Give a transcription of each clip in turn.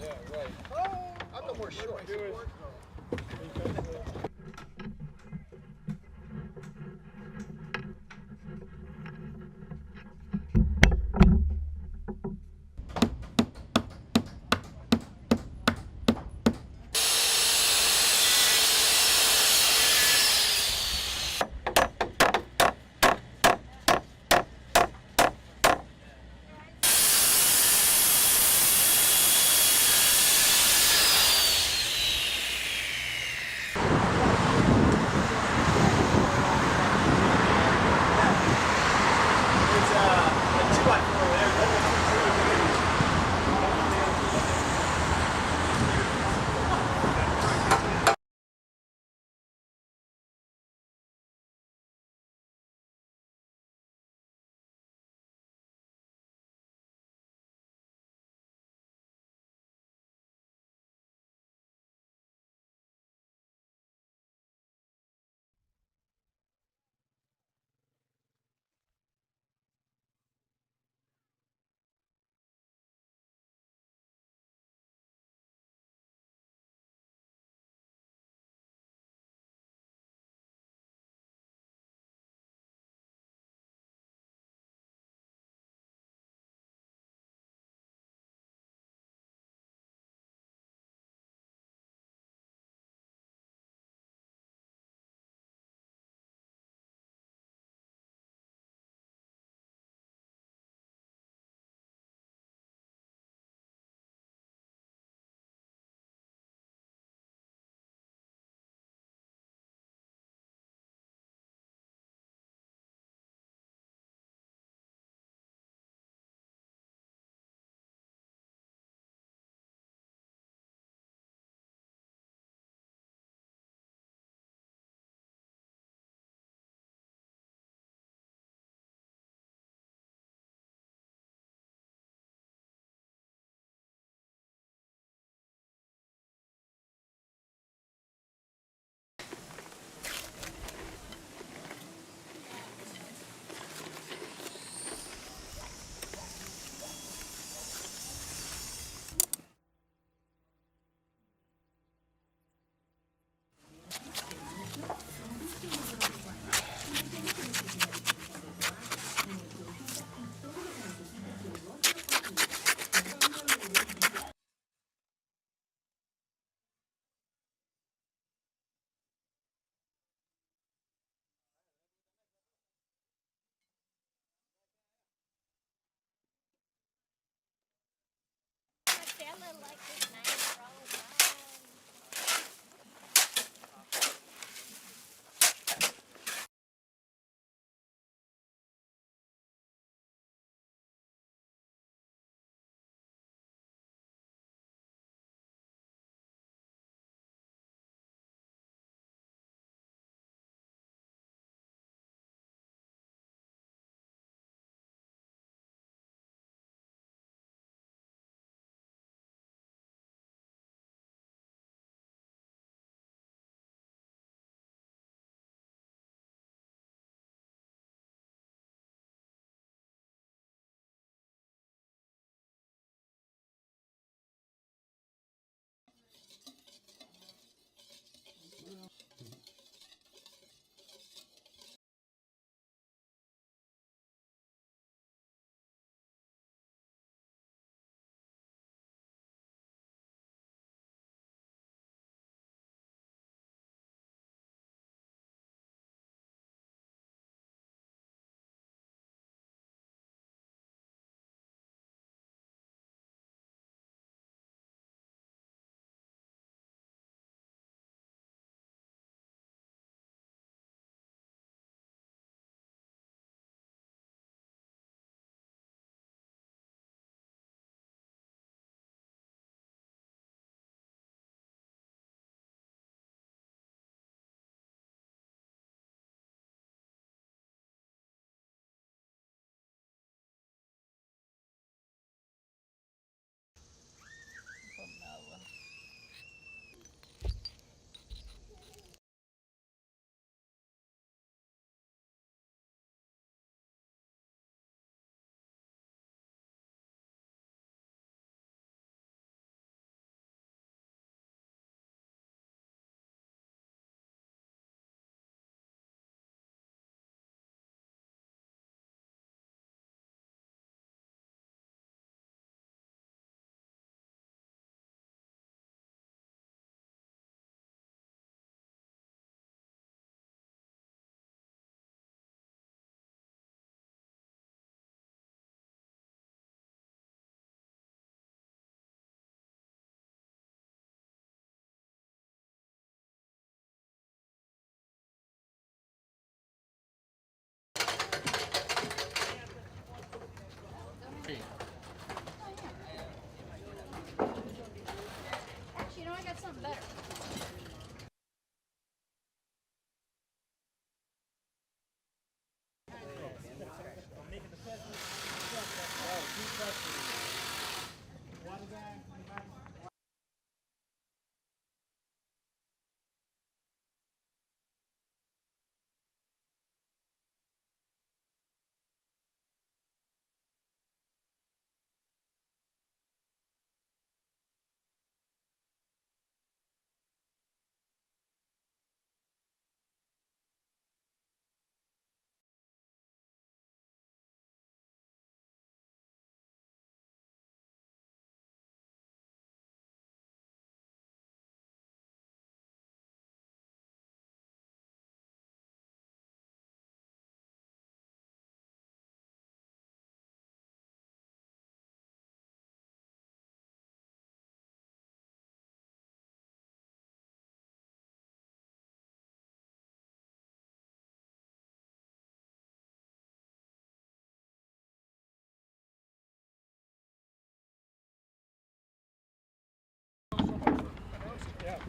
Yeah, right. Oh, I'm no more short.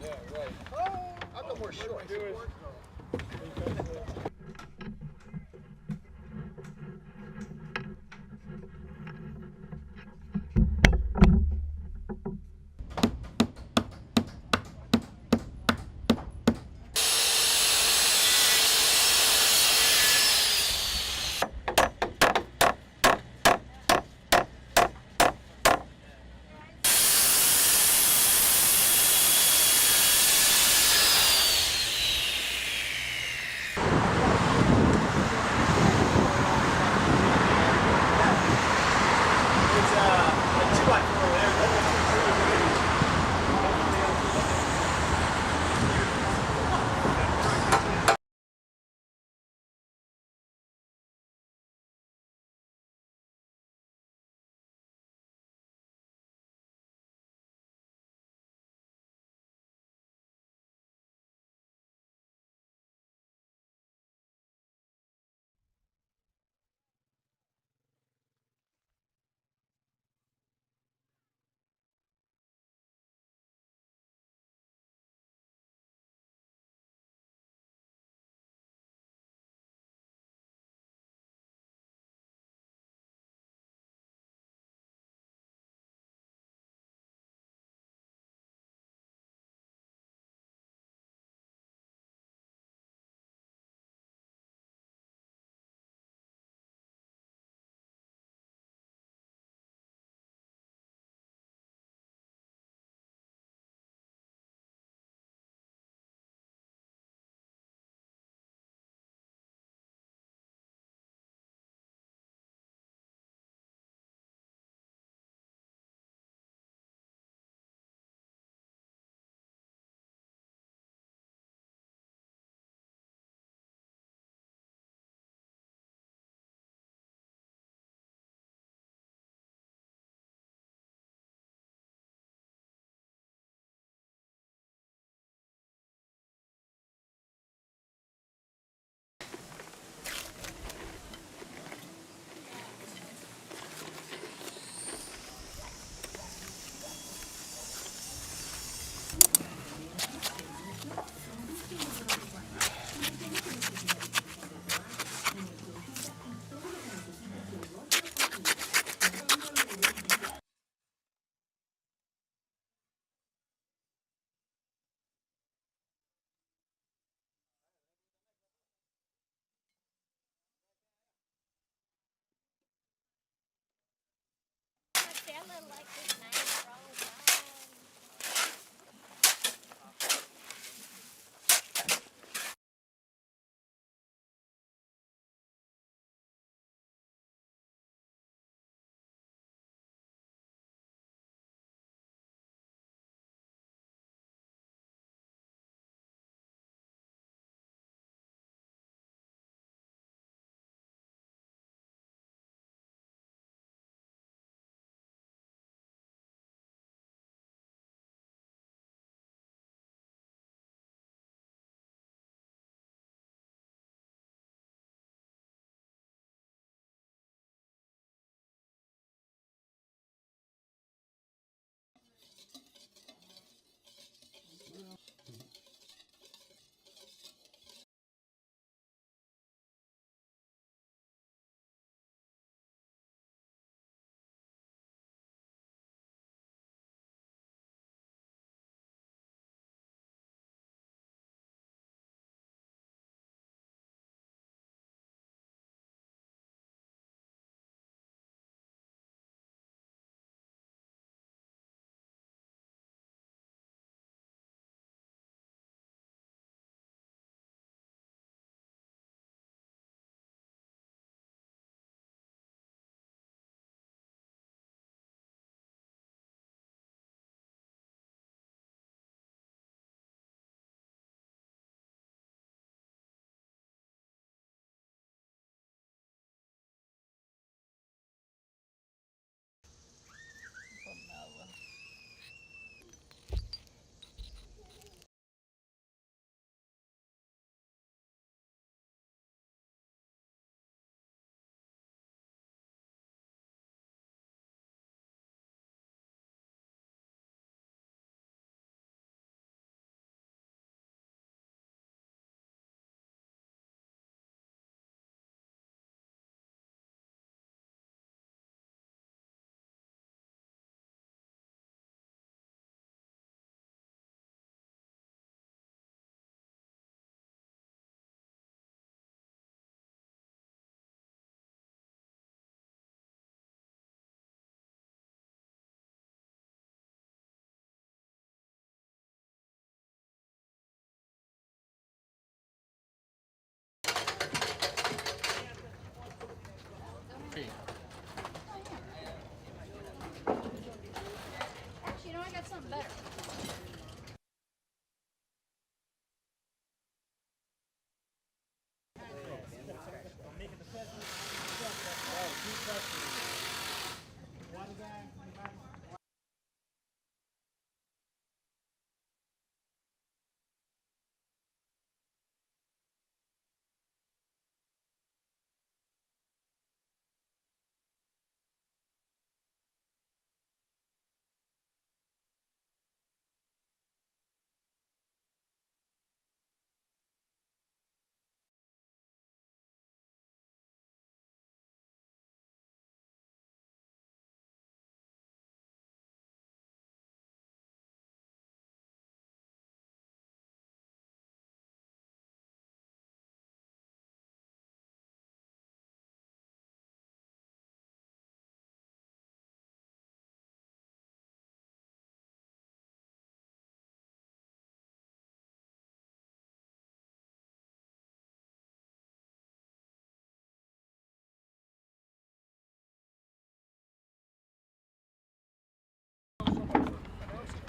Yeah, right. I'm no more short.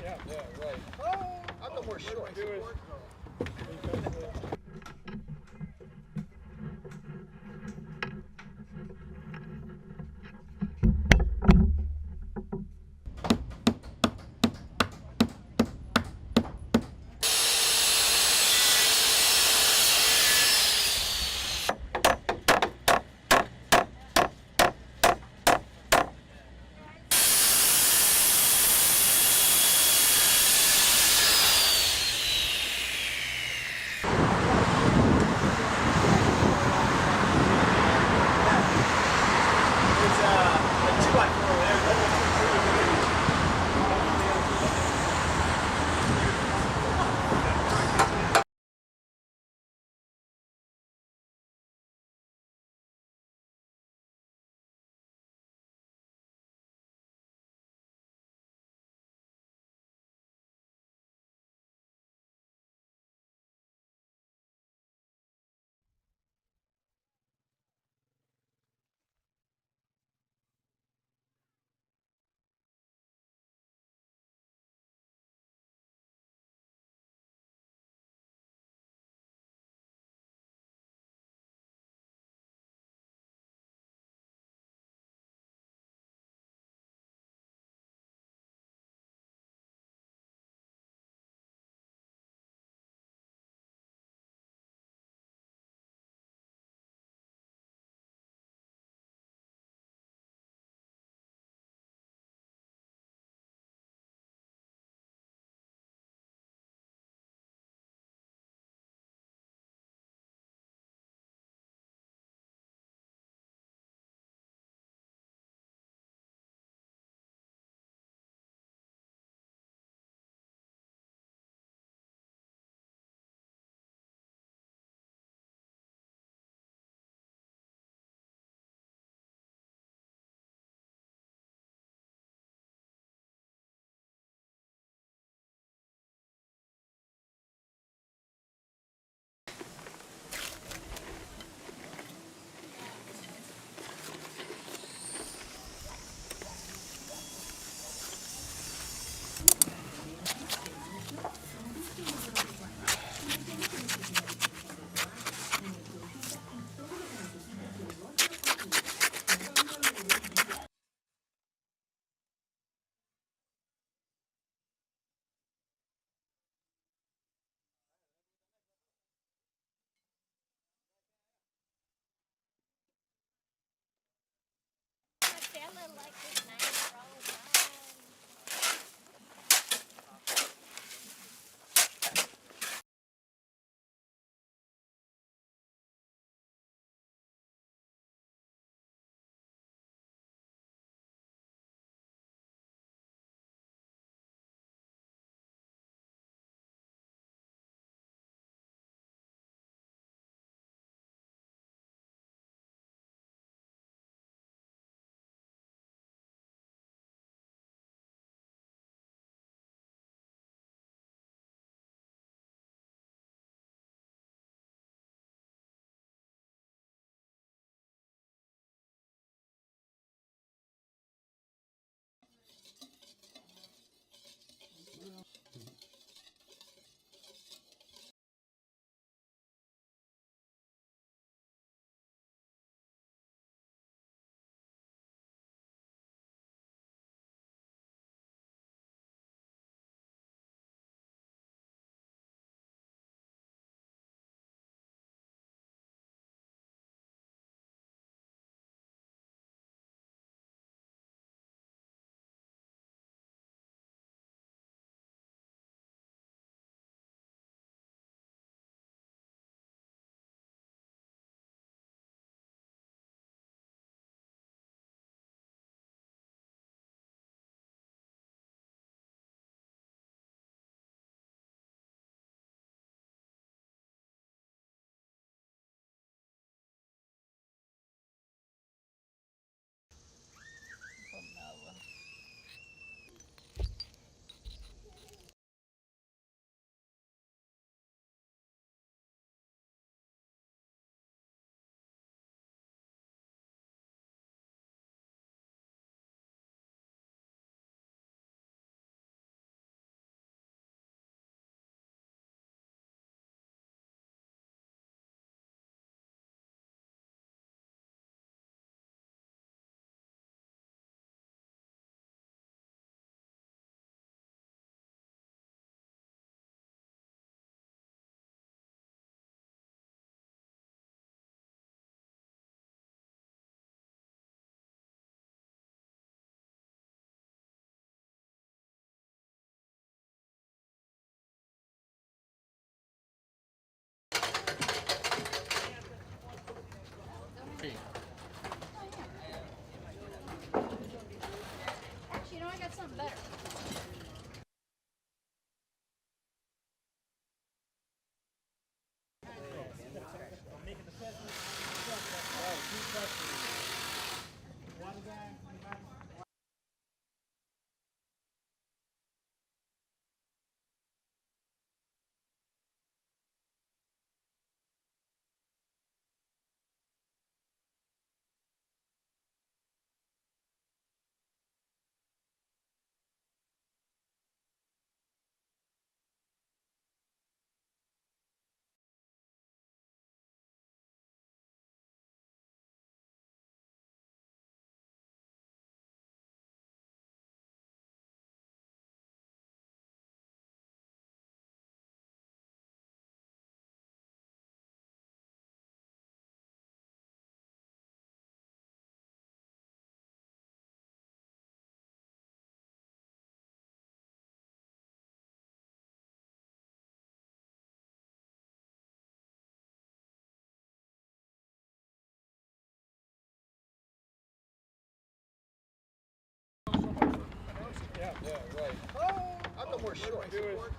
Yeah, right. Oh, I'm no more short. more short.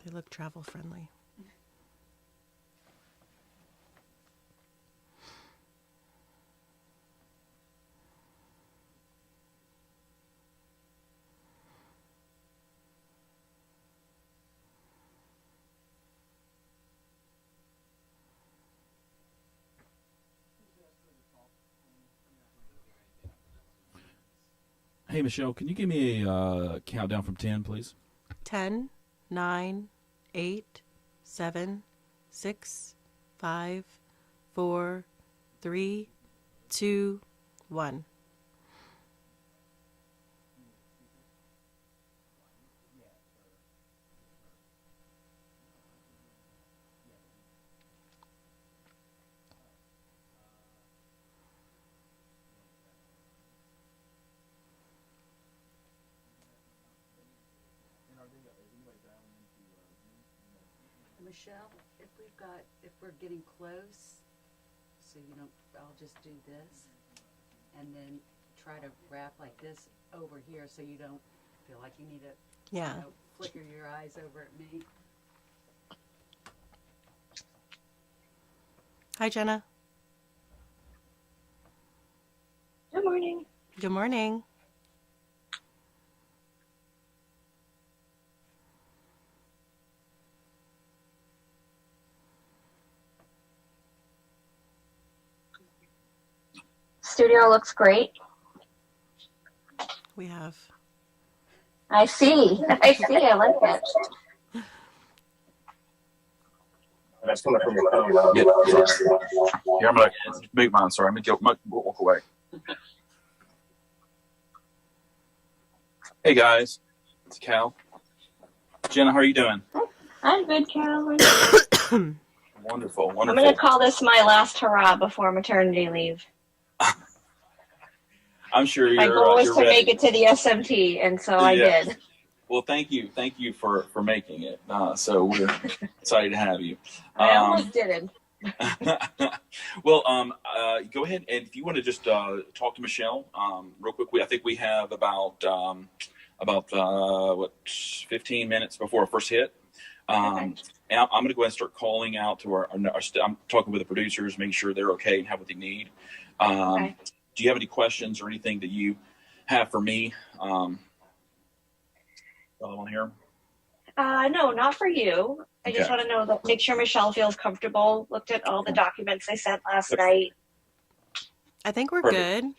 They look travel friendly. Hey, Michelle, can you give me a countdown from 10, please? 10, 9, 8, 7, 6, 5, 4, 3, 2, 1. Michelle, if we're getting close, so I'll just do this, and then try to wrap like this over here so you don't feel like you need to, Yeah. flicker your eyes over at me. Hi, Jenna. Good morning. Good morning. studio looks great. We have. I see. I see. I like it. That's coming from your phone. Yeah, sorry. Here, I'm gonna mute mine. Sorry, I'm gonna walk away. Hey guys, it's Cal. Jenna, how are you doing? I'm good, Carol. Wonderful, I'm wonderful. going to call this my last hurrah before maternity leave. I'm sure My goal was you're to ready. make it to the SMT, and so I Yeah. did. Well, thank you for making it. So we're excited to have you. I almost didn't. Well, go ahead and if you want to just talk to Michelle real quick. I think we have about 15 minutes before our first hit. Okay. And I'm going to go ahead and start calling out to our I'm talking with the producers, making sure they're okay and have what they need. Okay. Do you have any questions or anything that you have for me? While I'm on here. No, not for you. I just Okay. want to know that, make sure Michelle feels comfortable. Looked at all the documents I sent last night. I think we're Perfect. good.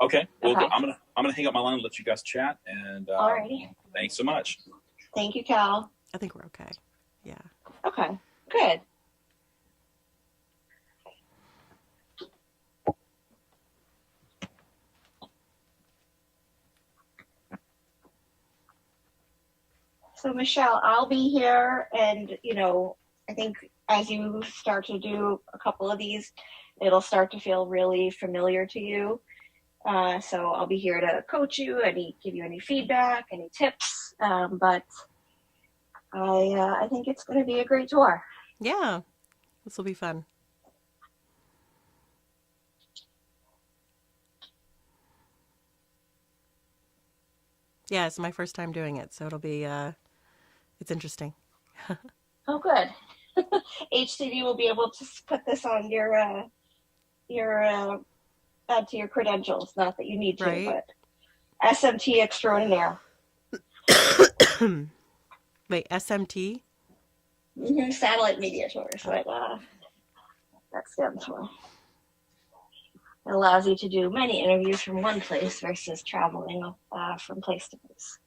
Okay. Well, Okay. I'm gonna hang up my line and let you guys chat. And Alrighty. thanks so much. Thank you, Cal. I think we're okay. Yeah. Okay. Good. So Michelle, I'll be here, and I think as you start to do a couple of these, it'll start to feel really familiar to you. So I'll be here to coach you, give you any feedback, any tips. But I think it's going to be a great tour. Yeah. This will be fun. Yeah, it's my first time doing it, so it'll be it's interesting. Oh, good. HCD will be able to put this on your add to your credentials. Not that you need to, Right. but SMT extraordinaire. Wait, SMT? Satellite media tours. What that stands for. It allows you to do many interviews from one place versus traveling from place to place.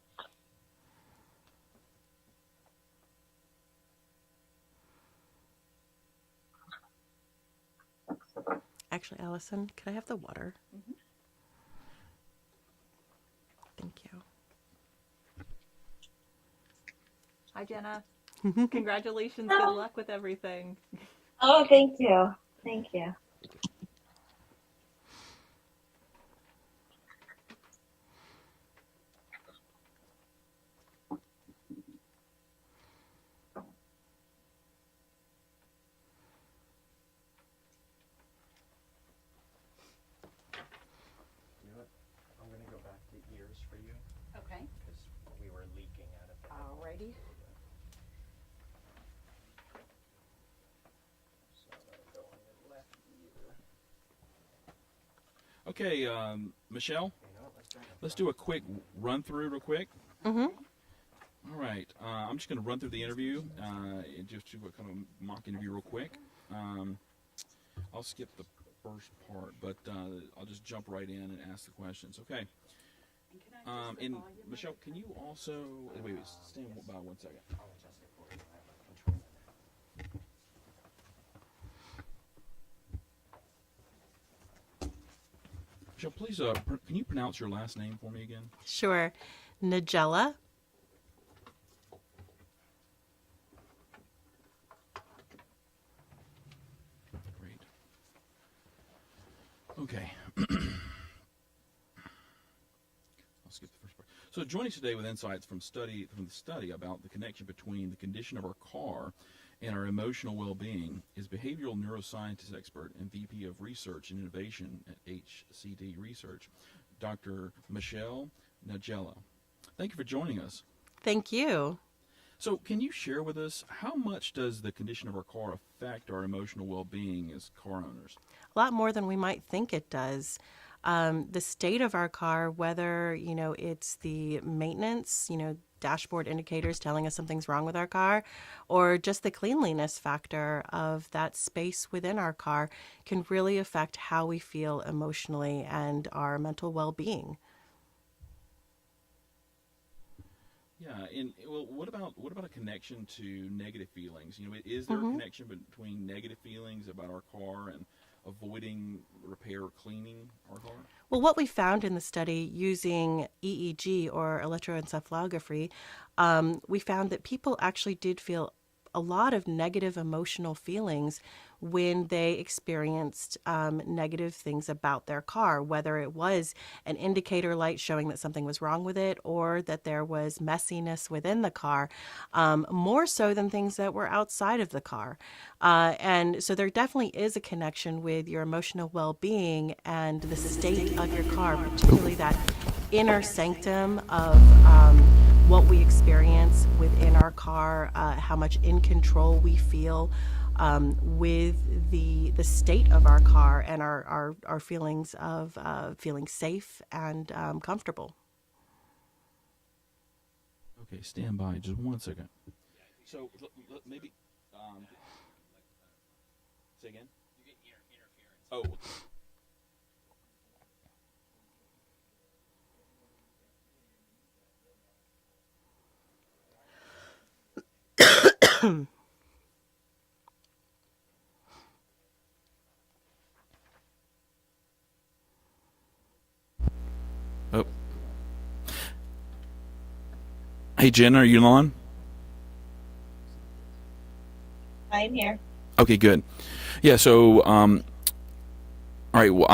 Actually, Allison, could I have the water? Thank you. Hi, Jenna. Congratulations. Oh. Good luck with everything. Oh, thank you. Thank you. You know what? I'm going to go back to ears for you Okay. because we were leaking out of that. Alrighty. So that'll go on your left ear. Okay, Michelle, You know what? let's do a quick run through real quick. Mm-hmm. All right, I'm just going to run through the interview, and just do a kind of mock interview real quick. I'll skip the first part, but I'll just jump right in and ask the questions. Okay. And can I adjust the And volume? Michelle, can you also wait, stand by 1 second. I'll adjust it for you. I have a control in there. Michelle, please, can you pronounce your last name for me again? Sure. Nigella. Great. Okay. I'll skip the first part. So, joining us today with insights from the study about the connection between the condition of our car and our emotional well-being is behavioral neuroscientist expert and VP of Research and Innovation at HCD Research, Dr. Michelle Nigella. Thank you for joining us. Thank you. So, can you share with us how much does the condition of our car affect our emotional well-being as car owners? A lot more than we might think it does. The state of our car, whether, it's the maintenance, dashboard indicators telling us something's wrong with our car, or just the cleanliness factor of that space within our car can really affect how we feel emotionally and our mental well-being. Yeah, and well, what about a connection to negative feelings? You know, is there a connection between negative feelings about our car and avoiding repair or cleaning our car? Well, what we found in the study using EEG or electroencephalography, we found that people actually did feel a lot of negative emotional feelings when they experienced negative things about their car, whether it was an indicator light showing that something was wrong with it or that there was messiness within the car, more so than things that were outside of the car. And so there definitely is a connection with your emotional well-being and the state of your car, particularly that inner sanctum of what we experience within our car, how much in control we feel with the state of our car and our feelings of feeling safe and comfortable. Okay, stand by just 1 second. So maybe say again. You get interference. Oh. Oh. Hey, Jen, are you on? I'm here. Okay, good. Yeah. So, all right. Well,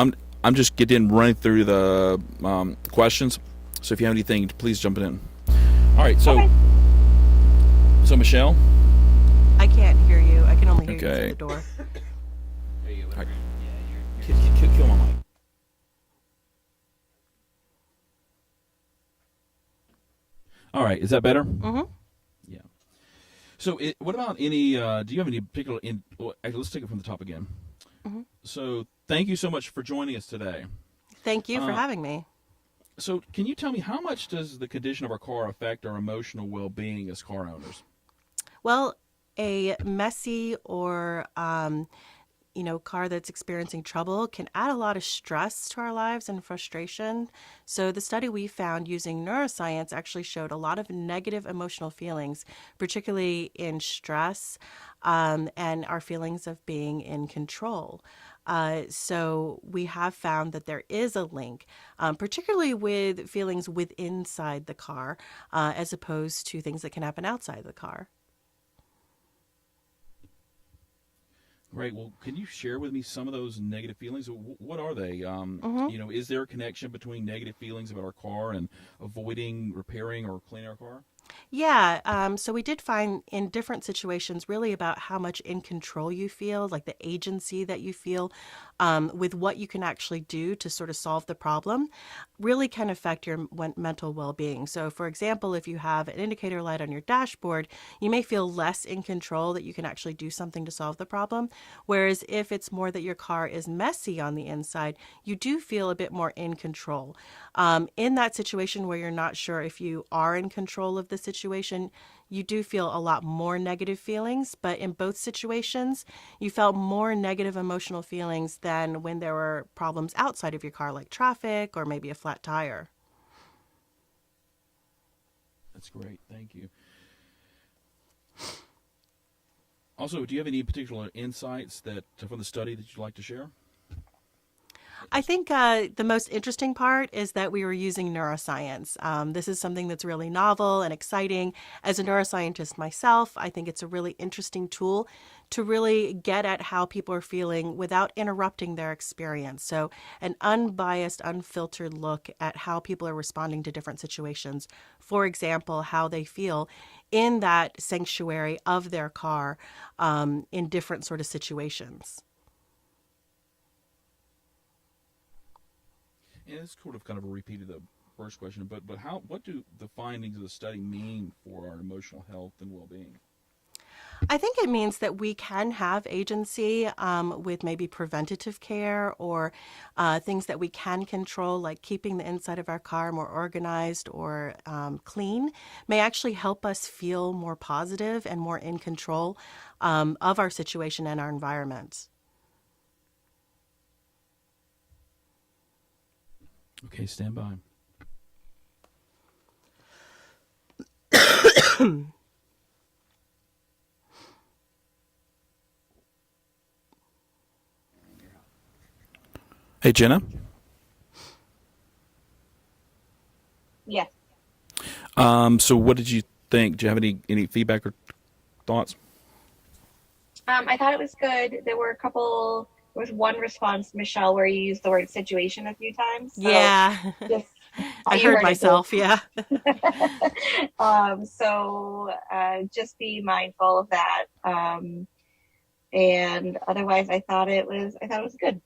I'm just running through the questions. So if you have anything, please jump in. All right. So, Okay. so Michelle. I can't hear you. I can only hear you Okay. through the door. All right. Kill my mic. All right. Is that better? Mm-hmm. Yeah. So, what about any? Do you have any particular? Actually, let's take it from the top again. Mm-hmm. So, thank you so much for joining us today. Thank you for having me. So, can you tell me how much does the condition of our car affect our emotional well-being as car owners? Well, a messy or car that's experiencing trouble can add a lot of stress to our lives and frustration. So the study we found using neuroscience actually showed a lot of negative emotional feelings, particularly in stress and our feelings of being in control. So we have found that there is a link, particularly with feelings inside the car, as opposed to things that can happen outside the car. Great. Well, can you share with me some of those negative feelings? What are they? You know, is there a connection between negative feelings about our car and avoiding repairing or cleaning our car? Yeah, so we did find in different situations really about how much in control you feel, like the agency that you feel with what you can actually do to sort of solve the problem, really can affect your mental well-being. So, for example, if you have an indicator light on your dashboard, you may feel less in control that you can actually do something to solve the problem. Whereas if it's more that your car is messy on the inside, you do feel a bit more in control. In that situation where you're not sure if you are in control of the situation, you do feel a lot more negative feelings. But in both situations, you felt more negative emotional feelings than when there were problems outside of your car, like traffic or maybe a flat tire. That's great. Thank you. Also, do you have any particular insights that from the study that you'd like to share? I think the most interesting part is that we were using neuroscience. This is something that's really novel and exciting. As a neuroscientist myself, I think it's a really interesting tool to really get at how people are feeling without interrupting their experience. So an unbiased, unfiltered look at how people are responding to different situations. For example, how they feel in that sanctuary of their car in different sort of situations. And it's kind of a repeat of the first question, but what do the findings of the study mean for our emotional health and well-being? I think it means that we can have agency with maybe preventative care or things that we can control, like keeping the inside of our car more organized or clean, may actually help us feel more positive and more in control of our situation and our environment. Okay, stand by. Hey, Jenna. Yes. So what did you think? Do you have any feedback or thoughts? I thought it was good. There was one response, Michelle, where you used the word situation a few times. So Yeah, just, I you heard heard it too. myself. Yeah. Just be mindful of that. And otherwise, I thought it was good.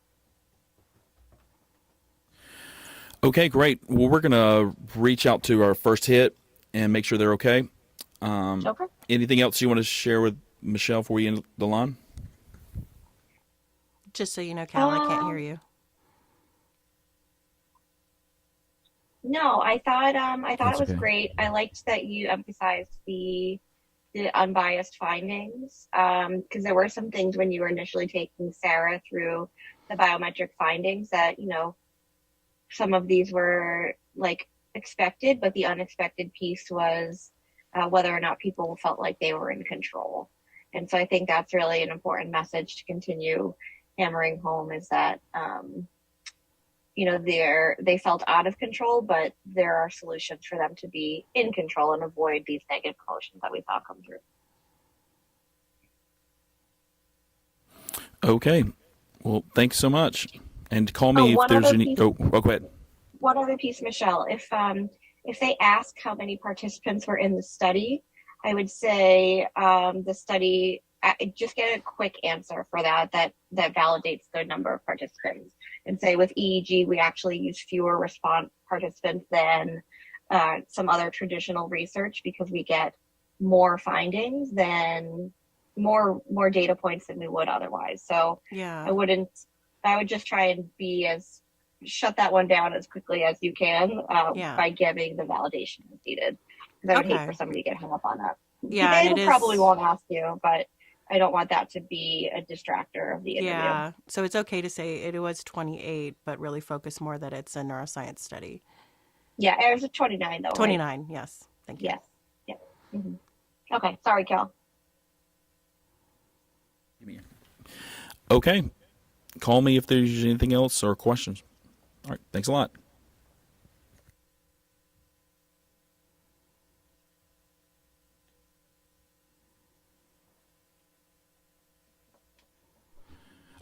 Okay, great. Well, we're gonna reach out to our first hit and make sure they're okay. Okay. Anything else you want to share with Michelle before we end the line? Just so you know, Cal, I can't hear Um, you. no, I thought That's it was okay. great. I liked that you emphasized the unbiased findings, because there were some things when you were initially taking Sarah through the biometric findings that, some of these were like expected, but the unexpected piece was whether or not people felt like they were in control. And so I think that's really an important message to continue hammering home, is that they felt out of control, but there are solutions for them to be in control and avoid these negative emotions that we saw come through. Okay. Well, thanks so much. And call Oh, me if there's any. Oh, go ahead. one other piece, Michelle. If they ask how many participants were in the study, I would say the study, just get a quick answer for that validates the number of participants, and say with EEG we actually use fewer response participants than some other traditional research, because we get more findings than more data points than we would otherwise. So Yeah. I would just try and shut that one down as quickly as you can Yeah. by giving the validation as needed. Because I would hate Okay. for somebody to get hung up on that. Yeah, and They probably won't ask you, but I don't want that to be a distractor of the interview. Yeah. So it's okay to say it was 28, but really focus more that it's a neuroscience study. Yeah, it was a 29 though, right? 29, yes. Thank you. Yes. Yeah. Mm-hmm. Okay, sorry, Cal. Okay. Call me if there's anything else or questions. All right. Thanks a lot.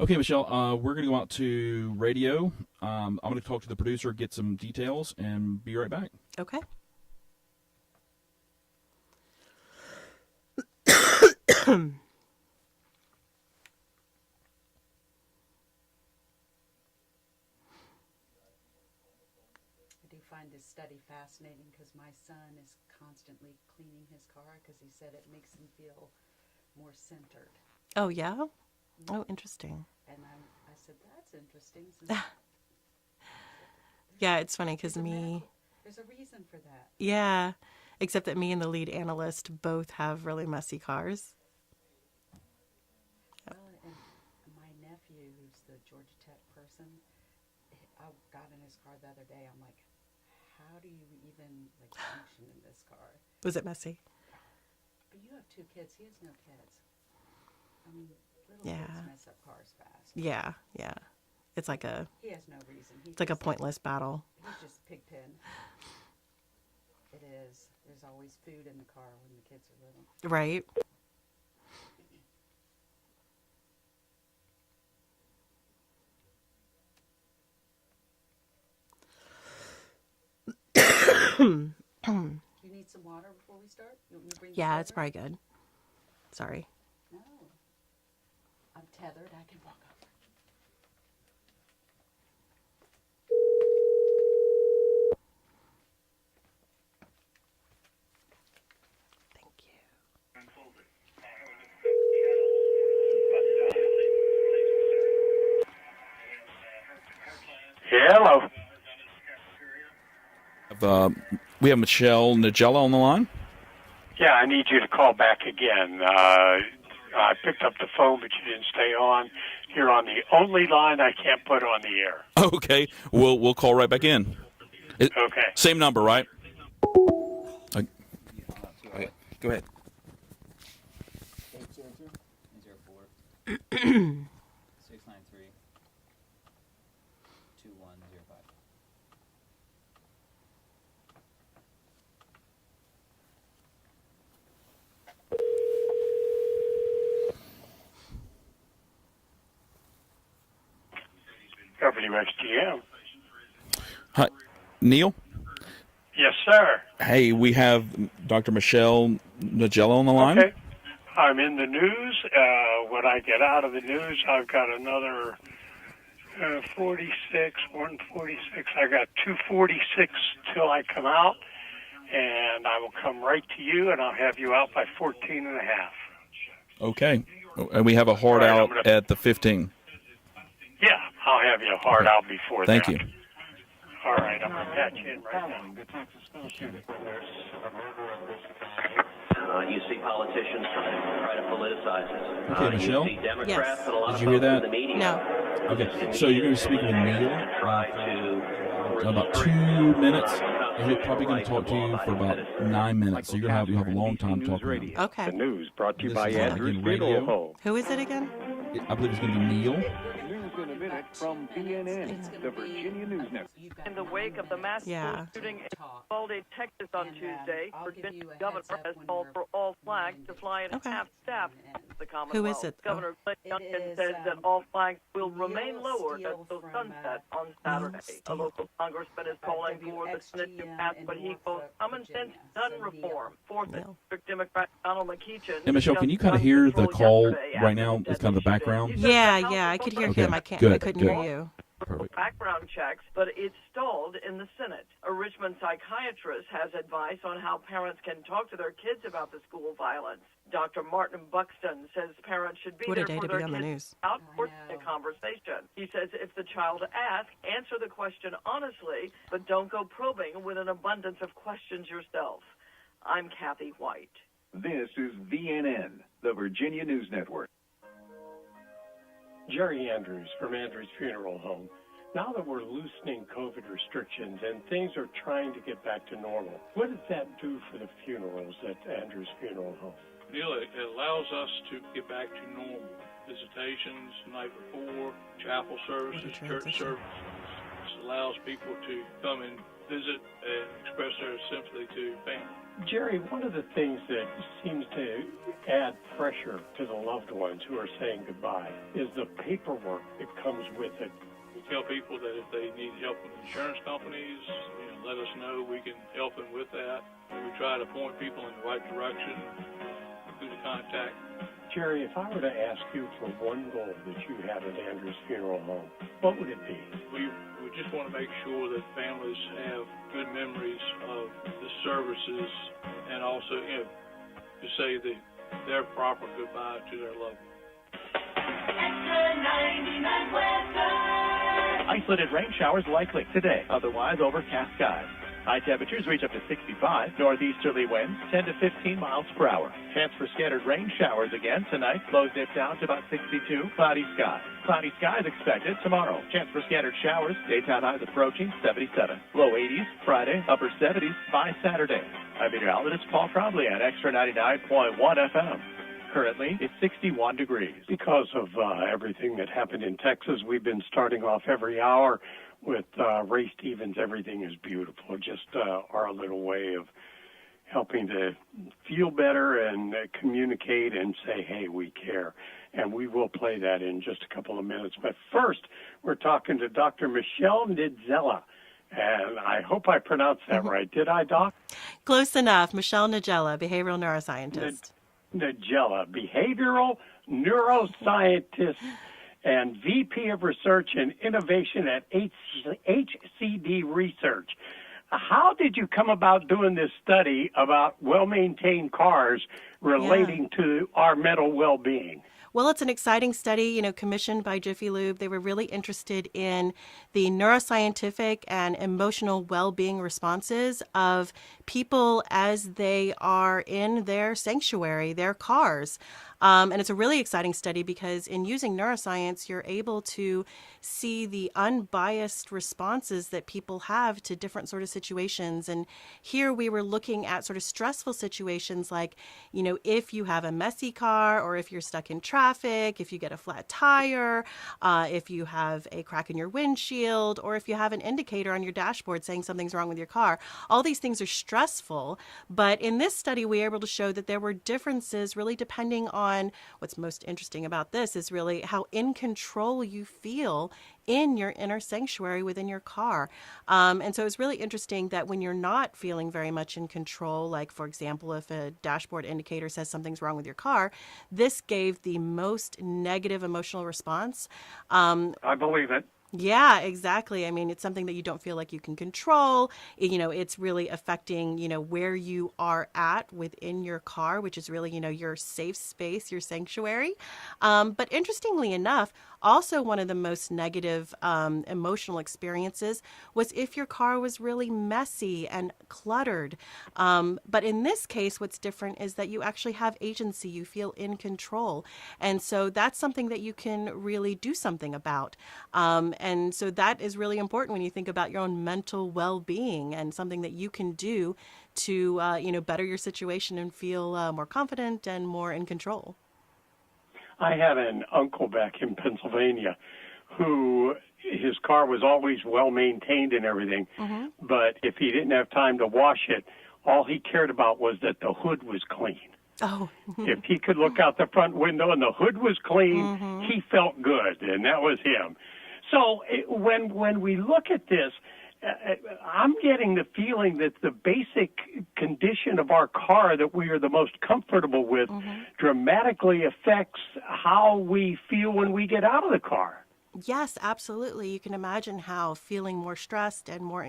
Okay, Michelle, we're going to go out to radio. I'm going to talk to the producer, get some details, and be right back. Okay. I do find this study fascinating because my son is constantly cleaning his car because he said it makes him feel more centered. Oh, yeah? Oh, interesting. And I said, that's interesting. Since Yeah, it's funny because there's a reason for that. yeah, except that me and the lead analyst both have really messy cars. Well, and my nephew, who's the Georgia Tech person, I got in his car the other day. I'm like, how do you even function in this car? Was it messy? But you have 2 kids. He has no kids. I mean, little Yeah. kids mess up cars fast. Yeah, yeah. It's like He has no reason. it's like a pointless battle. He's just pigpen. It is. There's always food in the car when the kids are little. Right? Do you need some water before we start? You want me to bring Yeah, this it's over? probably good. Sorry. No. I'm tethered. I can walk over. Thank you. We have Michelle Nigella on the line. Yeah, I need you to call back again. I picked up the phone, but you didn't stay on. You're on the only line I can't put on the air. Okay, we'll call right back in. Okay. Same number, right? Go ahead. 693-2105. WXGM. Hi, Neil. Yes, sir. Hey, we have Dr. Michelle Nigella on the line. Okay. I'm in the news. When I get out of the news, I've got another 46, 146. I got 246 till I come out, and I will come right to you, and I'll have you out by 14 and a half. Okay, and we have a hard out at the 15. Yeah, I'll have you hard out before Thank that. you. All right, I'm going to patch you in right now. You see politicians try to politicize it. Okay, Michelle? You see Democrats Yes. and a lot Did of you hear folks in that? the media No. Okay, so you're going to be speaking with Neil try to about 2 minutes, and he's probably going to talk to you for about 9 minutes. So you're going to have a long time talking to him. Okay. The news brought to you This by is Andrew's again Funeral radio. Home. Who is it again? I believe it's going to be Neil. News in a minute from BNN, the Virginia News Network. In the wake of the mass Yeah. shooting in Uvalde, Texas on Tuesday, Virginia governor has called for all flags to fly at Okay. half-staff to the Commonwealth. Who is it, though? Governor Glenn Youngkin says that all flags will remain lowered until sunset on Saturday. A local congressman is calling for the Senate to pass what he calls common sense gun reform. Fourth No. District Democrat Donald McKeechan. Hey, Michelle, can you kind of discussed hear gun the control call yesterday right after now? the It's kind of the deadly background. shooting. Yeah, I could hear Okay, him. I good, couldn't good. hear you. Perfect. Background checks, but it's stalled in the Senate. A Richmond psychiatrist has advice on how parents can talk to their kids about the school violence. Dr. Martin Buxton says parents should be What a there day for to their be on the kids news. without forcing a conversation. He says if the child asks, answer the question honestly, but don't go probing with an abundance of questions yourself. I'm Kathy White. This is VNN, the Virginia News Network. Jerry Andrews from Andrews Funeral Home. Now that we're loosening COVID restrictions and things are trying to get back to normal, what does that do for the funerals at Andrews Funeral Home? Neil, it allows us to get back to normal. Visitations, night before, chapel services, What a church transition. services. This allows people to come and visit and express their sympathy to family. Jerry, one of the things that seems to add pressure to the loved ones who are saying goodbye is the paperwork that comes with it. We tell people that if they need help with insurance companies, let us know. We can help them with that. And we try to point people in the right direction, who to contact. Jerry, if I were to ask you for one goal that you have at Andrews Funeral Home, what would it be? We just want to make sure that families have good memories of the services and also, to say their proper goodbye to their loved ones. Isolated rain showers likely today, otherwise overcast skies. High temperatures reach up to 65. Northeasterly winds 10 to 15 miles per hour. Chance for scattered rain showers again tonight. Lows dip down to about 62. Cloudy skies. Cloudy skies expected tomorrow. Chance for scattered showers. Daytime highs approaching 77. Low 80s Friday. Upper 70s by Saturday. I'm meteorologist Paul Trombley at Extra 99.1 FM. Currently, it's 61 degrees. Because of everything that happened in Texas, we've been starting off every hour with Ray Stevens. Everything is beautiful. Just our little way of helping to feel better and communicate and say, hey, we care. And we will play that in just a couple of minutes. But first, we're talking to Dr. Michelle Nigella. And I hope I pronounced that right. Did I, Doc? Close enough. Michelle Nigella, behavioral neuroscientist. Nigella, behavioral neuroscientist and VP of Research and Innovation at HCD Research. How did you come about doing this study about well-maintained cars relating to our mental well-being? Well, it's an exciting study, commissioned by Jiffy Lube. They were really interested in the neuroscientific and emotional well-being responses of people as they are in their sanctuary, their cars. And it's a really exciting study because in using neuroscience, you're able to see the unbiased responses that people have to different sort of situations. And here we were looking at sort of stressful situations like, if you have a messy car or if you're stuck in traffic, if you get a flat tire, if you have a crack in your windshield, or if you have an indicator on your dashboard saying something's wrong with your car. All these things are stressful. But in this study, we were able to show that there were differences really depending on what's most interesting about this is really how in control you feel in your inner sanctuary within your car. And so it's really interesting that when you're not feeling very much in control, like for example, if a dashboard indicator says something's wrong with your car, this gave the most negative emotional response. I believe it. Yeah, exactly. I mean, it's something that you don't feel like you can control. It's really affecting, where you are at within your car, which is really, your safe space, your sanctuary. But interestingly enough, also one of the most negative emotional experiences was if your car was really messy and cluttered. But in this case, what's different is that you actually have agency. You feel in control. And so that's something that you can really do something about. And so that is really important when you think about your own mental well-being and something that you can do to, better your situation and feel more confident and more in control. I had an uncle back in Pennsylvania who his car was always well maintained and everything, but if he didn't have time to wash it, all he cared about was that the hood was clean. Oh. If he could look out the front window and the hood was clean, he felt good, and that was him. So when we look at this, I'm getting the feeling that the basic condition of our car that we are the most comfortable with dramatically affects how we feel when we get out of the car. Yes, absolutely. You can imagine how feeling more stressed and more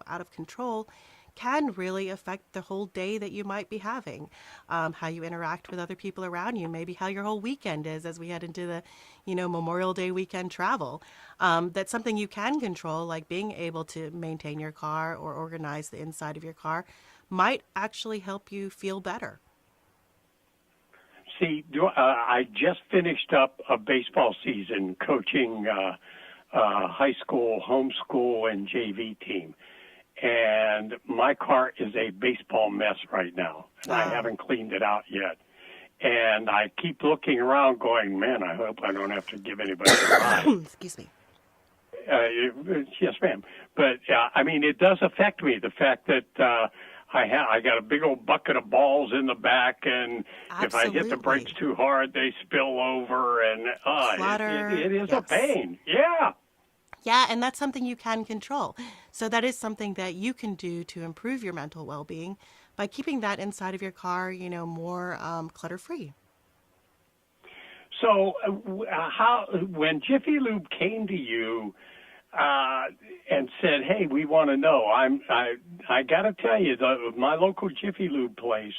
out of control can really affect the whole day that you might be having, how you interact with other people around you, maybe how your whole weekend is as we head into the, Memorial Day weekend travel. That's something you can control, like being able to maintain your car or organize the inside of your car might actually help you feel better. See, I just finished up a baseball season coaching high school, homeschool, and JV team. And my car is a baseball mess right now. I haven't cleaned it out yet. And I keep looking around going, man, I hope I don't have to give anybody a ride. Excuse me. Yes, ma'am. But, it does affect me, the fact that I got a big old bucket of balls in the back, and if I hit the brakes too hard, they spill over, and it is a pain. Yeah. Yeah, and that's something you can control. So that is something that you can do to improve your mental well-being by keeping that inside of your car, more clutter-free. So when Jiffy Lube came to you and said, hey, we want to know, I got to tell you, my local Jiffy Lube place,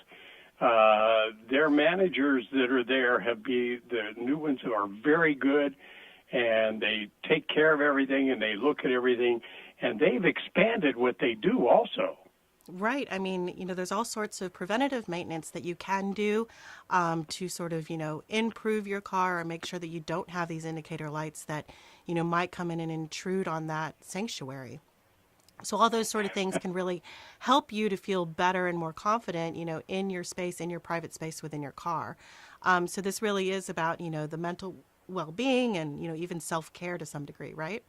their managers that are there the new ones who are very good, and they take care of everything, and they look at everything, and they've expanded what they do also. Right. I mean, there's all sorts of preventative maintenance that you can do to sort of, improve your car or make sure that you don't have these indicator lights that, might come in and intrude on that sanctuary. So all those sort of things can really help you to feel better and more confident, in your space, in your private space within your car. So this really is about, the mental well-being and, even self-care to some degree, right?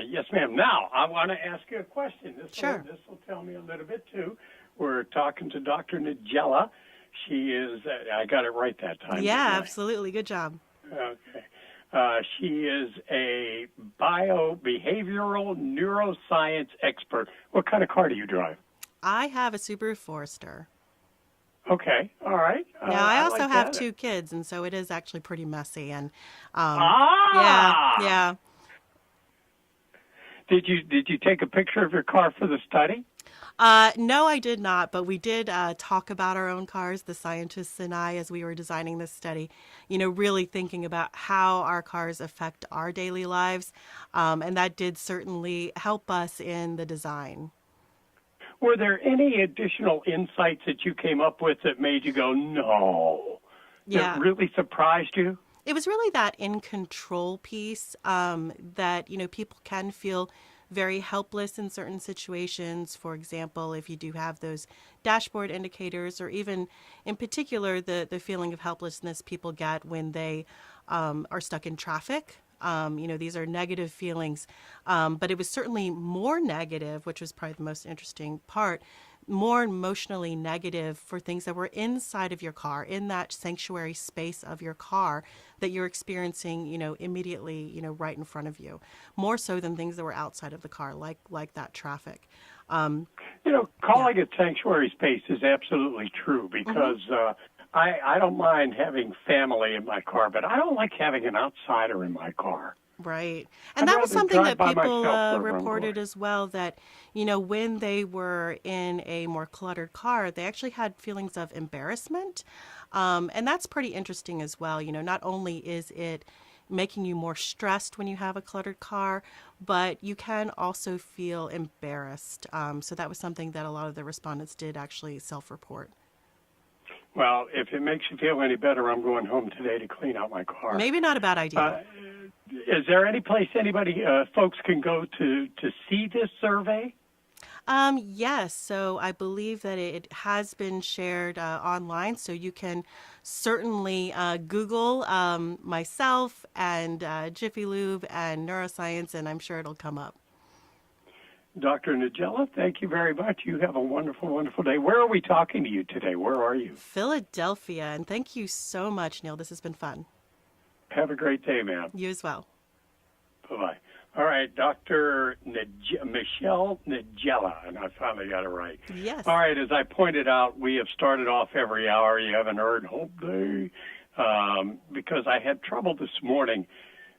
Yes, ma'am. Now, I want to ask you a question. This will tell me a little bit, too. We're talking to Dr. Nigella. She is, I got it right that time. Yeah, absolutely. Good job. Okay. She is a behavioral neuroscience expert. What kind of car do you drive? I have a Subaru Forester. Okay, all right. Now, I also have 2 kids, and so it is actually pretty messy. And yeah. Did you take a picture of your car for the study? No, I did not, but we did talk about our own cars, the scientists and I, as we were designing this study, really thinking about how our cars affect our daily lives. And that did certainly help us in the design. Were there any additional insights that you came up with that made you go, no, Yeah. that really surprised you? It was really that in control piece that, people can feel very helpless in certain situations. For example, if you do have those dashboard indicators, or even in particular, the feeling of helplessness people get when they are stuck in traffic. These are negative feelings, but it was certainly more negative, which was probably the most interesting part, more emotionally negative for things that were inside of your car, in that sanctuary space of your car that you're experiencing, immediately, right in front of you, more so than things that were outside of the car, like that traffic. Calling it sanctuary space is absolutely true, because I don't mind having family in my car, but I don't like having an outsider in my car. Right. And that was rather something drive that by people myself wherever I'm reported going. as well, that, when they were in a more cluttered car, they actually had feelings of embarrassment. And that's pretty interesting as well. Not only is it making you more stressed when you have a cluttered car, but you can also feel embarrassed. So that was something that a lot of the respondents did actually self-report. Well, if it makes you feel any better, I'm going home today to clean out my car. Maybe not a bad idea. Is there any place folks can go to see this survey? Yes, so I believe that it has been shared online, so you can certainly Google myself and Jiffy Lube and neuroscience, and I'm sure it'll come up. Dr. Nigella, thank you very much. You have a wonderful, wonderful day. Where are we talking to you today? Where are you? Philadelphia, and thank you so much, Neil. This has been fun. Have a great day, ma'am. You as well. Bye-bye. All right, Dr. Michelle Nigella, and I finally got it right. Yes. All right, as I pointed out, we have started off every hour. You haven't heard Hope Day, because I had trouble this morning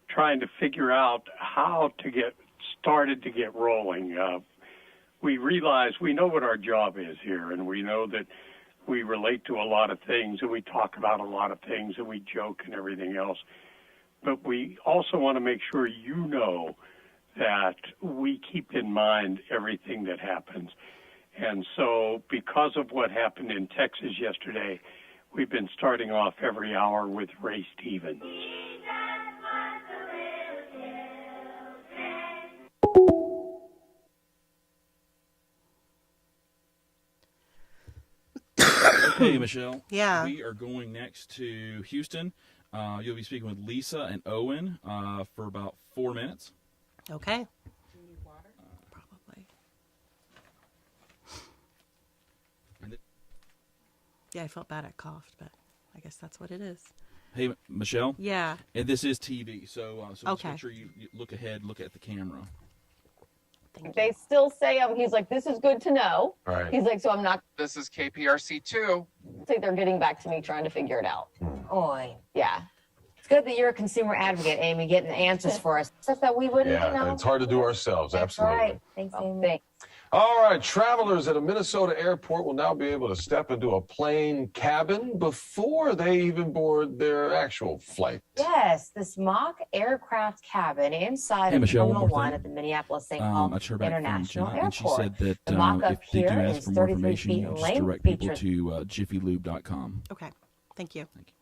trying to figure out how to get started to get rolling. We realize we know what our job is here, and we know that we relate to a lot of things, and we talk about a lot of things, and we joke and everything else. But we also want to make sure you know that we keep in mind everything that happens. And so because of what happened in Texas yesterday, we've been starting off every hour with Ray Stevens. Okay, Michelle. Yeah. We are going next to Houston. You'll be speaking with Lisa and Owen for about 4 minutes. Okay. Do you need water? Probably. Yeah, I felt bad I coughed, but I guess that's what it is. Hey, Michelle. Yeah. And this is TV, so just Okay. make sure you look ahead, look at the camera. They still say, he's like, this is good to know. All right. He's like, so I'm not This is KPRC2. say they're getting back to me trying to figure it out. Oi. Yeah. It's good that you're a consumer advocate, Amy, getting the answers for us. Stuff that we wouldn't, Yeah, it's hard to do ourselves, That's absolutely. right. Thanks, Oh, Amy. thanks. All right, travelers at a Minnesota airport will now be able to step into a plane cabin before they even board their actual flight. Yes, this mock aircraft cabin inside Hey, of Michelle, one Terminal more 1 thing. at the Minneapolis-St. I Paul heard back from International Jenna, and she Airport. said that The mock-up if they do here ask is for more 33 information, feet you in just length, direct people features to jiffylube.com. Okay. Thank you. Thank you.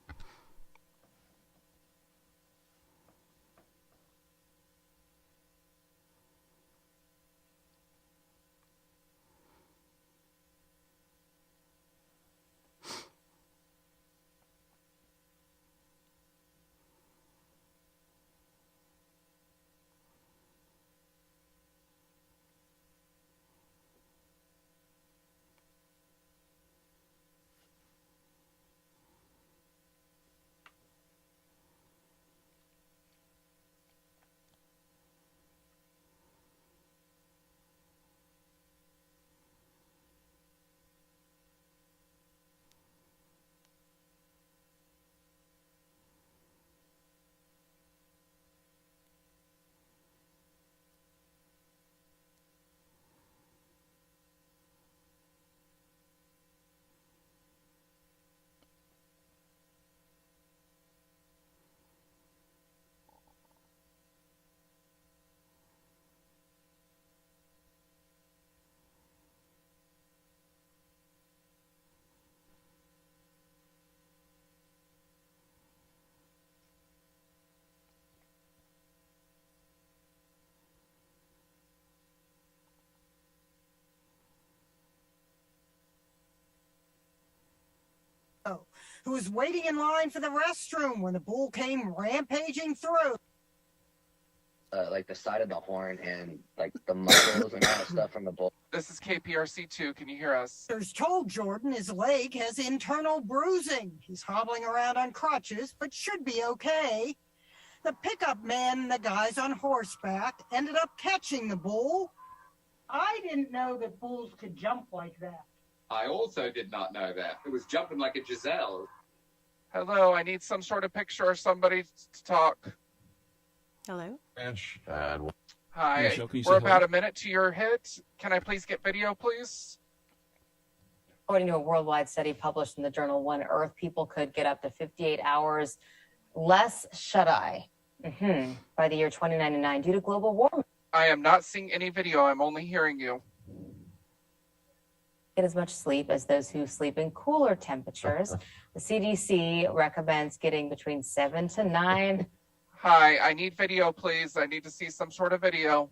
who was waiting in line for the restroom when the bull came rampaging through. Like the side of the horn and like the muscles and all that stuff from the bull. This is KPRC2. Can you hear us? Doctors told Jordan his leg has internal bruising. He's hobbling around on crutches, but should be okay. The pickup man and the guys on horseback ended up catching the bull. I didn't know that bulls could jump like that. I also did not know that. It was jumping like a gazelle. Hello, I need some sort of picture or somebody to talk. Hello? Hi, Michelle, can you we're say about hello? a minute to your hit. Can I please get video, please? According to a worldwide study published in the journal One Earth, people could get up to 58 hours less shut-eye by the year 2099 due to global warming. I am not seeing any video. I'm only hearing you. Get as much sleep as those who sleep in cooler temperatures. The CDC recommends getting between 7 to 9. Hi, I need video, please. I need to see some sort of video.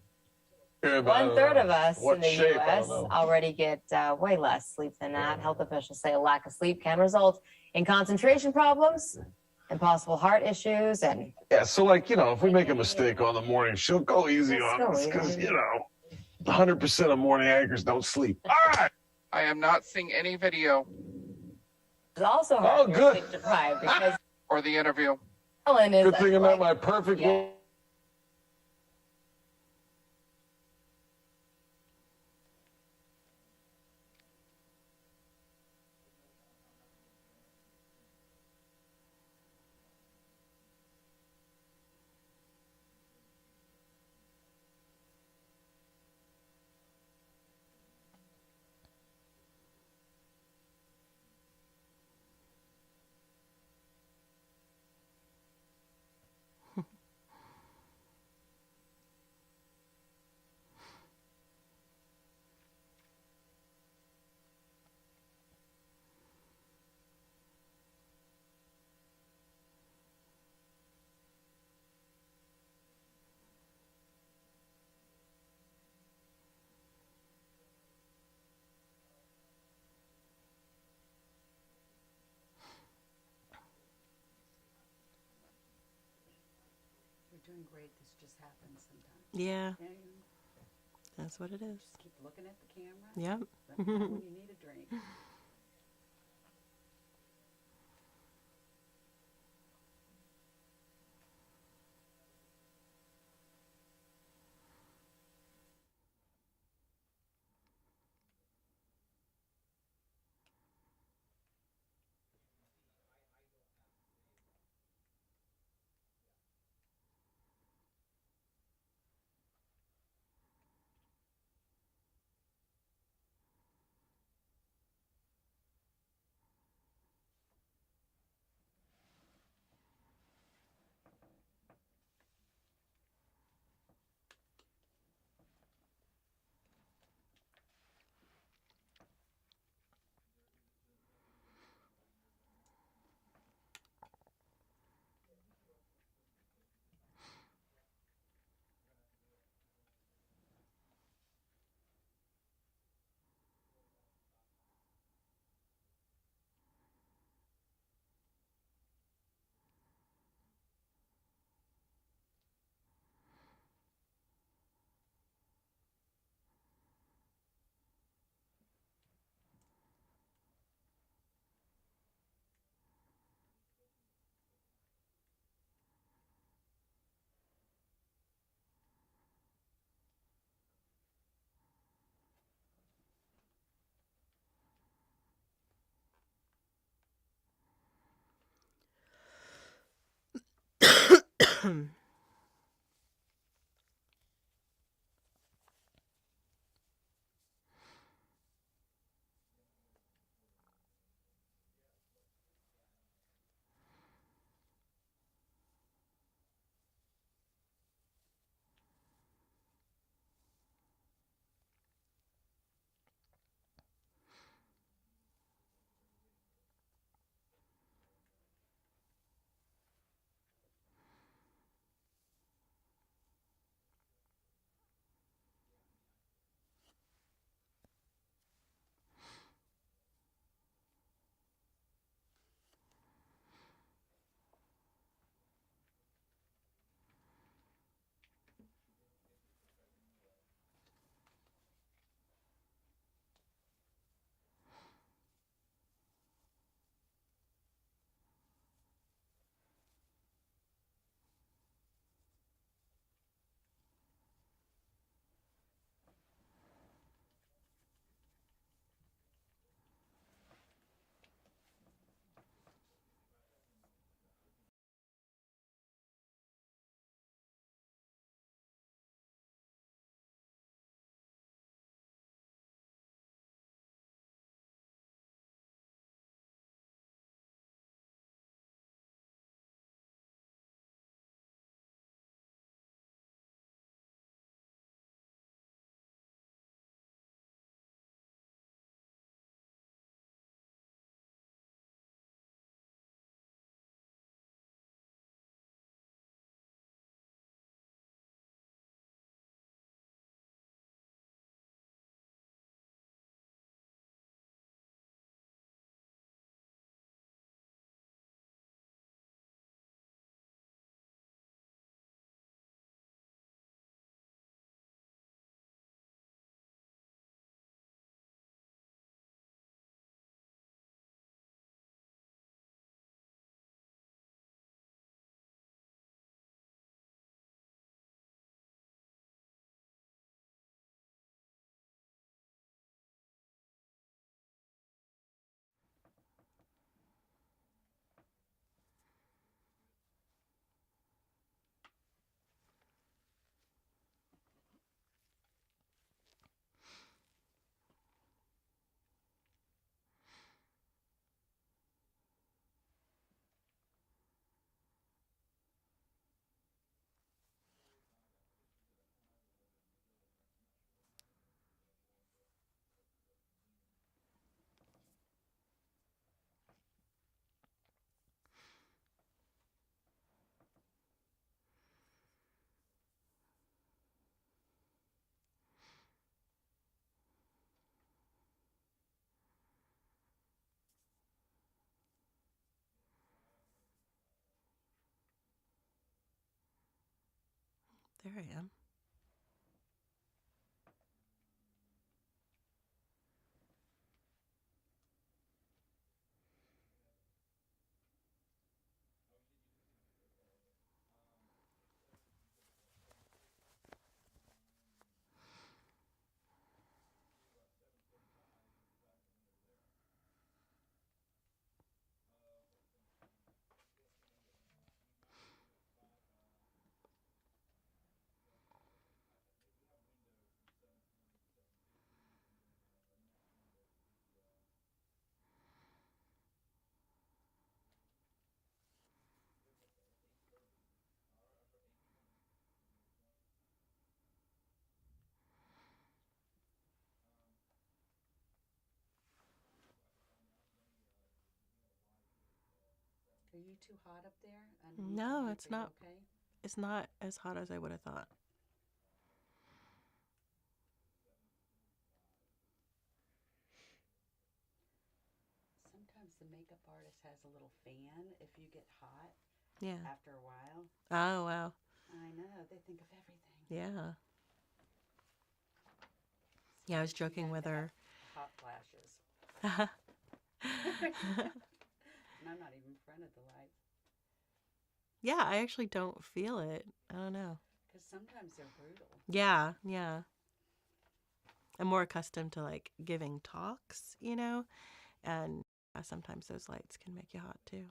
1/3 of us What in the shape? I U.S. don't know. already get way less sleep than that. Health officials say a lack of sleep can result in concentration problems and possible heart issues. And Yeah, so like, if we make a mistake on the morning, she'll go easy Let's on go us easy. because, 100% of morning anchors don't sleep. All right. I am not seeing any video it's also hard when you're good. sleep deprived because or the interview. Ellen is Good thing I'm like, at my perfect You're doing great. This just happens sometimes. Yeah, Yeah, that's what it is. keep looking at the camera. Yep. Let me know when you need a drink. There I am. Are you too hot up there? No, it's not. Okay? It's not as hot as I would have thought. Sometimes the makeup artist has a little fan if you get hot. Yeah. After a while. Oh, wow. I know. They think of everything. Yeah. Yeah, I was joking with her. Hot flashes. And I'm not even in front of the lights. Yeah, I actually don't feel it. I don't know. Because sometimes they're brutal. Yeah, yeah. I'm more accustomed to like giving talks, you know, and sometimes those lights can make you hot too.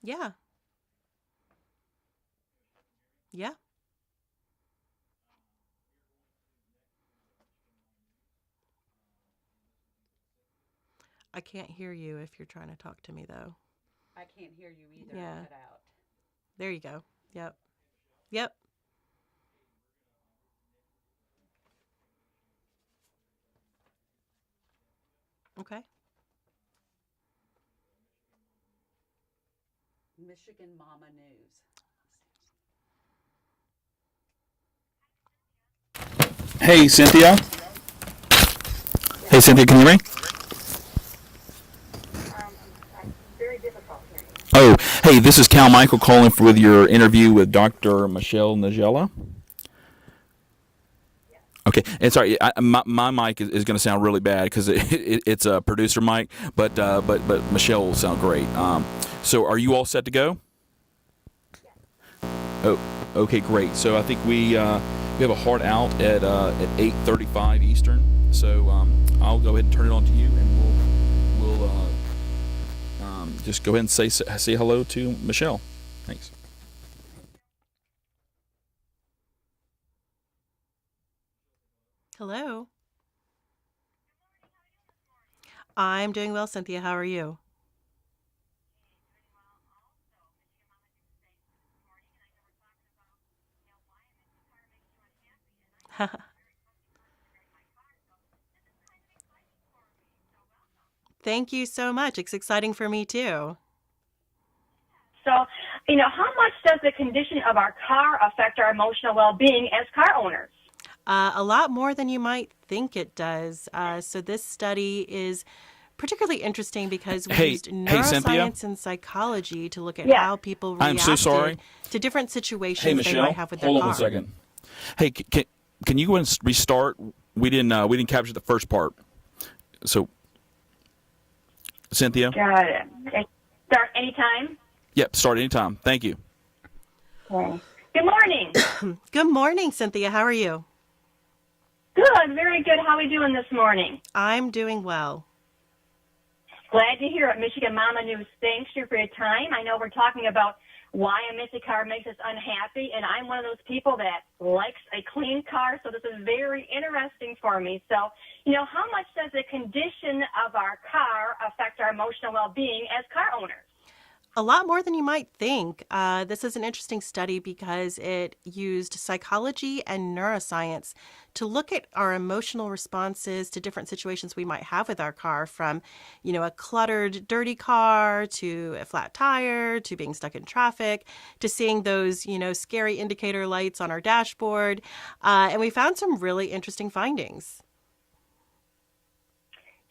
Yeah. Yeah. I can't hear you if you're trying to talk to me though. I can't hear you either. Yeah. Cut out. There you go. Yep. Yep. Okay. Michigan Mama News. Hey, Cynthia. Hey, Cynthia, can you hear me? Very difficult hearing. Oh, hey, this is Cal Michael calling with your interview with Dr. Michelle Nagella. Okay, and sorry, my mic is going to sound really bad because it's a producer mic, but Michelle will sound great. So, are you all set to go? Oh, okay, great. So I think we have a hard out at 8:35 Eastern. So I'll go ahead and turn it on to you, and we'll just go ahead and say hello to Michelle. Thanks. Hello. I'm doing well, Cynthia. How are you? Thank you so much. It's exciting for me too. So, how much does the condition of our car affect our emotional well-being as car owners? A lot more than you might think it does. So this study is particularly interesting because we used neuroscience and psychology to look at how people reacted to different situations they might have with their car. Hold on 1 second. Hey, can you go and restart? We didn't capture the first part. So, Cynthia. Got it. Start anytime. Yep, start anytime. Thank you. Okay. Good morning. Good morning, Cynthia. How are you? Good, very good. How are we doing this morning? I'm doing well. Glad to hear it, Michigan Mama News. Thanks you for your time. I know we're talking about why a messy car makes us unhappy, and I'm one of those people that likes a clean car, so this is very interesting for me. So, how much does the condition of our car affect our emotional well-being as car owners? A lot more than you might think. This is an interesting study because it used psychology and neuroscience to look at our emotional responses to different situations we might have with our car, from, a cluttered, dirty car to a flat tire to being stuck in traffic to seeing those, scary indicator lights on our dashboard. And we found some really interesting findings.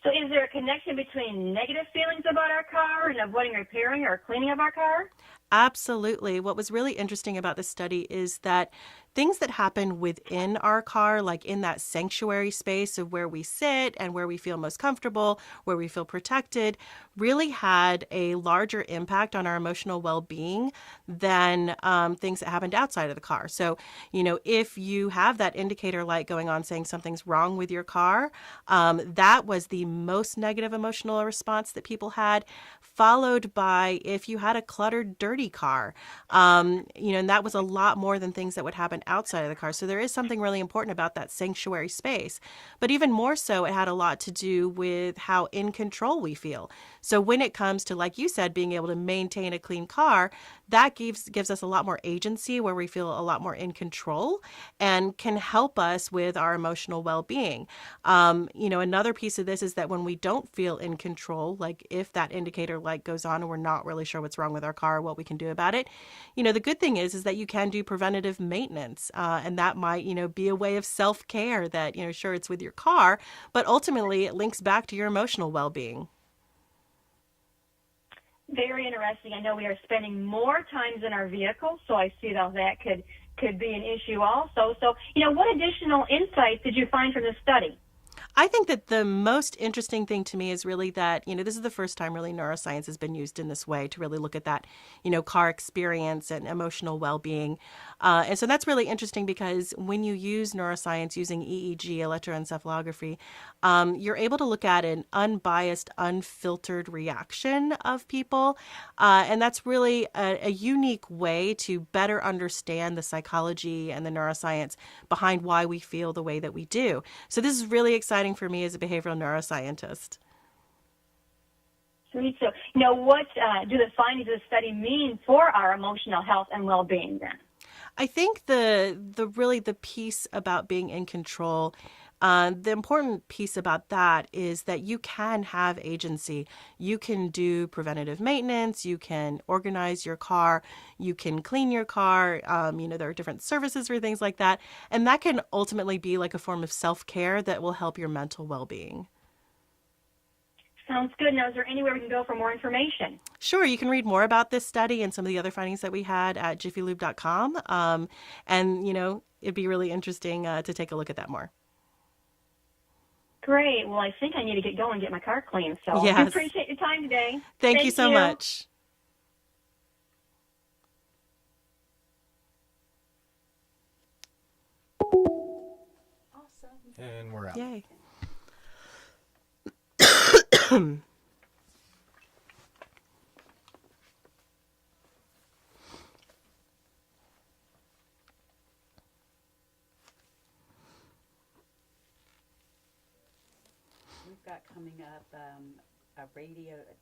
So is there a connection between negative feelings about our car and avoiding repairing or cleaning of our car? Absolutely. What was really interesting about this study is that things that happen within our car, like in that sanctuary space of where we sit and where we feel most comfortable, where we feel protected, really had a larger impact on our emotional well-being than things that happened outside of the car. So, if you have that indicator light going on saying something's wrong with your car, that was the most negative emotional response that people had, followed by if you had a cluttered, dirty car, and that was a lot more than things that would happen outside of the car. So there is something really important about that sanctuary space. But even more so, it had a lot to do with how in control we feel. So when it comes to, like you said, being able to maintain a clean car, that gives us a lot more agency, where we feel a lot more in control and can help us with our emotional well-being. Another piece of this is that when we don't feel in control, like if that indicator light goes on and we're not really sure what's wrong with our car, what we can do about it, the good thing is that you can do preventative maintenance, and that might, be a way of self-care that, sure, it's with your car, but ultimately it links back to your emotional well-being. Very interesting. I know we are spending more times in our vehicle, so I see how that could be an issue also. So, what additional insights did you find from this study? I think that the most interesting thing to me is really that, this is the first time really neuroscience has been used in this way to really look at that, car experience and emotional well-being. And so that's really interesting because when you use neuroscience using EEG, electroencephalography, you're able to look at an unbiased, unfiltered reaction of people. And that's really a unique way to better understand the psychology and the neuroscience behind why we feel the way that we do. So this is really exciting for me as a behavioral neuroscientist. Sweet. So, what do the findings of the study mean for our emotional health and well-being then? I think the piece about being in control, the important piece about that is that you can have agency. You can do preventative maintenance. You can organize your car. You can clean your car. There are different services for things like that. And that can ultimately be like a form of self-care that will help your mental well-being. Sounds good. Now, is there anywhere we can go for more information? Sure. You can read more about this study and some of the other findings that we had at jiffylube.com. And, it'd be really interesting to take a look at that more. Great. Well, I think I need to get going and get my car cleaned. So yes. I appreciate your time today. Thank you so much. Awesome. And we're out. Yay. We've got coming up a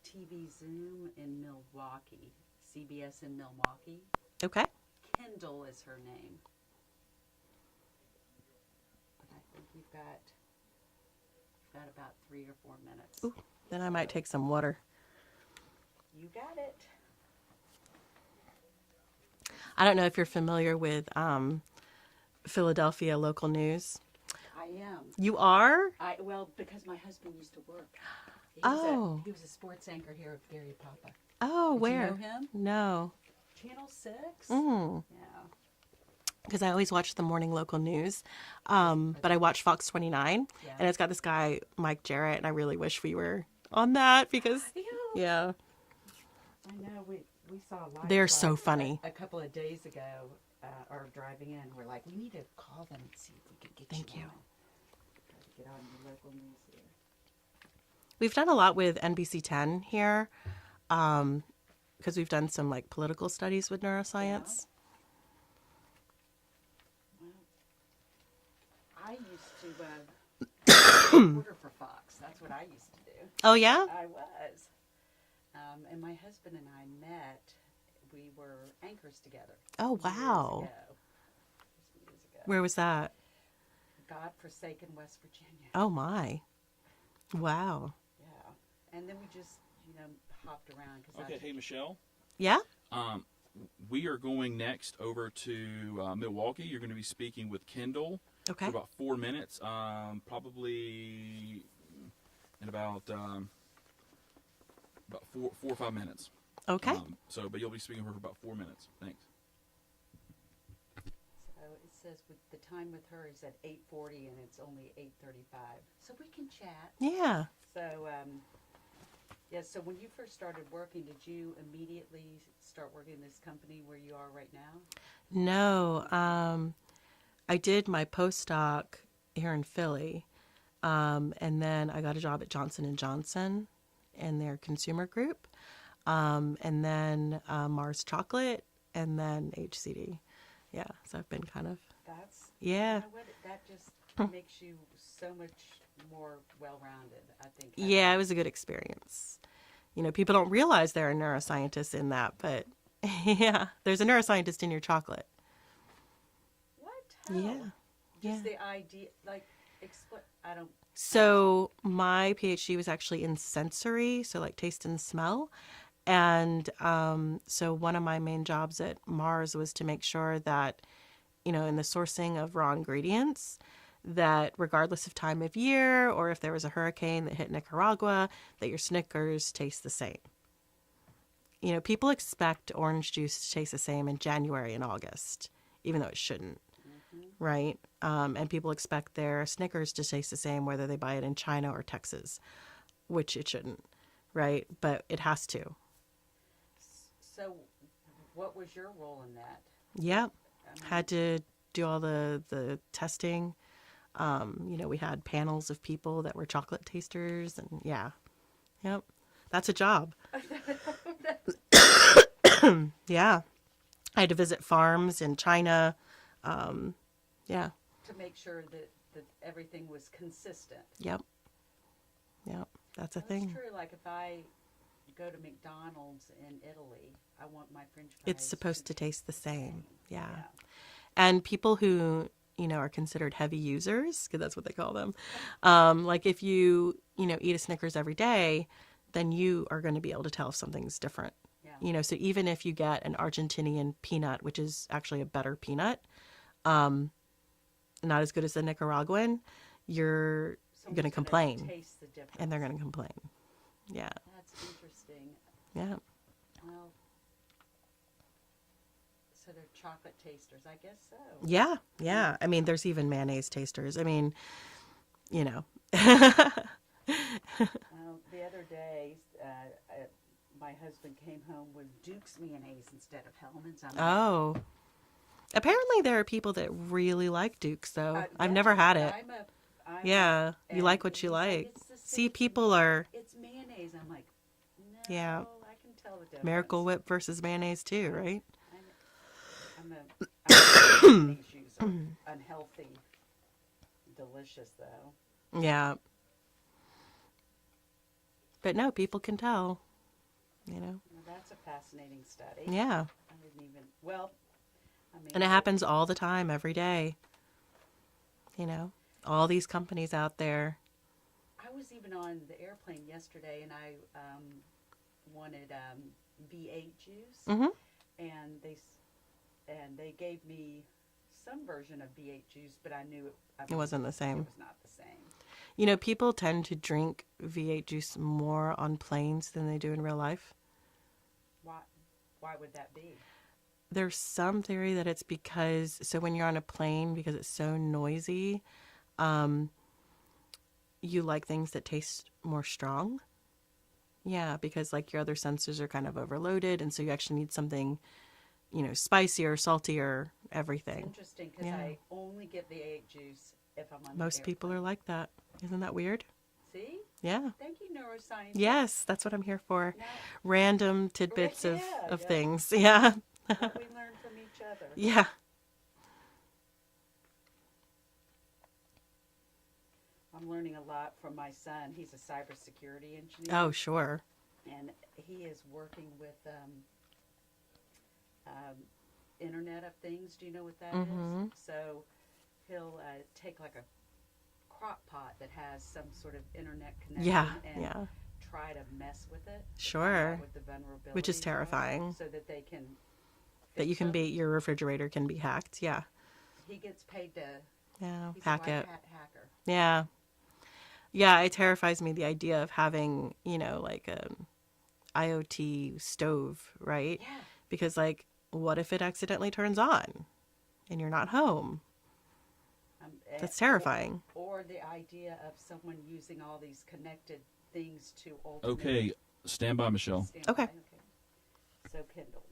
TV Zoom in Milwaukee, CBS in Milwaukee. Okay. Kendall is her name. But I think we've got about 3 or 4 minutes. Ooh, then I might take some water. You got it. I don't know if you're familiar with Philadelphia local news. I am. You are? Well, because my husband used to work. He was a sports anchor here at Gary Papa. Oh, Did where? you know him? No. Channel 6? Mm. Yeah. Because I always watch the morning local news, but I watch Fox 29, and it's got this guy, Mike Jarrett, and I really wish we were on that because, yeah. I know, we saw a live. They're so funny. A couple of days ago, or driving in, we're like, we need to call them and see if we can get Thank you. on. Try to get on the local news here. We've done a lot with NBC 10 here, because we've done some like political studies with neuroscience. I used to reporter for Fox. That's what I used to do. Oh, yeah? I was. And my husband and I met. We were anchors together. Oh, wow. Years ago. Where was that? God-forsaken West Virginia. Oh, my. Wow. Yeah. And then we just, hopped around. Okay, hey, Michelle. Yeah? We are going next over to Milwaukee. You're going to be speaking with Kendall for about 4 minutes. Probably in about 4 or 5 minutes. Okay. But you'll be speaking with her for about 4 minutes. Thanks. So it says with the time with her is at 8:40 and it's only 8:35. So we can chat. Yeah. So, yeah, so when you first started working, did you immediately start working in this company where you are right now? No. I did my postdoc here in Philly. And then I got a job at Johnson & Johnson in their consumer group. And then Mars Chocolate, and then HCD. Yeah, so I've been kind of... That's... Yeah. You know what? That just makes you so much more well-rounded, I think. Yeah, it was a good experience. You know, people don't realize there are neuroscientists in that, but yeah, there's a neuroscientist in your chocolate. What? How? Yeah. Just the idea, like, explain, I don't... So my PhD was actually in sensory, so like taste and smell. And so one of my main jobs at Mars was to make sure that, you know, in the sourcing of raw ingredients, that regardless of time of year or if there was a hurricane that hit Nicaragua, that your Snickers taste the same. You know, people expect orange juice to taste the same in January and August, even though it shouldn't, right? And people expect their Snickers to taste the same whether they buy it in China or Texas, which it shouldn't, right? But it has to. So what was your role in that? Yeah, had to do all the testing. You know, we had panels of people that were chocolate tasters, and yeah, yep, that's a job. Yeah, I had to visit farms in China. Yeah. To make sure that everything was consistent. Yep. Yep, that's a That's thing. true. Like if I go to McDonald's in Italy, I want my French fries. It's supposed to taste the same. Yeah. And people who, you know, are considered heavy users, because that's what they call them. Like if you know, eat a Snickers every day, then you are going to be able to tell if something's different. Yeah. You know, so even if you get an Argentinian peanut, which is actually a better peanut, not as good as the Nicaraguan, you're going to complain. Taste the difference. And they're going to complain. Yeah. That's interesting. Yeah. Well, so they're chocolate tasters, I guess so. Yeah. Yeah. I mean, there's even mayonnaise tasters. I mean, you know. Well, the other day, my husband came home with Duke's mayonnaise instead of Hellman's. I'm like, Oh. Apparently there are people that really like Duke's, though. I've never had it. Yeah. You like what you like. See, people are... It's mayonnaise. I'm like, no, Yeah. I can tell the difference. Miracle Whip versus mayonnaise, too, right? I'm a mayonnaise user. Unhealthy. Delicious, though. Yeah. But no, people can tell, you know. Well, that's a fascinating study. Yeah. I didn't even, well, I mean. And it happens all the time, every day. You know, all these companies out there. I was even on the airplane yesterday, and I wanted V8 juice, Mm-hmm. and they gave me some version of V8 juice, but I knew It wasn't the same. It was not the same. You know, people tend to drink V8 juice more on planes than they do in real life. Why would that be? There's some theory that it's because, so when you're on a plane, because it's so noisy, you like things that taste more strong. Yeah, because like your other senses are kind of overloaded, and so you actually need something, you know, spicier, saltier, everything. It's interesting because Yeah. I only get V8 juice if I'm on Most the people are like that. Isn't that weird? See? Yeah. Thank you, neuroscience. Yes, that's what I'm here for. Random tidbits of yeah. things. Yeah. What we learn from each other. Yeah. I'm learning a lot from my son. He's a cybersecurity engineer. Oh, sure. And he is working with Internet of Things. Do you know what that Mhm. is? So he'll take like a crock pot that has some sort of internet connection and try to mess with it. to Sure. find out what the vulnerabilities Which is are, terrifying. So that they can. That you can be, your refrigerator can be hacked. Yeah. He gets paid to. Yeah. He's Hack a it. white hat hacker. Yeah. Yeah, it terrifies me, the idea of having, like a IoT stove, right? Yeah. Because, like, what if it accidentally turns on and you're not home? That's terrifying. Or the idea of someone using all these connected things to ultimately. Okay, stand by, Michelle. Okay. So Kendall.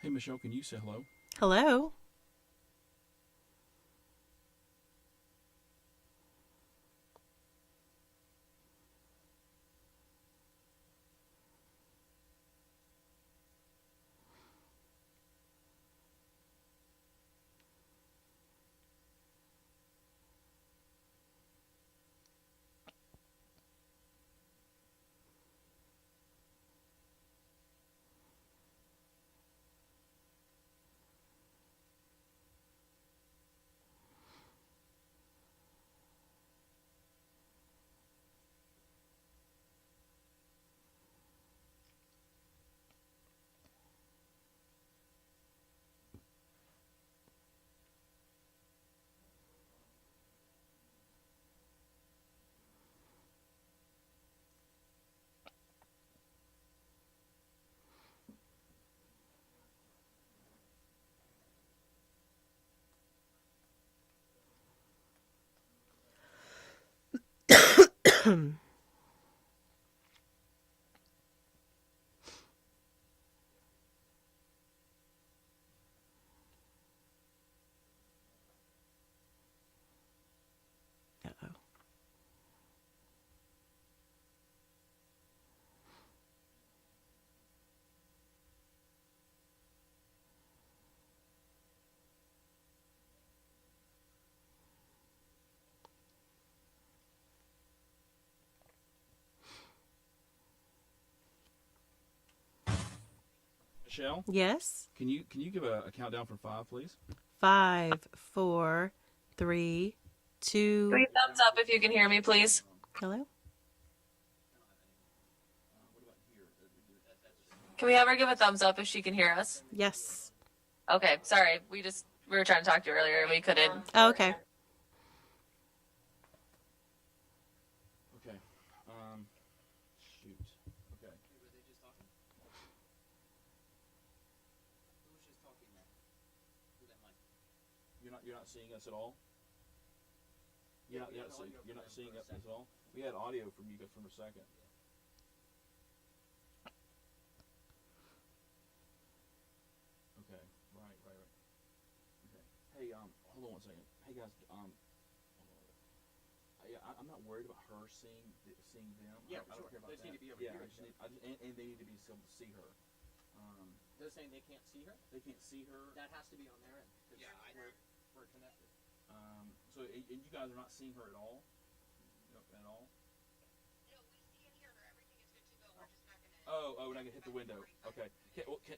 Hey, Michelle, can you say hello? Hello? Uh-oh. Michelle? Yes? Can you give a countdown from 5, please? 5, 4, 3, 2. 3 thumbs up if you can hear me, please. Hello? Can we have her give a thumbs up if she can hear us? Yes. Okay, sorry. We were trying to talk to you earlier and we couldn't. Oh, okay. Okay. Shoot. Okay. You're not seeing us at all? You're not seeing us at all? We had audio from you guys from a second. Okay. Right. Okay. Hey, hold on one second. Hey guys, hold on. I'm not worried about her seeing them. Yeah, I don't sure. care about They just that. need to be able to yeah, hear I each just other. need, and they need to be able to see her. They're saying they can't see her? They can't see her. That has to be on their end. Yeah, we're connected. So and you guys are not seeing her at all? No, at all? Oh, we're not gonna hit the window. Okay.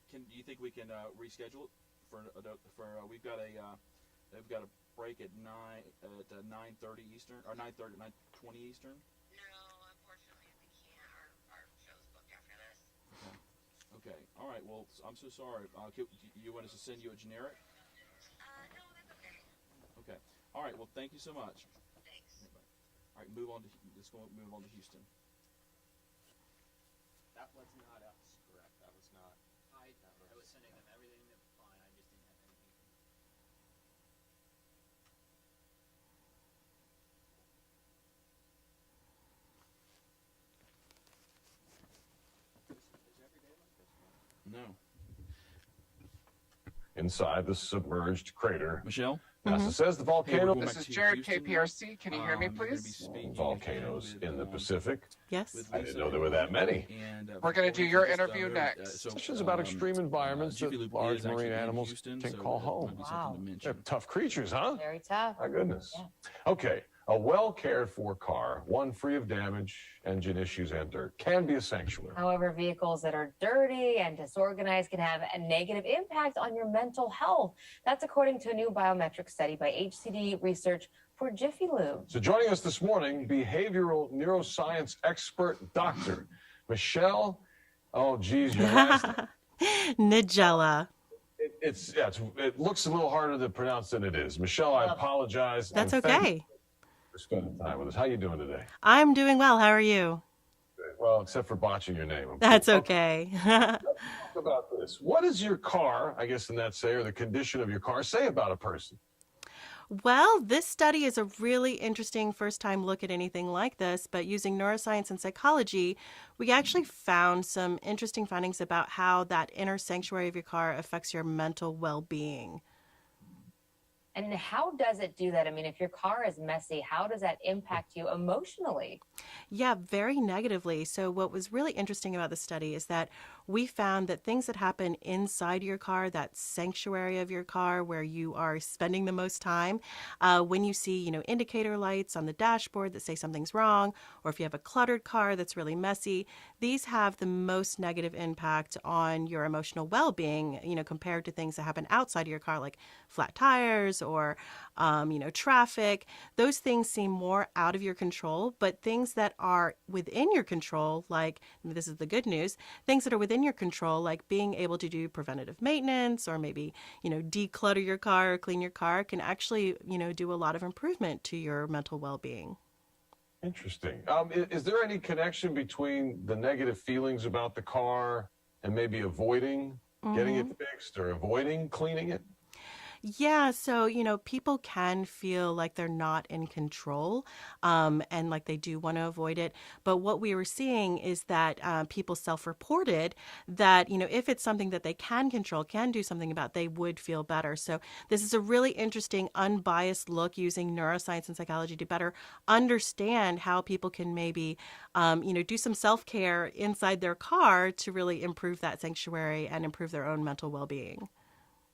Can do you think we can reschedule it for we've got a break at 9:30 Eastern or 9:20 Eastern? Okay. All right. Well, I'm so sorry. You want us to send you a generic? No, that's okay. Okay. All right. Well, thank you so much. Thanks. All right. Let's move on to Houston. That was not us, correct? That was not. I was sending them everything that was fine. I just didn't have anything. Is every day like this? No. Inside the submerged crater, Michelle? NASA says the volcano. This is Jared, KPRC. Can you hear me, please? Volcanoes in the Pacific. Yes. I didn't know there were that many. We're going to do your interview next. Questions about extreme environments that large marine animals can call home. Wow. They're tough creatures, huh? Very tough. My goodness. Yeah. Okay. A well cared for car, one free of damage, engine issues, and dirt, can be a sanctuary. However, vehicles that are dirty and disorganized can have a negative impact on your mental health. That's according to a new biometric study by HCD Research for Jiffy Lube. So joining us this morning, behavioral neuroscience expert Dr. Michelle, oh geez, your last Nigella. it looks a little harder to pronounce than it is. Michelle, I apologize. That's and thank you okay. for spending time with us. How you doing today? I'm doing well. How are you? Good. Well, except for botching your name. That's okay. Let's talk about this. What does your car, I guess in that say, or the condition of your car, say about a person? Well, this study is a really interesting first time look at anything like this, but using neuroscience and psychology, we actually found some interesting findings about how that inner sanctuary of your car affects your mental well-being. And how does it do that? I mean, if your car is messy, how does that impact you emotionally? Yeah, very negatively. So what was really interesting about the study is that we found that things that happen inside your car, that sanctuary of your car where you are spending the most time, when you see, indicator lights on the dashboard that say something's wrong, or if you have a cluttered car that's really messy, these have the most negative impact on your emotional well-being, compared to things that happen outside of your car, like flat tires or, traffic. Those things seem more out of your control, but things that are within your control, like, this is the good news, things that are within your control, like being able to do preventative maintenance or maybe, declutter your car or clean your car, can actually, do a lot of improvement to your mental well-being. Interesting. Is there any connection between the negative feelings about the car and maybe avoiding getting it fixed or avoiding cleaning it? Yeah, so, people can feel like they're not in control, and like they do want to avoid it. But what we were seeing is that people self-reported that, if it's something that they can control, can do something about, they would feel better. So this is a really interesting, unbiased look using neuroscience and psychology to better understand how people can maybe, do some self-care inside their car to really improve that sanctuary and improve their own mental well-being.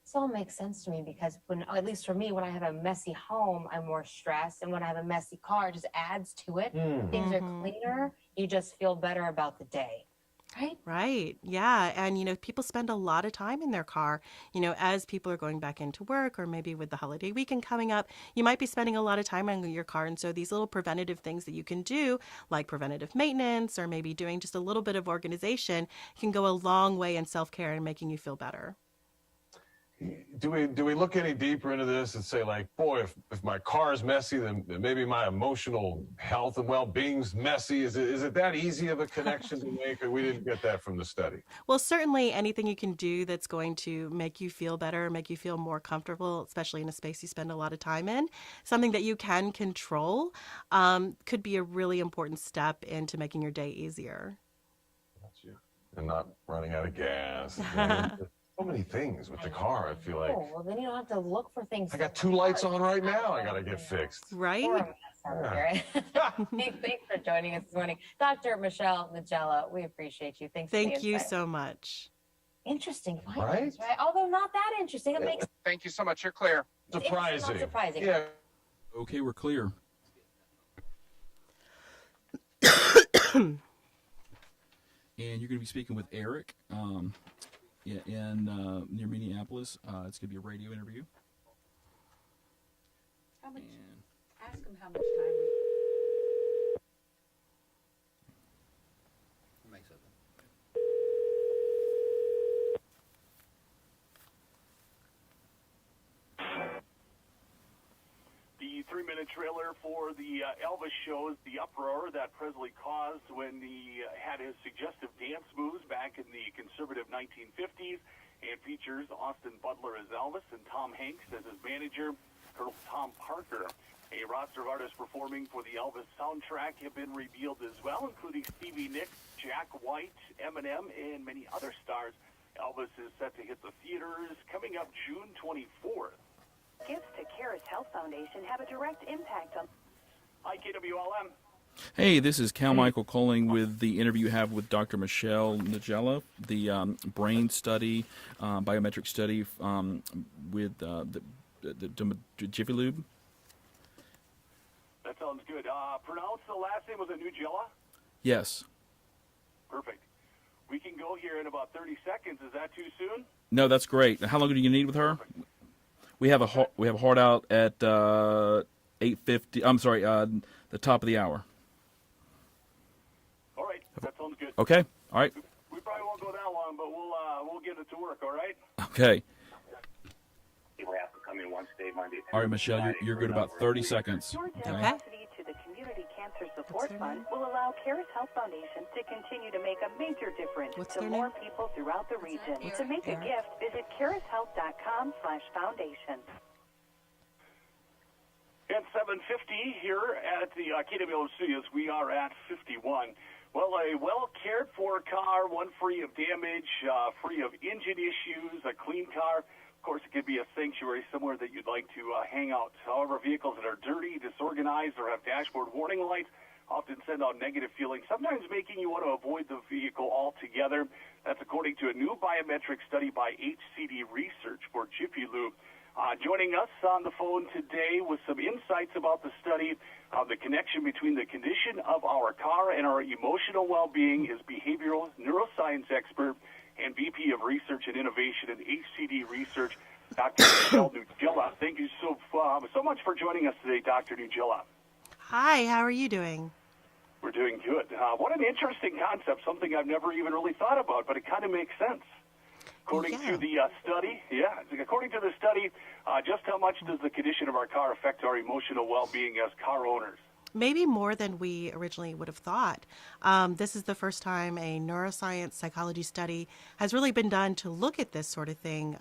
This all makes sense to me because at least for me, when I have a messy home, I'm more stressed. And when I have a messy car, it just adds to it. Things are cleaner. You just feel better about the day. Right? Right. Yeah. And, people spend a lot of time in their car, as people are going back into work or maybe with the holiday weekend coming up, you might be spending a lot of time in your car. And so these little preventative things that you can do, like preventative maintenance or maybe doing just a little bit of organization, can go a long way in self-care and making you feel better. Do we look any deeper into this and say, like, boy, if my car is messy, then maybe my emotional health and well-being's messy? Is it that easy of a connection to make, or we didn't get that from the study? Well, certainly anything you can do that's going to make you feel better, make you feel more comfortable, especially in a space you spend a lot of time in, something that you can control, could be a really important step into making your day easier. Gotcha. And not running out of gas. So many things with the car, I feel like. Oh, well, then you don't have to look for things. I got 2 lights on right now I got to get fixed. Right? Thanks for joining us this morning. Dr. Michelle Nigella, we appreciate you. Thanks for the Thank you insight. so much. Interesting findings, right? Although not that interesting. It makes Thank you so much. You're clear. Surprising. It's not surprising. Yeah. Okay, we're clear. And you're going to be speaking with Eric near Minneapolis. It's going to be a radio interview. How much? Ask him how much time Makes it. The 3-minute trailer for the Elvis shows the uproar that Presley caused when he had his suggestive dance moves back in the conservative 1950s, and features Austin Butler as Elvis and Tom Hanks as his manager, Colonel Tom Parker. A roster of artists performing for the Elvis soundtrack have been revealed as well, including Stevie Nicks, Jack White, Eminem, and many other stars. Elvis is set to hit the theaters coming up June 24th. Gifts to Caris Health Foundation have a direct impact on. Hi, KWLM. Hey, this is Cal Michael calling with the interview you have with Dr. Michelle Nigella, the brain study, biometric study with the Jiffy Lube. That sounds good. Pronounce the last name, was it Nugella? Yes. Perfect. We can go here in about 30 seconds. Is that too soon? No, that's great. How long do you need with her? We have a hard out at 8:50. I'm sorry, the top of the hour. All right, that sounds good. Okay. All right. We probably won't go that long, but we'll get it to work. All right. Okay. People have to come in one state Monday. All right, Michelle, you're good about 30 seconds. Your Okay. generosity to the Community Cancer Support Fund will allow Caris Health Foundation to continue to make a major difference to more people throughout the region. To make a gift, visit carishealth.com/foundation. At 7:50 here at the KWO Studios, we are at 51. Well, a well-cared-for car, one free of damage, free of engine issues, a clean car. Of course, it could be a sanctuary somewhere that you'd like to hang out. However, vehicles that are dirty, disorganized, or have dashboard warning lights often send out negative feelings, sometimes making you want to avoid the vehicle altogether. That's according to a new biometric study by HCD Research for Jiffy Lube. Joining us on the phone today with some insights about the study of the connection between the condition of our car and our emotional well-being is behavioral neuroscience expert and VP of Research and Innovation at HCD Research, Dr. Michelle Nugella. Thank you so much for joining us today, Dr. Nugella. Hi, how are you doing? We're doing good. What an interesting concept, something I've never even really thought about, but it kind of makes sense. According to the study, just how much does the condition of our car affect our emotional well-being as car owners? Maybe more than we originally would have thought. This is the first time a neuroscience psychology study has really been done to look at this sort of thing.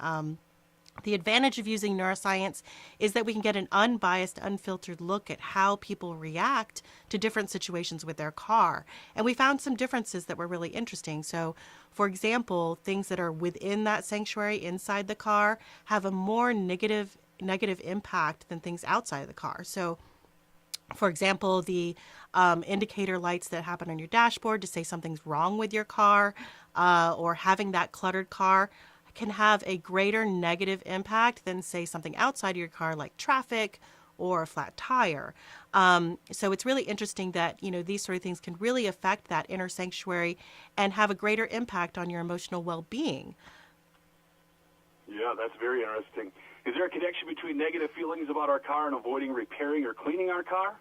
The advantage of using neuroscience is that we can get an unbiased, unfiltered look at how people react to different situations with their car. And we found some differences that were really interesting. So, for example, things that are within that sanctuary inside the car have a more negative impact than things outside of the car. So, for example, the indicator lights that happen on your dashboard to say something's wrong with your car, or having that cluttered car can have a greater negative impact than, say, something outside of your car like traffic or a flat tire. So it's really interesting that, these sort of things can really affect that inner sanctuary and have a greater impact on your emotional well-being. Yeah, that's very interesting. Is there a connection between negative feelings about our car and avoiding repairing or cleaning our car?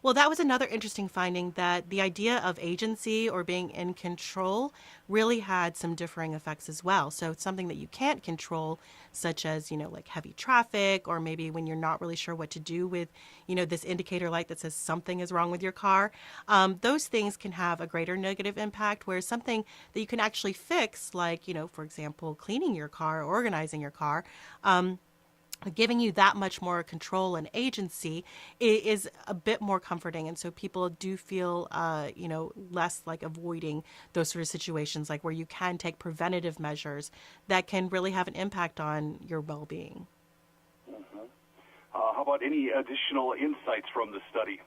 Well, that was another interesting finding, that the idea of agency or being in control really had some differing effects as well. So it's something that you can't control, such as, like heavy traffic, or maybe when you're not really sure what to do with, this indicator light that says something is wrong with your car. Those things can have a greater negative impact, whereas something that you can actually fix, like, for example, cleaning your car, organizing your car, giving you that much more control and agency is a bit more comforting. And so people do feel, less like avoiding those sort of situations, like where you can take preventative measures that can really have an impact on your well-being. Mm-hmm. How about any additional insights from the study?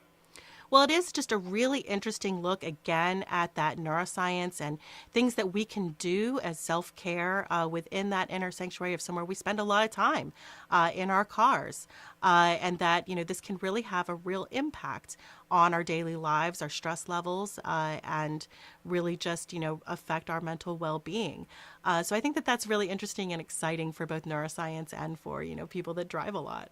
Well, it is just a really interesting look, again, at that neuroscience and things that we can do as self-care within that inner sanctuary of somewhere we spend a lot of time in our cars. And that, this can really have a real impact on our daily lives, our stress levels, and really just, affect our mental well-being. So I think that that's really interesting and exciting for both neuroscience and for, people that drive a lot.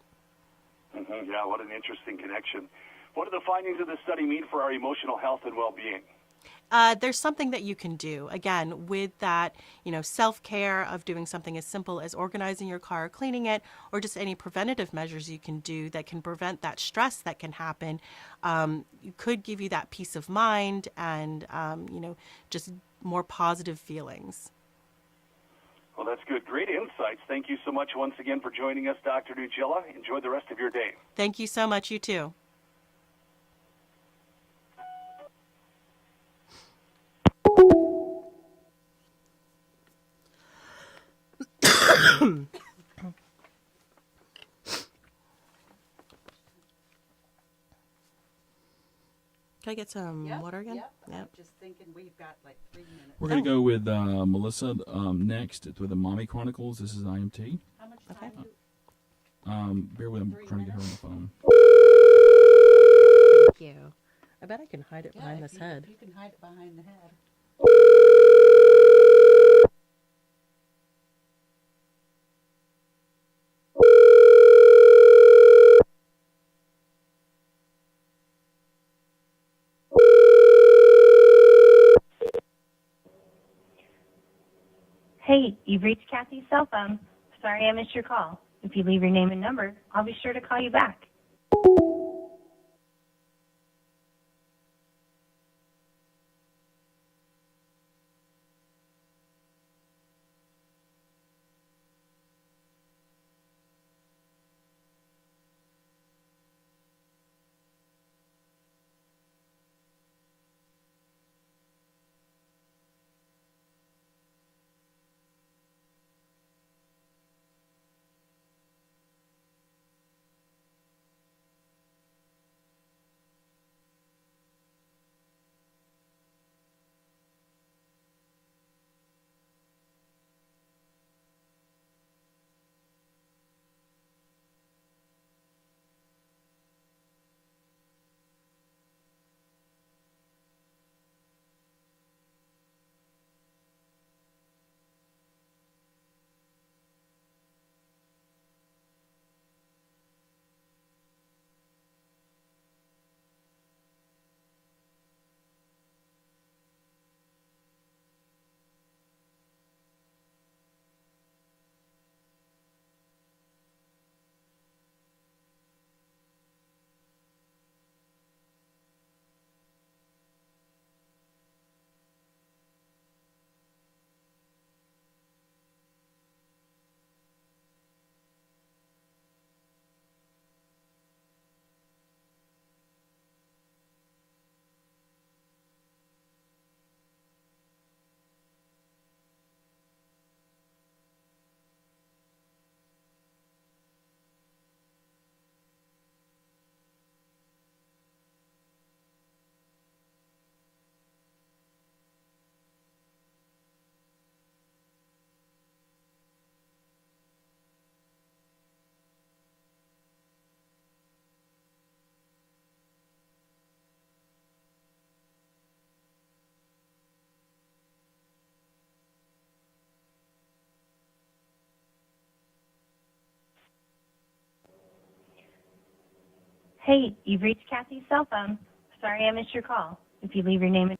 Mm-hmm. Yeah, what an interesting connection. What do the findings of this study mean for our emotional health and well-being? There's something that you can do, again, with that, self-care of doing something as simple as organizing your car, cleaning it, or just any preventative measures you can do that can prevent that stress that can happen. You could give you that peace of mind and, just more positive feelings. Well, that's good. Great insights. Thank you so much once again for joining us, Dr. Nugella. Enjoy the rest of your day. Thank you so much. You too. Can I get some water again? Yep. I'm just thinking we've got like 3 minutes. We're going to go with Melissa next with the Mommy Chronicles. This is IMT. How much time do Bear with, I'm trying to get her on the phone. Thank you. I bet I can hide it behind this head. You can hide it behind the head. Hey, you've reached Kathy's cell phone. Sorry I missed your call. If you leave your name and number, I'll be sure to call you back. Hey, you've reached Kathy's cell phone. Sorry I missed your call. If you leave your name and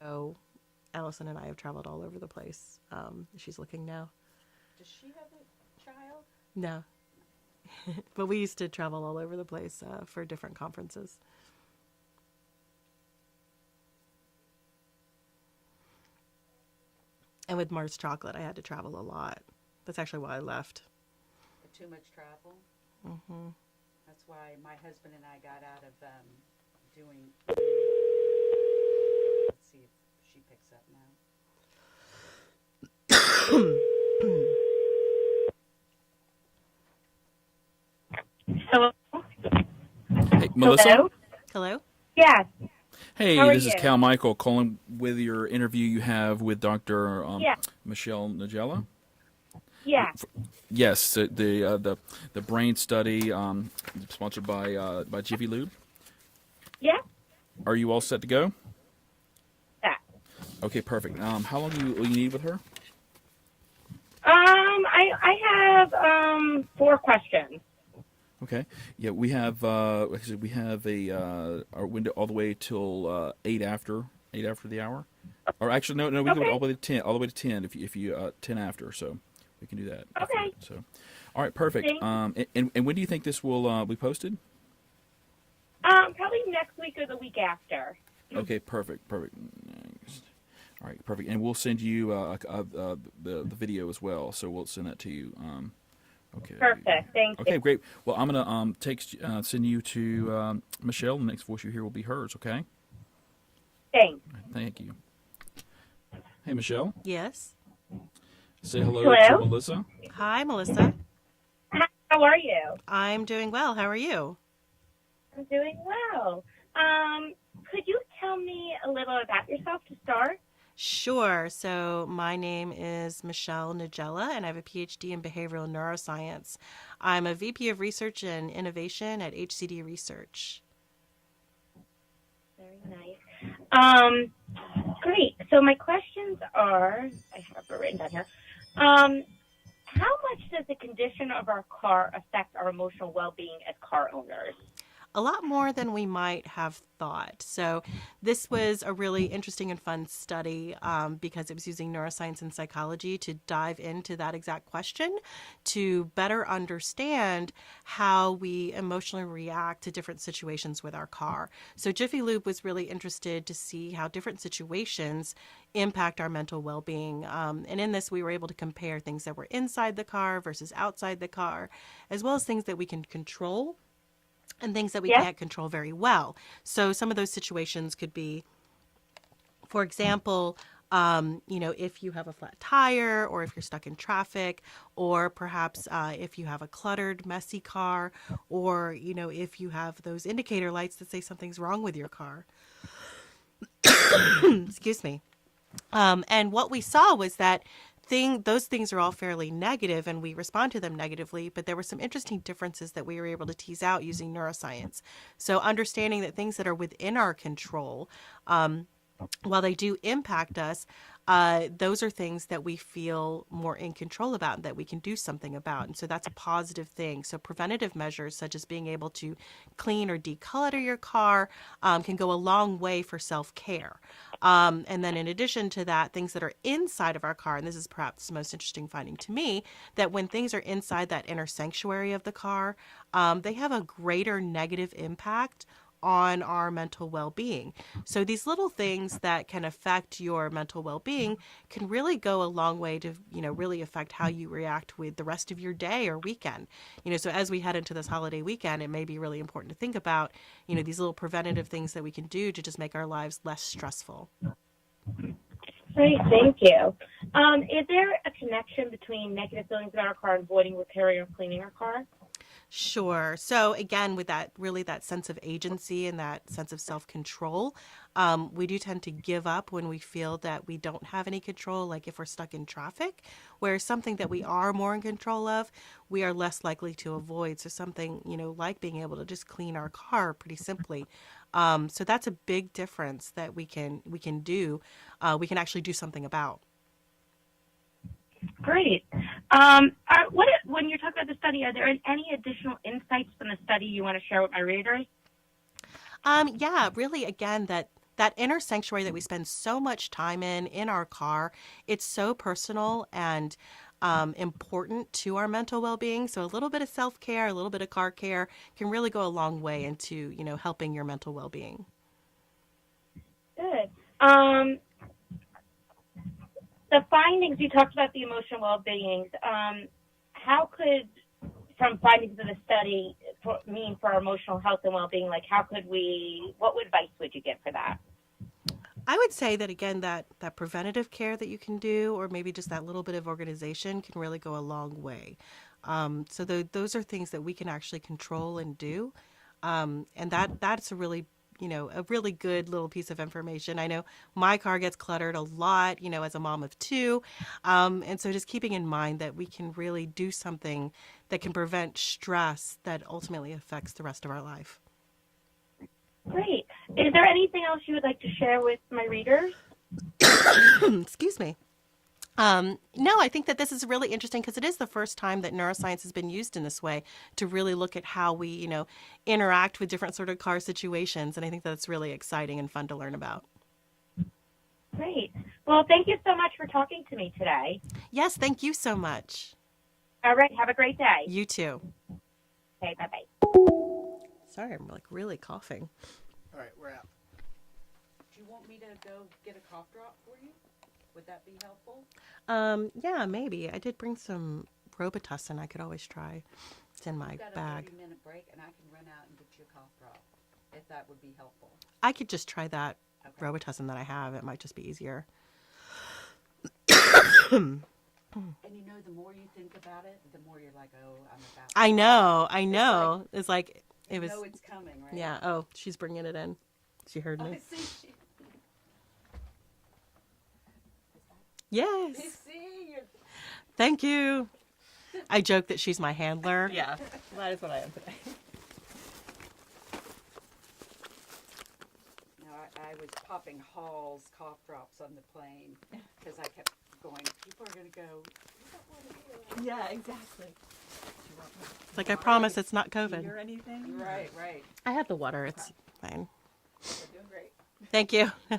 So Allison and I have traveled all over the place. She's looking now. Does she have a child? No. But we used to travel all over the place for different conferences. And with Mars Chocolate, I had to travel a lot. That's actually why I left. Too much travel. Mm-hmm. That's why my husband and I got out of doing. Let's see if she picks up now. Hello. Hey, Melissa? Hello? Hello? Yes. Hey, How are this is you? Cal Michael calling with your interview you have with Dr. Yeah. Michelle Nagella. Yeah. Yes, the brain study sponsored by Jiffy Lube. Yeah. Are you all set to go? Yeah. Okay, perfect. How long will you need with her? I have 4 questions. Okay. Yeah, we have like I said, we have our window all the way till 8 after the hour. Or actually, no, we can go all the way to 10 if you 10 after, so we can do that. Okay. So, all right, perfect. And when do you think this will be posted? Probably next week or the week after. Okay, perfect. All right, perfect. And we'll send you the video as well, so we'll send that to you. Okay. Perfect. Thank you. Okay, great. Well, I'm gonna send you to Michelle. The next voice you hear will be hers. Okay. Thanks. Thank you. Hey, Michelle. Yes. Say hello Hello? to Melissa. Hi, Melissa. How are you? I'm doing well. How are you? I'm doing well. Could you tell me a little about yourself to start? Sure. So my name is Michelle Nagella, and I have a PhD in behavioral neuroscience. I'm a VP of Research and Innovation at HCD Research. Very nice. Great. So my questions are, I have it written down here. How much does the condition of our car affect our emotional well-being as car owners? A lot more than we might have thought. So this was a really interesting and fun study because it was using neuroscience and psychology to dive into that exact question to better understand how we emotionally react to different situations with our car. So Jiffy Lube was really interested to see how different situations impact our mental well-being. And in this, we were able to compare things that were inside the car versus outside the car, as well as things that we can control and things that we can't control very well. So some of those situations could be, for example, if you have a flat tire, or if you're stuck in traffic, or perhaps if you have a cluttered, messy car, or, if you have those indicator lights that say something's wrong with your car. Excuse me. And what we saw was that those things are all fairly negative and we respond to them negatively, but there were some interesting differences that we were able to tease out using neuroscience. So understanding that things that are within our control, while they do impact us, those are things that we feel more in control about and that we can do something about. And so that's a positive thing. So preventative measures such as being able to clean or declutter your car can go a long way for self-care. And then in addition to that, things that are inside of our car, and this is perhaps the most interesting finding to me, that when things are inside that inner sanctuary of the car, they have a greater negative impact on our mental well-being. So these little things that can affect your mental well-being can really go a long way to, really affect how you react with the rest of your day or weekend. So as we head into this holiday weekend, it may be really important to think about, these little preventative things that we can do to just make our lives less stressful. Great, thank you. Is there a connection between negative feelings about our car and avoiding repairing or cleaning our car? Sure. So again, with that sense of agency and that sense of self-control, we do tend to give up when we feel that we don't have any control, like if we're stuck in traffic, where something that we are more in control of, we are less likely to avoid. So something, like being able to just clean our car pretty simply. So that's a big difference that we can do. We can actually do something about. Great. When you're talking about the study, are there any additional insights from the study you want to share with my readers? Yeah, really, again, that inner sanctuary that we spend so much time in our car, it's so personal, and important to our mental well-being. So a little bit of self-care, a little bit of car care can really go a long way into, helping your mental well-being. Good. The findings, you talked about the emotional well-being. How could, from findings of the study, mean for our emotional health and well-being? Like, what advice would you give for that? I would say that, again, that preventative care that you can do, or maybe just that little bit of organization, can really go a long way. So those are things that we can actually control and do. And that's a really good little piece of information. I know my car gets cluttered a lot, as a mom of two. And so just keeping in mind that we can really do something that can prevent stress that ultimately affects the rest of our life. Great. Is there anything else you would like to share with my readers? Excuse me. No, I think that this is really interesting because it is the first time that neuroscience has been used in this way to really look at how we, interact with different sort of car situations. And I think that's really exciting and fun to learn about. Great. Well, thank you so much for talking to me today. Yes, thank you so much. All right. Have a great day. You too. Okay, bye-bye. Sorry, I'm really coughing. All right, we're out. Do you want me to go get a cough drop for you? Would that be helpful? Yeah, maybe. I did bring some Robitussin I could always try. It's in my We've got bag. a 30-minute break, and I can run out and get you a cough drop, if that would be helpful. I could just try that Robitussin that I have. It might just be easier. And the more you think about it, the more you're like, oh, I'm about to. I know. It's like it was. You know it's coming, right? Yeah. Oh, she's bringing it in. She heard me. I see. Yes. See, Thank you. I joke that she's my handler. Yeah, that is what I am today. No, I was popping Hall's cough drops on the plane because I kept going, people are going to go, you don't want to do it. Yeah, exactly. It's like, I promise it's not COVID. Or anything? Right. I have the water. It's fine. You're doing great. Thank you. So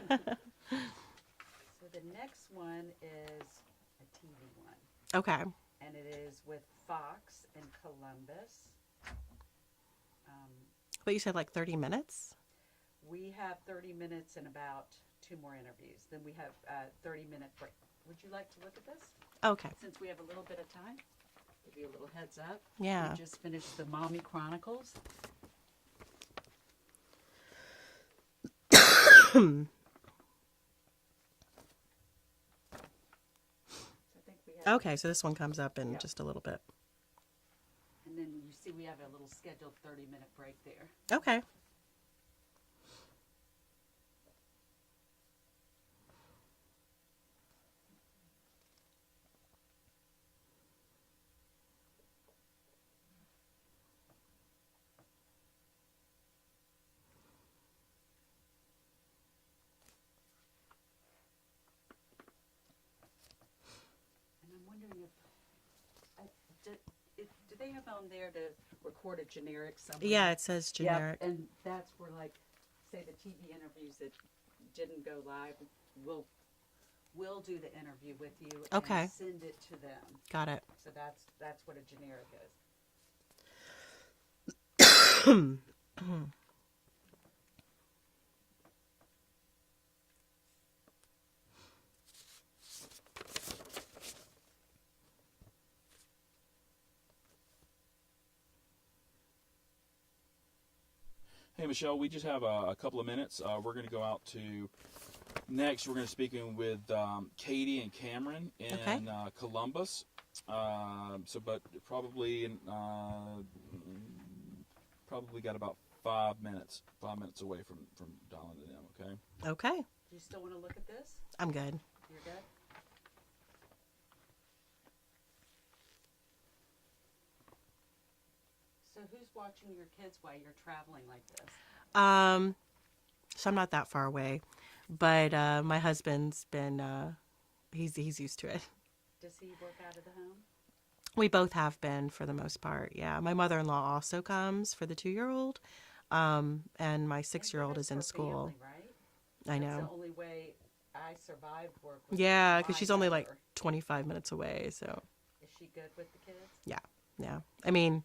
the next one is a TV one. Okay. And it is with Fox in Columbus. But you said like 30 minutes? We have 30 minutes and about 2 more interviews. Then we have a 30-minute break. Would you like to look at this? Okay. Since we have a little bit of time, give you a little heads up. Yeah. We just finished the Mommy Chronicles. Okay, so this one comes up in just a little bit. And then you see we have a little scheduled 30-minute break there. Okay. Do they have on there to record a generic summary? Yeah, it says generic. Yep, and that's where, like, say the TV interviews that didn't go live, we'll do the interview with you and send it to them. Got it. So that's what a generic is. Hey, Michelle, we just have a couple of minutes. We're going to go out to next. We're going to be speaking with Katie and Cameron in Columbus. But probably got about 5 minutes. 5 minutes away from dialing to them. Okay. Okay. Do you still want to look at this? I'm good. You're good. So who's watching your kids while you're traveling like this? So I'm not that far away, but my husband's been he's used to it. Does he work out of the home? We both have been for the most part. Yeah, my mother-in-law also comes for the 2-year-old, and my 6-year-old is in school. Family, right? I know. That's the only way I survived work. Yeah, because she's only like 25 minutes away, so. good with the kids? Yeah. Yeah. I mean,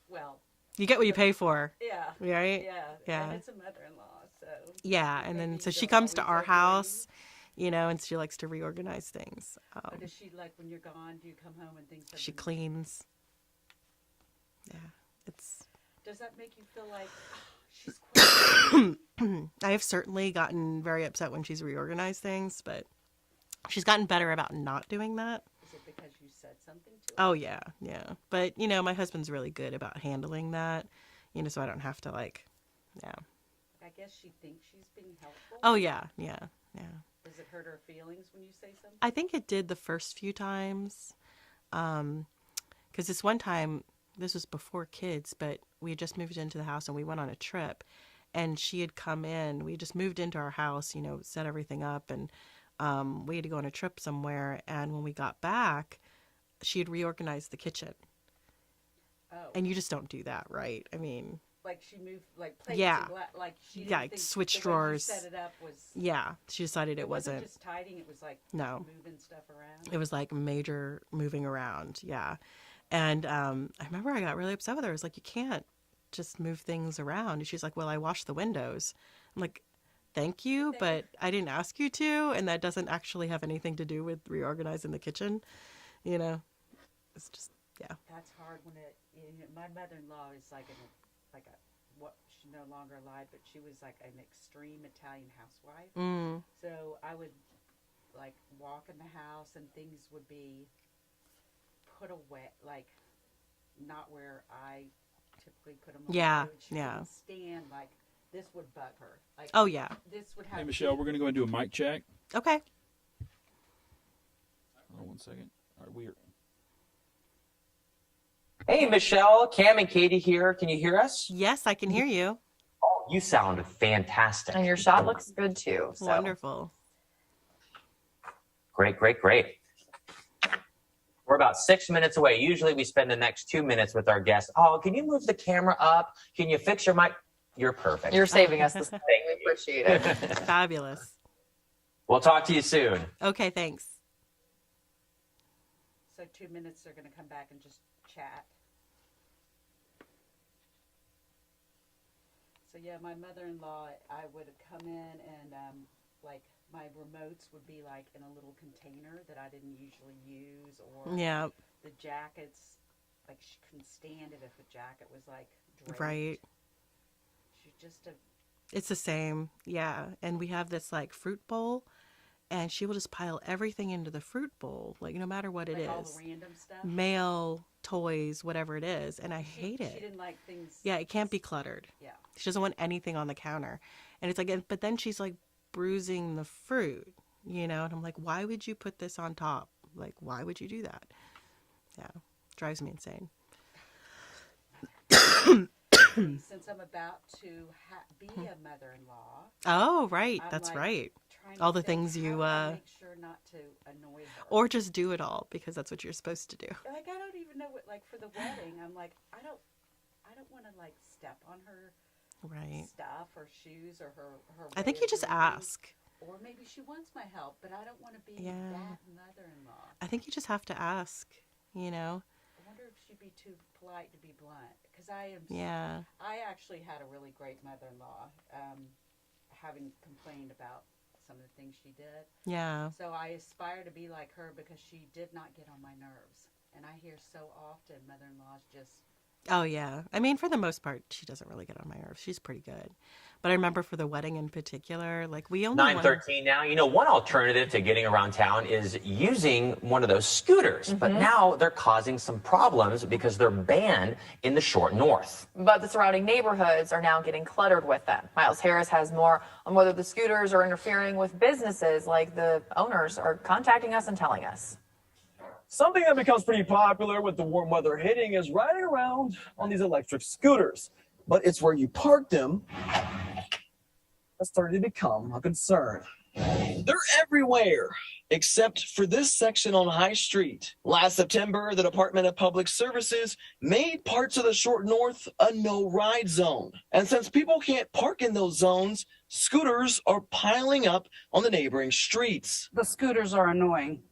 well, you get what you pay for. Yeah. Right? Yeah. Yeah. And it's a mother-in-law, so. Yeah. And then, so she comes to our house, you know, and she likes to reorganize things. Or does she, like, when you're gone, do you come home and things? She cleans. Yeah. It's. Does that make you feel like she's quite... I have certainly gotten very upset when she's reorganized things, but she's gotten better about not doing that. Is it because you said something to her? Oh, yeah, yeah. But, you know, my husband's really good about handling that, you know, so I don't have to, like, yeah. I guess she thinks she's being helpful? Oh, yeah, yeah, yeah. Does it hurt her feelings when you say something? I think it did the first few times. Because this one time, this was before kids, but we had just moved into the house and we went on a trip. And she had come in. We just moved into our house, you know, set everything up, and we had to go on a trip somewhere. And when we got back, she had reorganized the kitchen. Oh. And you just don't do that, right? I mean, like she moved, like plates yeah, and like she didn't like think switch the way drawers. you set it up was. Yeah, she decided it wasn't wasn't. Just tidying. It was like no, moving stuff around. It was like major moving around. Yeah, and I remember I got really upset with her. I was like, you can't just move things around. And she's like, well, I washed the windows. I'm like, thank you, but I didn't ask you to, and that doesn't actually have anything to do with reorganizing the kitchen. You know, it's just, yeah. That's hard when it. You know, my mother-in-law is like what she's no longer alive, but she was like an extreme Italian housewife. Mm. So I would like walk in the house and things would be put away, like not where I typically put them. Yeah, she yeah. couldn't stand, like this would bug her. Like, oh yeah. This would have. Hey Michelle, we're going to go and do a mic check. Okay. Hold on 1 second. All right, we're. Hey, Michelle, Cam and Katie here. Can you hear us? Yes, I can hear you. Oh, you sound fantastic. And your shot looks good too. So. Wonderful. Great, great, great. We're about 6 minutes away. Usually we spend the next 2 minutes with our guests. Oh, can you move the camera up? Can you fix your mic? You're perfect. You're saving us this thing. We appreciate it. Fabulous. We'll talk to you soon. Okay, thanks. So 2 minutes, they're going to come back and just chat. So yeah, my mother-in-law, I would come in and like my remotes would be like in a little container that I didn't usually use, or yeah, the jackets, like she couldn't stand it if a jacket was like draped. Right. She just It's the same, yeah. And we have this like fruit bowl, and she will just pile everything into the fruit bowl, like no matter what it is. All the random stuff. Mail, toys, whatever it is, and I hate it. She didn't like things. Yeah, it can't be cluttered. Yeah. She doesn't want anything on the counter, and it's like, but then she's like bruising the fruit, you know, and I'm like, why would you put this on top? Like, why would you do that? Yeah, drives me insane. Since I'm about to be a mother-in-law. Oh, right. I'm That's like right. trying All to the think, things you how do I make sure not to annoy her. or just do it all because that's what you're supposed to do. Like I don't even know what, like for the wedding, I'm like I don't want to like step on her Right. stuff or shoes or her I think way you of just doing ask. things. Or maybe she wants my help, but I don't want to be Yeah. that mother-in-law. I think you just have to ask, you know. I wonder if she'd be too polite to be blunt, because I am. Yeah. I actually had a really great mother-in-law, having complained about some of the things she did. Yeah. So I aspire to be like her because she did not get on my nerves, and I hear so often mother-in-laws just. Oh, yeah. I mean, for the most part, she doesn't really get on my nerves. She's pretty good. But I remember for the wedding in particular, like we only 9:13 now. You know, one alternative to getting around town is using one of those scooters. But now they're causing some problems because they're banned in the short north. But the surrounding neighborhoods are now getting cluttered with them. Miles Harris has more on whether the scooters are interfering with businesses, like the owners are contacting us and telling us. Something that becomes pretty popular with the warm weather hitting is riding around on these electric scooters. But it's where you park them that started to become a concern. They're everywhere, except for this section on High Street. Last September, the Department of Public Services made parts of the short north a no-ride zone. And since people can't park in those zones, scooters are piling up on the neighboring streets. The scooters are annoying.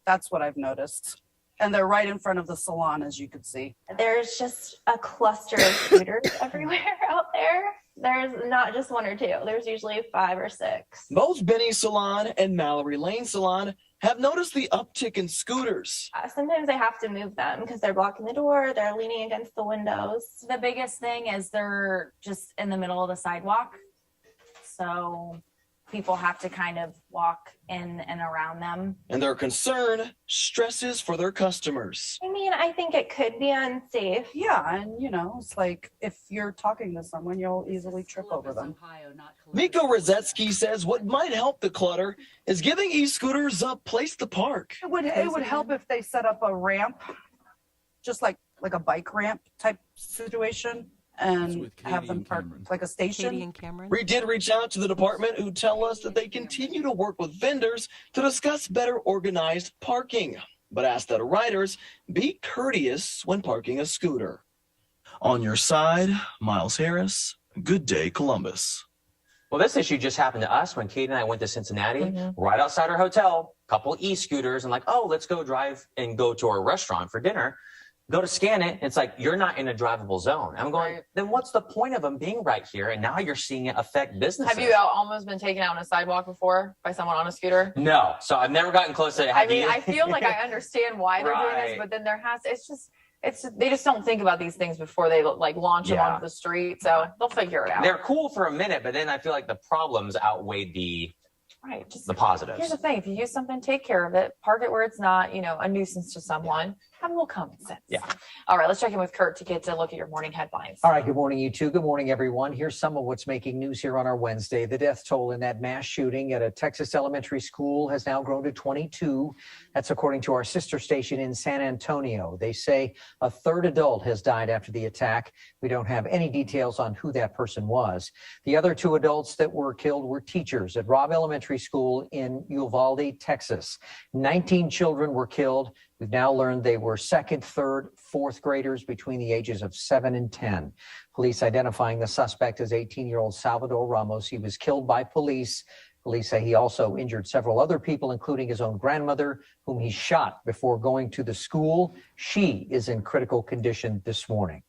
That's what I've noticed. And they're right in front of the salon, as you can see. There's just a cluster of scooters everywhere out there. There's not just one or two. There's usually 5 or 6. Both Benny's Salon and Mallory Lane Salon have noticed the uptick in scooters. Sometimes I have to move them because they're blocking the door, they're leaning against the windows. The biggest thing is they're just in the middle of the sidewalk. So people have to kind of walk in and around them. And their concern stresses for their customers. I mean, I think it could be unsafe. Yeah, and it's like if you're talking to someone, you'll easily trip over them. Miko Rosetsky says what might help the clutter is giving e-scooters a place to park. It would help if they set up a ramp, just like a bike ramp type situation, and have them park like a station. Katie and Cameron. We did reach out to the department, who tell us that they continue to work with vendors to discuss better organized parking, but ask that riders be courteous when parking a scooter. On your side, Miles Harris, Good Day Columbus. Well, this issue just happened to us when Kate and I went to Cincinnati, right outside our hotel, couple e-scooters, and let's go drive and go to our restaurant for dinner. Go to scan it, it's like, you're not in a drivable zone. I'm going, then what's the point of them being right here? And now you're seeing it affect businesses. Have you almost been taken out on a sidewalk before by someone on a scooter? No, so I've never gotten close to it. I mean, I feel like I understand why they're doing this, but then they just don't think about these things before they launch them onto the street. So they'll figure it out. They're cool for a minute, but then I feel like the problems outweigh the positives. Here's the thing: if you use something, take care of it. Park it where it's not, a nuisance to someone. Have a little common sense. Yeah. All right, let's check in with Kurt to get a look at your morning headlines. All right, good morning, you two. Good morning, everyone. Here's some of what's making news here on our Wednesday. The death toll in that mass shooting at a Texas elementary school has now grown to 22. That's according to our sister station in San Antonio. They say a third adult has died after the attack. We don't have any details on who that person was. The other 2 adults that were killed were teachers at Robb Elementary School in Uvalde, Texas. 19 children were killed. We've now learned they were 2nd, 3rd, 4th graders between the ages of 7 and 10. Police identifying the suspect as 18-year-old Salvador Ramos. He was killed by police. Police say he also injured several other people, including his own grandmother, whom he shot before going to the school. She is in critical condition this morning.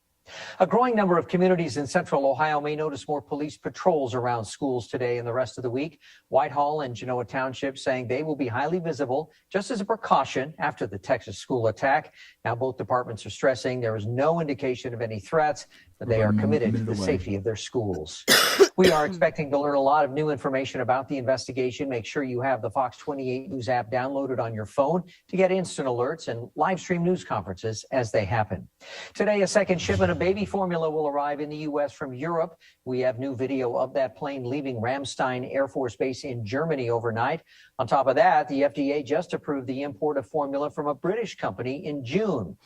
A growing number of communities in central Ohio may notice more police patrols around schools today and the rest of the week. Whitehall and Genoa Township saying they will be highly visible just as a precaution after the Texas school attack. Now, both departments are stressing there is no indication of any threats, but they are committed to the safety of their schools. We are expecting to learn a lot of new information about the investigation. Make sure you have the Fox 28 News app downloaded on your phone to get instant alerts and live stream news conferences as they happen. Today, a second shipment of baby formula will arrive in the U.S. from Europe. We have new video of that plane leaving Ramstein Air Force Base in Germany overnight. On top of that, the FDA just approved the import of formula from a British company in June.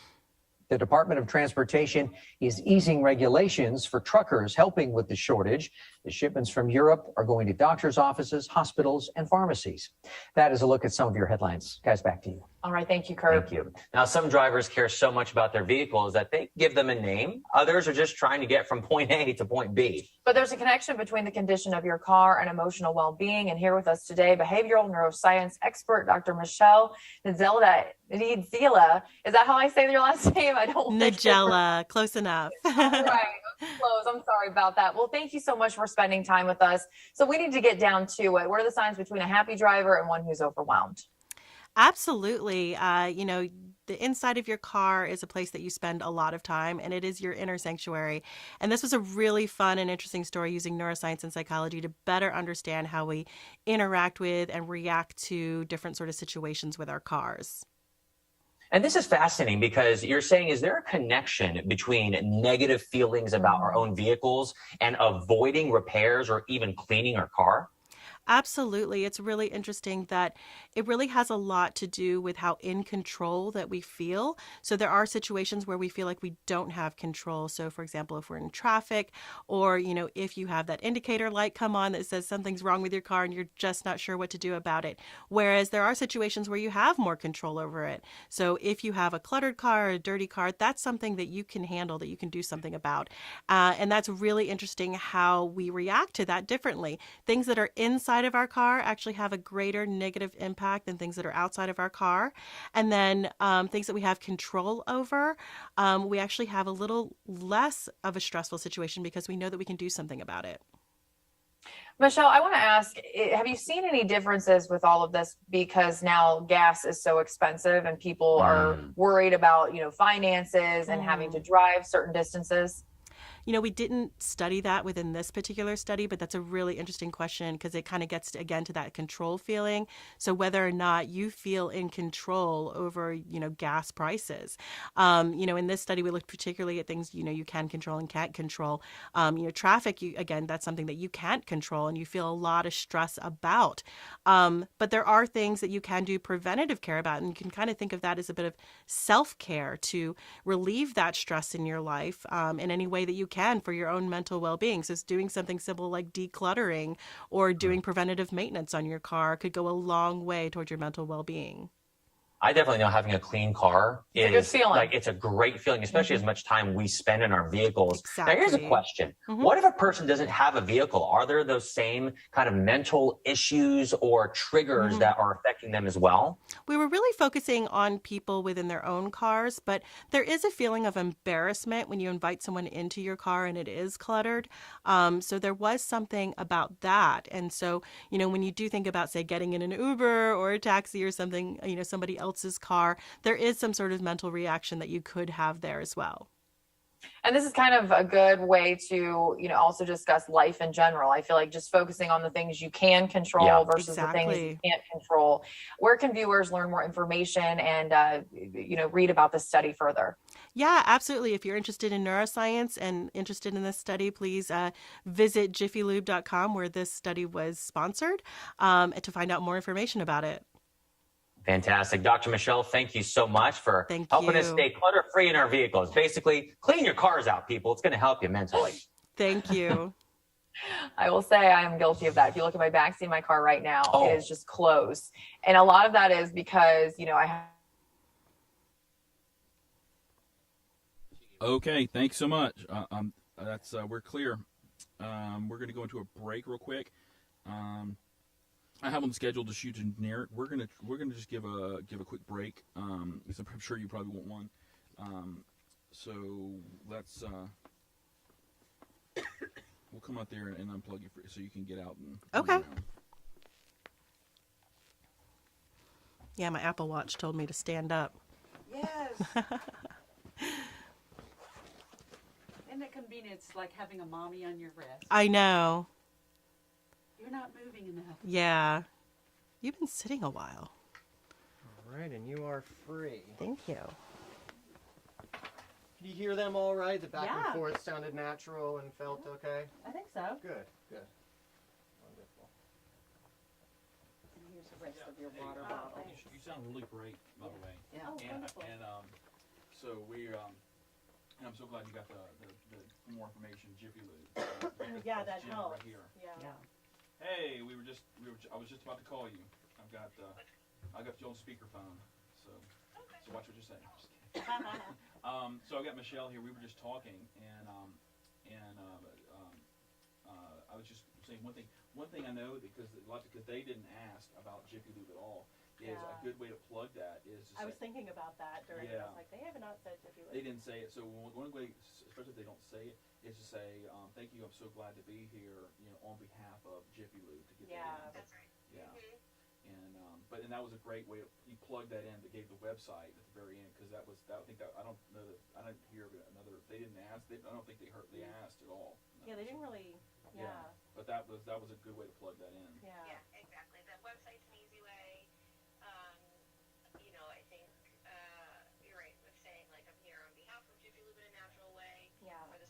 The Department of Transportation is easing regulations for truckers helping with the shortage. The shipments from Europe are going to doctors' offices, hospitals, and pharmacies. That is a look at some of your headlines. Guys, back to you. All right, thank you, Kurt. Thank you. Now, some drivers care so much about their vehicles that they give them a name. Others are just trying to get from point A to point B. But there's a connection between the condition of your car and emotional well-being. And here with us today, behavioral neuroscience expert, Dr. Michelle Nadzela. Is that how I say your last name? I don't Nadzela, close enough. All right, close. I'm sorry about that. Well, thank you so much for spending time with us. So we need to get down to it. What are the signs between a happy driver and one who's overwhelmed? Absolutely. The inside of your car is a place that you spend a lot of time, and it is your inner sanctuary. And this was a really fun and interesting story using neuroscience and psychology to better understand how we interact with and react to different sort of situations with our cars. And this is fascinating because you're saying, is there a connection between negative feelings about our own vehicles and avoiding repairs or even cleaning our car? Absolutely. It's really interesting that it really has a lot to do with how in control that we feel. So there are situations where we feel like we don't have control. So for example, if we're in traffic or, if you have that indicator light come on that says something's wrong with your car and you're just not sure what to do about it. Whereas there are situations where you have more control over it. So if you have a cluttered car or a dirty car, that's something that you can handle, that you can do something about. And that's really interesting how we react to that differently. Things that are inside inside of our car actually have a greater negative impact than things that are outside of our car. And then things that we have control over, we actually have a little less of a stressful situation because we know that we can do something about it. Michelle, I want to ask, have you seen any differences with all of this because now gas is so expensive and people are worried about, finances and having to drive certain distances? We didn't study that within this particular study, but that's a really interesting question because it kind of gets, again, to that control feeling. So whether or not you feel in control over, gas prices. In this study, we looked particularly at things, you can control and can't control. Traffic, again, that's something that you can't control and you feel a lot of stress about. But there are things that you can do preventative care about, and you can kind of think of that as a bit of self-care to relieve that stress in your life in any way that you can for your own mental well-being. So doing something simple like decluttering or doing preventative maintenance on your car could go a long way toward your mental well-being. I definitely know having a clean car It's a good feeling. like, it's a great feeling, especially as much time we spend in our vehicles. Exactly. Now, here's a question. What if a person doesn't have a vehicle? Are there those same kind of mental issues or triggers that are affecting them as well? We were really focusing on people within their own cars, but there is a feeling of embarrassment when you invite someone into your car and it is cluttered. So there was something about that. And so, when you do think about, say, getting in an Uber or a taxi or something, somebody else's car, there is some sort of mental reaction that you could have there as well. And this is kind of a good way to, also discuss life in general. I feel like just focusing on the things you can control versus the things you can't control. Where can viewers learn more information and, read about this study further? Yeah, absolutely. If you're interested in neuroscience and interested in this study, please visit jiffylube.com where this study was sponsored to find out more information about it. Fantastic. Dr. Michelle, thank you so much for helping us stay clutter-free in our vehicles. Basically, clean your cars out, people. It's going to help you mentally. Thank you. I will say I am guilty of that. If you look at my backseat of my car right now, it is just closed. And a lot of that is because, I have. Okay, thanks so much. That's we're clear. We're going to go into a break real quick. I have on schedule to shoot generic. We're gonna just give a quick break. Because I'm sure you probably want one. So let's we'll come out there and unplug you so you can get out and okay. Yeah, my Apple Watch told me to stand up. Yes. Isn't it convenient? It's like having a mommy on your wrist. I know. You're not moving enough. Yeah. You've been sitting a while. All right, and you are free. Thank you. Can you hear them all right? The back and forth sounded natural and felt okay? I think so. Good, good. Wonderful. And here's the rest of your water bottle. You sound really great, by the way. Yeah. Oh, wonderful. And so and I'm so glad you got the more information, Jiffy Lube. Yeah, that Jim helps. Right here. Yeah. Hey, I was just about to call you. I got you on speakerphone, so watch what you're saying. So I got Michelle here. We were just talking, and I was just saying one thing I know because they didn't ask about Jiffy Lube at all. Is a good way to plug that is to I was thinking about that during it. I was like, they have not said Jiffy Lube. They didn't say it, so one way, especially if they don't say it, is to say, thank you, I'm so glad to be here, on behalf of Jiffy Lube to get that in. That's right. Yeah. And that was a great way you plugged that in. They gave the website at the very end because I don't know that I didn't hear of another. They didn't ask. I don't think they asked at all. Yeah, they didn't really. Yeah. But that was a good way to plug that in. Yeah. Yeah, exactly. The website's an easy way. I think you're right with saying like I'm here on behalf of Jiffy Lube in a natural way. Yeah. Where the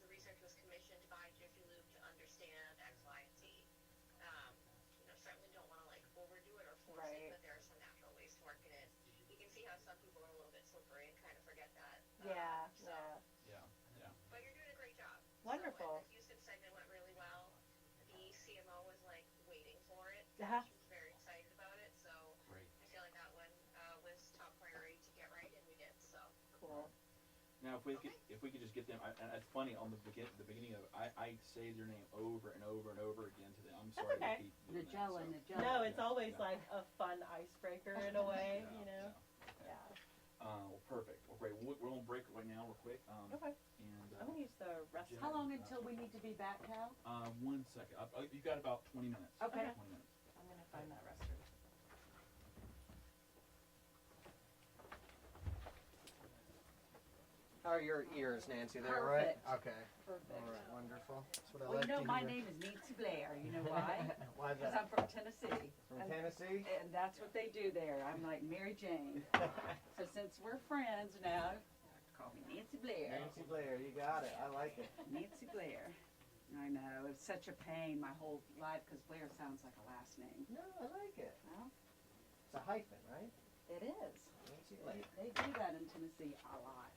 research was commissioned by Jiffy Lube to understand X, Y, and Z. Certainly don't want to like overdo it or force it, but there are some natural ways to market it. You can see how some people are a little bit slippery and kind of forget that. Yeah. But you're doing a great job. Wonderful. So, the Houston segment went really well. The CMO was like waiting for it. Uh-huh. She was very excited about it. So I feel like that one was top priority to get right, and we did. So Now, if we could just get them, and it's funny on the beginning of it, I say their name over and over and over again to them. I'm sorry to keep doing Nigella, that, so. Nigella. No, it's always like a fun icebreaker in a way, you know. Yeah. Well, perfect. Well, great. We're on break right now, real quick. Okay. And I'm gonna use the rest. How long until we need to be back, Cal? 1 second. You got about 20 minutes. Okay. 20 minutes. I'm gonna find that restroom. How are your ears, Nancy? They're Perfect. right? Okay. Perfect. All right, wonderful. That's what I Well, like you know, to my hear. name is Nancy Blair. You know why? Why is Because that? I'm from Tennessee. From Tennessee? And that's what they do there. I'm like Mary Jane. So since we're friends now, call me Nancy Blair. Nancy Blair, you got it. I like it. Nancy Blair. I know. It's such a pain my whole life because Blair sounds like a last name. No, I like it. Well, It's a hyphen, right? it is. Nancy Blair. They do that in Tennessee a lot.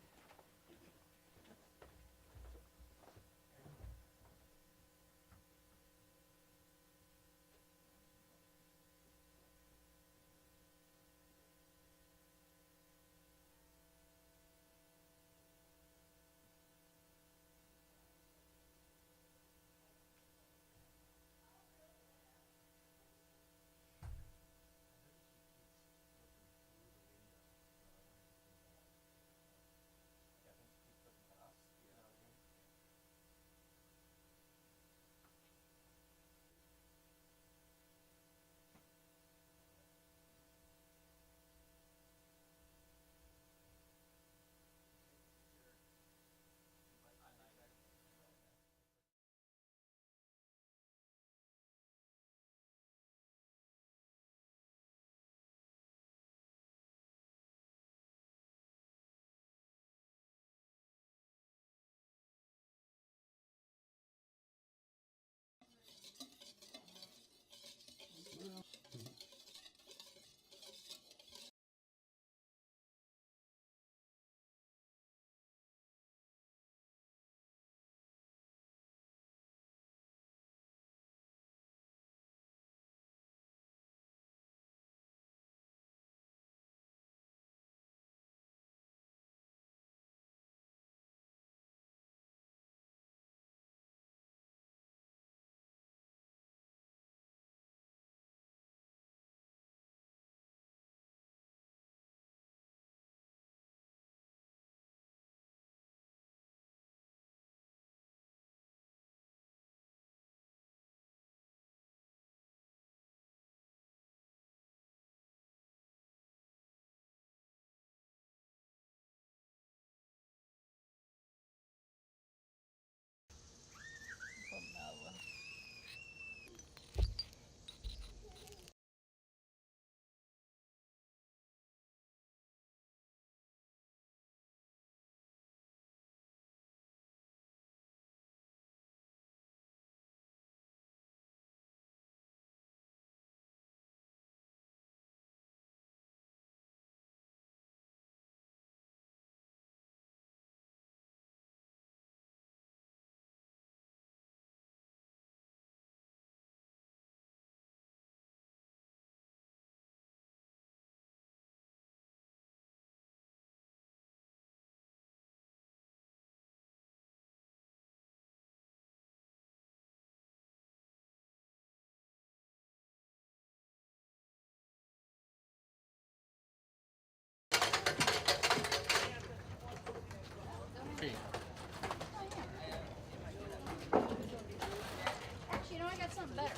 Actually, you know, I got something better.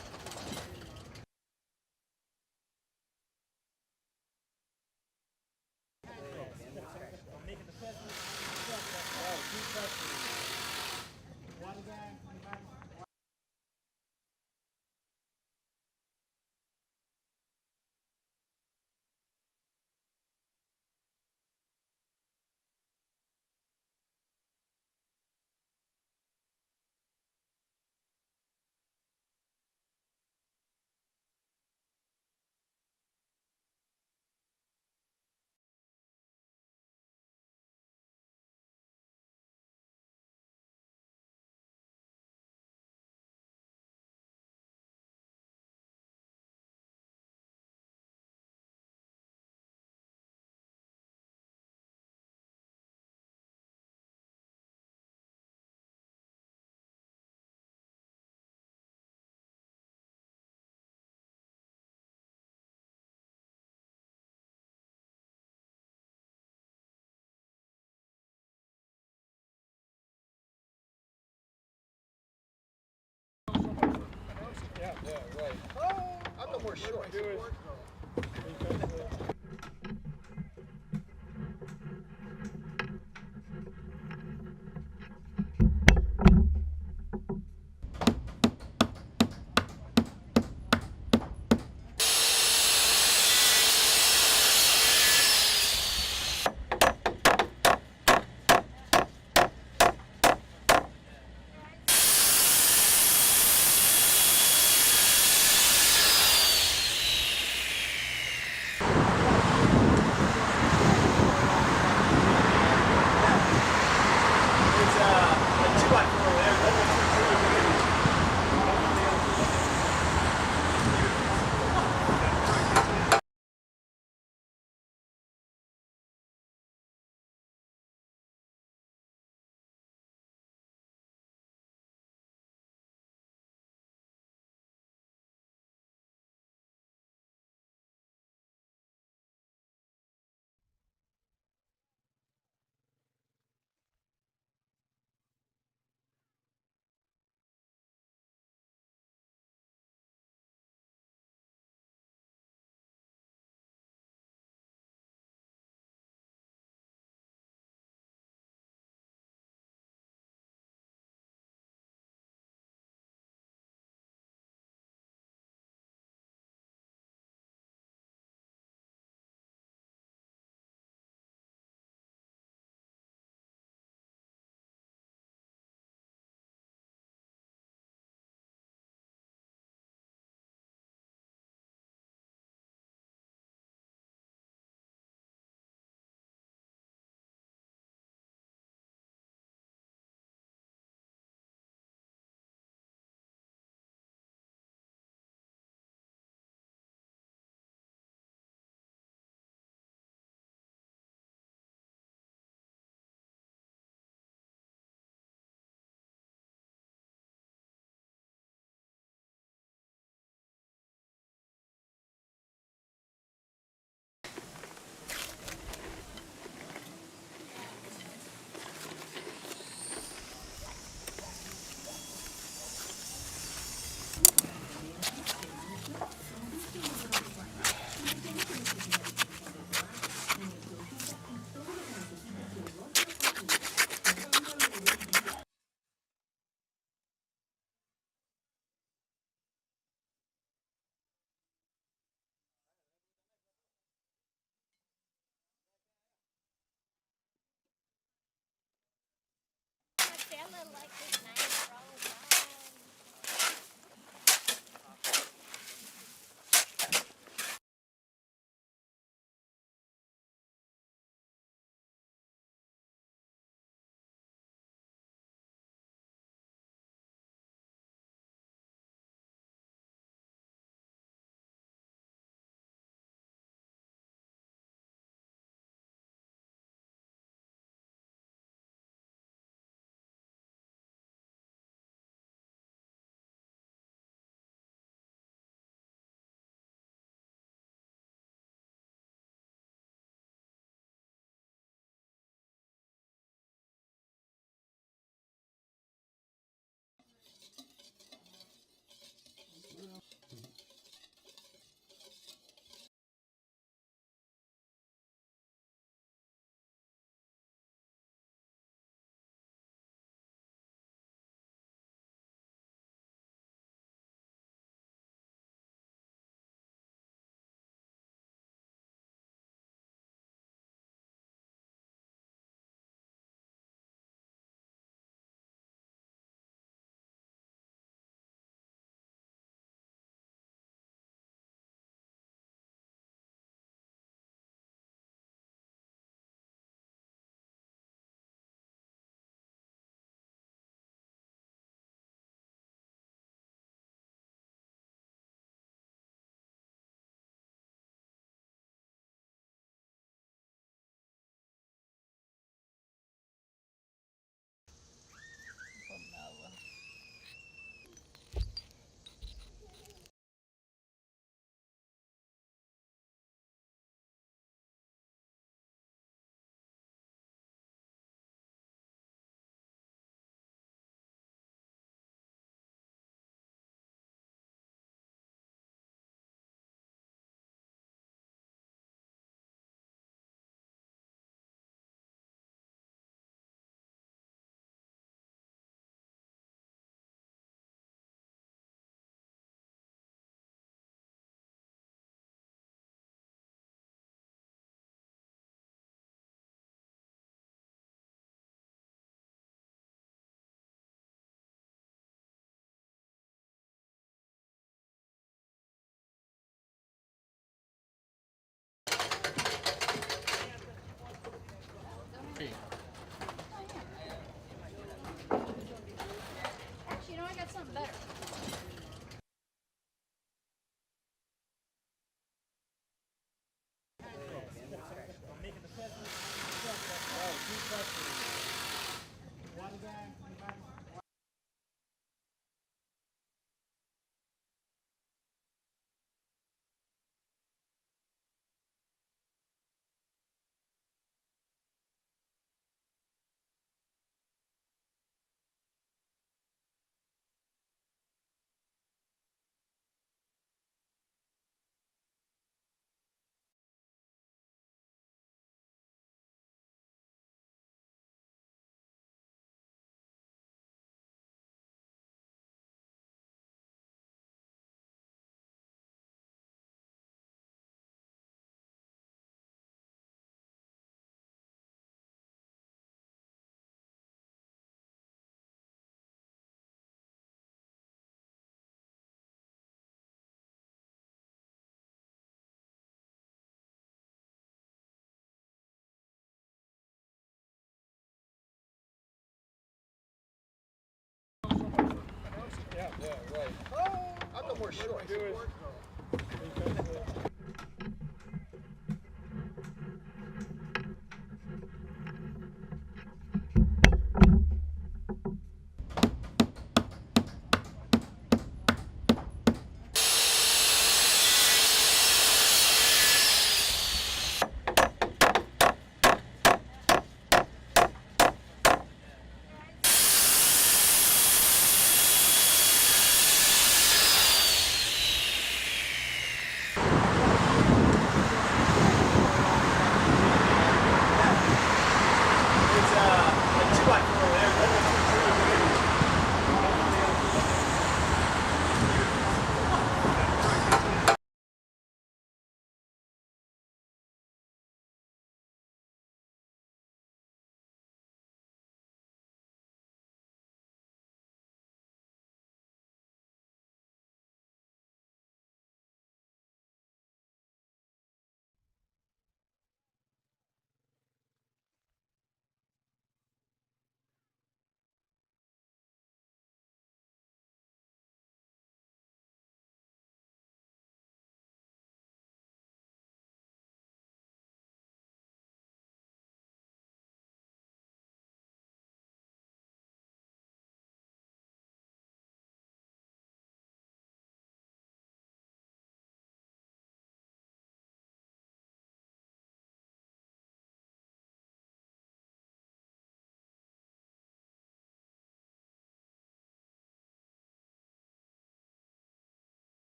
Yeah, right. Oh, I'm no more short.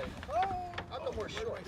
I'm no more short.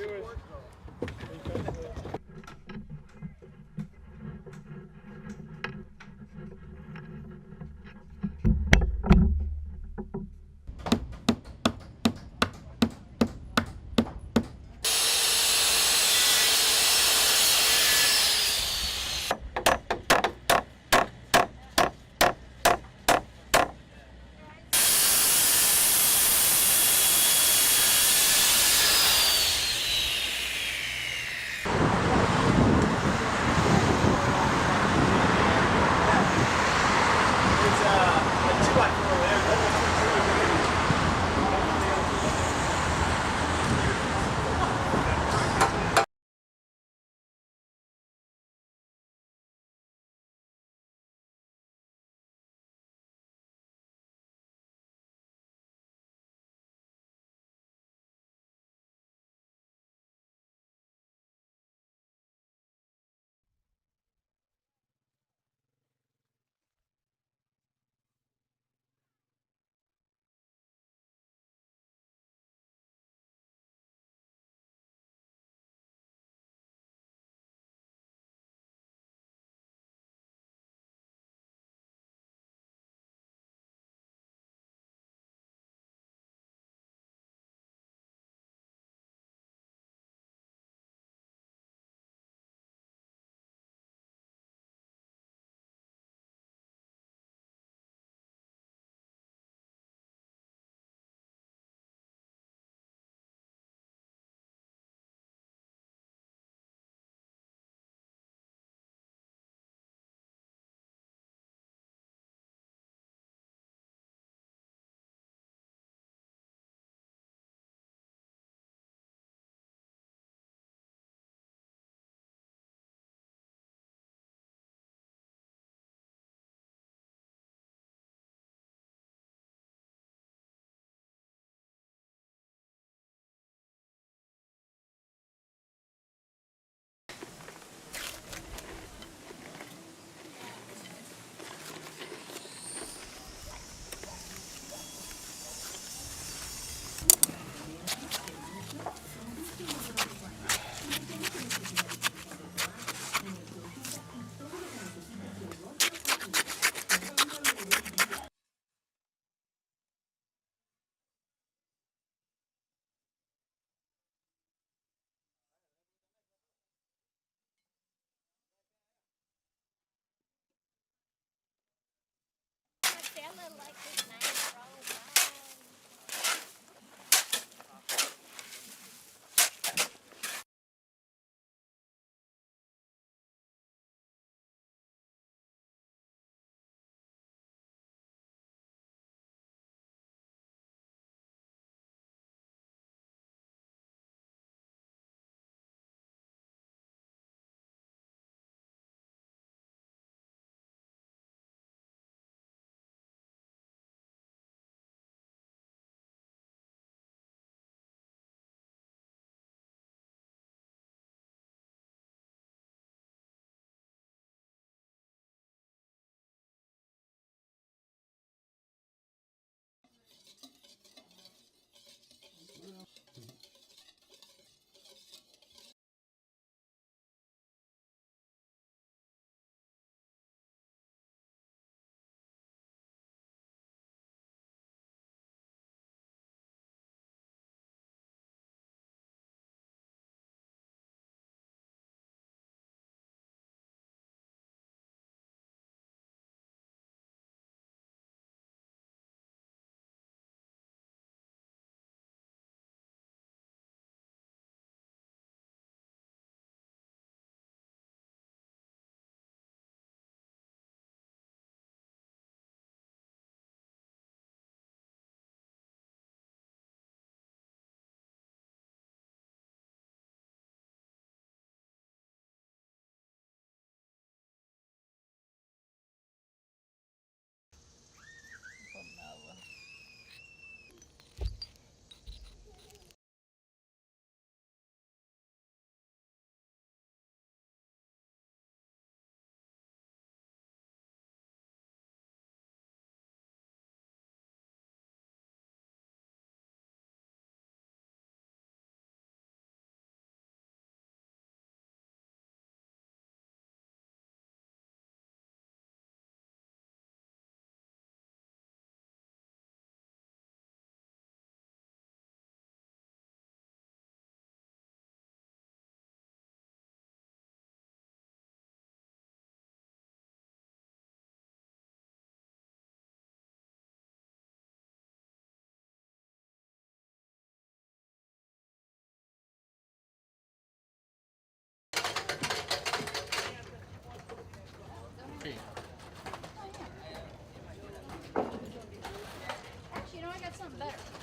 better.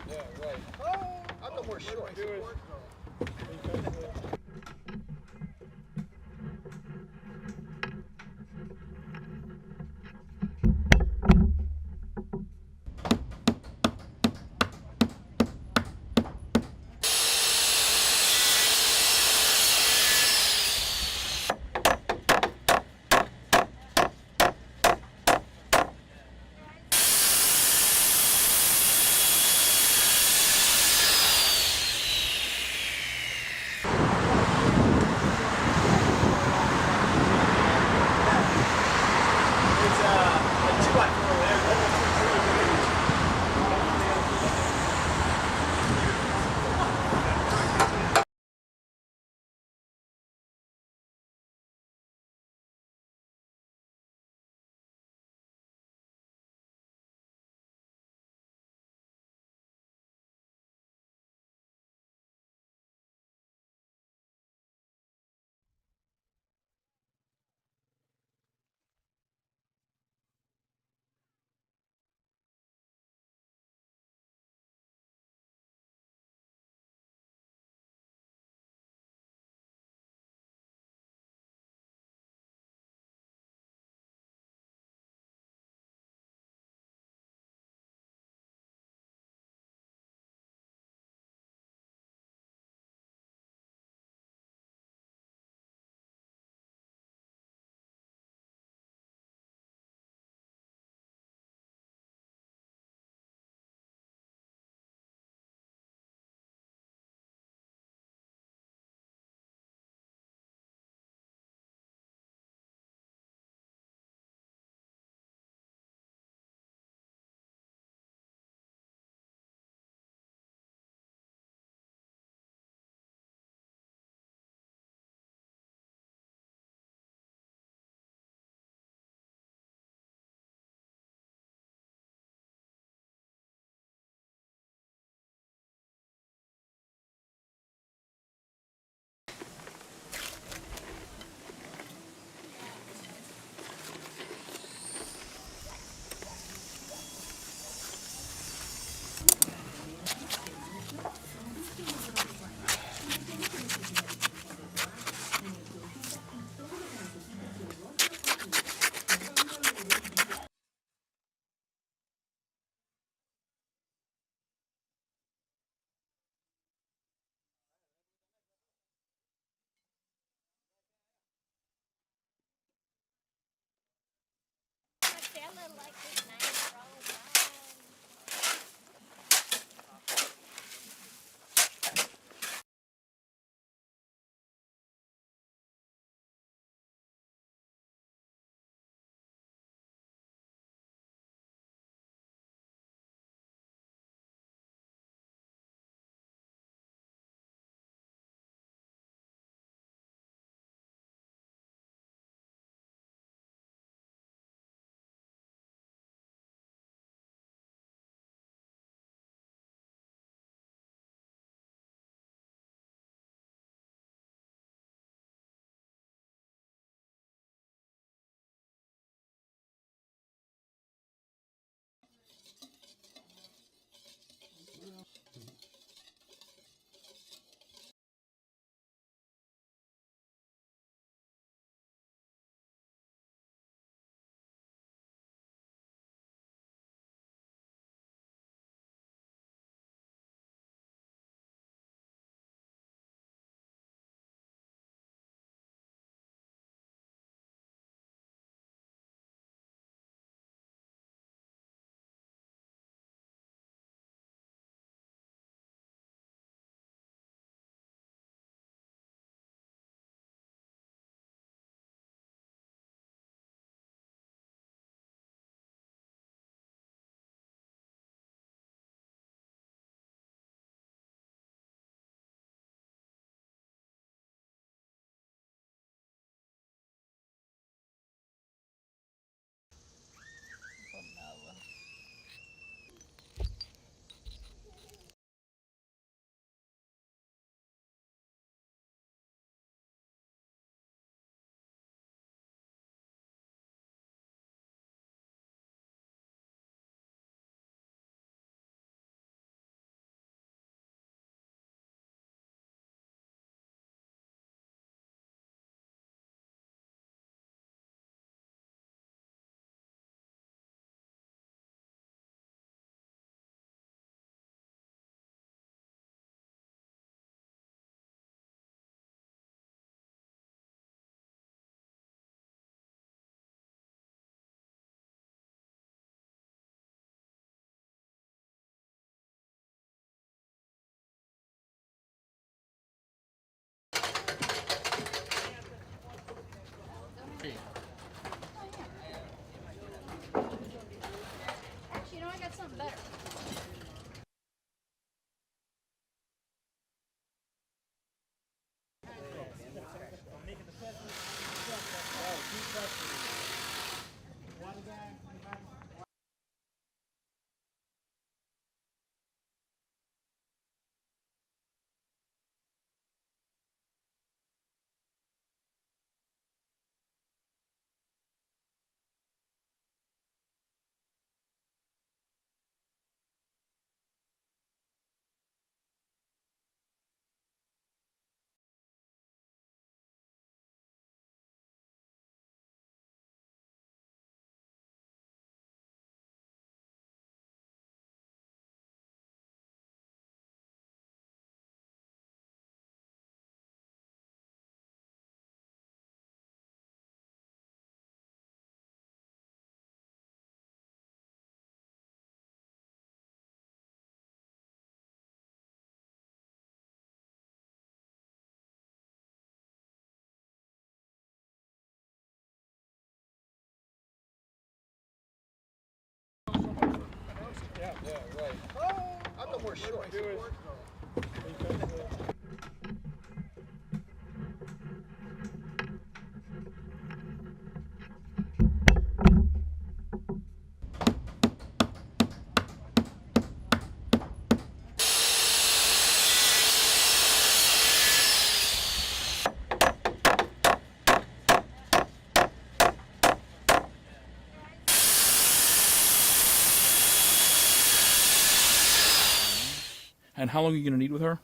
Yeah, right. Oh, I'm no more short. Yeah, right. Oh, I thought we're short. And how long are you going to need with her?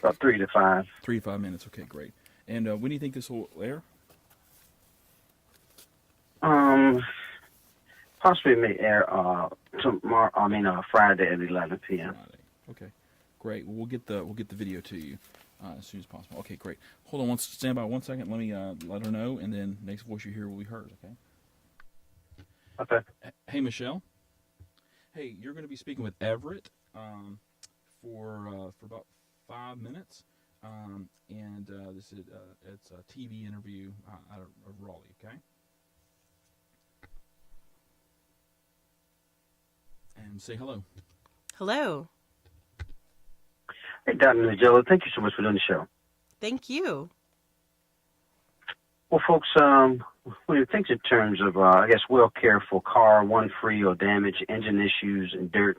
About 3 to 5. 3 to 5 minutes. Okay, great. And when do you think this will air? Possibly may air tomorrow. Friday at 11 p.m. Friday. Okay, great. Well, we'll get the video to you as soon as possible. Okay, great. Hold on, stand by 1 second. Let me let her know, and then next voice you hear will be hers. Okay. Okay. Hey, Michelle. Hey, you're going to be speaking with Everett for about 5 minutes, and this is it's a TV interview out of Raleigh. Okay. And say hello. Hello. Hey, Dr. Nigella, thank you so much for doing the show. Thank you. Well, folks, when you think in terms of, well cared for car, one free or damaged, engine issues, and dirt,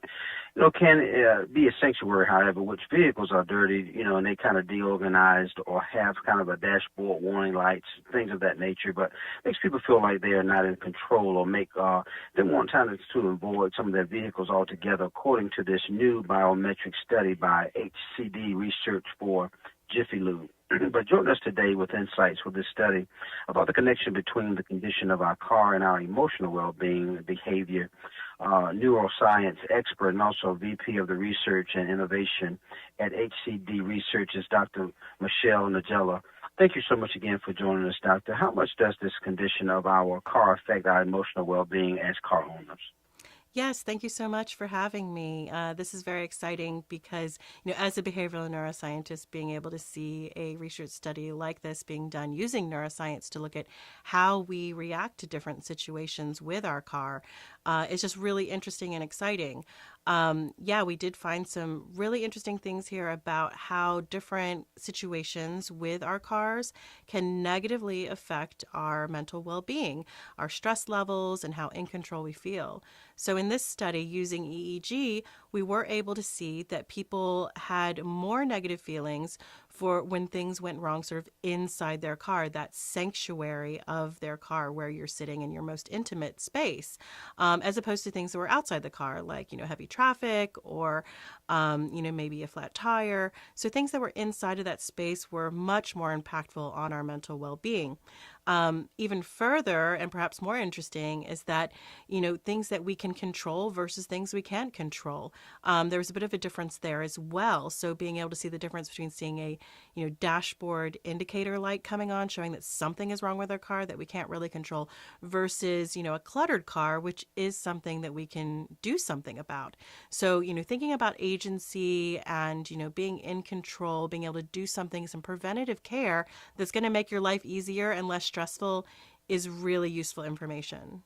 can be a sanctuary, however, which vehicles are dirty, and they kind of deorganized or have kind of a dashboard warning lights, things of that nature, but makes people feel like they are not in control or they want time to avoid some of their vehicles altogether, according to this new biometric study by HCD Research for Jiffy Lube. But join us today with insights for this study about the connection between the condition of our car and our emotional well-being and behavior. Neuroscience expert and also VP of the Research and Innovation at HCD Research is Dr. Michelle Nigella. Thank you so much again for joining us, Doctor. How much does this condition of our car affect our emotional well-being as car owners? Yes, thank you so much for having me. This is very exciting because, as a behavioral neuroscientist, being able to see a research study like this being done using neuroscience to look at how we react to different situations with our car is just really interesting and exciting. We did find some really interesting things here about how different situations with our cars can negatively affect our mental well-being, our stress levels, and how in control we feel. So in this study using EEG, we were able to see that people had more negative feelings for when things went wrong sort of inside their car, that sanctuary of their car where you're sitting in your most intimate space, as opposed to things that were outside the car, like, heavy traffic or, maybe a flat tire. So things that were inside of that space were much more impactful on our mental well-being. Even further, and perhaps more interesting, is that, things that we can control versus things we can't control. There was a bit of a difference there as well. So being able to see the difference between seeing a, dashboard indicator light coming on, showing that something is wrong with our car that we can't really control, versus, a cluttered car, which is something that we can do something about. So, thinking about agency and, being in control, being able to do something, some preventative care that's going to make your life easier and less stressful is really useful information.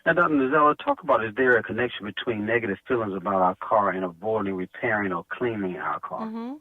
Now, Dr. Nigella, talk about, is there a connection between negative feelings about our car and avoiding repairing or cleaning our car? Mm-hmm.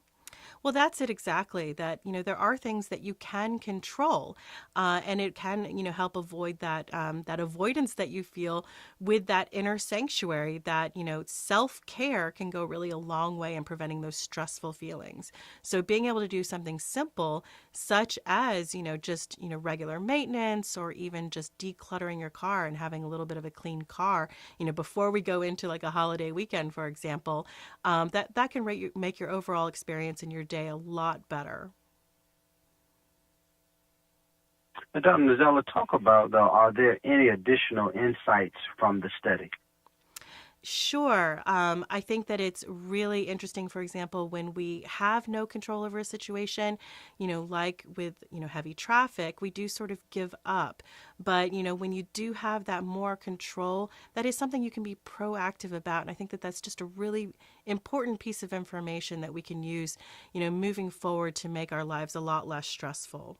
Well, that's it exactly, that, there are things that you can control, and it can, help avoid that, that avoidance that you feel with that inner sanctuary, that, self-care can go really a long way in preventing those stressful feelings. So being able to do something simple, such as, just, regular maintenance, or even just decluttering your car and having a little bit of a clean car, before we go into like a holiday weekend, for example, that can make your overall experience in your day a lot better. Now, Dr. Nigella, talk about, though, are there any additional insights from the study? Sure. I think that it's really interesting, for example, when we have no control over a situation, like with, heavy traffic, we do sort of give up. But, when you do have that more control, that is something you can be proactive about. And I think that that's just a really important piece of information that we can use, moving forward to make our lives a lot less stressful.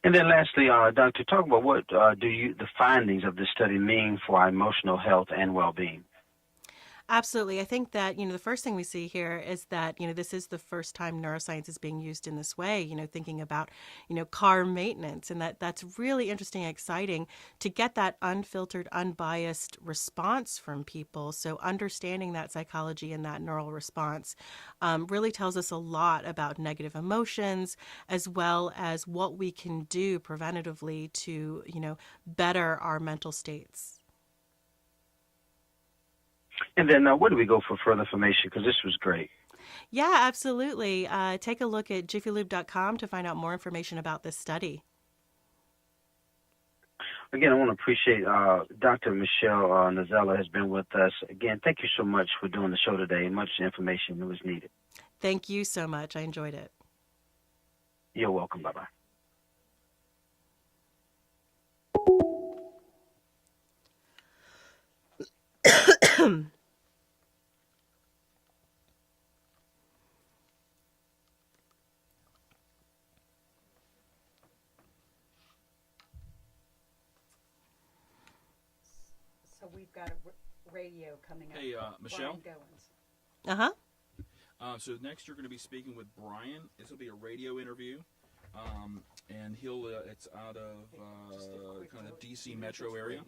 And then lastly, Doctor, talk about what the findings of this study mean for our emotional health and well-being? Absolutely. I think that, the first thing we see here is that, this is the first time neuroscience is being used in this way, thinking about, car maintenance. And that's really interesting and exciting to get that unfiltered, unbiased response from people. So understanding that psychology and that neural response really tells us a lot about negative emotions, as well as what we can do preventatively to, better our mental states. And then where do we go for further information? Because this was great. Yeah, absolutely. Take a look at jiffylube.com to find out more information about this study. Again, I want to appreciate Dr. Michelle Nazella has been with us. Again, thank you so much for doing the show today. Much information that was needed. Thank you so much. I enjoyed it. You're welcome. Bye-bye. So we've got a radio coming up. Hey, Michelle? Uh-huh. So next you're going to be speaking with Brian. This will be a radio interview. And it's out of kind of the DC metro area.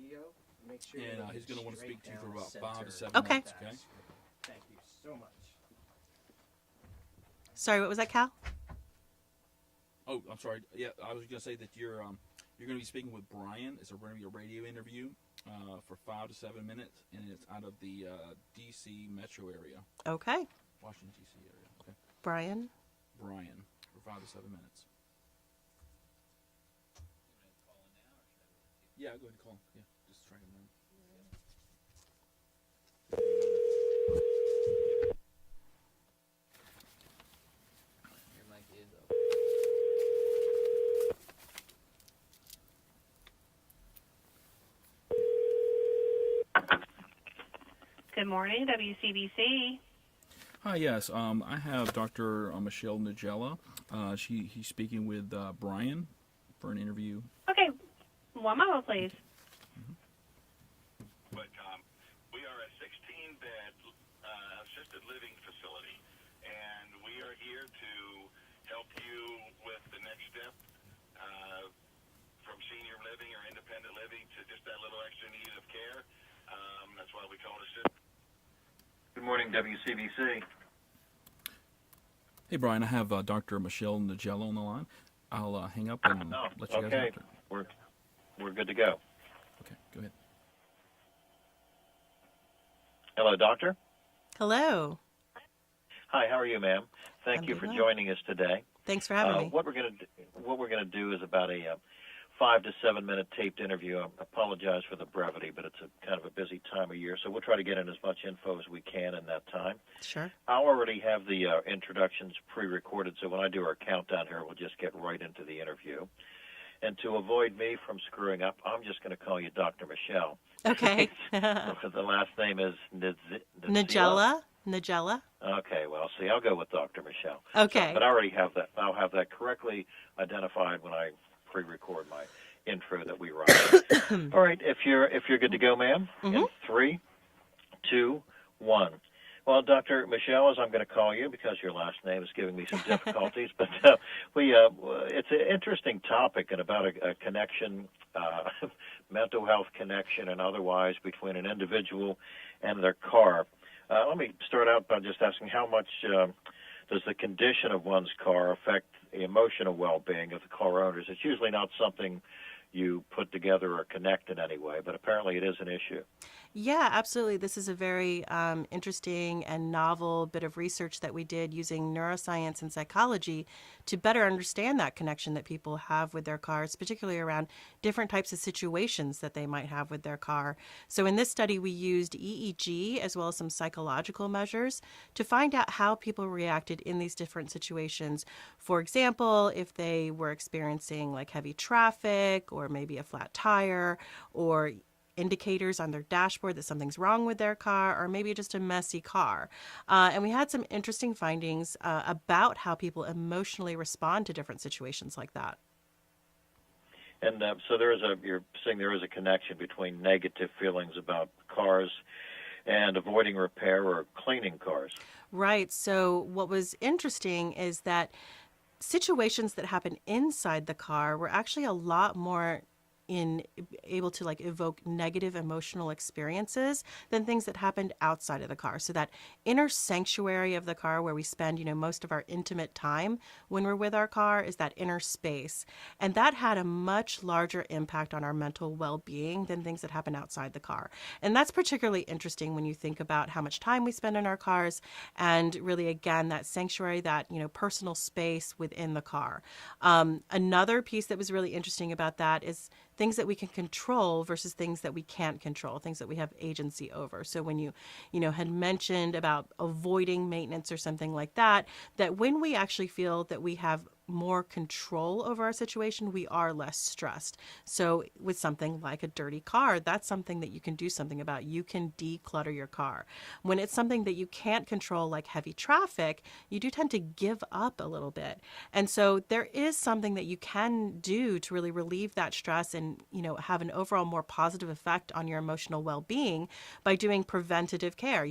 And he's going to want to speak to you for about 5 to 7 minutes, okay? Thank you so much. Sorry, what was that, Cal? Oh, I'm sorry. Yeah, I was going to say that you're going to be speaking with Brian. It's going to be a radio interview for 5 to 7 minutes, and it's out of the DC metro area. Okay. Washington, D.C. area. Okay. Brian, for 5 to 7 minutes. Yeah, go ahead and call him. Yeah, just try him now. Your mic is open. Good morning, WCBC. Hi, yes. I have Dr. Michelle Nagella. He's speaking with Brian for an interview. Okay, one moment, please. But we are a 16-bed assisted living facility, and we are here to help you with the next step from senior living or independent living to just that little extra need of care. That's why we call it a. Good morning, WCBC. Hey, Brian, I have Dr. Michelle Nagella on the line. I'll hang up and let you guys Okay, answer. we're good to go. Okay, go ahead. Hello, doctor. hello. Hi, how are you, ma'am? Thank I'm you doing for well. joining us today. Thanks for having me. What we're going to do is about a 5 to 7 minute taped interview. I apologize for the brevity, but it's a kind of a busy time of year, so we'll try to get in as much info as we can in that time. Sure. I already have the introductions pre-recorded, so when I do our countdown here, we'll just get right into the interview. And to avoid me from screwing up, I'm just going to call you Dr. Michelle. Okay. The last name is Nagella. Nagella. Okay, well, see, I'll go with Dr. Michelle. Okay. So, but I already have that. I'll have that correctly identified when I pre-record my intro that we run. All right, if you're good to go, ma'am. In 3, 2, 1. Well, Dr. Michelle, as I'm going to call you because your last name is giving me some difficulties, but it's an interesting topic and about a connection, mental health connection and otherwise between an individual and their car. Let me start out by just asking how much does the condition of one's car affect the emotional well-being of the car owners? It's usually not something you put together or connect in any way, but apparently it is an issue. Yeah, absolutely. This is a very interesting and novel bit of research that we did using neuroscience and psychology to better understand that connection that people have with their cars, particularly around different types of situations that they might have with their car. So in this study, we used EEG as well as some psychological measures to find out how people reacted in these different situations. For example, if they were experiencing like heavy traffic or maybe a flat tire or indicators on their dashboard that something's wrong with their car, or maybe just a messy car. And we had some interesting findings about how people emotionally respond to different situations like that. And so you're saying there is a connection between negative feelings about cars and avoiding repair or cleaning cars. Right. So what was interesting is that situations that happen inside the car were actually a lot more able to like evoke negative emotional experiences than things that happened outside of the car. So that inner sanctuary of the car where we spend, most of our intimate time when we're with our car is that inner space. And that had a much larger impact on our mental well-being than things that happen outside the car. And that's particularly interesting when you think about how much time we spend in our cars and really, again, that sanctuary, that, personal space within the car. Another piece that was really interesting about that is things that we can control versus things that we can't control, things that we have agency over. So when you had mentioned about avoiding maintenance or something like that, that when we actually feel that we have more control over our situation, we are less stressed. So with something like a dirty car, that's something that you can do something about. You can declutter your car. When it's something that you can't control, like heavy traffic, you do tend to give up a little bit. And so there is something that you can do to really relieve that stress and, have an overall more positive effect on your emotional well-being by doing preventative care,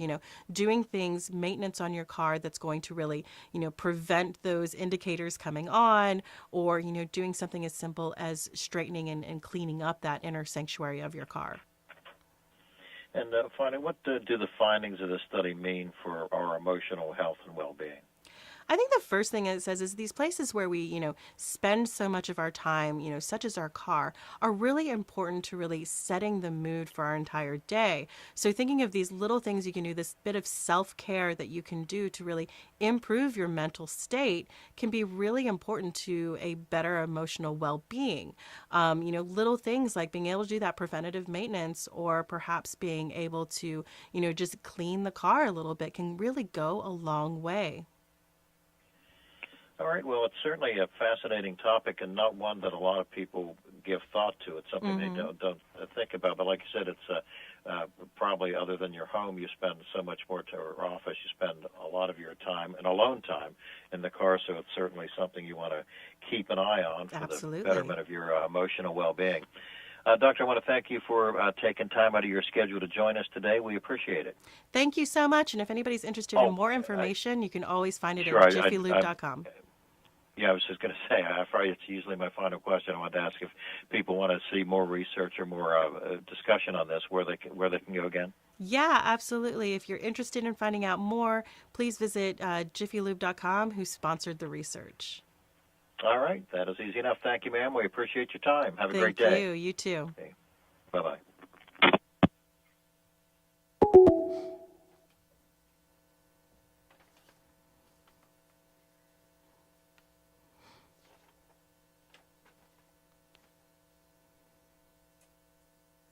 doing things, maintenance on your car that's going to really, prevent those indicators coming on, or, doing something as simple as straightening and cleaning up that inner sanctuary of your car. And finally, what do the findings of the study mean for our emotional health and well-being? I think the first thing it says is these places where we, spend so much of our time, such as our car, are really important to really setting the mood for our entire day. So thinking of these little things you can do, this bit of self-care that you can do to really improve your mental state can be really important to a better emotional well-being. Little things like being able to do that preventative maintenance, or perhaps being able to, just clean the car a little bit can really go a long way. All right. Well, it's certainly a fascinating topic and not one that a lot of people give thought to. It's something they don't think about. But like you said, it's probably, other than your home, you spend so much more to your office. You spend a lot of your time and alone time in the car. So it's certainly something you want to keep an eye on for the betterment of your emotional well-being. Doctor, I want to thank you for taking time out of your schedule to join us today. We appreciate it. Thank you so much. And if anybody's interested in more information, you can always find it at jiffylube.com. Yeah, I was just going to say, it's usually my final question. I wanted to ask if people want to see more research or more discussion on this, where they can go again. Yeah, absolutely. If you're interested in finding out more, please visit jiffylube.com, who sponsored the research. All right. That is easy enough. Thank you, ma'am. We appreciate your time. Have a great day. Thank you. You too. Okay. Bye-bye.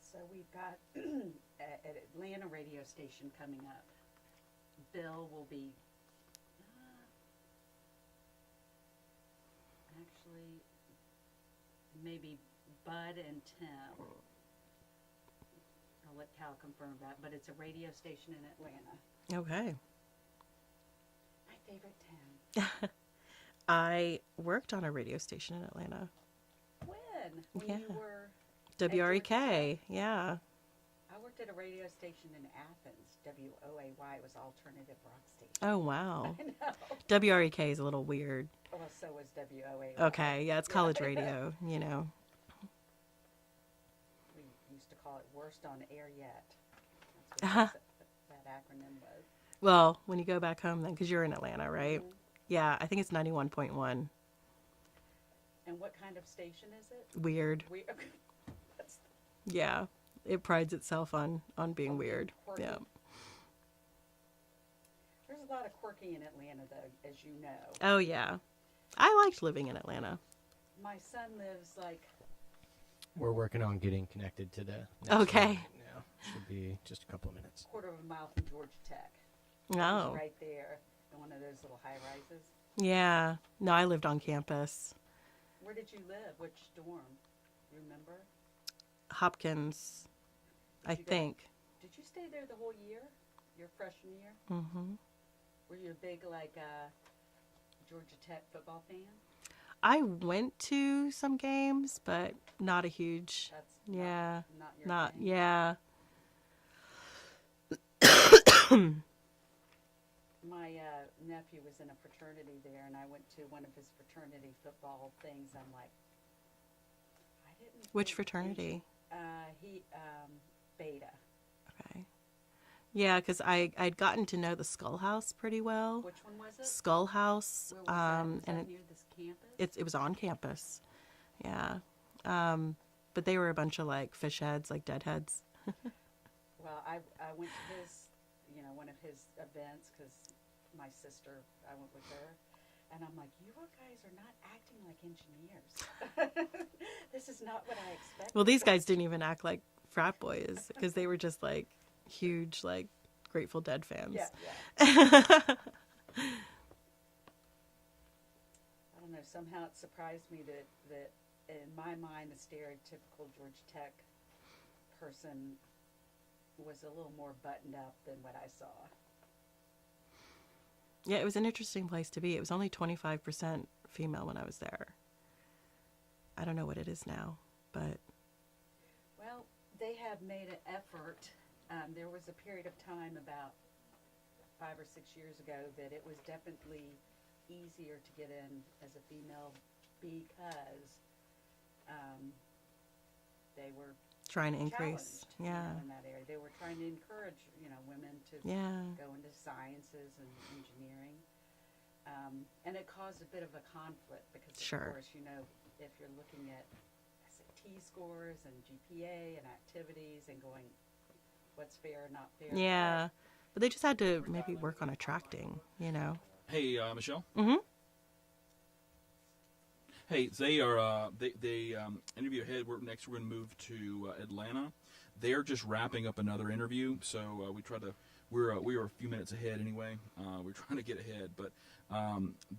So we've got an Atlanta radio station coming up. Bill will be actually maybe Bud and Tim. I'll let Cal confirm that, but it's a radio station in Atlanta. Okay. My favorite town. I worked on a radio station in Atlanta. When Yeah. you were WREK, yeah. I worked at a radio station in Athens, WOAY. It was Alternative Rock Station. Oh, wow. I know. WREK is a little weird. Well, so was WOAY. Okay, yeah, it's college radio, We used to call it Worst on Air Yet. That's what that acronym was. Well, when you go back home then, because you're in Atlanta, right? Mm-hmm. Yeah, I think it's 91.1. And what kind of station is it? Weird. Yeah, it prides itself on being weird. Quirky. Yeah. There's a lot of quirky in Atlanta, though, as you know. Oh, yeah. I liked living in Atlanta. My son lives like... We're working on getting connected to the... Okay. Now. Should be just a couple of minutes. Quarter of a mile from Georgia Tech. Oh. Right there in one of those little high-rises. Yeah. No, I lived on campus. Where did you live? Which dorm? You remember? Hopkins, I think. Did you stay there the whole year? Your freshman year? Mm-hmm. Were you a big, Georgia Tech football fan? I went to some games, but not a huge. That's yeah, not your not thing. yeah. My nephew was in a fraternity there, and I went to one of his fraternity football things. I'm like, I didn't. Which think fraternity? He Beta. Okay. Yeah, because I'd gotten to know the Skull House pretty well. Which one was it? Skull House. Where was that? Was and that near this campus? it was on campus. Yeah. But they were a bunch of like fish heads, like deadheads. Well, I went to his, one of his events because my sister, I went with her, and I'm like, you guys are not acting like engineers. This is not what I expected. Well, these guys didn't even act like frat boys because they were just like huge, like Grateful Dead fans. Yeah. I don't know. Somehow it surprised me that in my mind, the stereotypical Georgia Tech person was a little more buttoned up than what I saw. Yeah, it was an interesting place to be. It was only 25% female when I was there. I don't know what it is now, but... Well, they have made an effort. There was a period of time about 5 or 6 years ago that it was definitely easier to get in as a female because they were trying to increase, in that area. They were trying to encourage, women to go into sciences and engineering. And it caused a bit of a conflict because, of course, if you're looking at SAT scores and GPA and activities and going, what's fair, not fair. Yeah, but they just had to maybe work on attracting, Hey, Michelle? Mm-hmm. Hey, they are they interview ahead. We're going to move to Atlanta. They're just wrapping up another interview, so we were a few minutes ahead anyway. We're trying to get ahead, but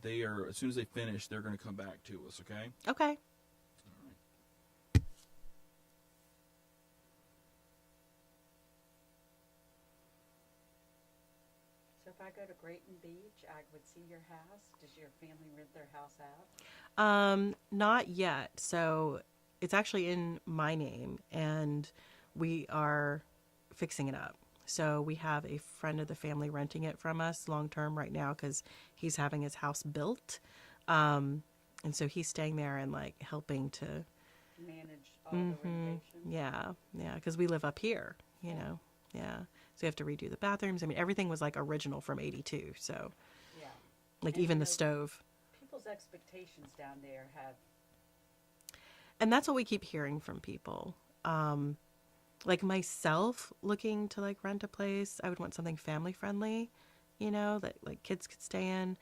they are, as soon as they finish, they're going to come back to us. Okay. Okay. So if I go to Grayton Beach, I would see your house. Does your family rent their house out? Not yet. So it's actually in my name, and we are fixing it up. So we have a friend of the family renting it from us long term right now because he's having his house built. And so he's staying there and like helping to manage all the renovations. Yeah, because we live up here, Yeah. So you have to redo the bathrooms. I mean, everything was like original from '82. So, like, and even the stove. People's expectations down there have. And that's what we keep hearing from people. Like myself looking to like rent a place, I would want something family friendly, that like kids could stay in.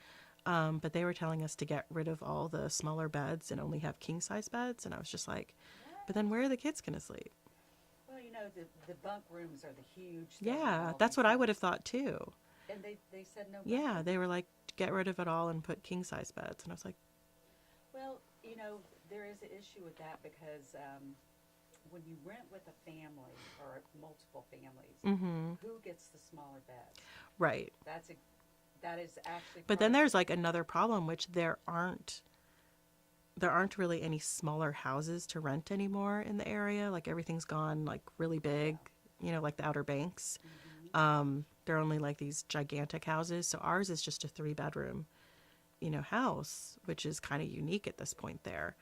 But they were telling us to get rid of all the smaller beds and only have king size beds. And I was just like, but then where are the kids going to sleep? Well, the bunk rooms are the huge. Yeah, that's what I would have thought too. And they said no. Yeah, they were like, get rid of it all and put king size beds. And I was like, well, there is an issue with that because when you rent with a family or multiple families, who gets the smaller beds? Right. That is actually. But then there's like another problem, which there aren't really any smaller houses to rent anymore in the area. Like everything's gone like really big, like the Outer Banks. They're only like these gigantic houses. So ours is just a 3-bedroom, house, which is kind of unique at this point there.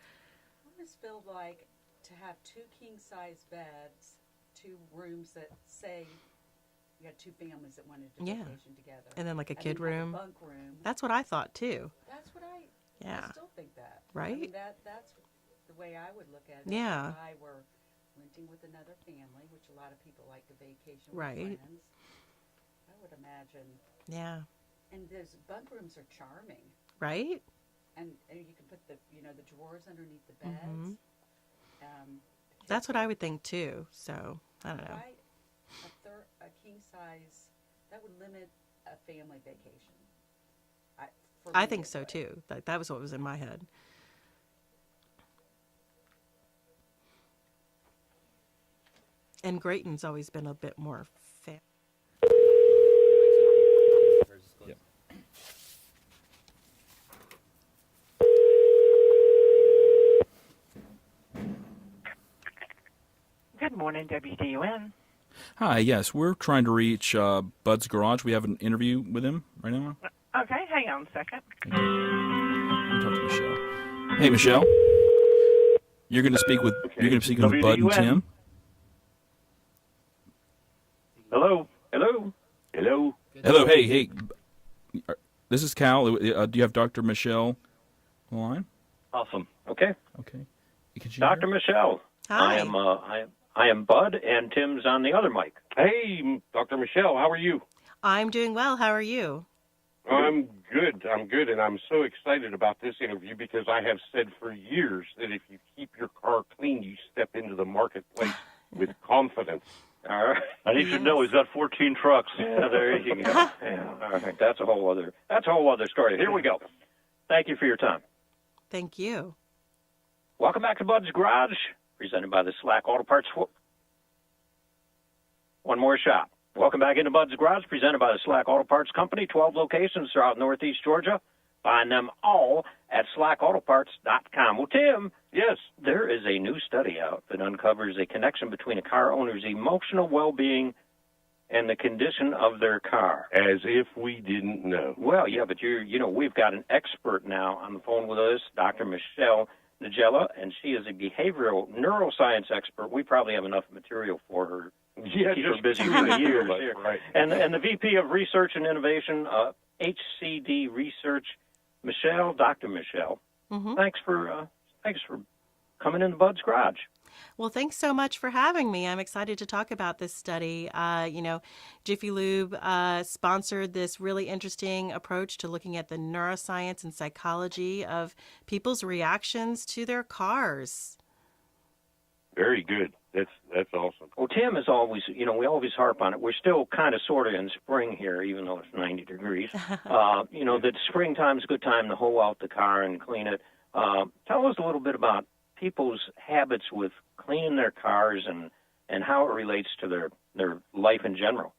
I always feel like to have 2 king-size beds, 2 rooms that say you got 2 families that wanted to vacation together. And then like a kid room. A bunk room. That's what I thought too. That's what I still think that. Right? I mean, that's the way I would look at it. Yeah. If I were renting with another family, which a lot of people like to vacation with right. friends, I would imagine. Yeah. And those bunk rooms are charming. Right? And you can put the drawers underneath the beds. That's what I would think too. So I don't know. A king size, that would limit a family vacation. I think so too. That was what was in my head. And Grayton's always been a bit more fair. Yep. 9 WDUN. Hi, yes, we're trying to reach Bud's Garage. We have an interview with him right now. Okay, hang on a second. Let me talk to Michelle. Hey, Michelle. You're going to speak with Bud and Tim. Hello. Hello. Hello. Hello. Hey. This is Cal. Do you have Dr. Michelle on the line? Awesome. Okay. Dr. Michelle. Hi. I am Bud, and Tim's on the other mic. Hey, Dr. Michelle, how are you? I'm doing well. How are you? I'm good, and I'm so excited about this interview because I have said for years that if you keep your car clean, you step into the marketplace with confidence. All right. I need you to know he's got 14 trucks. Yeah, there you go. Yeah, all right. That's a whole other story. Here we go. Thank you for your time. Thank you. Welcome back to Bud's Garage, presented by the Slack Auto Parts. One more shot. Welcome back into Bud's Garage, presented by the Slack Auto Parts Company. 12 locations throughout Northeast Georgia. Find them all at slackautoparts.com. Well, Tim, yes, there is a new study out that uncovers a connection between a car owner's emotional well-being and the condition of their car. As if we didn't know. Well, yeah, but we've got an expert now on the phone with us, Dr. Michelle Nigella, and she is a behavioral neuroscience expert. We probably have enough material for her. Yeah, keep her busy for the years here. Right. And the VP of Research and Innovation, HCD Research, Dr. Michelle. Mm-hmm. Thanks for coming into Bud's Garage. Well, thanks so much for having me. I'm excited to talk about this study. Jiffy Lube sponsored this really interesting approach to looking at the neuroscience and psychology of people's reactions to their cars. Very good. That's awesome. Well, Tim is always, we always harp on it. We're still kind of sort of in spring here, even though it's 90 degrees. That springtime's a good time to hoe out the car and clean it. Tell us a little bit about people's habits with cleaning their cars and how it relates to their life in general.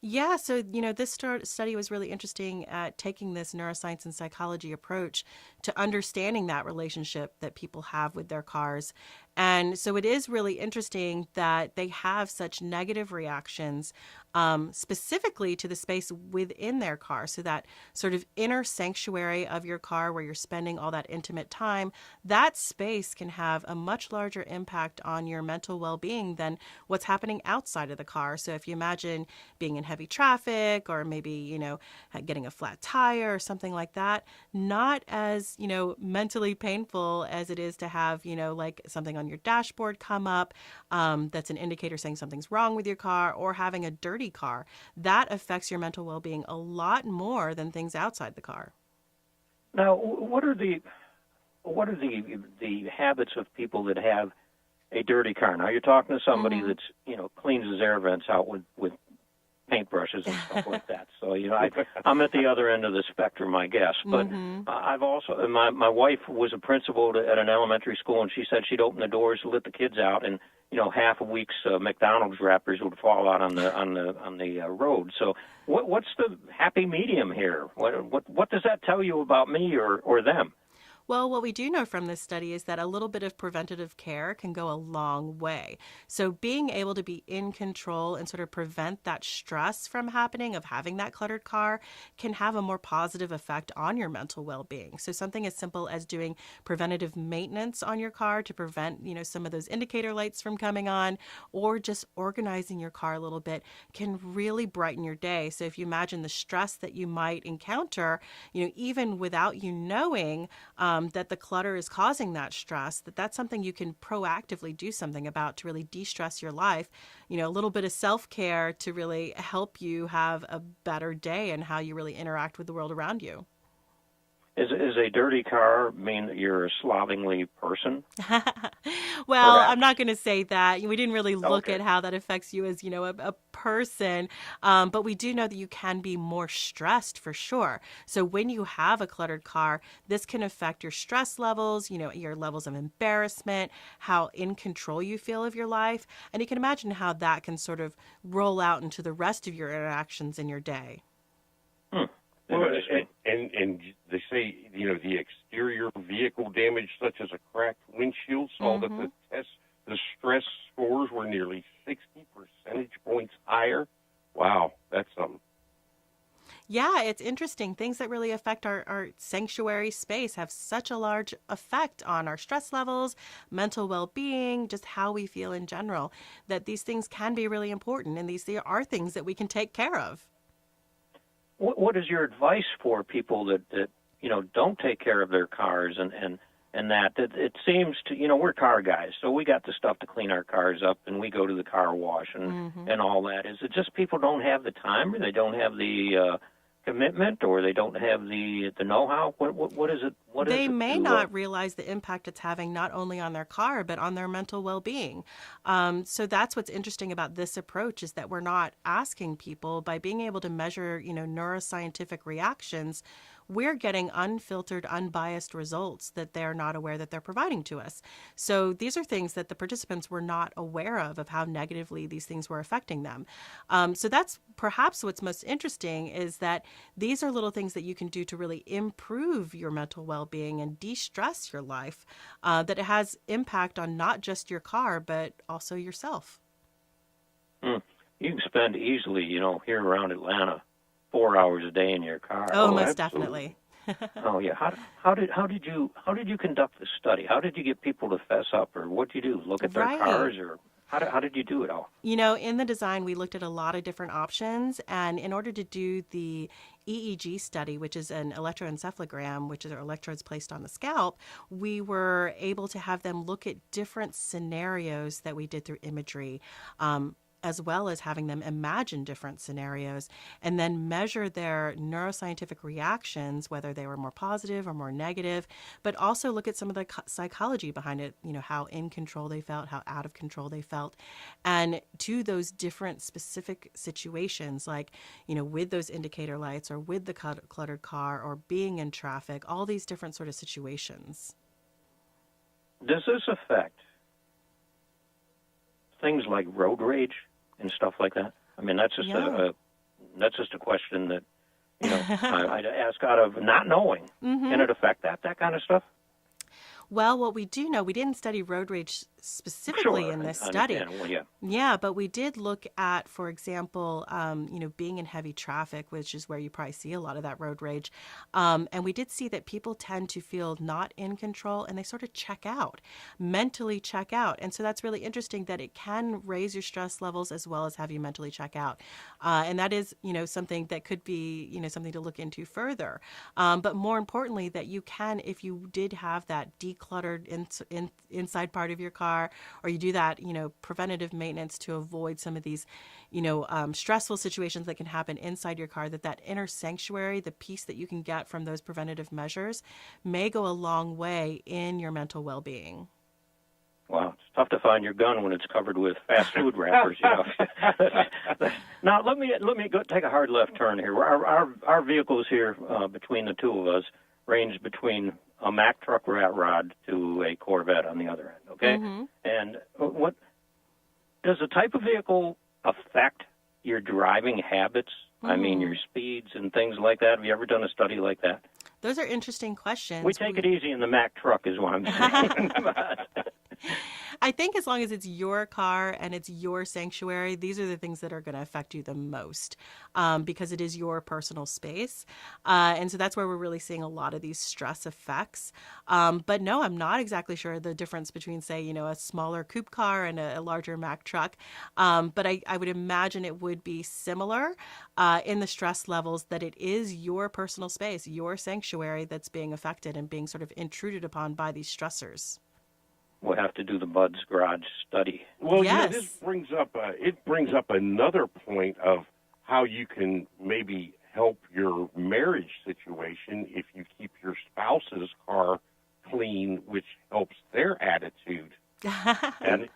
Yeah, so, this study was really interesting at taking this neuroscience and psychology approach to understanding that relationship that people have with their cars. And so it is really interesting that they have such negative reactions specifically to the space within their car. So that sort of inner sanctuary of your car where you're spending all that intimate time, that space can have a much larger impact on your mental well-being than what's happening outside of the car. So if you imagine being in heavy traffic or maybe, getting a flat tire or something like that, not as, mentally painful as it is to have, like something on your dashboard come up that's an indicator saying something's wrong with your car, or having a dirty car. That affects your mental well-being a lot more than things outside the car. Now, what are the habits of people that have a dirty car? Now, you're talking to somebody that's, cleans his air vents out with paintbrushes and stuff like that. So, I'm at the other end of the spectrum, I guess. But I've also, my wife was a principal at an elementary school, and she said she'd open the doors to let the kids out, and half a week's McDonald's wrappers would fall out on the road. So, what's the happy medium here? What does that tell you about me or them? Well, what we do know from this study is that a little bit of preventative care can go a long way. So being able to be in control and sort of prevent that stress from happening of having that cluttered car can have a more positive effect on your mental well-being. So something as simple as doing preventative maintenance on your car to prevent, some of those indicator lights from coming on, or just organizing your car a little bit can really brighten your day. So if you imagine the stress that you might encounter, even without you knowing, that the clutter is causing that stress, that's something you can proactively do something about to really de-stress your life. A little bit of self-care to really help you have a better day and how you really interact with the world around you. Is a dirty car mean that you're a slovenly person? Well, Perhaps. I'm not going to say that. We didn't really look at how that affects you as, a person. But we do know that you can be more stressed for sure. So when you have a cluttered car, this can affect your stress levels, your levels of embarrassment, how in control you feel of your life. And you can imagine how that can sort of roll out into the rest of your interactions in your day. Well, and they say, the exterior vehicle damage, such as a cracked windshield, saw that the the stress scores were nearly 60 percentage points higher. Wow, that's something. Yeah, it's interesting. Things that really affect our sanctuary space have such a large effect on our stress levels, mental well-being, just how we feel in general, that these things can be really important, and these are things that we can take care of. What is your advice for people that don't take care of their cars and that it seems to, we're car guys, so we got the stuff to clean our cars up, and we go to the car wash and all that. Is it just people don't have the time, or they don't have the commitment, or they don't have the know-how? What is it? They may not realize the impact it's having not only on their car but on their mental well-being. So that's what's interesting about this approach, is that we're not asking people, by being able to measure neuroscientific reactions, we're getting unfiltered, unbiased results that they're not aware that they're providing to us. So these are things that the participants were not aware of how negatively these things were affecting them. So that's perhaps what's most interesting, is that these are little things that you can do to really improve your mental well-being and de-stress your life, that it has impact on not just your car, but also yourself. You can spend easily, here around Atlanta, 4 hours a day in your car. Oh, most definitely. Oh yeah. How did you conduct the study? How did you get people to fess up, or what did you do? Look at their cars, or how did you do it all? In the design, we looked at a lot of different options, and in order to do the EEG study, which is an electroencephalogram, which are electrodes placed on the scalp, we were able to have them look at different scenarios that we did through imagery, as well as having them imagine different scenarios and then measure their neuroscientific reactions, whether they were more positive or more negative, but also look at some of the psychology behind it, how in control they felt, how out of control they felt. And to those different specific situations, like, with those indicator lights, or with the cluttered car, or being in traffic, all these different sort of situations. Does this affect things like road rage and stuff like that? I mean, that's just a question that I'd ask out of not knowing. Can it affect that kind of stuff? Well, what we do know, we didn't study road rage specifically in this study. Yeah, but we did look at, for example, being in heavy traffic, which is where you probably see a lot of that road rage. And we did see that people tend to feel not in control, and they sort of check out, mentally check out. And so that's really interesting, that it can raise your stress levels as well as have you mentally check out. And that is, something that could be, something to look into further. But more importantly, that you can, if you did have that decluttered inside part of your car, or you do that, preventative maintenance to avoid some of these, stressful situations that can happen inside your car, that inner sanctuary, the peace that you can get from those preventative measures, may go a long way in your mental well-being. Wow, it's tough to find your gun when it's covered with fast food wrappers. Now, let me go take a hard left turn here. Our vehicles here, between the two of us, range between a Mack truck rat rod to a Corvette on the other end, okay? And what does the type of vehicle affect your driving habits? I mean, your speeds and things like that. Have you ever done a study like that? Those are interesting questions. We take it easy in the Mack truck is what I'm saying. I think as long as it's your car and it's your sanctuary, these are the things that are going to affect you the most, because it is your personal space. And so that's where we're really seeing a lot of these stress effects. But no, I'm not exactly sure the difference between, say, a smaller coupe car and a larger Mack truck. But I would imagine it would be similar in the stress levels, that it is your personal space, your sanctuary, that's being affected and being sort of intruded upon by these stressors. We'll have to do the Bud's Garage study. Well, this brings up another point of how you can maybe help your marriage situation if you keep your spouse's car clean, which helps their attitude. Hadn't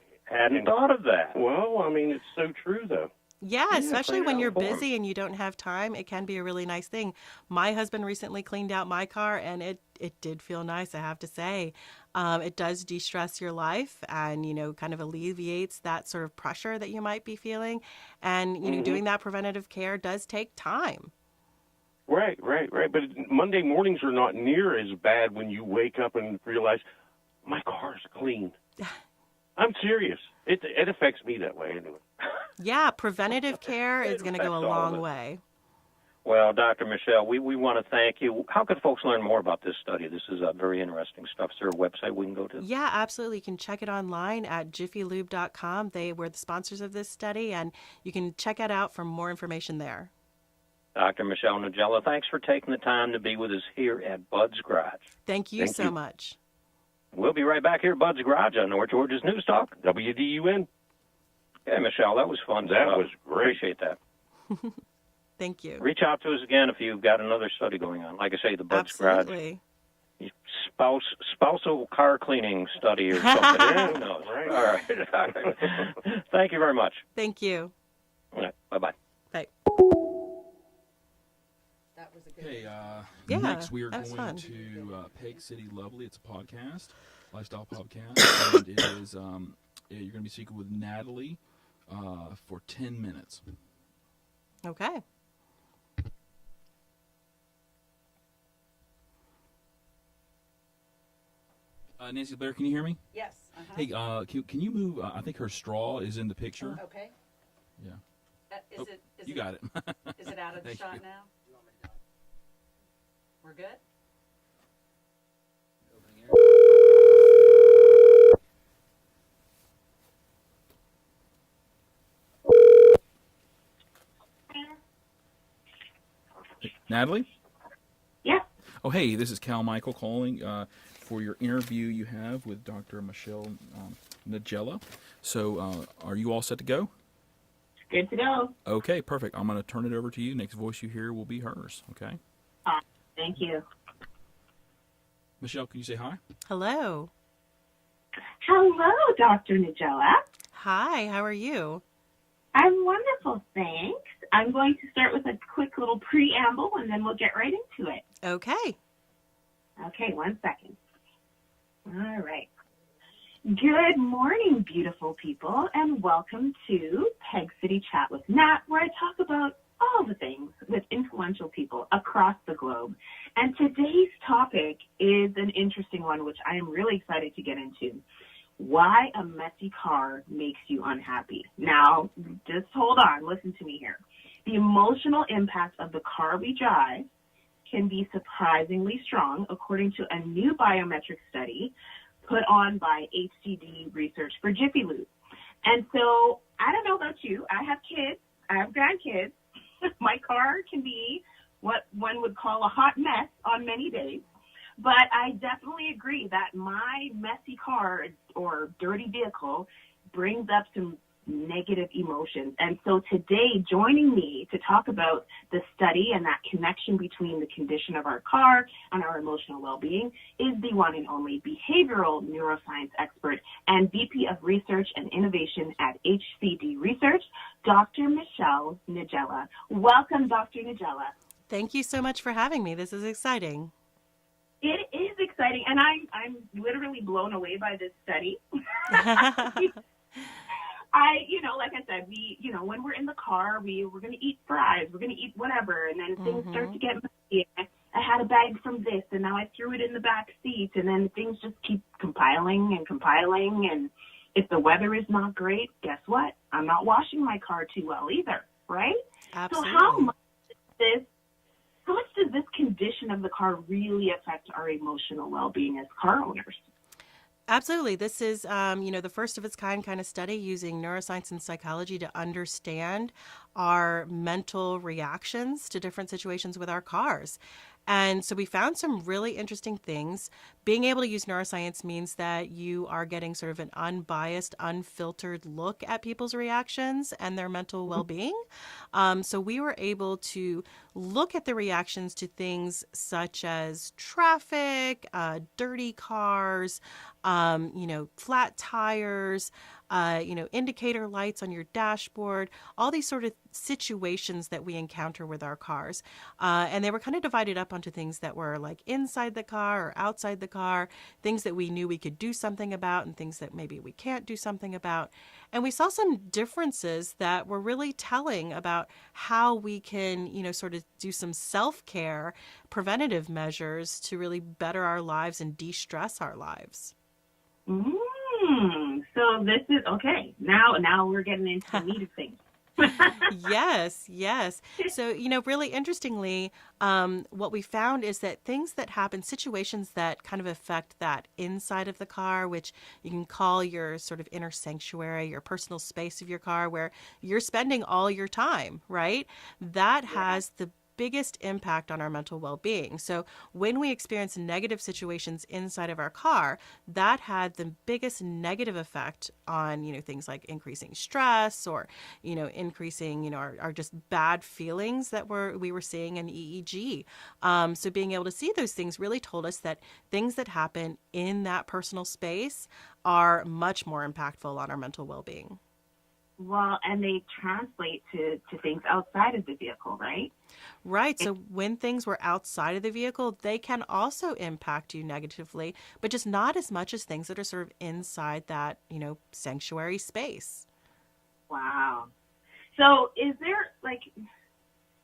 thought of that. Well, I mean, it's so true, though. Yeah, especially when you're busy and you don't have time, it can be a really nice thing. My husband recently cleaned out my car, and it did feel nice, I have to say. It does de-stress your life and, kind of alleviates that sort of pressure that you might be feeling. And, doing that preventative care does take time. Right. But Monday mornings are not near as bad when you wake up and realize, my car's clean. I'm serious. It affects me that way anyway. Yeah, preventative care is going to go a affects all of long us. way. Well, Dr. Michelle, we want to thank you. How can folks learn more about this study? This is very interesting stuff. Is there a website we can go to? Yeah, absolutely. You can check it online at jiffylube.com. They were the sponsors of this study, and you can check it out for more information there. Dr. Michelle Nigella, thanks for taking the time to be with us here at Bud's Garage. Thank you so much. We'll be right back here at Bud's Garage on North Georgia's News Talk, WDUN. Hey, Michelle, that was fun. That was great. Appreciate that. Thank you. Reach out to us again if you've got another study going on. Like I say, the Bud's Garage. Spousal car cleaning study or something. Who knows? Right. All right. Thank you very much. Thank you. All right. Bye-bye. Bye. That was a good Okay, Yeah, next we are that was going fun. to Peg City Lovely. It's a podcast, lifestyle podcast, and it is you're going to be speaking with Natalie for 10 minutes. Okay. Nancy Blair, can you hear me? Yes. Hey, can you move? I think her straw is in the picture. Okay. Yeah. Is it? Is You it, got it. Is it out of the Thank shot you. now? We're good. Natalie? Yeah. Oh, hey, this is Cal Michael calling for your interview you have with Dr. Michelle Nigella. So are you all set to go? Good to go. Okay, perfect. I'm going to turn it over to you. Next voice you hear will be hers, okay? Thank you. Michelle, can you say hi? Hello. Hello, Dr. Nigella. Hi, how are you? I'm wonderful, thanks. I'm going to start with a quick little preamble, and then we'll get right into it. Okay. Okay, 1 second. All right. Good morning, beautiful people, and welcome to Peg City Chat with Nat, where I talk about all the things with influential people across the globe. And today's topic is an interesting one, which I am really excited to get into. Why a messy car makes you unhappy. Now, just hold on. Listen to me here. The emotional impact of the car we drive can be surprisingly strong, according to a new biometric study put on by HCD Research for Jiffy Lube. And so, I don't know about you. I have kids. I have grandkids. My car can be what one would call a hot mess on many days. But I definitely agree that my messy car or dirty vehicle brings up some negative emotions. And so today, joining me to talk about the study and that connection between the condition of our car and our emotional well-being is the one and only behavioral neuroscience expert and VP of Research and Innovation at HCD Research, Dr. Michelle Nigella. Welcome, Dr. Nigella. Thank you so much for having me. This is exciting. It is exciting, and I'm literally blown away by this study. Like I said, when we're in the car, we're going to eat fries, we're going to eat whatever, and then things start to get messy. I had a bag from this, and now I threw it in the back seat, and then things just keep compiling, and if the weather is not great, guess what? I'm not washing my car too well either, right? Absolutely. So how much does this condition of the car really affect our emotional well-being as car owners? Absolutely. This is, the first of its kind of study using neuroscience and psychology to understand our mental reactions to different situations with our cars. And so we found some really interesting things. Being able to use neuroscience means that you are getting sort of an unbiased, unfiltered look at people's reactions and their mental well-being. So we were able to look at the reactions to things such as traffic, dirty cars, flat tires, indicator lights on your dashboard, all these sort of situations that we encounter with our cars. And they were kind of divided up onto things that were like inside the car or outside the car, things that we knew we could do something about and things that maybe we can't do something about. And we saw some differences that were really telling about how we can, sort of do some self-care, preventative measures to really better our lives and de-stress our lives. So this is okay. Now we're getting into the meat of things. Yes, yes. So, really interestingly, what we found is that things that happen, situations that kind of affect that inside of the car, which you can call your sort of inner sanctuary, your personal space of your car, where you're spending all your time, right? That has the biggest impact on our mental well-being. So when we experience negative situations inside of our car, that had the biggest negative effect on, things like increasing stress or, increasing, our just bad feelings that we were seeing in EEG. So being able to see those things really told us that things that happen in that personal space are much more impactful on our mental well-being. Well, and they translate to things outside of the vehicle, right? Right. So when things were outside of the vehicle, they can also impact you negatively, but just not as much as things that are sort of inside that, sanctuary space. Wow. So is there,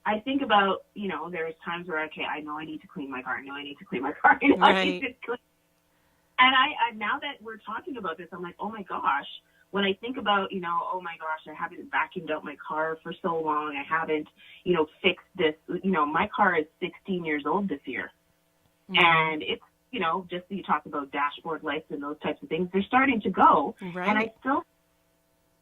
I think about, there's times where, okay, I know I need to clean my car. I know I need to clean my car. I know I need to clean. And I now that we're talking about this, I'm like, oh my gosh. When I think about, oh my gosh, I haven't vacuumed out my car for so long. I haven't, fixed this. My car is 16 years old this year. Mm-hmm. And it's, just you talk about dashboard lights and those types of things, they're starting to go. Right. And I still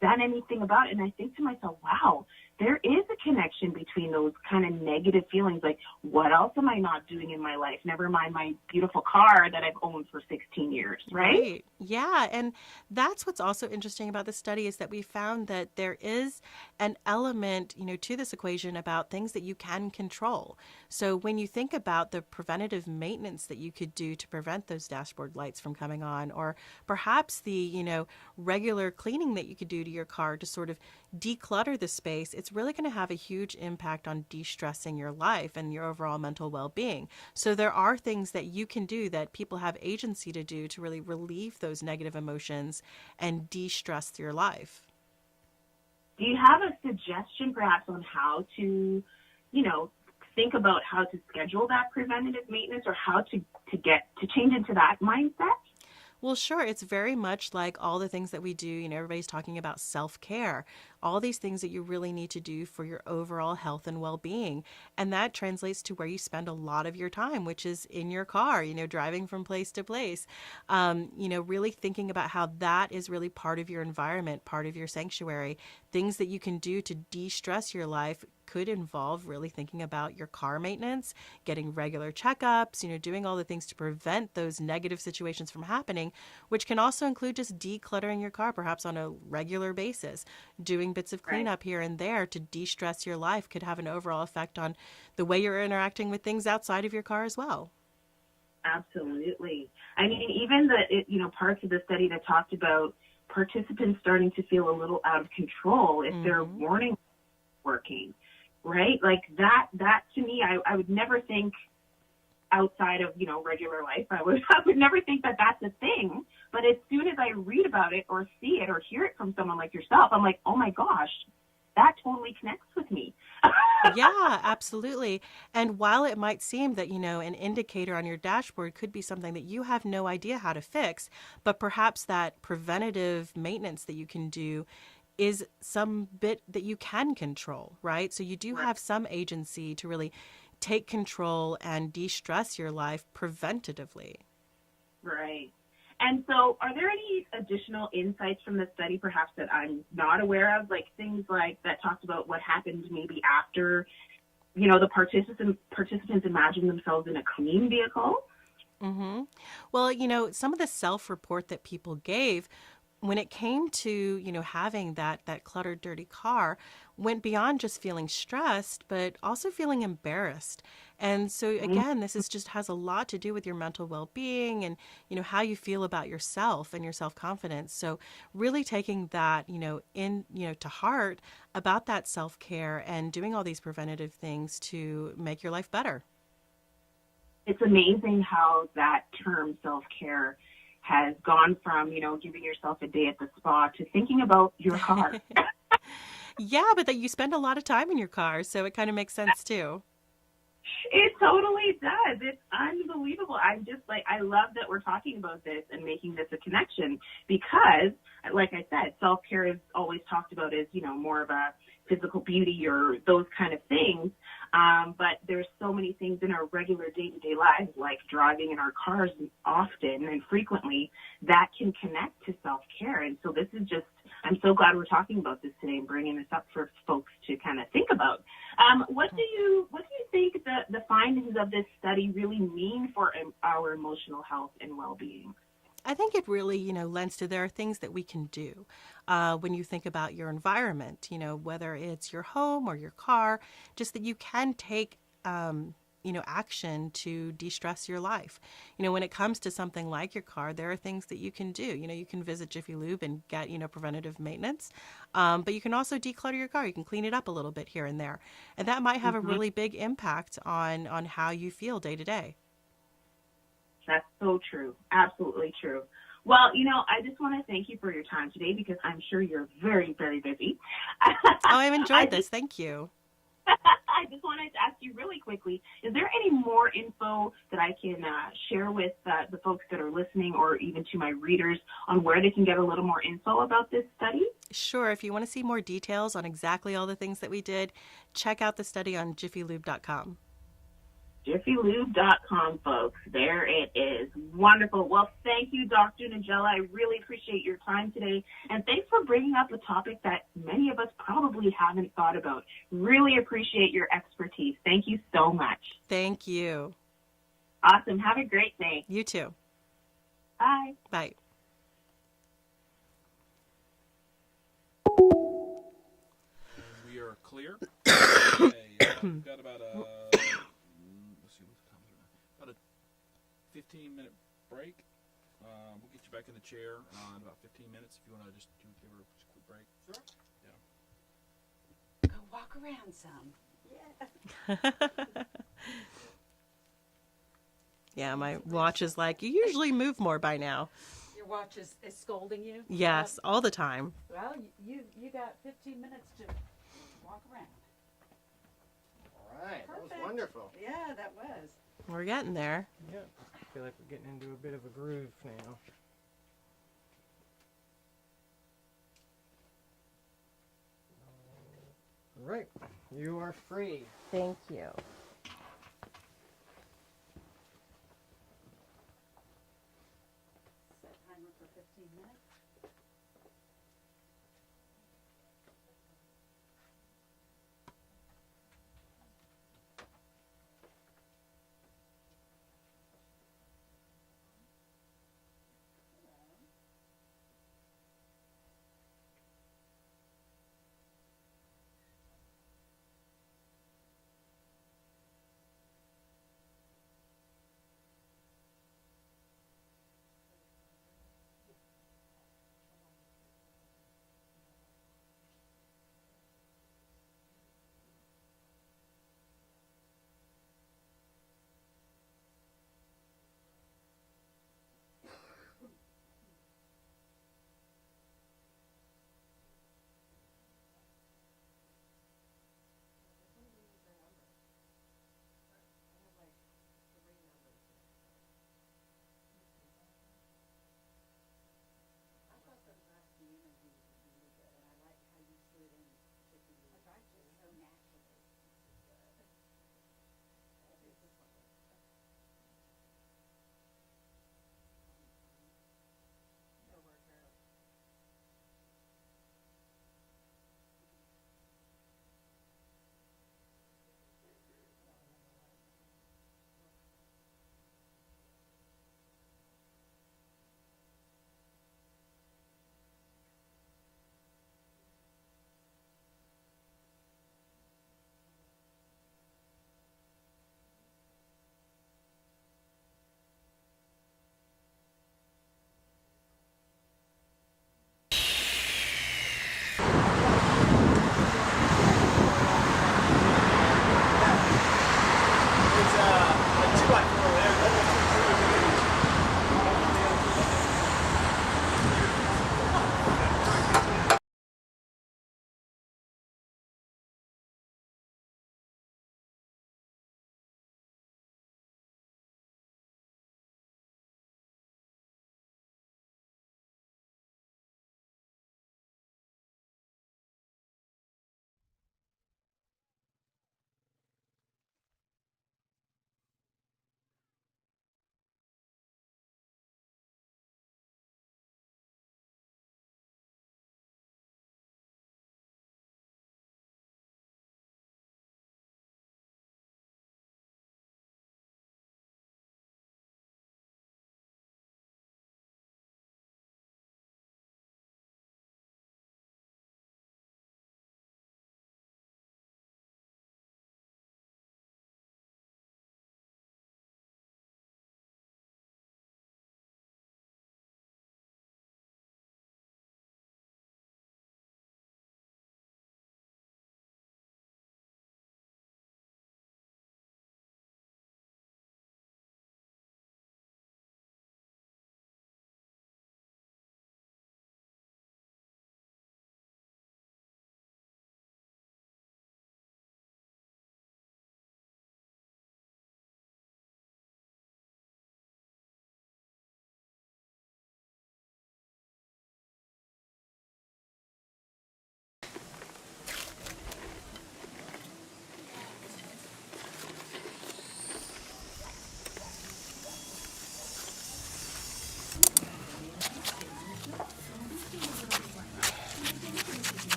haven't done anything about it. And I think to myself, wow, there is a connection between those kind of negative feelings. Like, what else am I not doing in my life? Never mind my beautiful car that I've owned for 16 years, right? Yeah. And that's what's also interesting about the study is that we found that there is an element, to this equation about things that you can control. So when you think about the preventative maintenance that you could do to prevent those dashboard lights from coming on, or perhaps the, regular cleaning that you could do to your car to sort of declutter the space, it's really going to have a huge impact on de-stressing your life and your overall mental well-being. So there are things that you can do that people have agency to do to really relieve those negative emotions and de-stress your life. Do you have a suggestion perhaps on how to, think about how to schedule that preventative maintenance or how to change into that mindset? Well, sure. It's very much like all the things that we do. Everybody's talking about self-care, all these things that you really need to do for your overall health and well-being. And that translates to where you spend a lot of your time, which is in your car, driving from place to place, really thinking about how that is really part of your environment, part of your sanctuary, things that you can do to de-stress your life could involve really thinking about your car maintenance, getting regular checkups, doing all the things to prevent those negative situations from happening, which can also include just decluttering your car, perhaps on a regular basis. Doing bits of cleanup here and there to de-stress your life could have an overall effect on the way you're interacting with things outside of your car as well. Absolutely. I mean, even parts of the study that talked about participants starting to feel a little out of control if their warning working. Right? Like that to me, I would never think outside of, regular life. I would never think that that's a thing. But as soon as I read about it or see it or hear it from someone like yourself, I'm like, oh my gosh, that totally connects with me. Yeah, absolutely. And while it might seem that, an indicator on your dashboard could be something that you have no idea how to fix, but perhaps that preventative maintenance that you can do is some bit that you can control, right? So you do have some agency to really take control and de-stress your life preventatively. Right. And so are there any additional insights from the study perhaps that I'm not aware of, like things like that talked about what happened maybe after, the participants imagined themselves in a clean vehicle? Mm-hmm. Well, some of the self-report that people gave when it came to, having that cluttered, dirty car, went beyond just feeling stressed, but also feeling embarrassed. And so again, this just has a lot to do with your mental well-being and, how you feel about yourself and your self-confidence. So really taking that, to heart about that self-care and doing all these preventative things to make your life better. It's amazing how that term self-care has gone from, giving yourself a day at the spa to thinking about your car. Yeah, but that you spend a lot of time in your car, so it kind of makes sense too. It totally does. It's unbelievable. I'm just like, I love that we're talking about this and making this a connection because, like I said, self-care is always talked about as, more of a physical beauty or those kind of things. But there's so many things in our regular day-to-day lives, like driving in our cars often and frequently, that can connect to self-care. And so this is just, I'm so glad we're talking about this today and bringing this up for folks to kind of think about. What do you think the findings of this study really mean for our emotional health and well-being? I think it really, lends to there are things that we can do when you think about your environment, whether it's your home or your car, just that you can take, action to de-stress your life. When it comes to something like your car, there are things that you can do. You can visit Jiffy Lube and get, preventative maintenance, but you can also declutter your car. You can clean it up a little bit here and there. And that might have a really big impact on how you feel day to day. That's so true. Absolutely true. Well, I just want to thank you for your time today because I'm sure you're very, very busy. I've enjoyed this. Thank you. I just wanted to ask you really quickly, is there any more info that I can share with the folks that are listening or even to my readers on where they can get a little more info about this study? Sure. If you want to see more details on exactly all the things that we did, check out the study on jiffylube.com. JiffyLube.com, folks. There it is. Wonderful. Well, thank you, Dr. Nigella. I really appreciate your time today. And thanks for bringing up a topic that many of us probably haven't thought about. Really appreciate your expertise. Thank you so much. Thank you. Awesome. Have a great day. You too. Bye. Bye. We are clear. Okay, we've got about a 15-minute break. We'll get you back in the chair in about 15 minutes if you want to just give her a quick break. Sure. Yeah. Go walk around some. Yeah. Yeah, my watch is like, you usually move more by now. Your watch is scolding you? Yes, all the time. Well, you got 15 minutes to walk around. All right, that was Perfect. wonderful. Yeah, that was. We're getting there. Yeah, I feel like we're getting into a bit of a groove now. All right, you are free. Thank you. Set timer for 15 minutes.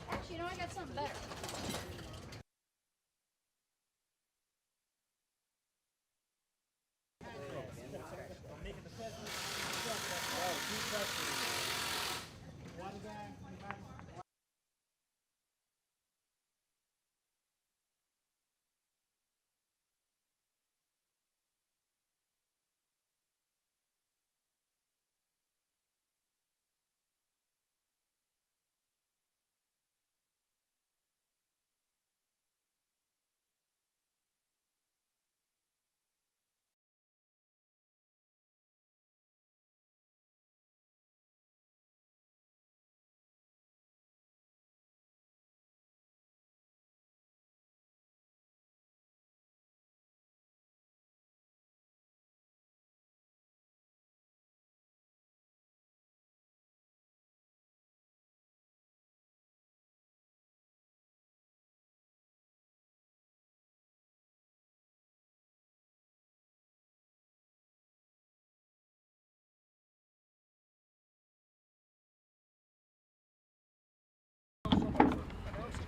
Actually, I got something better.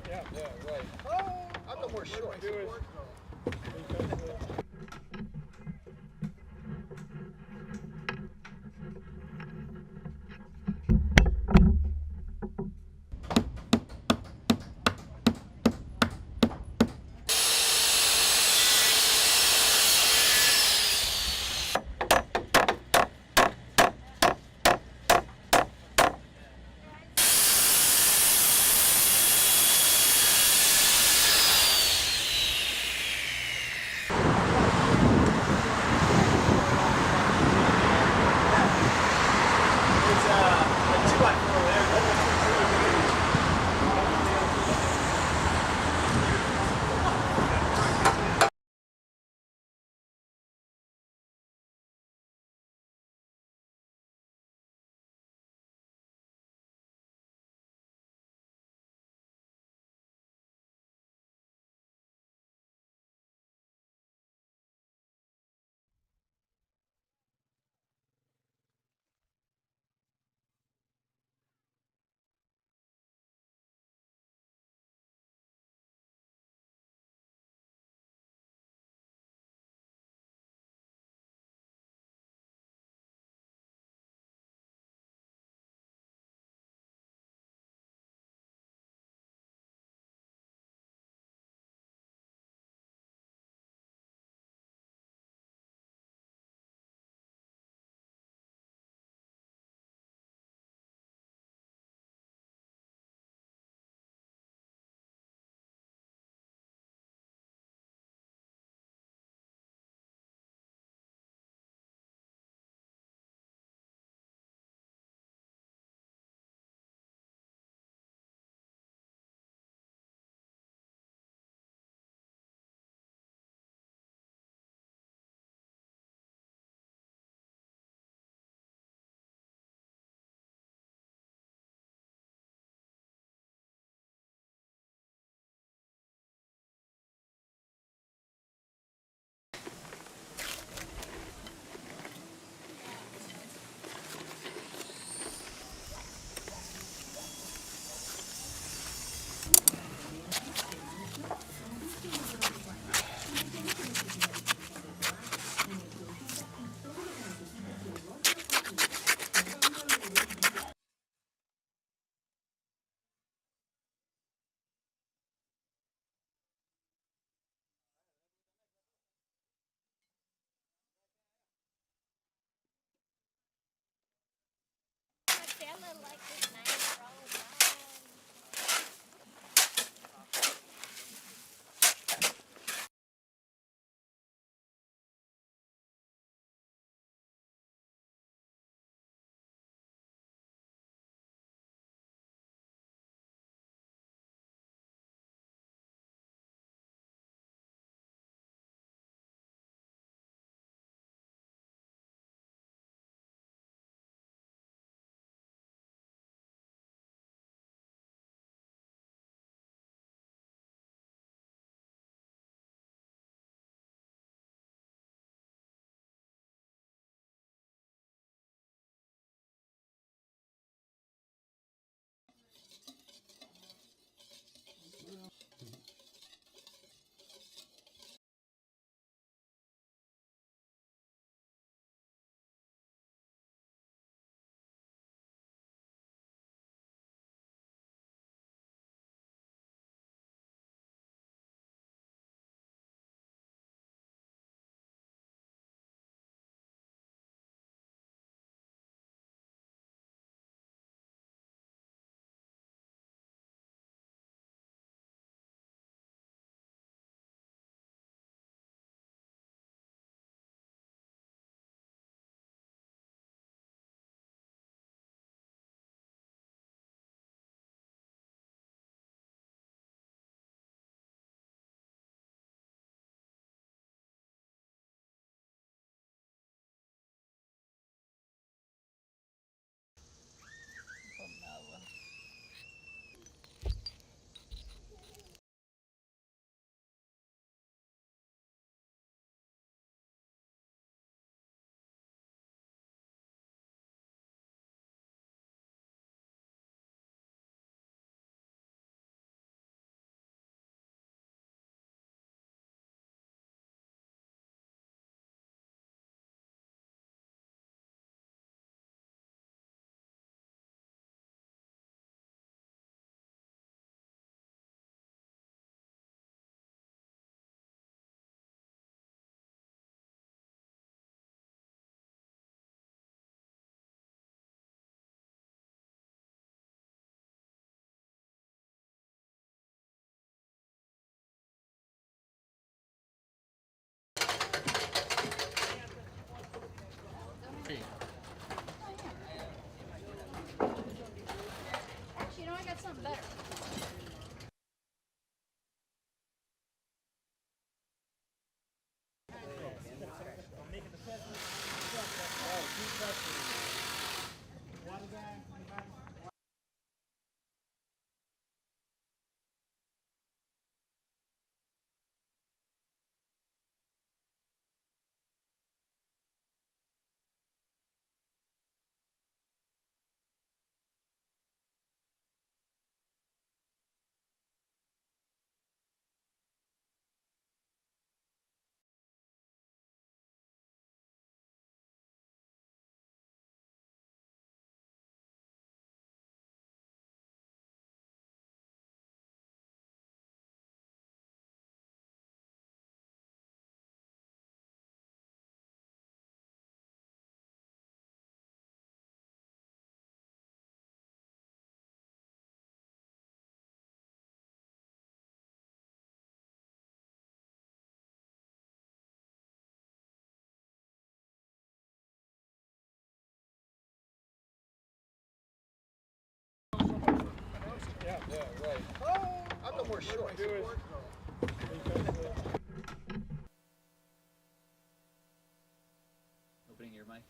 Yeah, right. Oh, I'm no more short. grandma liked this 90s all the time. Actually, I got something better. Yeah, right. Oh, I'm no more short. Opening your mic.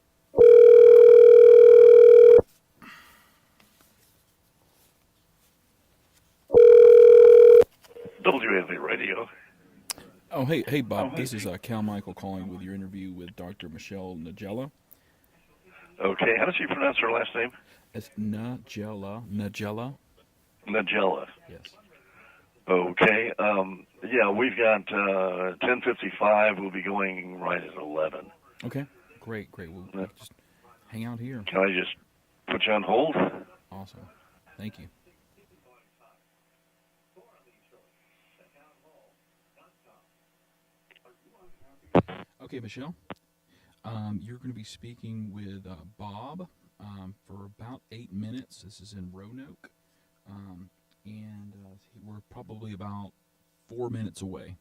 WAV Radio. Oh, hey, Bob. This is Cal Michael calling with your interview with Dr. Michelle Nagella. Okay, how does she pronounce her last name? It's Nagella. Nagella. Yes. Okay. Yeah, we've got 10:55. We'll be going right at 11. Okay. Great. We'll just hang out here. Can I just put you on hold? Awesome. Thank you. Okay, Michelle. You're going to be speaking with Bob for about 8 minutes. This is in Roanoke, and we're probably about 4 minutes away.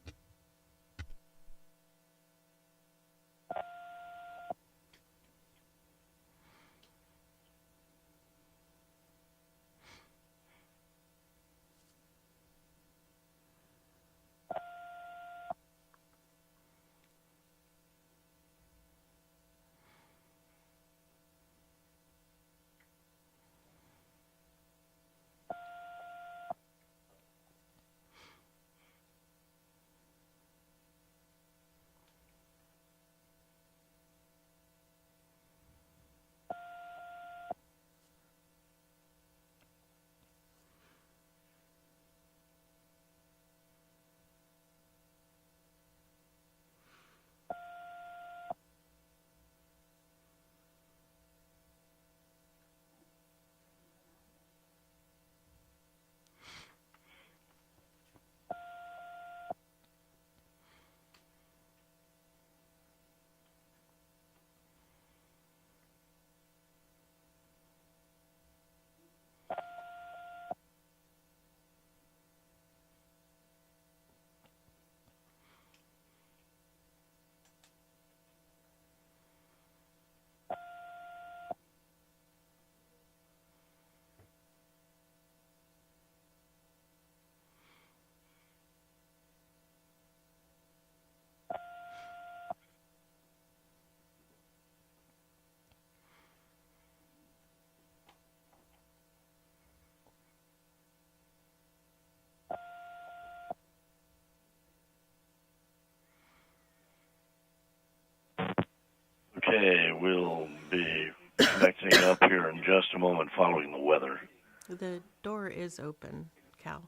Okay, we'll be connecting up here in just a moment following the weather. The door is open, Cal.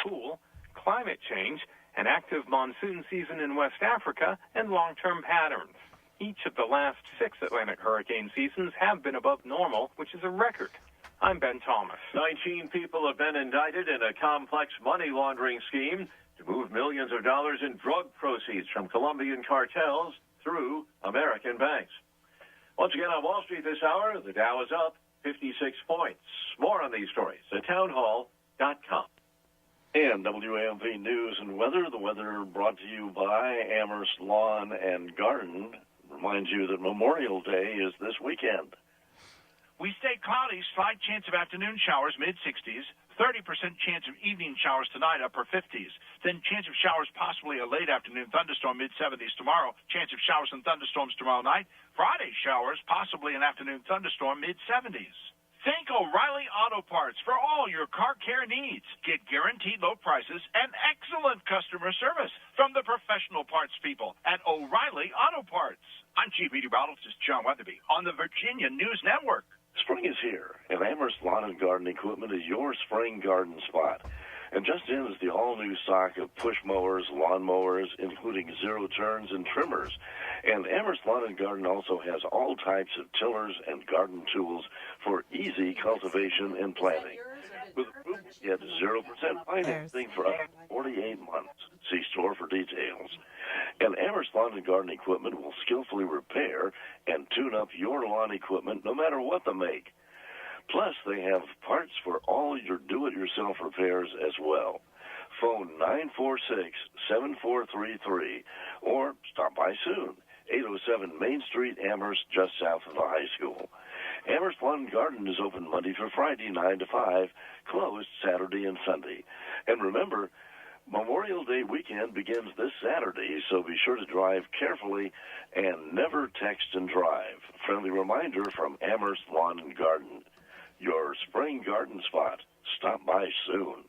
Cool, climate change, an active monsoon season in West Africa, and long-term patterns. Each of the last 6 Atlantic hurricane seasons have been above normal, which is a record. I'm Ben Thomas. 19 people have been indicted in a complex money laundering scheme to move millions of dollars in drug proceeds from Colombian cartels through American banks. Once again on Wall Street this hour, the Dow is up 56 points. More on these stories at townhall.com. And WAMV News and Weather. The weather brought to you by Amherst Lawn and Garden. Reminds you that Memorial Day is this weekend. We stay cloudy, slight chance of afternoon showers, mid-60s, 30% chance of evening showers tonight, upper 50s. Then chance of showers, possibly a late afternoon thunderstorm, mid-70s tomorrow. Chance of showers and thunderstorms tomorrow night. Friday showers, possibly an afternoon thunderstorm, mid-70s. Think O'Reilly Auto Parts for all your car care needs. Get guaranteed low prices and excellent customer service from the professional parts people at O'Reilly Auto Parts. I'm Chief Meteorologist John Weatherby on the Virginia News Network. Spring is here, and Amherst Lawn and Garden Equipment is your spring garden spot. And just in is the all-new stock of push mowers, lawn mowers, including zero turns and trimmers. And Amherst Lawn and Garden also has all types of tillers and garden tools for easy cultivation and planting. With a group, get 0% financing for up to 48 months. See store for details. And Amherst Lawn and Garden Equipment will skillfully repair and tune up your lawn equipment no matter what the make. Plus, they have parts for all your do-it-yourself repairs as well. Phone 946-7433 or stop by soon. 807 Main Street, Amherst, just south of the high school. Amherst Lawn and Garden is open Monday through Friday, 9 to 5, closed Saturday and Sunday. And remember, Memorial Day weekend begins this Saturday, so be sure to drive carefully and never text and drive. Friendly reminder from Amherst Lawn and Garden. Your spring garden spot. Stop by soon.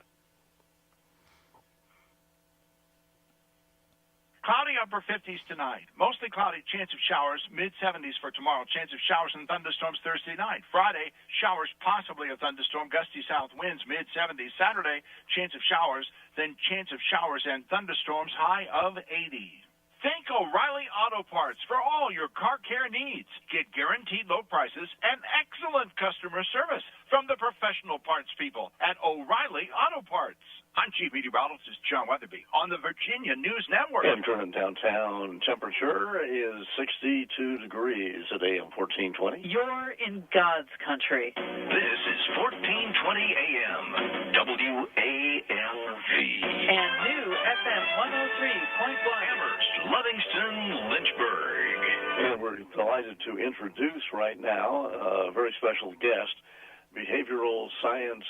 Cloudy upper 50s tonight. Mostly cloudy, chance of showers, mid-70s for tomorrow. Chance of showers and thunderstorms Thursday night. Friday, showers, possibly a thunderstorm, gusty south winds, mid-70s. Saturday, chance of showers, then chance of showers and thunderstorms, high of 80. Think O'Reilly Auto Parts for all your car care needs. Get guaranteed low prices and excellent customer service from the professional parts people at O'Reilly Auto Parts. I'm Chief Meteorologist John Weatherby on the Virginia News Network. And current downtown temperature is 62 degrees at AM 1420. You're in God's country. This is 1420 AM, WALV. And new FM 103.1. Amherst, Livingston, Lynchburg. And we're delighted to introduce right now a very special guest, behavioral science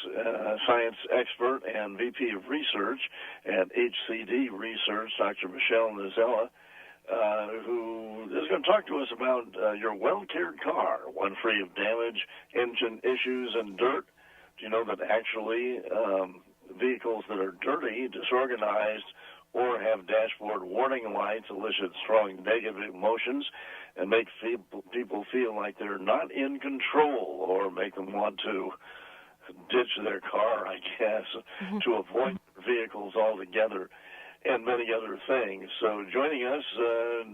expert and VP of Research at HCD Research, Dr. Michelle Nizella, who is going to talk to us about your well-cared car, one free of damage, engine issues, and dirt. Do you know that actually vehicles that are dirty, disorganized, or have dashboard warning lights elicit strong negative emotions and make people feel like they're not in control, or make them want to ditch their car, I guess, to avoid vehicles altogether, and many other things. So joining us,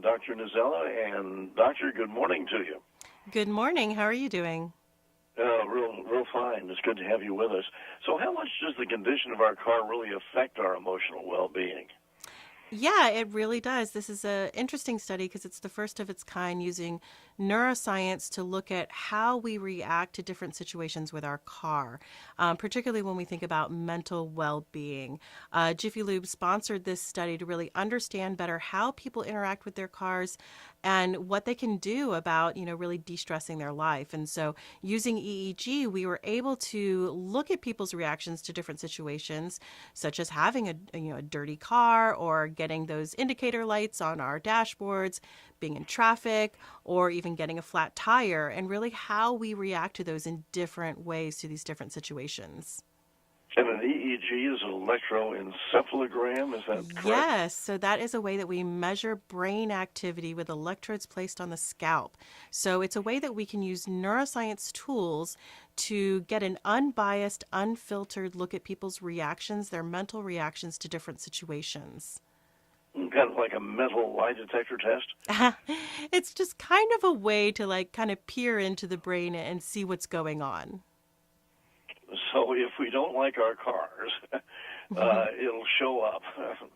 Dr. Nizella, and Doctor, good morning to you. Good morning. How are you doing? Real fine. It's good to have you with us. So how much does the condition of our car really affect our emotional well-being? Yeah, it really does. This is an interesting study because it's the first of its kind using neuroscience to look at how we react to different situations with our car, particularly when we think about mental well-being. Jiffy Lube sponsored this study to really understand better how people interact with their cars and what they can do about, really de-stressing their life. And so using EEG, we were able to look at people's reactions to different situations, such as having a dirty car, or getting those indicator lights on our dashboards, being in traffic, or even getting a flat tire, and really how we react to those in different ways to these different situations. And an EEG is an electroencephalogram, is that correct? Yes, so that is a way that we measure brain activity with electrodes placed on the scalp. So it's a way that we can use neuroscience tools to get an unbiased, unfiltered look at people's reactions, their mental reactions to different situations. Kind of like a mental lie detector test? It's just kind of a way to kind of peer into the brain and see what's going on. So if we don't like our cars, it'll show up.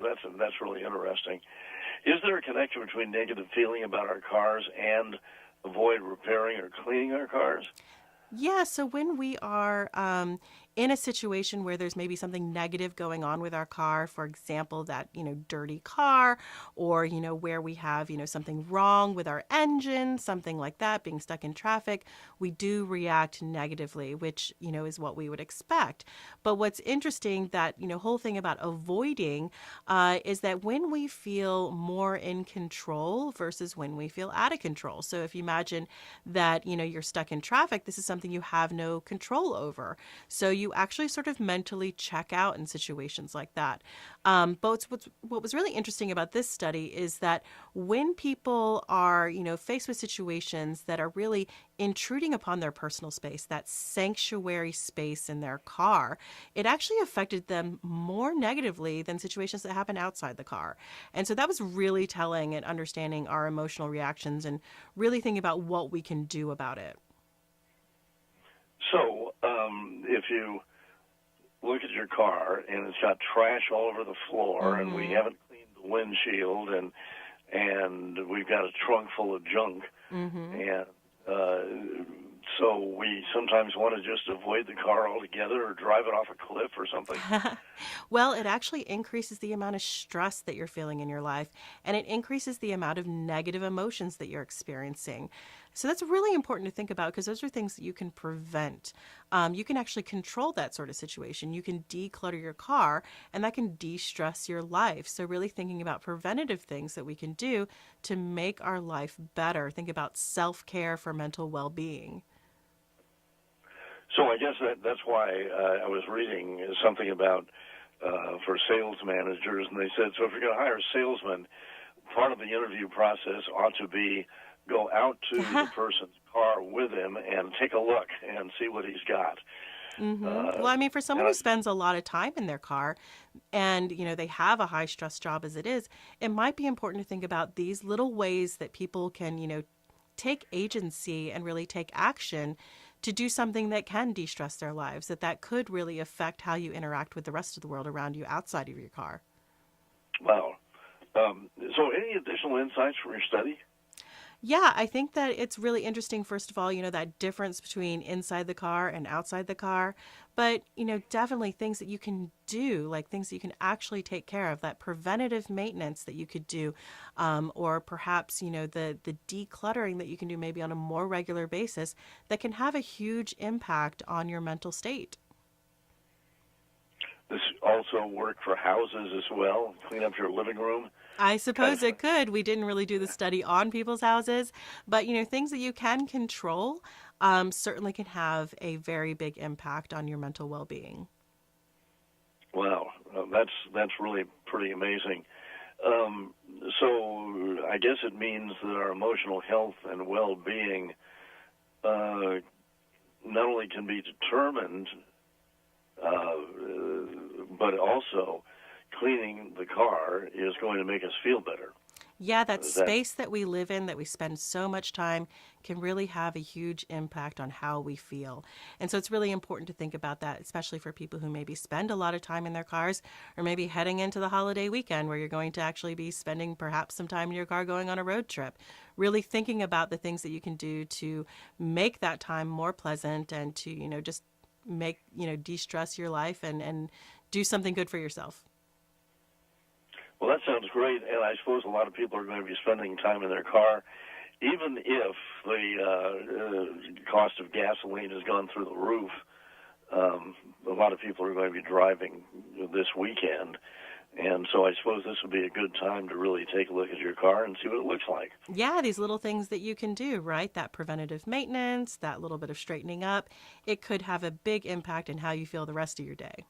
That's really interesting. Is there a connection between negative feeling about our cars and avoid repairing or cleaning our cars? Yeah, so when we are in a situation where there's maybe something negative going on with our car, for example, that, dirty car, or, where we have, something wrong with our engine, something like that, being stuck in traffic, we do react negatively, which, is what we would expect. But what's interesting, that, whole thing about avoiding is that when we feel more in control versus when we feel out of control. So if you imagine that, you're stuck in traffic, this is something you have no control over. So you actually sort of mentally check out in situations like that. But what was really interesting about this study is that when people are, faced with situations that are really intruding upon their personal space, that sanctuary space in their car, it actually affected them more negatively than situations that happen outside the car. And so that was really telling in understanding our emotional reactions and really thinking about what we can do about it. So, if you look at your car and it's got trash all over the floor, and we haven't cleaned the windshield, and we've got a trunk full of junk, and so we sometimes want to just avoid the car altogether or drive it off a cliff or something. Well, it actually increases the amount of stress that you're feeling in your life, and it increases the amount of negative emotions that you're experiencing. So that's really important to think about, because those are things that you can prevent. You can actually control that sort of situation. You can declutter your car, and that can de-stress your life. So really thinking about preventative things that we can do to make our life better. Think about self-care for mental well-being. So I guess that's why I was reading something about for sales managers, and they said, so if you're going to hire a salesman, part of the interview process ought to be go out to the person's car with him and take a look and see what he's got. Well, I mean, for someone who spends a lot of time in their car and, they have a high stress job as it is, it might be important to think about these little ways that people can, take agency and really take action to do something that can de-stress their lives, that could really affect how you interact with the rest of the world around you outside of your car. Wow. So any additional insights from your study? Yeah, I think that it's really interesting, first of all, that difference between inside the car and outside the car. But, definitely things that you can do, like things that you can actually take care of, that preventative maintenance that you could do, or perhaps, the decluttering that you can do maybe on a more regular basis that can have a huge impact on your mental state. This also work for houses as well? Clean up your living room? I suppose it could. We didn't really do the study on people's houses, but things that you can control certainly can have a very big impact on your mental well-being. Wow, that's really pretty amazing. So I guess it means that our emotional health and well-being not only can be determined, but also cleaning the car is going to make us feel better. Yeah, that space that we live in, that we spend so much time, can really have a huge impact on how we feel. And so it's really important to think about that, especially for people who maybe spend a lot of time in their cars, or maybe heading into the holiday weekend where you're going to actually be spending perhaps some time in your car going on a road trip. Really thinking about the things that you can do to make that time more pleasant and to, just make, de-stress your life and do something good for yourself. Well, that sounds great, and I suppose a lot of people are going to be spending time in their car, even if the cost of gasoline has gone through the roof. A lot of people are going to be driving this weekend, and so I suppose this would be a good time to really take a look at your car and see what it looks like. Yeah, these little things that you can do, right? That preventative maintenance, that little bit of straightening up, it could have a big impact in how you feel the rest of your day.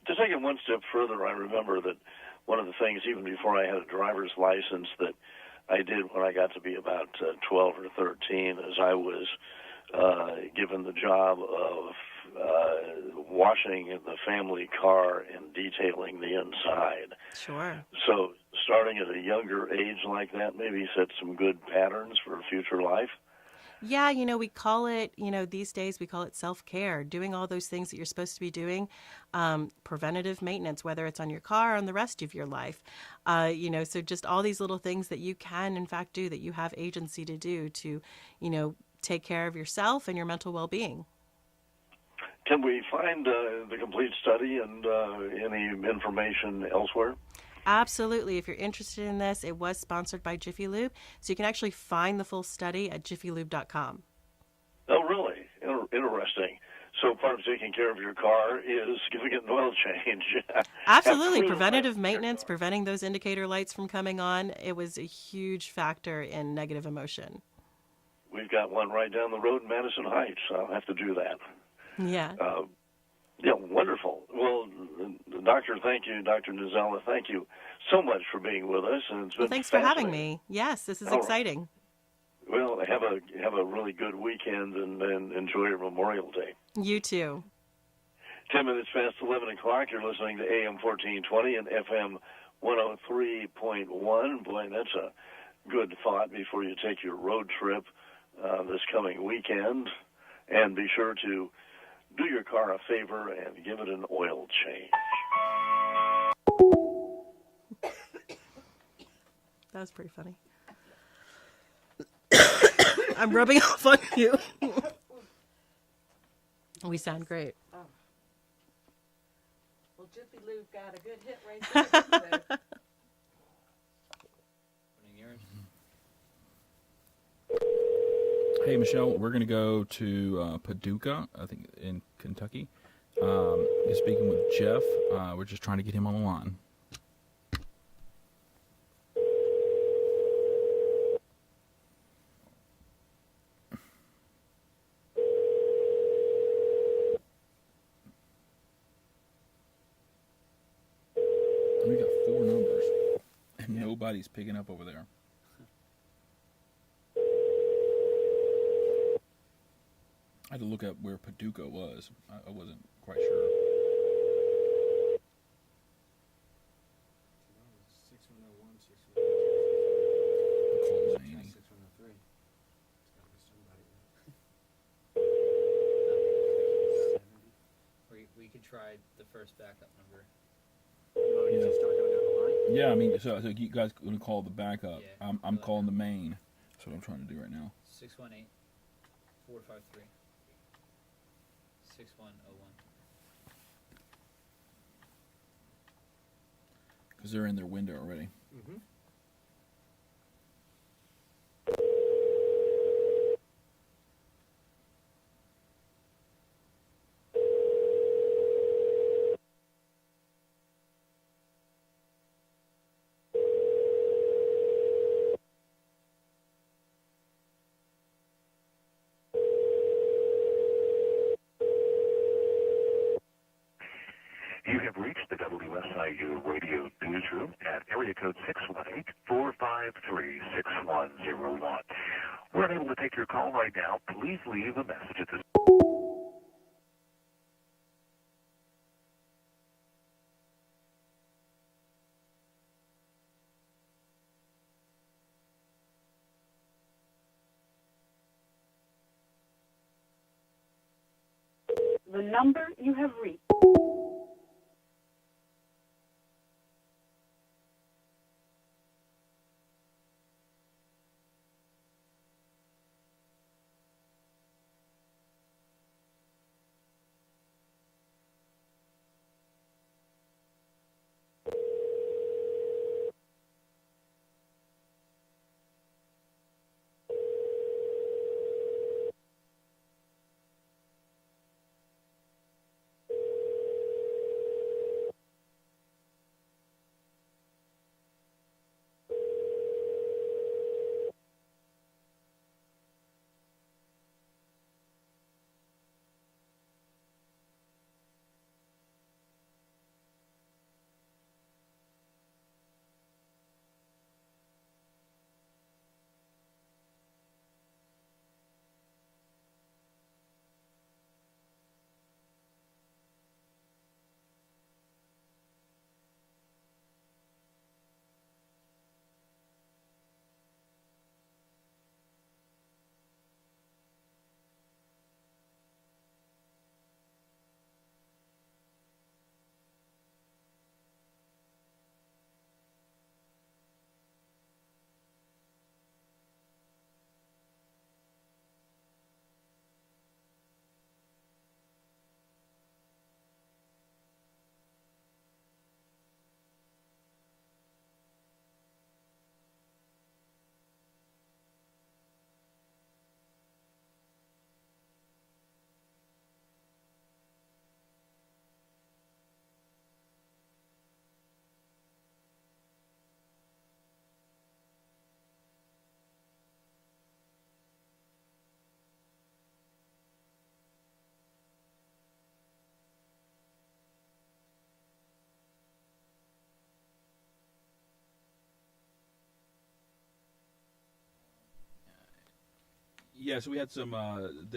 To take it one step further, I remember that one of the things, even before I had a driver's license, that I did when I got to be about 12 or 13, is I was given the job of washing the family car and detailing the inside. Sure. So starting at a younger age like that maybe set some good patterns for future life. Yeah, we call it, these days we call it self-care, doing all those things that you're supposed to be doing, preventative maintenance, whether it's on your car or on the rest of your life. So just all these little things that you can, in fact, do, that you have agency to do to, take care of yourself and your mental well-being. Can we find the complete study and any information elsewhere? Absolutely. If you're interested in this, it was sponsored by Jiffy Lube, so you can actually find the full study at jiffylube.com. Oh, really? Interesting. So part of taking care of your car is giving it an oil change. Absolutely. Preventative maintenance, preventing those indicator lights from coming on, it was a huge factor in negative emotion. We've got one right down the road in Madison Heights. I'll have to do that. Yeah. Yeah, wonderful. Well, Doctor, thank you. Dr. Nizela, thank you so much for being with us. And it's been thanks for having me. Yes, this is exciting. Well, have a really good weekend and enjoy your Memorial Day. You too. 10 minutes past 11 o'clock. You're listening to AM 1420 and FM 103.1. Boy, that's a good thought before you take your road trip this coming weekend. And be sure to do your car a favor and give it an oil change. That was pretty funny. I'm rubbing off on you. We sound great. Oh. Well, Jiffy Lube got a good hit right there. Hey, Michelle, we're going to go to Paducah, I think, in Kentucky. He's speaking with Jeff. We're just trying to get him on the line. We got 4 numbers, and nobody's picking up over there. had to look up where Paducah was. I wasn't quite sure. We could try the first backup number. Oh, you just start going down the line? Yeah, I mean, so you guys going to call the backup. Yeah, I'm calling the main. That's what I'm trying to do right now. 618-453-6101. Because they're in their window already. Mm-hmm. You have reached the WSIU radio newsroom at area code 618-453-6101. We're unable to take your call right now. Please leave a message at this. The number you have reached. Yeah, so we had some.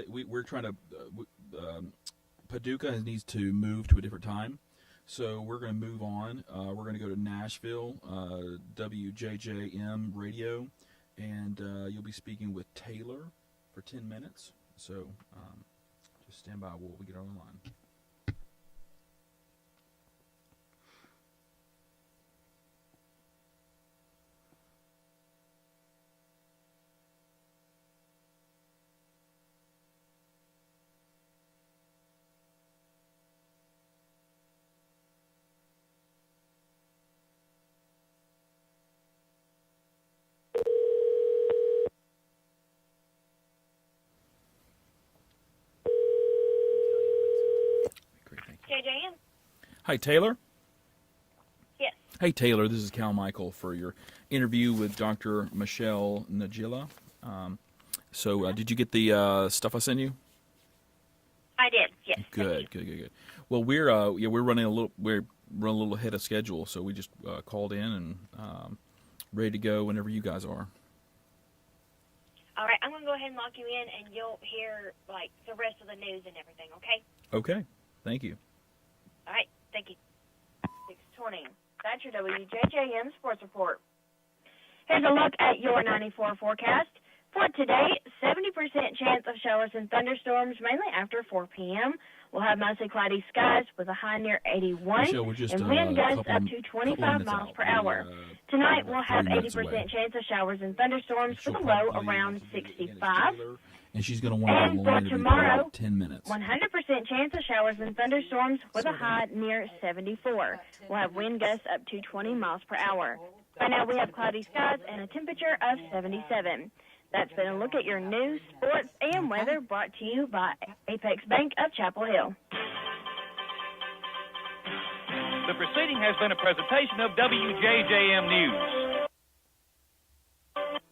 We're trying to. Paducah needs to move to a different time, so we're going to move on. We're going to go to Nashville, WJJM radio, and you'll be speaking with Taylor for 10 minutes. So just stand by while we get on the line. JJM? Hi, Taylor. Yes. Hey, Taylor. This is Cal Michael for your interview with Dr. Michelle Najila. Did you get the stuff I sent you? I did. Yes. Good. Well, we're running a little ahead of schedule, so we just called in and ready to go whenever you guys are. All right. I'm going to go ahead and lock you in, and you'll hear, like, the rest of the news and everything, okay? Okay. Thank you. All right, thank you. 6:20. That's your WJJM Sports Report. Here's a look at your 94 forecast. For today, 70% chance of showers and thunderstorms, mainly after 4 p.m. We'll have mostly cloudy skies with a high near 81 Michelle, we're just, and wind gusts couple- up to 25 couple miles minutes per out. hour. We're, Tonight, we'll have 3 minutes 80% away. chance of showers and thunderstorms with a low around 65. And she's going to want And to for line it in tomorrow, about 10 minutes. 100% chance of showers and thunderstorms with a high near 74. We'll have wind gusts up to 20 miles per hour. Right now, we have cloudy skies and a temperature of 77. That's been a look at your news, sports, and weather brought to you by Apex Bank of Chapel Hill. The proceeding has been a presentation of WJJM News.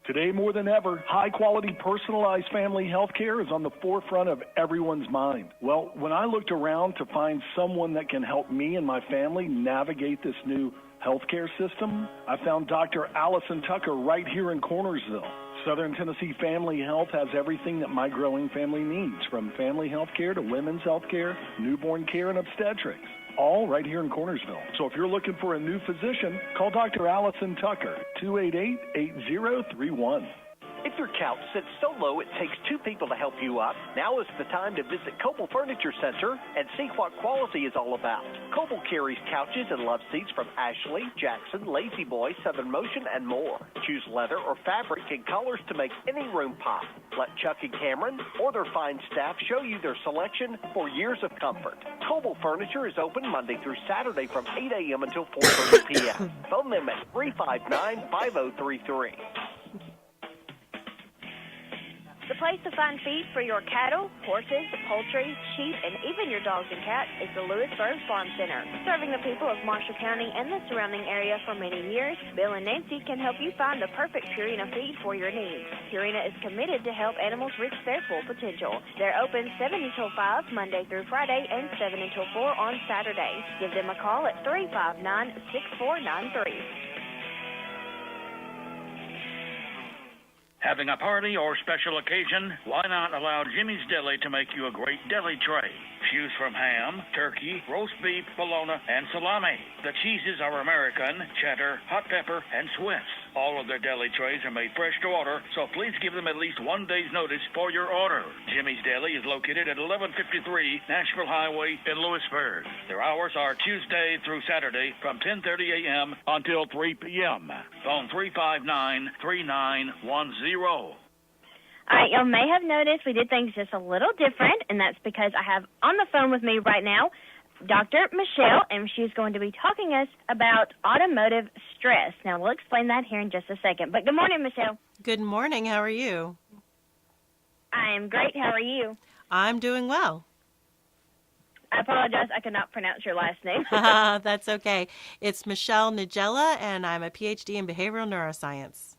Today more than ever, high-quality personalized family health care is on the forefront of everyone's mind. Well, when I looked around to find someone that can help me and my family navigate this new healthcare system, I found Dr. Allison Tucker right here in Cornersville. Southern Tennessee Family Health has everything that my growing family needs, from family health care to women's health care, newborn care, and obstetrics. All right here in Cornersville. So if you're looking for a new physician, call Dr. Allison Tucker, 288-8031. If your couch sits so low it takes two people to help you up, now is the time to visit Coble Furniture Center and see what quality is all about. Coble carries couches and love seats from Ashley, Jackson, Lazy Boy, Southern Motion, and more. Choose leather or fabric and colors to make any room pop. Let Chuck and Cameron or their fine staff show you their selection for years of comfort. Coble Furniture is open Monday through Saturday from 8 a.m. until 4:30 p.m. Phone them at 359-5033. The place to find feed for your cattle, horses, poultry, sheep, and even your dogs and cats is the Lewisburg Farm Center. Serving the people of Marshall County and the surrounding area for many years, Bill and Nancy can help you find the perfect Purina feed for your needs. Purina is committed to help animals reach their full potential. They're open 7 until 5 Monday through Friday and 7 until 4 on Saturday. Give them a call at 359-6493. Having a party or special occasion? Why not allow Jimmy's Deli to make you a great deli tray? Choose from ham, turkey, roast beef, bologna, and salami. The cheeses are American, cheddar, hot pepper, and Swiss. All of their deli trays are made fresh to order, so please give them at least 1 day's notice for your order. Jimmy's Deli is located at 1153 Nashville Highway in Lewisburg. Their hours are Tuesday through Saturday from 10:30 a.m. until 3 p.m. Phone 359-3910. All right, y'all may have noticed we did things just a little different, and that's because I have on the phone with me right now Dr. Michelle, and she's going to be talking to us about automotive stress. Now, we'll explain that here in just a second. But good morning, Michelle. Good morning. How are you? I am great. How are you? I'm doing well. I apologize. I cannot pronounce your last name. That's okay. It's Michelle Nigella, and I'm a PhD in behavioral neuroscience.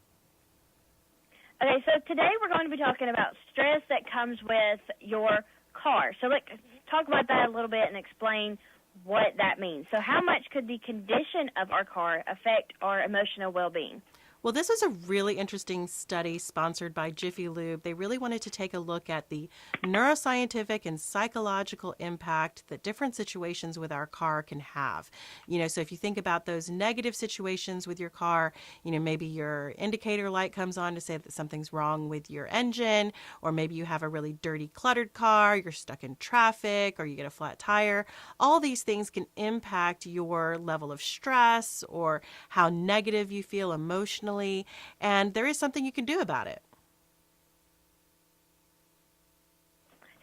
Okay, so today we're going to be talking about stress that comes with your car. So let's talk about that a little bit and explain what that means. So how much could the condition of our car affect our emotional well-being? Well, this was a really interesting study sponsored by Jiffy Lube. They really wanted to take a look at the neuroscientific and psychological impact that different situations with our car can have. You know, so if you think about those negative situations with your car, you know, maybe your indicator light comes on to say that something's wrong with your engine, or maybe you have a really dirty, cluttered car, you're stuck in traffic, or you get a flat tire. All these things can impact your level of stress or how negative you feel emotionally. And there is something you can do about it.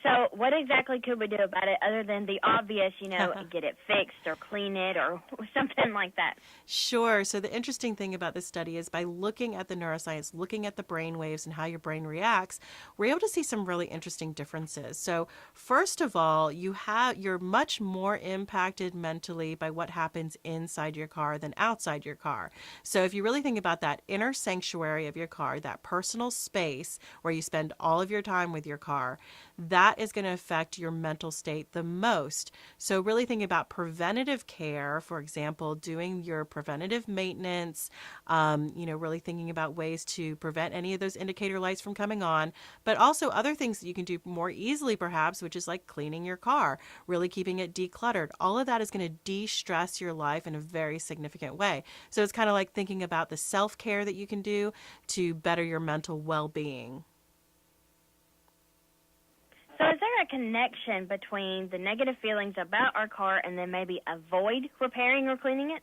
So what exactly could we do about it other than the obvious, you know, get it fixed or clean it or something like that? Sure. So the interesting thing about this study is by looking at the neuroscience, looking at the brain waves and how your brain reacts, we're able to see some really interesting differences. So first of all, you're much more impacted mentally by what happens inside your car than outside your car. So if you really think about that inner sanctuary of your car, that personal space where you spend all of your time with your car, that is going to affect your mental state the most. So really thinking about preventative care, for example, doing your preventative maintenance, really thinking about ways to prevent any of those indicator lights from coming on, but also other things that you can do more easily perhaps, which is like cleaning your car, really keeping it decluttered. All of that is going to de-stress your life in a very significant way. So it's kind of like thinking about the self-care that you can do to better your mental well-being. So is there a connection between the negative feelings about our car and then maybe avoid repairing or cleaning it?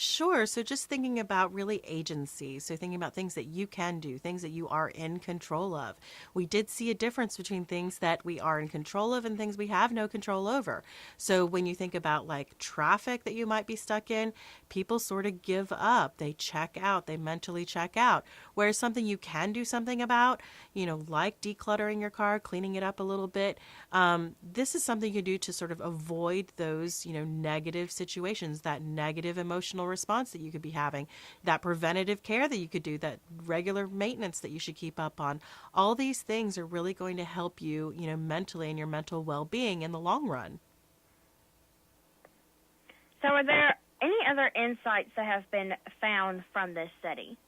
Sure. So just thinking about really agency. So thinking about things that you can do, things that you are in control of. We did see a difference between things that we are in control of and things we have no control over. So when you think about like traffic that you might be stuck in, people sort of give up. They check out. They mentally check out. Whereas something you can do something about, like decluttering your car, cleaning it up a little bit. This is something you do to sort of avoid those, negative situations, that negative emotional response that you could be having, that preventative care that you could do, that regular maintenance that you should keep up on. All these things are really going to help you, mentally and your mental well-being in the long run. So are there any other insights that have been found from this study?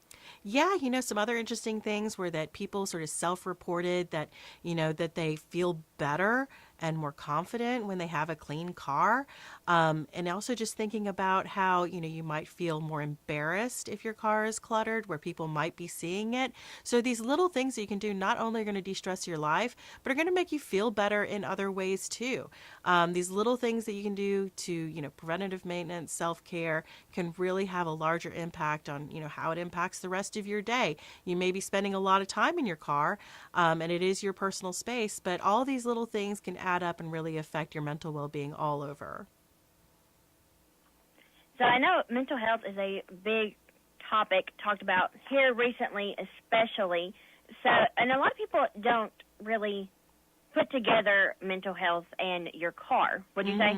Yeah, some other interesting things were that people sort of self-reported that, that they feel better and more confident when they have a clean car. And also just thinking about how, you might feel more embarrassed if your car is cluttered, where people might be seeing it. So these little things that you can do not only are going to de-stress your life, but are going to make you feel better in other ways too. These little things that you can do to, preventative maintenance, self-care can really have a larger impact on, how it impacts the rest of your day. You may be spending a lot of time in your car, and it is your personal space, but all these little things can add up and really affect your mental well-being all over. So I know mental health is a big topic talked about here recently, especially. So, and a lot of people don't really put together mental health and your car. Would you say?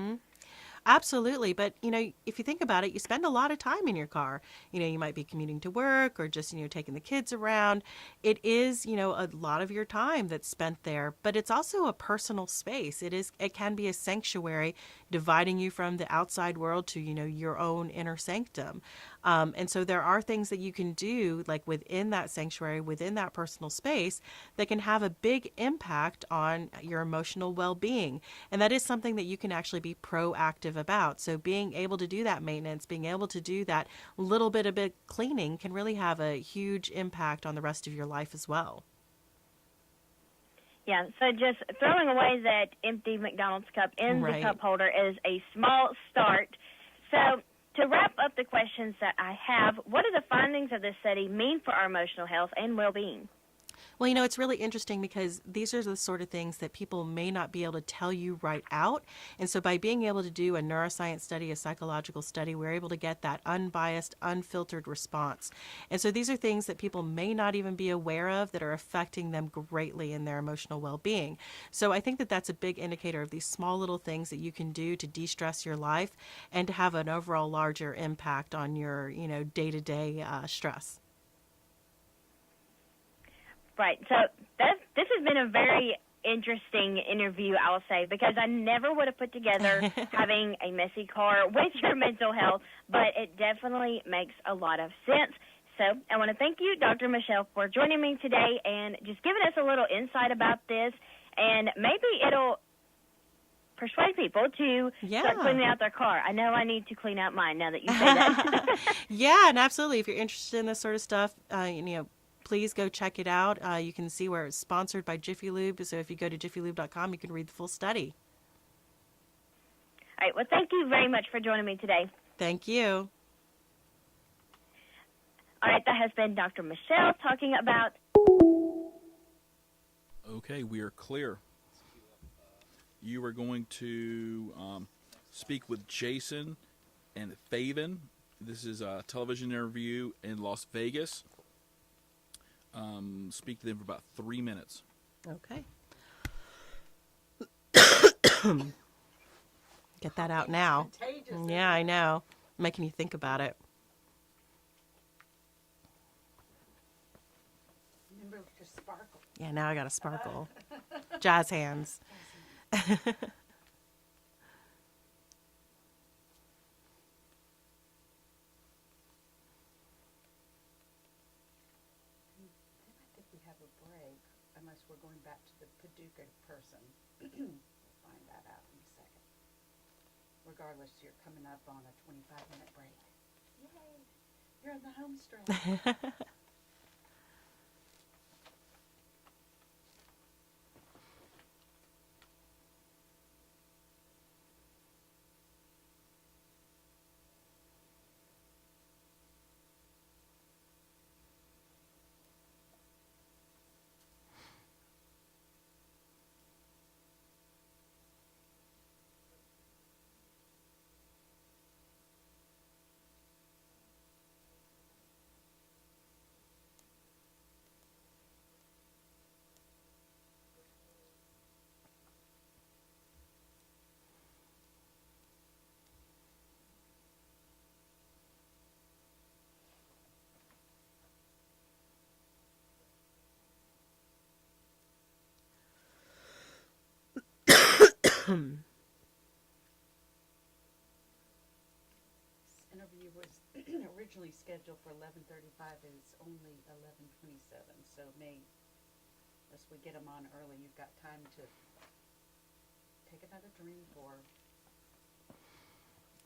Absolutely. But, if you think about it, you spend a lot of time in your car. You might be commuting to work or just, taking the kids around. It is, a lot of your time that's spent there, but it's also a personal space. It can be a sanctuary dividing you from the outside world to, your own inner sanctum. And so there are things that you can do like within that sanctuary, within that personal space that can have a big impact on your emotional well-being. And that is something that you can actually be proactive about. So being able to do that maintenance, being able to do that little bit of cleaning can really have a huge impact on the rest of your life as well. Yeah, so just throwing away that empty McDonald's cup in the cup holder is a small start. So to wrap up the questions that I have, what do the findings of this study mean for our emotional health and well-being? Well, it's really interesting because these are the sort of things that people may not be able to tell you right out. And so by being able to do a neuroscience study, a psychological study, we're able to get that unbiased, unfiltered response. And so these are things that people may not even be aware of that are affecting them greatly in their emotional well-being. So I think that that's a big indicator of these small little things that you can do to de-stress your life and to have an overall larger impact on your, day-to-day stress. Right. So this has been a very interesting interview, I will say, because I never would have put together having a messy car with your mental health, but it definitely makes a lot of sense. So I want to thank you, Dr. Michelle, for joining me today and just giving us a little insight about this, and maybe it'll persuade people to start cleaning out their car. I know I need to clean out mine now that you say that. Yeah, and absolutely. If you're interested in this sort of stuff, please go check it out. You can see where it's sponsored by Jiffy Lube. So if you go to jiffylube.com, you can read the full study. All right. Well, thank you very much for joining me today. Thank you. All right. That has been Dr. Michelle talking about. Okay, we are clear. You are going to speak with Jason and Faven. This is a television interview in Las Vegas. Speak to them for about 3 minutes. Okay. Get that out now. Yeah, I know. Making you think about it. Remember to sparkle. Yeah, now I got a sparkle. Jazz hands. Unless we're going back to the Paducah person. We'll find that out in a second. Regardless, you're coming up on a 25-minute break. Yay! You're in the home stretch. Interview was originally scheduled for 11:35. It's only 11:27. So unless we get them on early, you've got time to take another drink or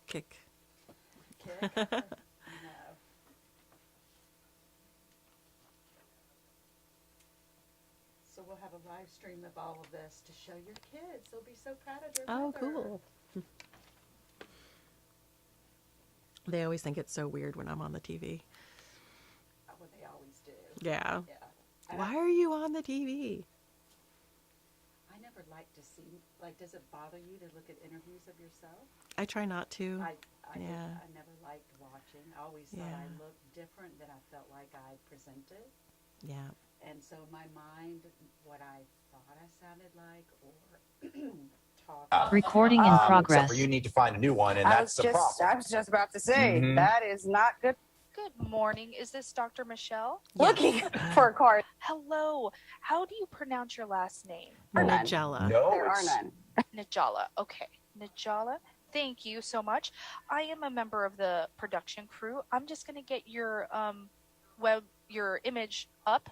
kick. No. So we'll have a live stream of all of this to show your kids. They'll be so proud of their mother. Cool. They always think it's so weird when I'm on the TV. Well, they always do. Yeah. Yeah. Why are you on the TV? I never like to see, does it bother you to look at interviews of yourself? I try not to. I Yeah. never liked watching. I always thought I looked different, that I felt like I presented. Yeah. And so in my mind, what I thought I sounded like or talked. Recording in progress. Except for you need to find a new one, and that's the problem. I was just about to say, that is not good. Good morning. Is this Dr. Michelle? Looking for a card. Hello. How do you pronounce your last name? Najala. No, There are none. Najala. Okay. Najala. Thank you so much. I am a member of the production crew. I'm just going to get your your image up,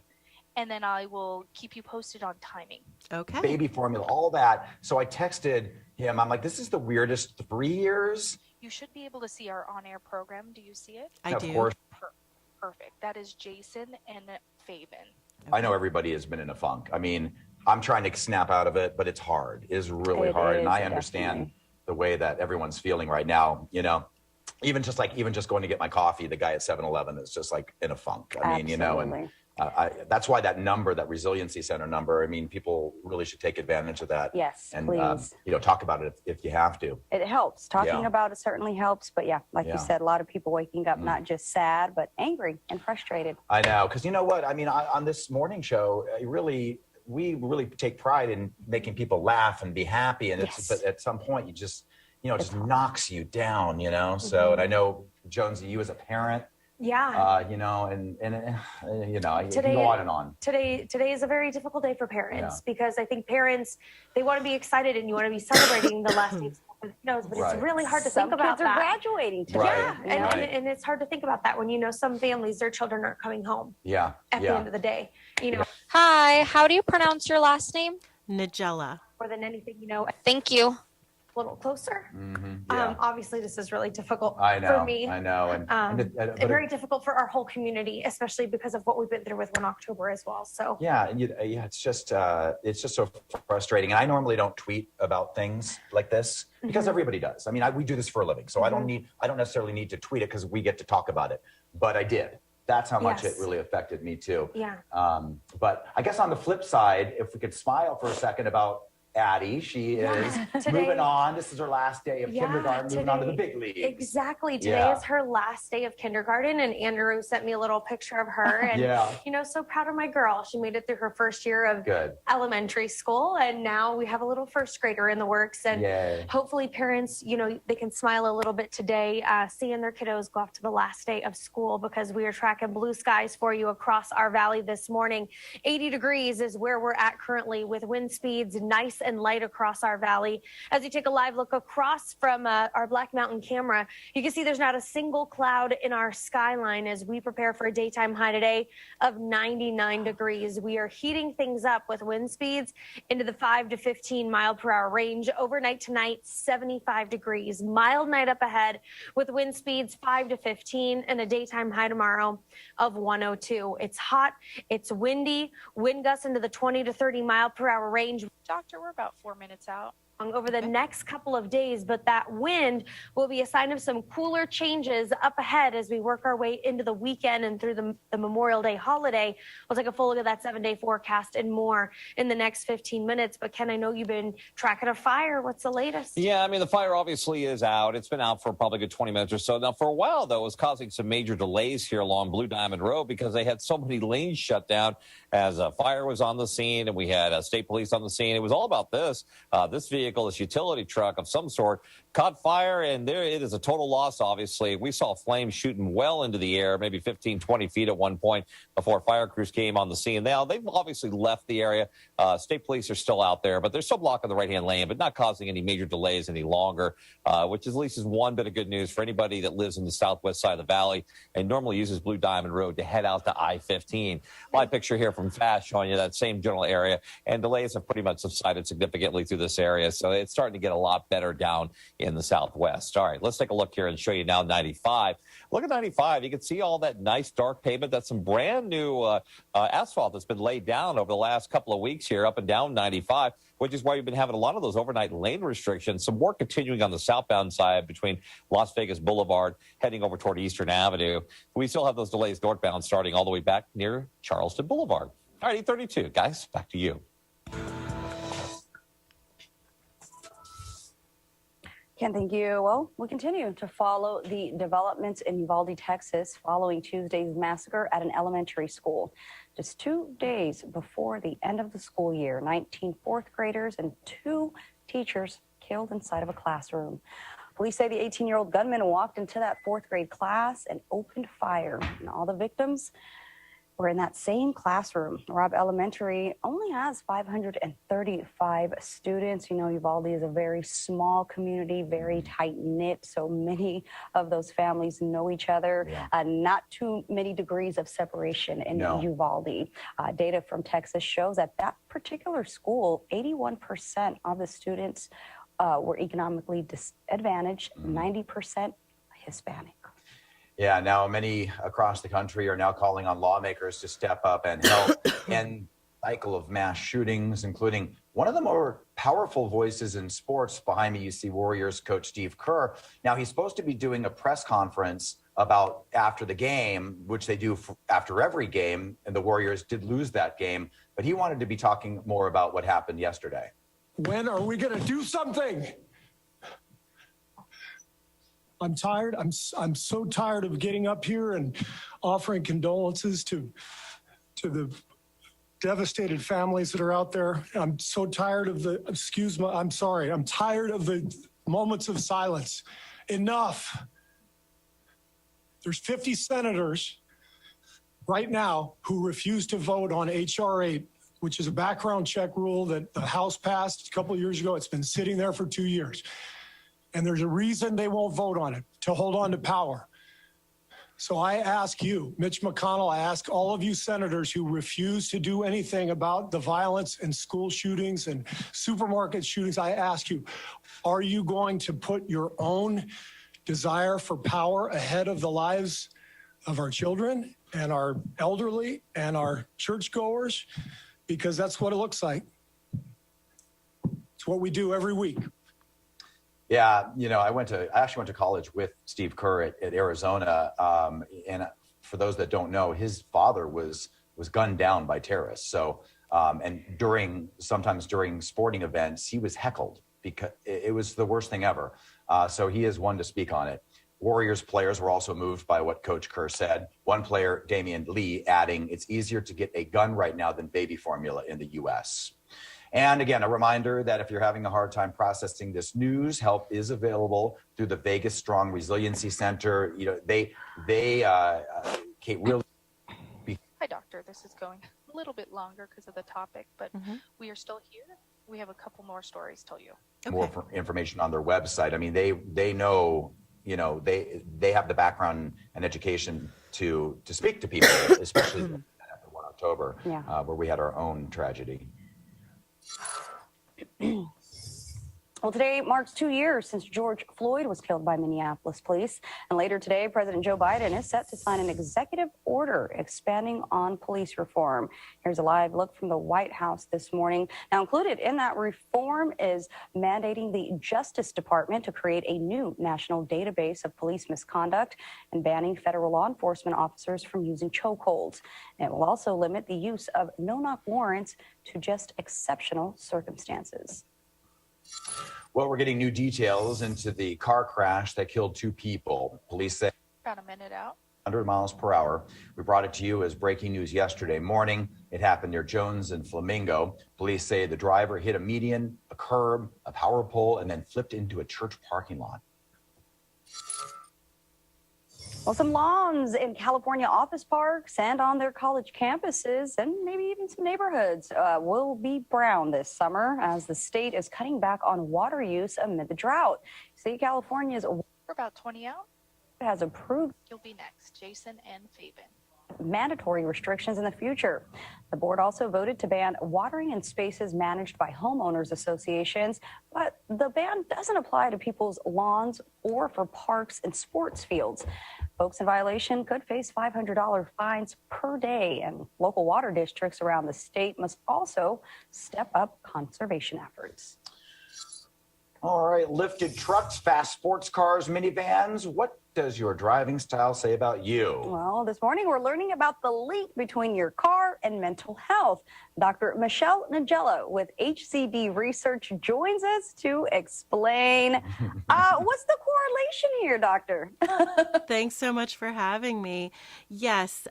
and then I will keep you posted on timing. Okay. Baby formula, all that. So I texted him. I'm like, this is the weirdest 3 years. You should be able to see our on-air program. Do you see it? I do. Of course. Perfect. That is Jason and Faven. I know everybody has been in a funk. I mean, I'm trying to snap out of it, but it's hard. It's really hard. And I understand the way that everyone's feeling right now, you know. Even just going to get my coffee, the guy at 7-Eleven is just like in a funk. I mean, you know, and that's why that number, that resiliency center number, I mean, people really should take advantage of that. Yes, and, please. You know, talk about it if you have to. It helps. Talking about it certainly helps. But yeah, like you said, a lot of people waking up not just sad, but angry and frustrated. I know. Because you know what? I mean, on this morning show, we really take pride in making people laugh and be happy. And it's, but at some point, you just, you know, it just knocks you down, you know? So, and I know, Jonesy, you as a parent, Yeah. you know, and you know, you can go on and on. Today is a very difficult day for parents because I think parents, they want to be excited and you want to be celebrating the last day of school for the kiddos, but it's really hard to think about Some kids are graduating today. Yeah, and it's hard to think about that when you know some families, their children aren't coming home at the end of the day. You know. Hi, how do you pronounce your last name? Najala. More than anything, you know. Thank you. A little closer. Yeah. Obviously, this is really difficult for me. I know. And very difficult for our whole community, especially because of what we've been through with 1 October as well. So yeah, and it's just so frustrating. And I normally don't tweet about things like this because everybody does. I mean, we do this for a living, so I don't necessarily need to tweet it because we get to talk about it. But I did. That's how much it really affected me too. Yeah. But I guess on the flip side, if we could smile for a second about Addie. She is moving on. This is her last day of kindergarten, moving on to the big leagues. Exactly. Today is her last day of kindergarten, and Andrew sent me a little picture of her. And, you know, so proud of my girl. She made it through her first year of elementary school, and now we have a little first grader in the works. And hopefully parents, you know, they can smile a little bit today, seeing their kiddos go off to the last day of school, because we are tracking blue skies for you across our valley this morning. 80 degrees is where we're at currently, with wind speeds nice and light across our valley. As you take a live look across from our Black Mountain camera, you can see there's not a single cloud in our skyline as we prepare for a daytime high today of 99 degrees. We are heating things up with wind speeds into the 5 to 15 mile per hour range. Overnight tonight, 75 degrees. Mild night up ahead with wind speeds 5 to 15 and a daytime high tomorrow of 102. It's hot, it's windy, wind gusts into the 20 to 30 mile per hour range. Doctor, we're about 4 minutes out. Over the next couple of days, but that wind will be a sign of some cooler changes up ahead as we work our way into the weekend and through the Memorial Day holiday. We'll take a full look at that 7-day forecast and more in the next 15 minutes. But Ken, I know you've been tracking a fire. What's the latest? Yeah, I mean, the fire obviously is out. It's been out for probably a good 20 minutes or so. Now, for a while, though, it was causing some major delays here along Blue Diamond Road because they had so many lanes shut down as a fire was on the scene and we had state police on the scene. It was all about this. This vehicle, this utility truck of some sort, caught fire, and there it is a total loss, obviously. We saw flames shooting well into the air, maybe 15, 20 feet at one point before fire crews came on the scene. Now, they've obviously left the area. State police are still out there, but they're still blocking the right-hand lane, but not causing any major delays any longer, which is at least is one bit of good news for anybody that lives in the southwest side of the valley and normally uses Blue Diamond Road to head out to I-15. My picture here from FAST showing you that same general area, and delays have pretty much subsided significantly through this area, so it's starting to get a lot better down in the southwest. All right, let's take a look here and show you now 95. Look at 95. You can see all that nice dark pavement. That's some brand new asphalt that's been laid down over the last couple of weeks here up and down 95, which is why you've been having a lot of those overnight lane restrictions. Some work continuing on the southbound side between Las Vegas Boulevard heading over toward Eastern Avenue. We still have those delays northbound starting all the way back near Charleston Boulevard. All right, 8:32. Guys, back to you. Ken, thank you. Well, we continue to follow the developments in Uvalde, Texas, following Tuesday's massacre at an elementary school. Just 2 days before the end of the school year, 19 fourth graders and 2 teachers killed inside of a classroom. Police say the 18-year-old gunman walked into that fourth grade class and opened fire, and all the victims were in that same classroom. Robb Elementary only has 535 students. You know, Uvalde is a very small community, very tight-knit, so many of those families know each other. Not too many degrees of separation in Uvalde. Data from Texas shows at that particular school, 81% of the students were economically disadvantaged, 90% Hispanic. Yeah, now many across the country are now calling on lawmakers to step up and help end the cycle of mass shootings, including one of the more powerful voices in sports. Behind me, you see Warriors coach Steve Kerr. Now, he's supposed to be doing a press conference about after the game, which they do after every game, and the Warriors did lose that game, but he wanted to be talking more about what happened yesterday. When are we going to do something? I'm tired. I'm so tired of getting up here and offering condolences to the devastated families that are out there. I'm so tired of I'm tired of the moments of silence. Enough. There's 50 senators right now who refuse to vote on H.R. 8, which is a background check rule that the House passed a couple of years ago. It's been sitting there for 2 years. And there's a reason they won't vote on it, to hold on to power. So I ask you, Mitch McConnell, I ask all of you senators who refuse to do anything about the violence and school shootings and supermarket shootings, I ask you, are you going to put your own desire for power ahead of the lives of our children and our elderly and our churchgoers? Because that's what it looks like. It's what we do every week. Yeah, you know, I actually went to college with Steve Kerr at Arizona, and for those that don't know, his father was gunned down by terrorists. So And sometimes during sporting events, he was heckled because it was the worst thing ever. So he is one to speak on it. Warriors players were also moved by what Coach Kerr said. One player, Damian Lee, adding, "It's easier to get a gun right now than baby formula in the U.S." And again, a reminder that if you're having a hard time processing this news, help is available through the Vegas Strong Resiliency Center. You know, Kate, really. Hi, doctor. This is going a little bit longer because of the topic, but we are still here. We have a couple more stories to tell you. More information on their website. I mean, they know, you know, they have the background and education to speak to people, especially after 1 October, where we had our own tragedy. Well, today marks 2 years since George Floyd was killed by Minneapolis police. And later today, President Joe Biden is set to sign an executive order expanding on police reform. Here's a live look from the White House this morning. Now, included in that reform is mandating the Justice Department to create a new national database of police misconduct and banning federal law enforcement officers from using chokeholds. And it will also limit the use of no-knock warrants to just exceptional circumstances. Well, we're getting new details into the car crash that killed 2 people. Police say About a minute out. 100 miles per hour. We brought it to you as breaking news yesterday morning. It happened near Jones and Flamingo. Police say the driver hit a median, a curb, a power pole, and then flipped into a church parking lot. Well, some lawns in California office parks and on their college campuses and maybe even some neighborhoods will be brown this summer as the state is cutting back on water use amid the drought. See, California's We're about 20 out. has approved You'll be next, Jason and Fabian. mandatory restrictions in the future. The board also voted to ban watering in spaces managed by homeowners associations, but the ban doesn't apply to people's lawns or for parks and sports fields. Folks in violation could face $500 fines per day, and local water districts around the state must also step up conservation efforts. All right, lifted trucks, fast sports cars, minivans. What does your driving style say about you? Well, this morning we're learning about the link between your car and mental health. Dr. Michelle Nagella with HCD Research joins us to explain. What's the correlation here, doctor? Thanks so much for having me. Yes,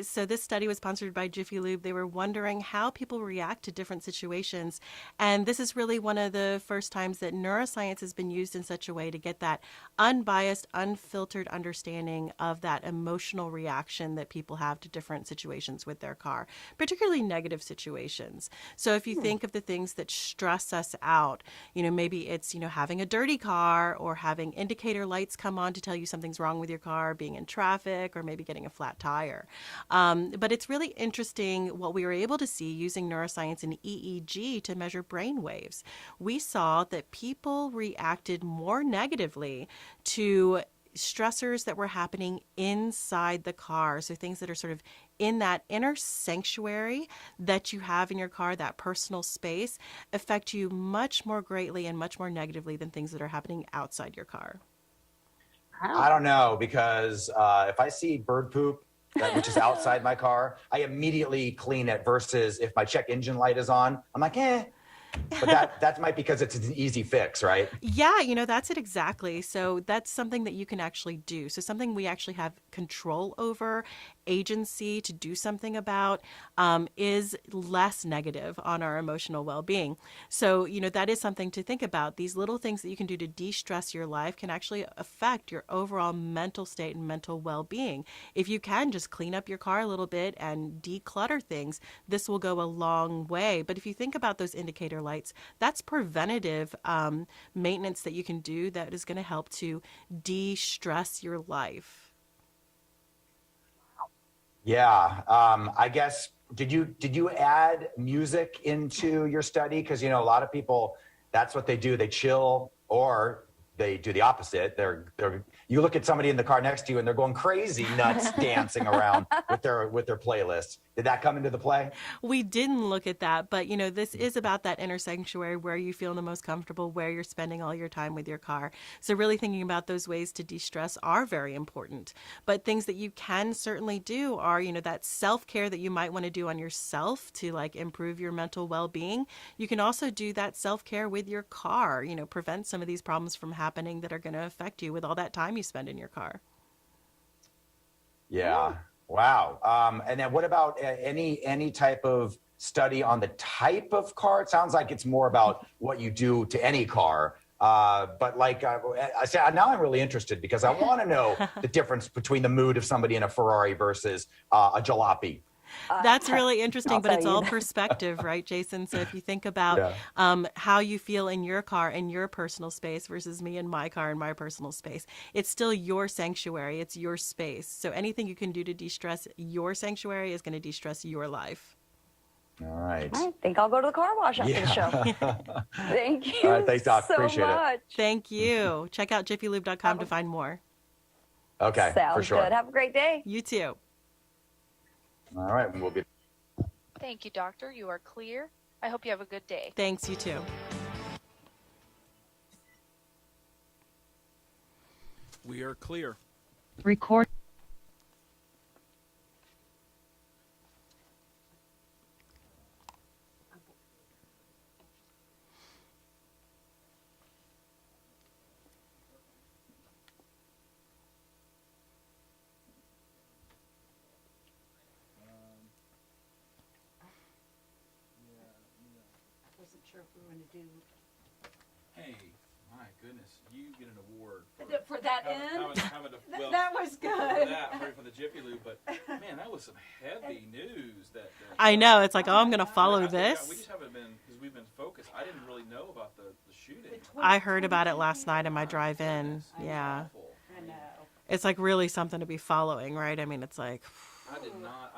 so this study was sponsored by Jiffy Lube. They were wondering how people react to different situations. And this is really one of the first times that neuroscience has been used in such a way to get that unbiased, unfiltered understanding of that emotional reaction that people have to different situations with their car, particularly negative situations. So if you think of the things that stress us out, you know, maybe it's, you know, having a dirty car or having indicator lights come on to tell you something's wrong with your car, being in traffic, or maybe getting a flat tire. But it's really interesting what we were able to see using neuroscience and EEG to measure brain waves. We saw that people reacted more negatively to stressors that were happening inside the car. So things that are sort of in that inner sanctuary that you have in your car, that personal space, affect you much more greatly and much more negatively than things that are happening outside your car. I don't know, because if I see bird poop, which is outside my car, I immediately clean it, versus if my check engine light is on, I'm like, But that might be because it's an easy fix, right? Yeah, you know, that's it exactly. So that's something that you can actually do. So something we actually have control over, agency to do something about, is less negative on our emotional well-being. So, you know, that is something to think about. These little things that you can do to de-stress your life can actually affect your overall mental state and mental well-being. If you can just clean up your car a little bit and declutter things, this will go a long way. But if you think about those indicator lights, that's preventative maintenance that you can do that is going to help to de-stress your life. Yeah, I guess, did you add music into your study? Because, you know, a lot of people, that's what they do. They chill, or they do the opposite. You look at somebody in the car next to you and they're going crazy nuts dancing around with their playlists. Did that come into the play? We didn't look at that, but this is about that inner sanctuary where you feel the most comfortable, where you're spending all your time with your car. So really thinking about those ways to de-stress are very important. But things that you can certainly do are, that self-care that you might want to do on yourself to like improve your mental well-being. You can also do that self-care with your car, prevent some of these problems from happening that are going to affect you with all that time you spend in your car. Yeah. Wow. And then what about any type of study on the type of car? It sounds like it's more about what you do to any car. But like I said, now I'm really interested because I want to know the difference between the mood of somebody in a Ferrari versus a jalopy. That's really interesting, but it's all perspective, right, Jason? So if you think about how you feel in your car, in your personal space versus me in my car, in my personal space, it's still your sanctuary. It's your space. So anything you can do to de-stress your sanctuary is going to de-stress your life. All right. I think I'll go to the car wash after the show. Thank you. All right, thanks, Doc. so Appreciate much. it. Thank you. Check out jiffylube.com to find more. Okay, Sounds for sure. good. Have a great day. You too. All right, we'll be. Thank you, doctor. You are clear. I hope you have a good day. Thanks, you too. We are clear. Record. Sure if we were going to do. Hey, my goodness, you get an award for that having end. That was good. For the Jiffy Lube, but man, that was some heavy news. That I know. It's like, I'm going to follow this. We just haven't been because we've been focused. I didn't really know about the shooting. I heard about it last night in my drive-in. Yeah. I know. It's like really something to be following, right? I mean, it's like. I did not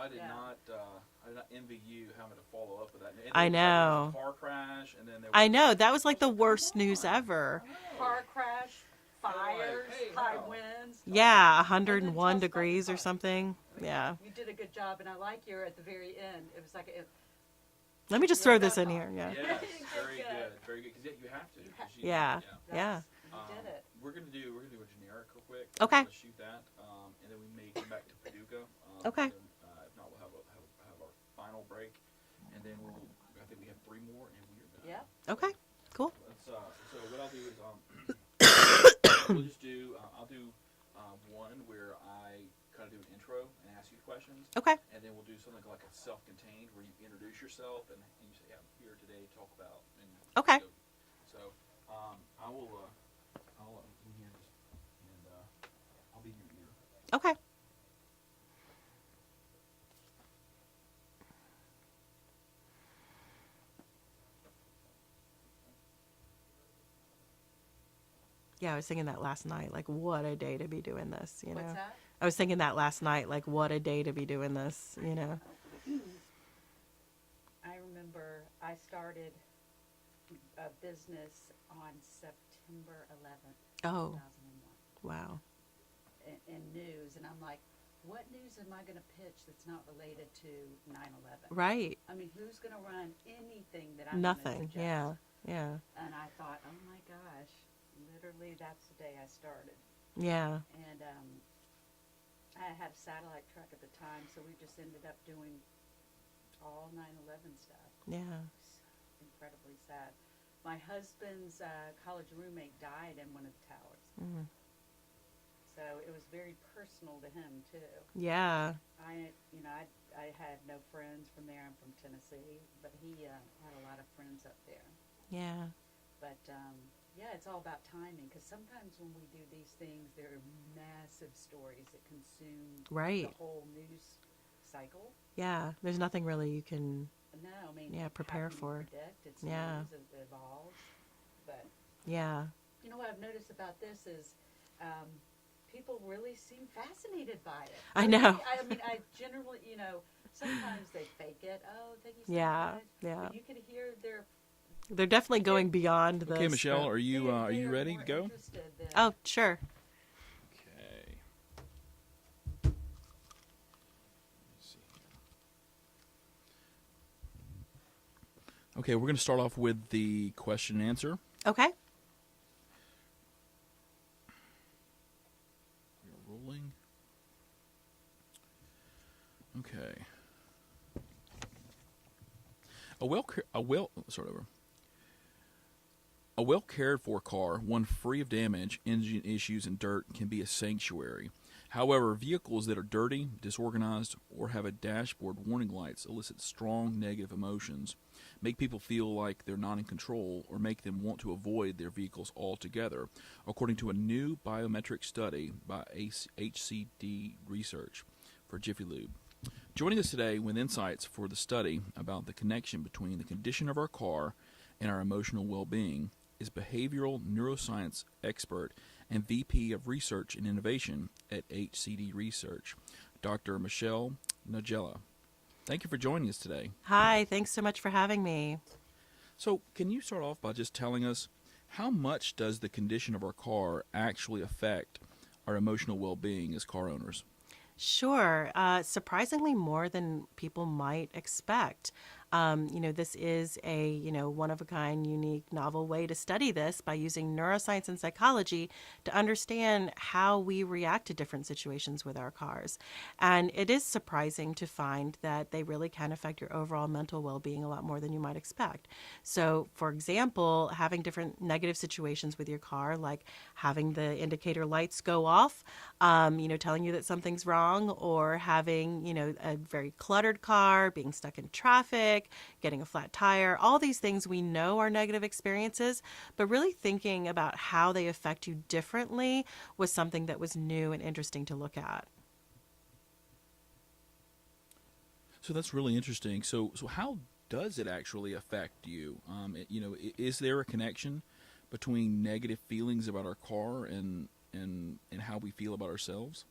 envy you having to follow up with that. And I know. Car crash, and then there was I know. That was like the worst news ever. Car crash, fires, high winds. Yeah, 101 degrees or something. Yeah. You did a good job, and I like your at the very end. It was like Let me just throw this in here. Yeah. Yes, very good, very good. Because you have to. Yeah. You did it. We're gonna do a generic real quick. Okay. We're gonna shoot that, and then we may come back to Paducah. Okay. And then, if not, we'll have our final break, and then I think we have 3 more, and we are done. Yeah. Okay. Cool. So what I'll do is we'll just do. I'll do one where I kind of do an intro and ask you questions. Okay. And then we'll do something like a self-contained where you introduce yourself and you say, "Yeah, I'm here today to talk about." And okay. So I will. I'll in here and I'll be in your ear. Okay. Yeah, I was thinking that last night. Like, what a day to be doing this, you know? What's that? I was thinking that last night. Like, what a day to be doing this, you know? I remember I started a business on September 11th, Oh. 2001. Wow. In news, and I'm like, what news am I going to pitch that's not related to 9/11? Right. I mean, who's going to run anything that I'm Nothing. Gonna suggest? Yeah. Yeah. And I thought, oh my gosh, literally that's the day I started. Yeah. And I had a satellite truck at the time, so we just ended up doing all 9/11 stuff. Yeah. It's incredibly sad. My husband's college roommate died in one of the towers. Mm. So it was very personal to him too. Yeah. I had no friends from there. I'm from Tennessee, but he had a lot of friends up there. Yeah. But yeah, it's all about timing because sometimes when we do these things, there are massive stories that consume Right. the whole news cycle. Yeah. There's nothing really you can. No, I mean, Yeah, prepare how can you for. predict? It's Yeah. news, it evolves. But Yeah. you know what I've noticed about this is people really seem fascinated by it. I know. I mean, I generally, sometimes they fake it. Oh, thank you so Yeah, much. yeah. But you could hear their. They're definitely going beyond the. Okay, Michelle, are you ready to go? Oh, sure. Okay. Let's see. Okay, we're going to start off with the question and answer. Okay. We are rolling. Okay. A well cared for car, one free of damage, engine issues, and dirt, can be a sanctuary. However, vehicles that are dirty, disorganized, or have a dashboard warning lights elicit strong negative emotions, make people feel like they're not in control, or make them want to avoid their vehicles altogether, according to a new biometric study by HCD Research for Jiffy Lube. Joining us today with insights for the study about the connection between the condition of our car and our emotional well-being is behavioral neuroscience expert and VP of Research and Innovation at HCD Research, Dr. Michelle Nagella. Thank you for joining us today. Hi, thanks so much for having me. So, can you start off by just telling us how much does the condition of our car actually affect our emotional well-being as car owners? Sure. Surprisingly more than people might expect. This is a, one-of-a-kind, unique, novel way to study this by using neuroscience and psychology to understand how we react to different situations with our cars. And it is surprising to find that they really can affect your overall mental well-being a lot more than you might expect. So, for example, having different negative situations with your car, like having the indicator lights go off, telling you that something's wrong, or having, a very cluttered car, being stuck in traffic, getting a flat tire, all these things we know are negative experiences, but really thinking about how they affect you differently was something that was new and interesting to look at. So that's really interesting. So how does it actually affect you? Is there a connection between negative feelings about our car and how we feel about ourselves?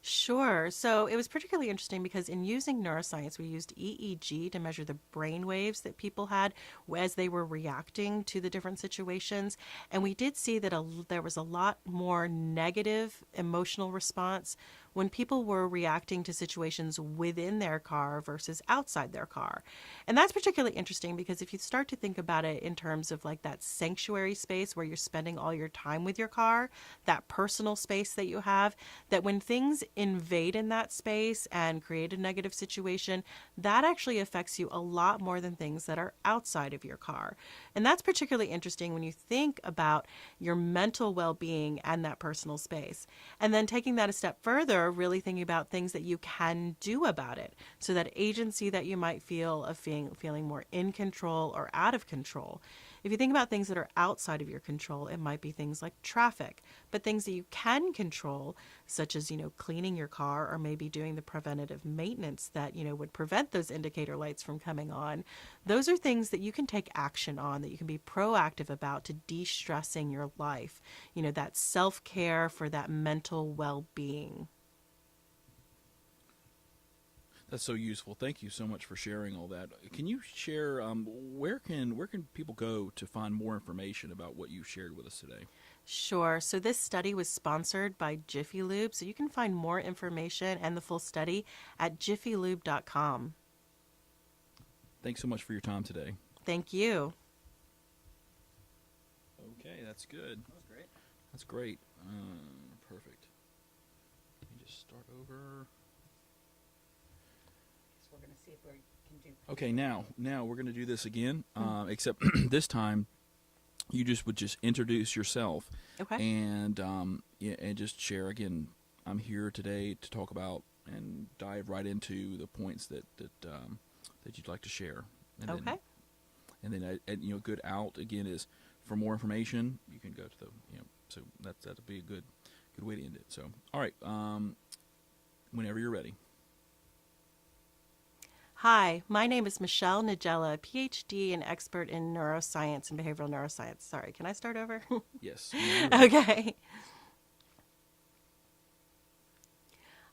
Sure. So it was particularly interesting because in using neuroscience, we used EEG to measure the brain waves that people had as they were reacting to the different situations. And we did see that there was a lot more negative emotional response when people were reacting to situations within their car versus outside their car. And that's particularly interesting because if you start to think about it in terms of like that sanctuary space where you're spending all your time with your car, that personal space that you have, that when things invade in that space and create a negative situation, that actually affects you a lot more than things that are outside of your car. And that's particularly interesting when you think about your mental well-being and that personal space. And then taking that a step further, really thinking about things that you can do about it. So that agency that you might feel of feeling more in control or out of control. If you think about things that are outside of your control, it might be things like traffic, but things that you can control, such as, cleaning your car or maybe doing the preventative maintenance that, would prevent those indicator lights from coming on. Those are things that you can take action on, that you can be proactive about to de-stressing your life, that self-care for that mental well-being. That's so useful. Thank you so much for sharing all that. Can you share where can people go to find more information about what you shared with us today? Sure. So this study was sponsored by Jiffy Lube, so you can find more information and the full study at jiffylube.com. Thanks so much for your time today. Thank you. Okay, that's good. That was great. That's great. Perfect. Let me just start over. We're going to see if we can do. Okay, now we're going to do this again, except this time you would just introduce yourself. Okay. And and just share again. I'm here today to talk about and dive right into the points that you'd like to share. And okay. Then good out again is for more information. You can go to the so that'll be a good way to end it. So all right, whenever you're ready. Hi, my name is Michelle Nagella, PhD and expert in neuroscience and behavioral neuroscience. Sorry, can I start over? Yes. Okay.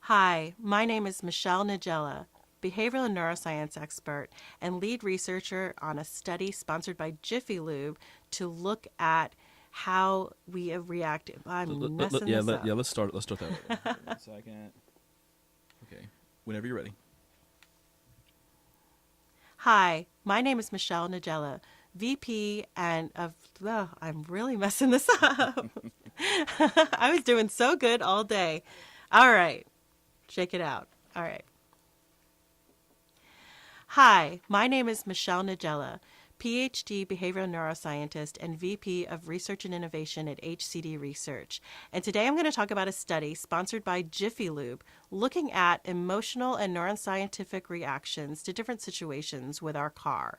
Hi, my name is Michelle Nagella, behavioral and neuroscience expert and lead researcher on a study sponsored by Jiffy Lube to look at how we react. I'm messing this up. Let's start that over. 1 second. Okay, whenever you're ready. Hi, my name is Michelle Nagella, VP and of, I'm really messing this up. I was doing so good all day. All right, shake it out. All right. Hi, my name is Michelle Nagella, PhD behavioral neuroscientist and VP of Research and Innovation at HCD Research. And today I'm going to talk about a study sponsored by Jiffy Lube looking at emotional and neuroscientific reactions to different situations with our car.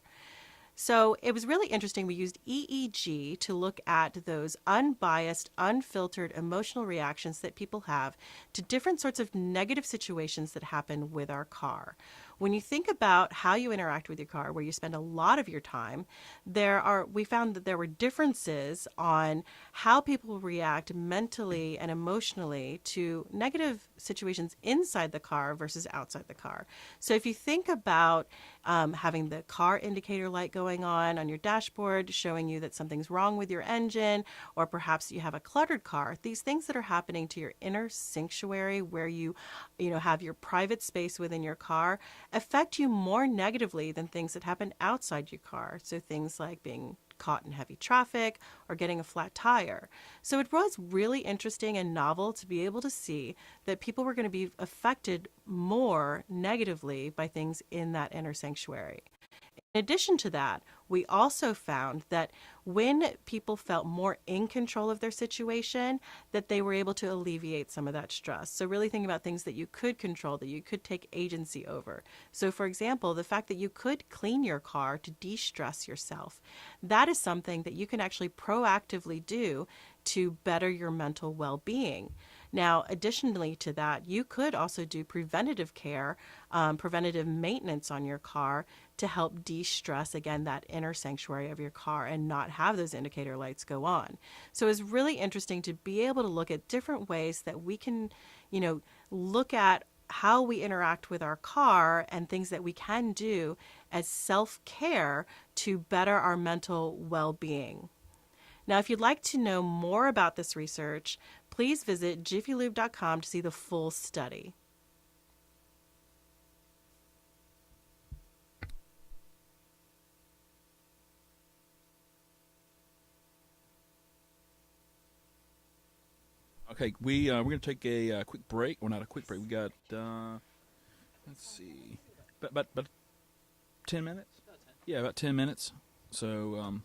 So it was really interesting. We used EEG to look at those unbiased, unfiltered emotional reactions that people have to different sorts of negative situations that happen with our car. When you think about how you interact with your car, where you spend a lot of your time, we found that there were differences on how people react mentally and emotionally to negative situations inside the car versus outside the car. So if you think about having the car indicator light going on your dashboard, showing you that something's wrong with your engine, or perhaps you have a cluttered car, these things that are happening to your inner sanctuary where you have your private space within your car affect you more negatively than things that happen outside your car. So things like being caught in heavy traffic or getting a flat tire. So it was really interesting and novel to be able to see that people were going to be affected more negatively by things in that inner sanctuary. In addition to that, we also found that when people felt more in control of their situation, that they were able to alleviate some of that stress. So really thinking about things that you could control, that you could take agency over. So for example, the fact that you could clean your car to de-stress yourself, that is something that you can actually proactively do to better your mental well-being. Now, additionally to that, you could also do preventative care, preventative maintenance on your car to help de-stress, again, that inner sanctuary of your car and not have those indicator lights go on. So it's really interesting to be able to look at different ways that we can, look at how we interact with our car and things that we can do as self-care to better our mental well-being. Now, if you'd like to know more about this research, please visit jiffylube.com to see the full study. Okay, we're going to take a quick break. Well, not a quick break. We got, let's see, about 10 minutes? Yeah, about 10 minutes. So,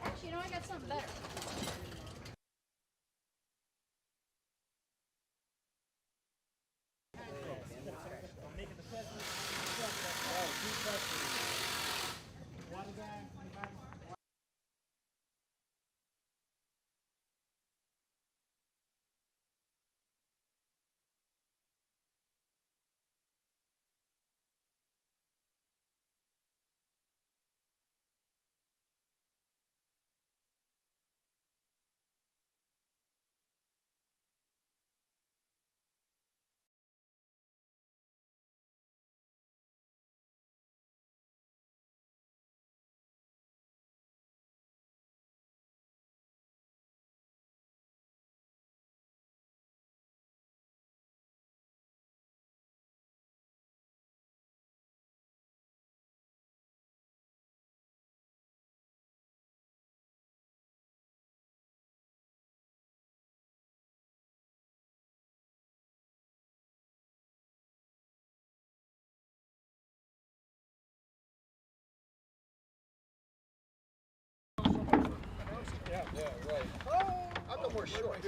Actually, I got something better. Yeah, right. Oh, I'm no more short.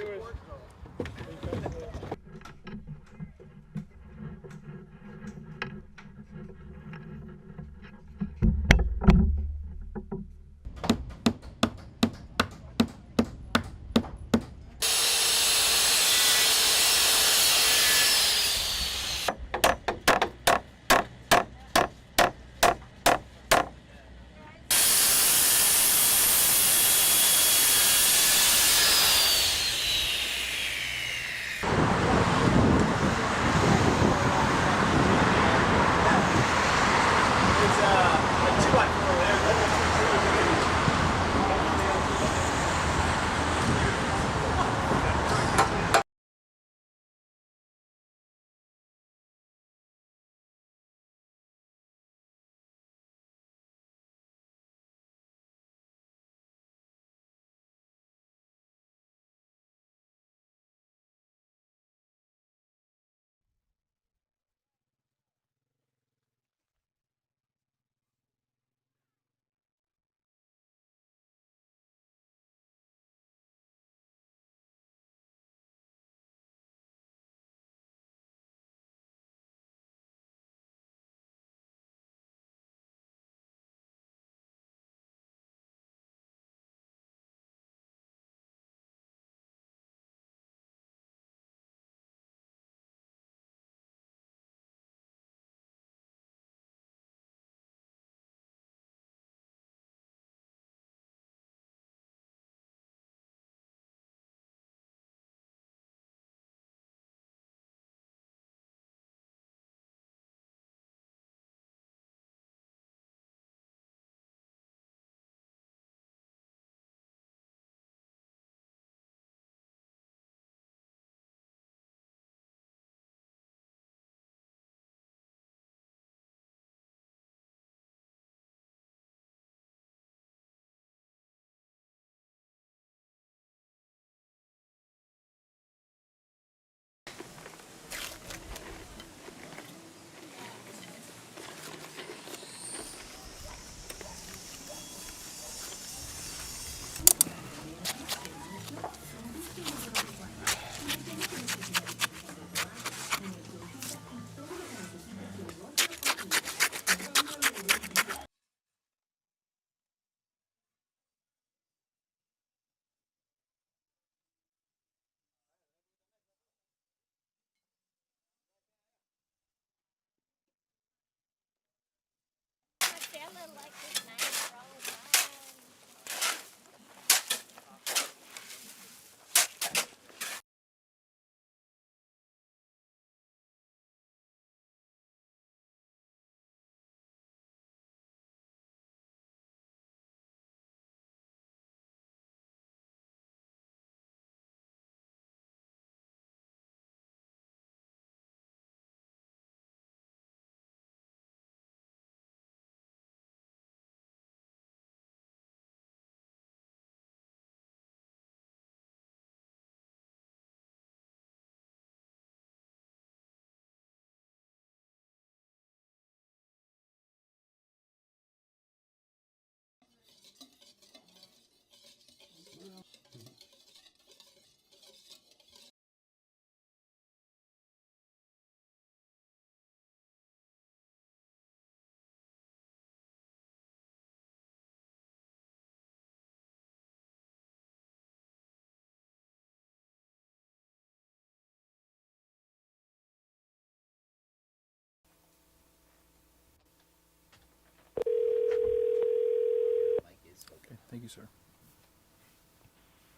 Okay, thank you, sir.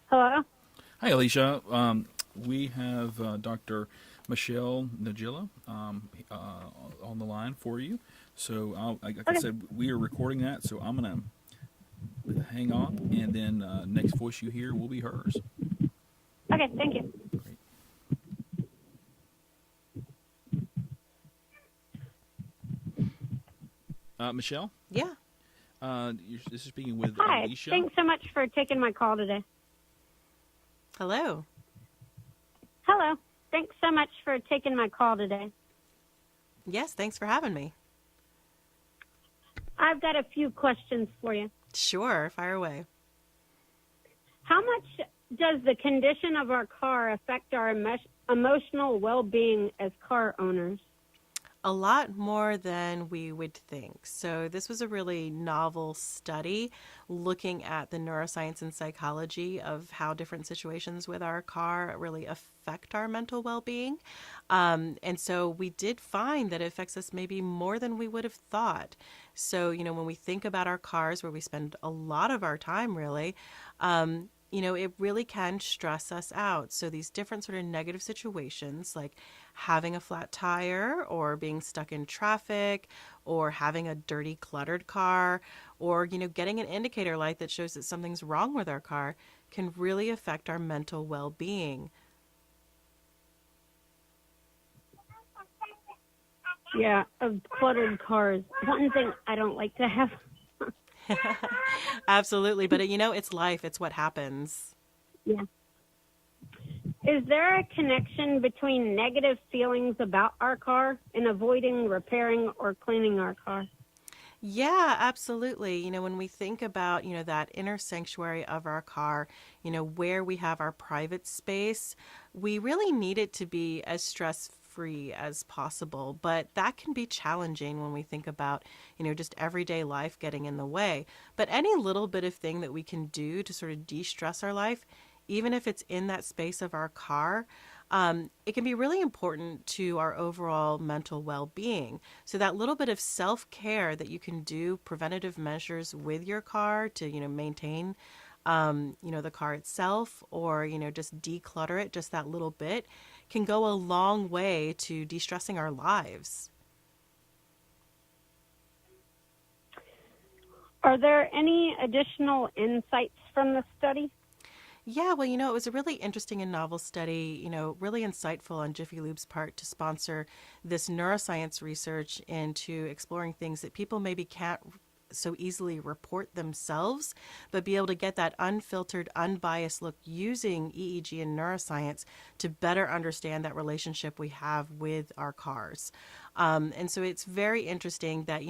Hello? Hi, Alicia. We have Dr. Michelle Najilla on the line for you. So, like I said, we are recording that, so I'm going to hang up, and then next voice you hear will be hers. Okay, thank you. Great. Michelle? Yeah. This is speaking with Hi, Alicia. thanks so much for taking my call today. Hello. Hello, thanks so much for taking my call today. Yes, thanks for having me. I've got a few questions for you. Sure, fire away. How much does the condition of our car affect our emotional well-being as car owners? A lot more than we would think. So this was a really novel study looking at the neuroscience and psychology of how different situations with our car really affect our mental well-being. And so we did find that it affects us maybe more than we would have thought. So, when we think about our cars, where we spend a lot of our time really, it really can stress us out. So these different sort of negative situations, like having a flat tire or being stuck in traffic or having a dirty, cluttered car or, getting an indicator light that shows that something's wrong with our car can really affect our mental well-being. Yeah, of cluttered cars. One thing I don't like to have. Absolutely. But, it's life. It's what happens. Yeah. Is there a connection between negative feelings about our car and avoiding repairing or cleaning our car? Yeah, absolutely. When we think about, that inner sanctuary of our car, where we have our private space, we really need it to be as stress-free as possible. But that can be challenging when we think about, just everyday life getting in the way. But any little bit of thing that we can do to sort of de-stress our life, even if it's in that space of our car, it can be really important to our overall mental well-being. So that little bit of self-care that you can do, preventative measures with your car to, maintain, the car itself or, just declutter it just that little bit can go a long way to de-stressing our lives. Are there any additional insights from the study? Yeah, well, it was a really interesting and novel study, really insightful on Jiffy Lube's part to sponsor this neuroscience research into exploring things that people maybe can't so easily report themselves, but be able to get that unfiltered, unbiased look using EEG and neuroscience to better understand that relationship we have with our cars. And so it's very interesting that,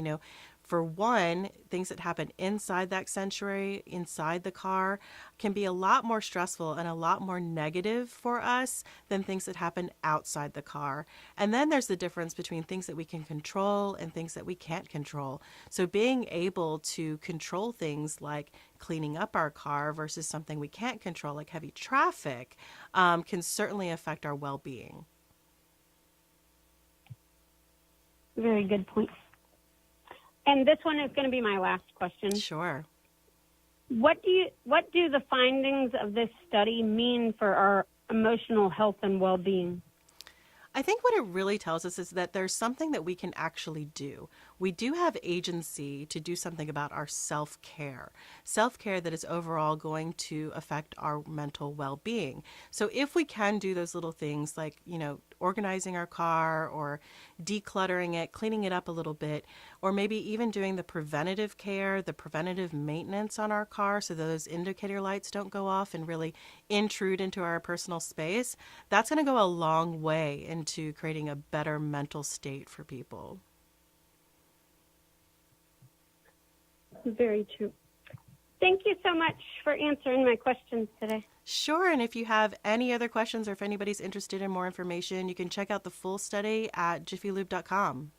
for one, things that happen inside that sanctuary, inside the car, can be a lot more stressful and a lot more negative for us than things that happen outside the car. And then there's the difference between things that we can control and things that we can't control. So being able to control things like cleaning up our car versus something we can't control, like heavy traffic, can certainly affect our well-being. Very good point. And this one is going to be my last question. Sure. What do the findings of this study mean for our emotional health and well-being? I think what it really tells us is that there's something that we can actually do. We do have agency to do something about our self-care that is overall going to affect our mental well-being. So if we can do those little things like, organizing our car or decluttering it, cleaning it up a little bit, or maybe even doing the preventative care, the preventative maintenance on our car so those indicator lights don't go off and really intrude into our personal space, that's going to go a long way into creating a better mental state for people. Very true. Thank you so much for answering my questions today. Sure, and if you have any other questions or if anybody's interested in more information, you can check out the full study at jiffylube.com.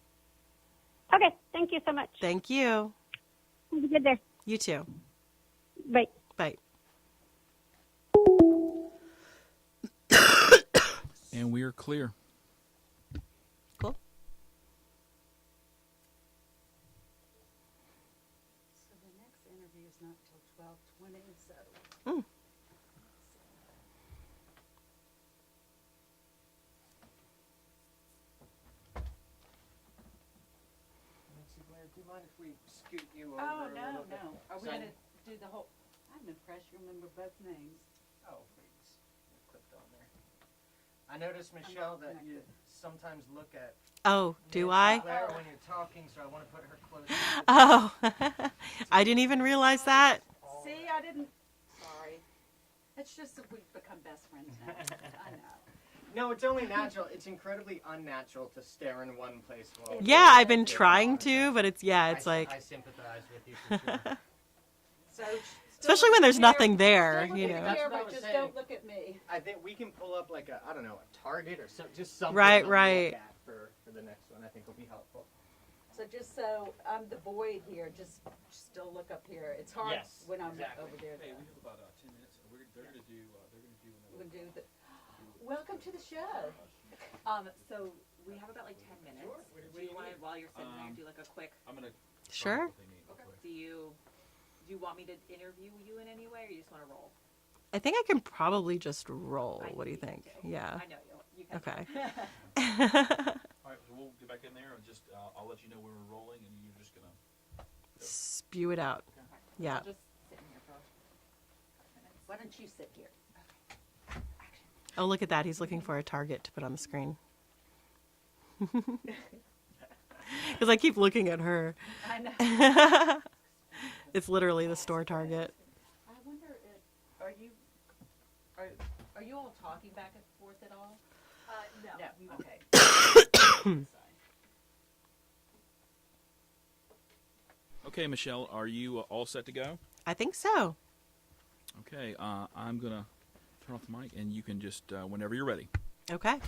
Okay, thank you so much. Thank you. Have a good day. You too. Bye. Bye. And we are clear. Cool. So the next interview is not till 12:20, so. Do you mind if we scoot you over? Oh, a little bit? no. Are we So- going to do the whole? I'm impressed you remember both names. Oh, please. Clicked on there. I noticed, Michelle, that you sometimes look at Oh, do I? Claire when you're talking, so I want to put her close. Oh, I didn't even realize that. See, I didn't. Sorry. It's just that we've become best friends now. I know. No, it's only natural. It's incredibly unnatural to stare in one place. Yeah, I've been trying to, but it's like. I sympathize with you for sure. So, Especially when there's nothing there, Still you look at know. the camera, That's what I was just saying. don't look at me. I think we can pull up like a Target or just something Right, to right. look at for the next one. I think will be helpful. So just so I'm the void here, just still look up here. It's hard Yes, when I'm exactly. over there. Hey, we have about 10 minutes. They're going to do We'll do the. Welcome to the show. So we have about like 10 minutes. Do you want to, while you're sitting there, do like a quick? I'm going to. Sure. Do you want me to interview you in any way, or you just want to roll? I think I can probably just roll. What do you think? Yeah. I know you can. Okay. All right, so we'll get back in there and just I'll let you know when we're rolling, and you're just gonna Spew it out. Yeah. I'll just sit in here for a minute. Why don't you sit here? Oh, look at that. He's looking for a target to put on the screen. Because I keep looking at her. I know. It's literally the store target. I wonder if are you all talking back and forth at all? No. No. Okay. Okay, Michelle, are you all set to go? I think so. Okay, I'm gonna turn off the mic, and you can just whenever you're ready. Okay.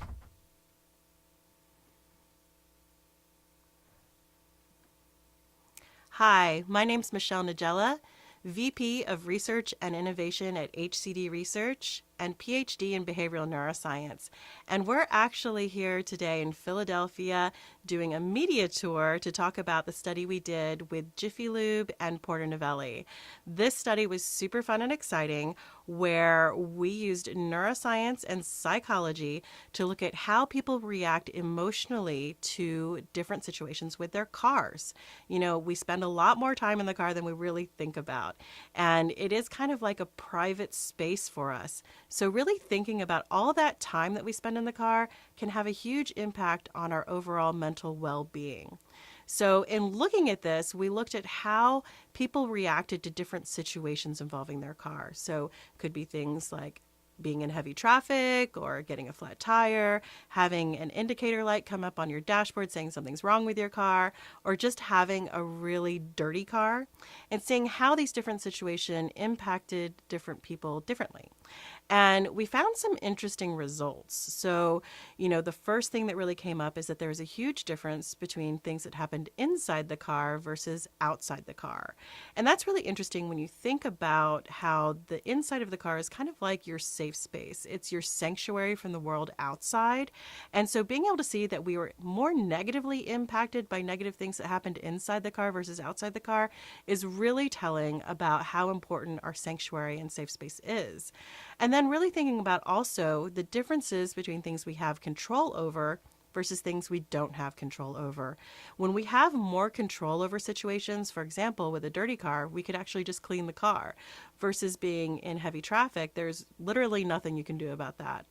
Hi, my name's Michelle Nigella, VP of Research and Innovation at HCD Research and PhD in Behavioral Neuroscience. And we're actually here today in Philadelphia doing a media tour to talk about the study we did with Jiffy Lube and Porter Novelli. This study was super fun and exciting, where we used neuroscience and psychology to look at how people react emotionally to different situations with their cars. You know, we spend a lot more time in the car than we really think about. And it is kind of like a private space for us. So really thinking about all that time that we spend in the car can have a huge impact on our overall mental well-being. So in looking at this, we looked at how people reacted to different situations involving their car. So it could be things like being in heavy traffic or getting a flat tire, having an indicator light come up on your dashboard saying something's wrong with your car, or just having a really dirty car, and seeing how these different situations impacted different people differently. And we found some interesting results. So, the first thing that really came up is that there was a huge difference between things that happened inside the car versus outside the car. And that's really interesting when you think about how the inside of the car is kind of like your safe space. It's your sanctuary from the world outside. And so being able to see that we were more negatively impacted by negative things that happened inside the car versus outside the car is really telling about how important our sanctuary and safe space is. And then really thinking about also the differences between things we have control over versus things we don't have control over. When we have more control over situations, for example, with a dirty car, we could actually just clean the car. Versus being in heavy traffic, there's literally nothing you can do about that.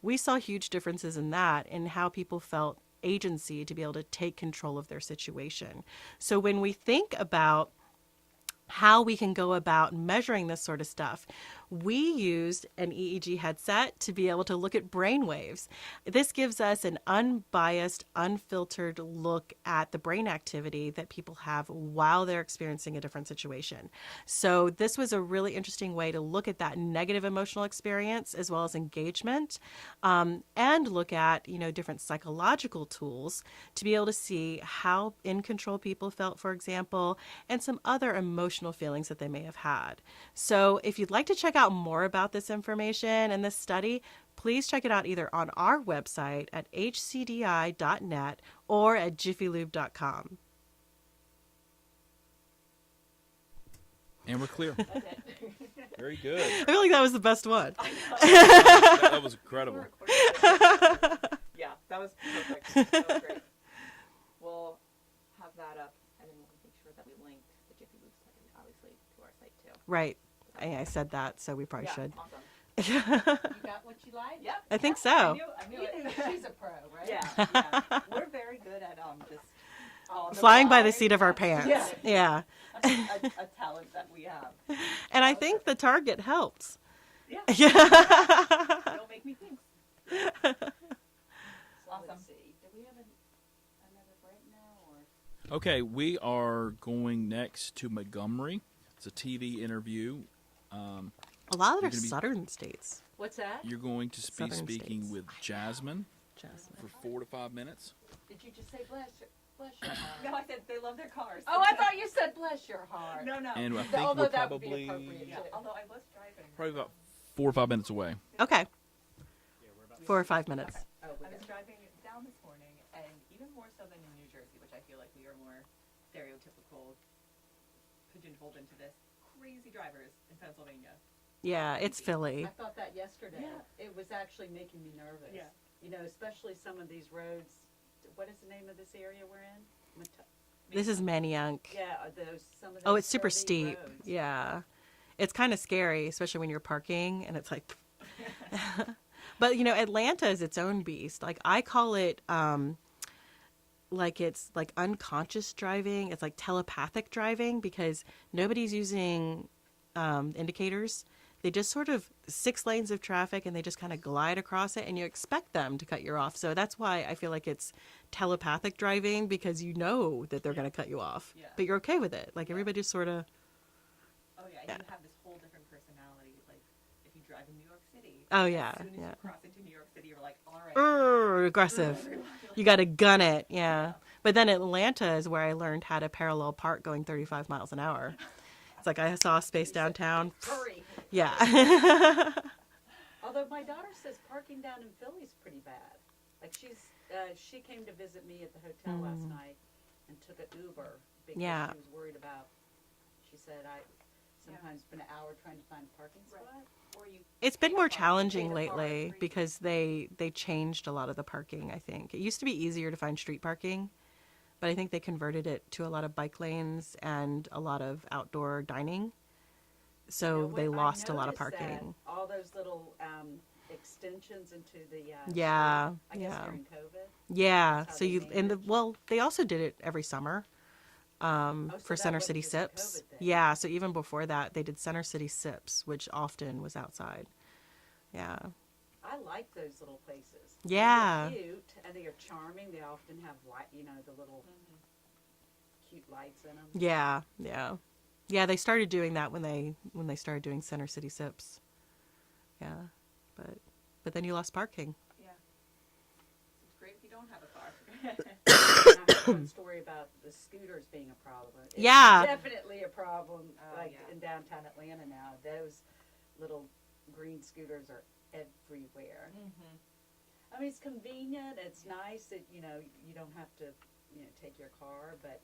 We saw huge differences in that in how people felt agency to be able to take control of their situation. So when we think about how we can go about measuring this sort of stuff, we used an EEG headset to be able to look at brain waves. This gives us an unbiased, unfiltered look at the brain activity that people have while they're experiencing a different situation. So this was a really interesting way to look at that negative emotional experience as well as engagement, and look at, different psychological tools to be able to see how in control people felt, for example, and some other emotional feelings that they may have had. So if you'd like to check out more about this information and this study, please check it out either on our website at hcdi.net or at jiffylube.com. And we're clear. Very good. I feel like that was the best one. That was incredible. Yeah, that was perfect. That was great. We'll have that up, and then we'll make sure that we link the Jiffy Lube study, obviously, to our site too. Right. I said that, so we probably should. Awesome. You got what you like? Yep. I think so. I knew You it. think she's a pro, right? Yeah. We're very good at just Flying by the seat of our pants. Yeah. That's a talent that we have. And I think the target helps. Yeah. It'll make me think. Awesome. Let's see. Do we have another break now, or? Okay, we are going next to Montgomery. It's a TV interview. A lot of it are southern states. What's that? You're going to be Southern speaking states. with Jasmine for 4 to 5 minutes. Did you just say bless your heart? No, I said they love their cars. Oh, I thought you said bless your heart. No. And I think Although we're that would be probably appropriate, too. Although I was driving. probably about 4 or 5 minutes away. Okay. 4 or 5 minutes. I was driving down this morning, and even more so than in New Jersey, which I feel like we are more stereotypical, pigeonholed into this, crazy drivers in Pennsylvania. Yeah, it's Philly. I thought that yesterday. Yeah. It was actually making me nervous. Yeah. Especially some of these roads. What is the name of this area we're in? This is Manayunk. Yeah, some of those. Oh, it's super curvy steep. roads. Yeah. It's kind of scary, especially when you're parking and it's like. But, Atlanta is its own beast. Like, I call it, it's like unconscious driving. It's like telepathic driving because nobody's using indicators. They just sort of 6 lanes of traffic and they just kind of glide across it and you expect them to cut you off. So that's why I feel like it's telepathic driving because you know that they're going to cut you off, but you're okay with it. Like everybody just sort of. Oh yeah, you have this whole different personality. Like if you drive in New York City. Oh yeah, as soon as yeah. you cross into New York City, you're like, all right. Aggressive. You got to gun it. Yeah. But then Atlanta is where I learned how to parallel park going 35 miles an hour. It's like I saw a space downtown. Hurry. Yeah. Although my daughter says parking down in Philly is pretty bad. Like she came to visit me at the hotel last night and took an Uber because Yeah. she was worried about. She said I sometimes spend an hour trying to find a parking spot. Or you. It's been more challenging lately because they changed a lot of the parking, I think. It used to be easier to find street parking, but I think they converted it to a lot of bike lanes and a lot of outdoor dining. So they lost a lot of parking. All those little extensions into the Yeah, street, I guess yeah. during COVID. Yeah. That's how So they they also did it every summer so for that Center wasn't City just a Sips. COVID thing. Yeah. So even before that, they did Center City Sips, which often was outside. Yeah. I like those little places. Yeah. They're cute and they are charming. They often have light, the little cute lights in them. Yeah. Yeah. Yeah. They started doing that when they started doing Center City Sips. Yeah, but then you lost parking. Yeah. It's great if you don't have a car. I heard one story about the scooters being a problem. It's definitely a problem, in downtown Atlanta now. Those little green scooters are everywhere. I mean, it's convenient. It's nice that you don't have to take your car, but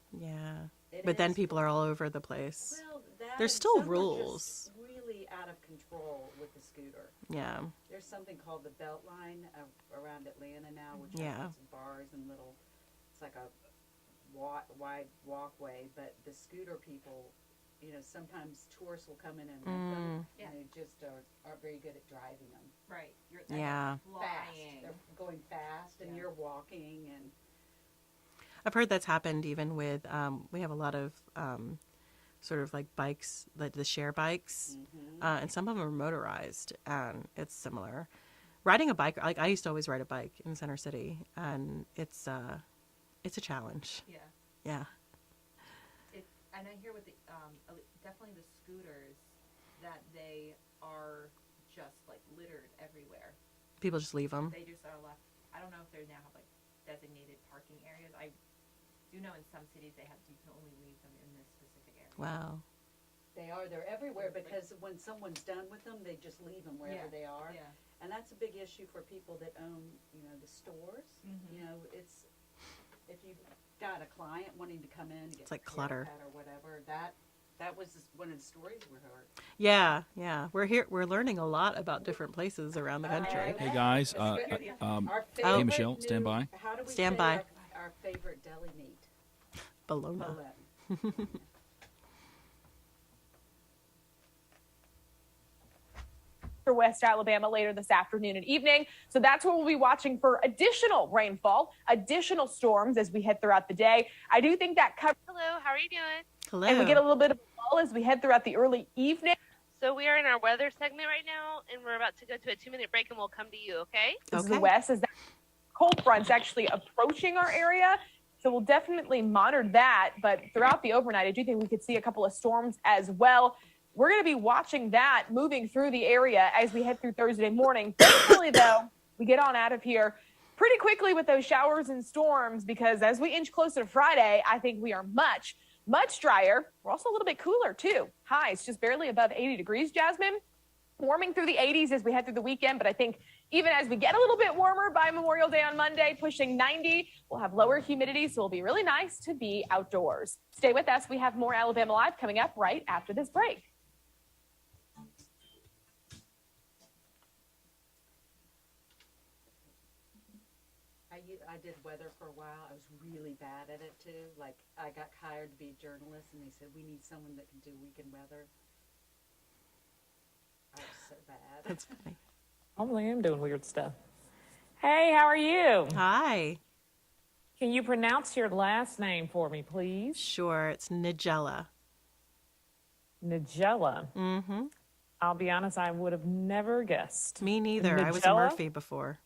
but then people are all over the place. Well, There's still rules. Just really out of control with the scooter. Yeah. There's something called the Beltline around Atlanta now, which has lots of bars and little. It's like a wide walkway, but the scooter people, sometimes tourists will come in and rent them, and they just aren't very good at driving them. Right. Fast. They're going fast, and you're walking, and I've heard that's happened even with, we have a lot of sort of like bikes, like the share bikes, and some of them are motorized, and it's similar. Riding a bike, like I used to always ride a bike in Center City, and it's a challenge. Yeah. Yeah. And I hear with the definitely the scooters that they are just like littered everywhere. People just leave them. They just are left. I don't know if they now have like designated parking areas. I do know in some cities you can only leave them in this specific area. Wow. They're everywhere because when someone's done with them, they just leave them wherever they are. Yeah. And that's a big issue for people that own, the stores. It's if you've got a client wanting to come in to get it's like clutter or whatever, that was one of the stories we heard. Yeah. We're learning a lot about different places around the country. Hey guys, hey Michelle, stand by. How do we stand say by. Our favorite deli meat? Bologna. For West Alabama later this afternoon and evening. So that's where we'll be watching for additional rainfall, additional storms as we head throughout the day. I do think that covers. Hello, how are you doing? Hello. And we get a little bit of a lull as we head throughout the early evening. So we are in our weather segment right now, and we're about to go to a 2-minute break, and we'll come to you, okay? This is the west as that cold front's actually approaching our area. So we'll definitely monitor that. But throughout the overnight, I do think we could see a couple of storms as well. We're going to be watching that moving through the area as we head through Thursday morning. Thankfully, though, we get on out of here pretty quickly with those showers and storms because as we inch closer to Friday, I think we are much, much drier. We're also a little bit cooler, too. Highs just barely above 80 degrees, Jasmine. Warming through the 80s as we head through the weekend, but I think even as we get a little bit warmer by Memorial Day on Monday, pushing 90, we'll have lower humidity, so it'll be really nice to be outdoors. Stay with us. We have more Alabama Live coming up right after this break. I did weather for a while. I was really bad at it too. Like I got hired to be a journalist, and they said we need someone that can do weekend weather. I was so bad. That's funny. I really am doing weird stuff. Hey, how are you? Hi. Can you pronounce your last name for me, please? Sure, it's Nigella. Nigella. Mm-hmm. I'll be honest, I would have never guessed. Me neither. Nigella? I was a Murphy before.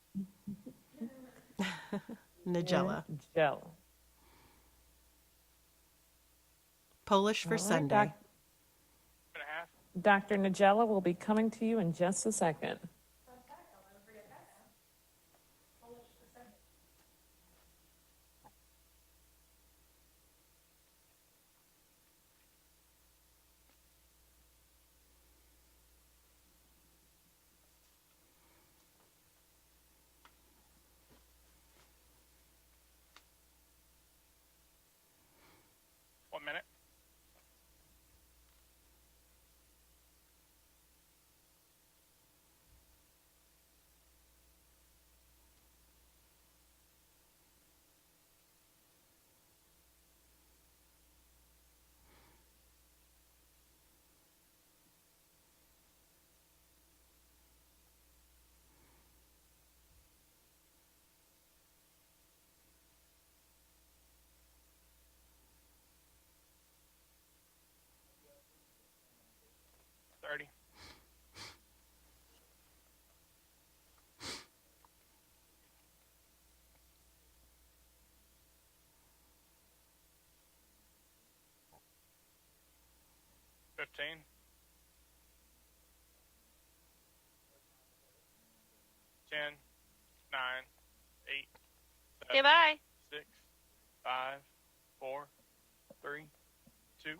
Nigella. Nigella. Polish for All right, Sunday. Dr. Nigella will be coming to you in just a second. One minute. $15. 10, 9, 8, Okay, bye. 6, 5, 4, 3, 2,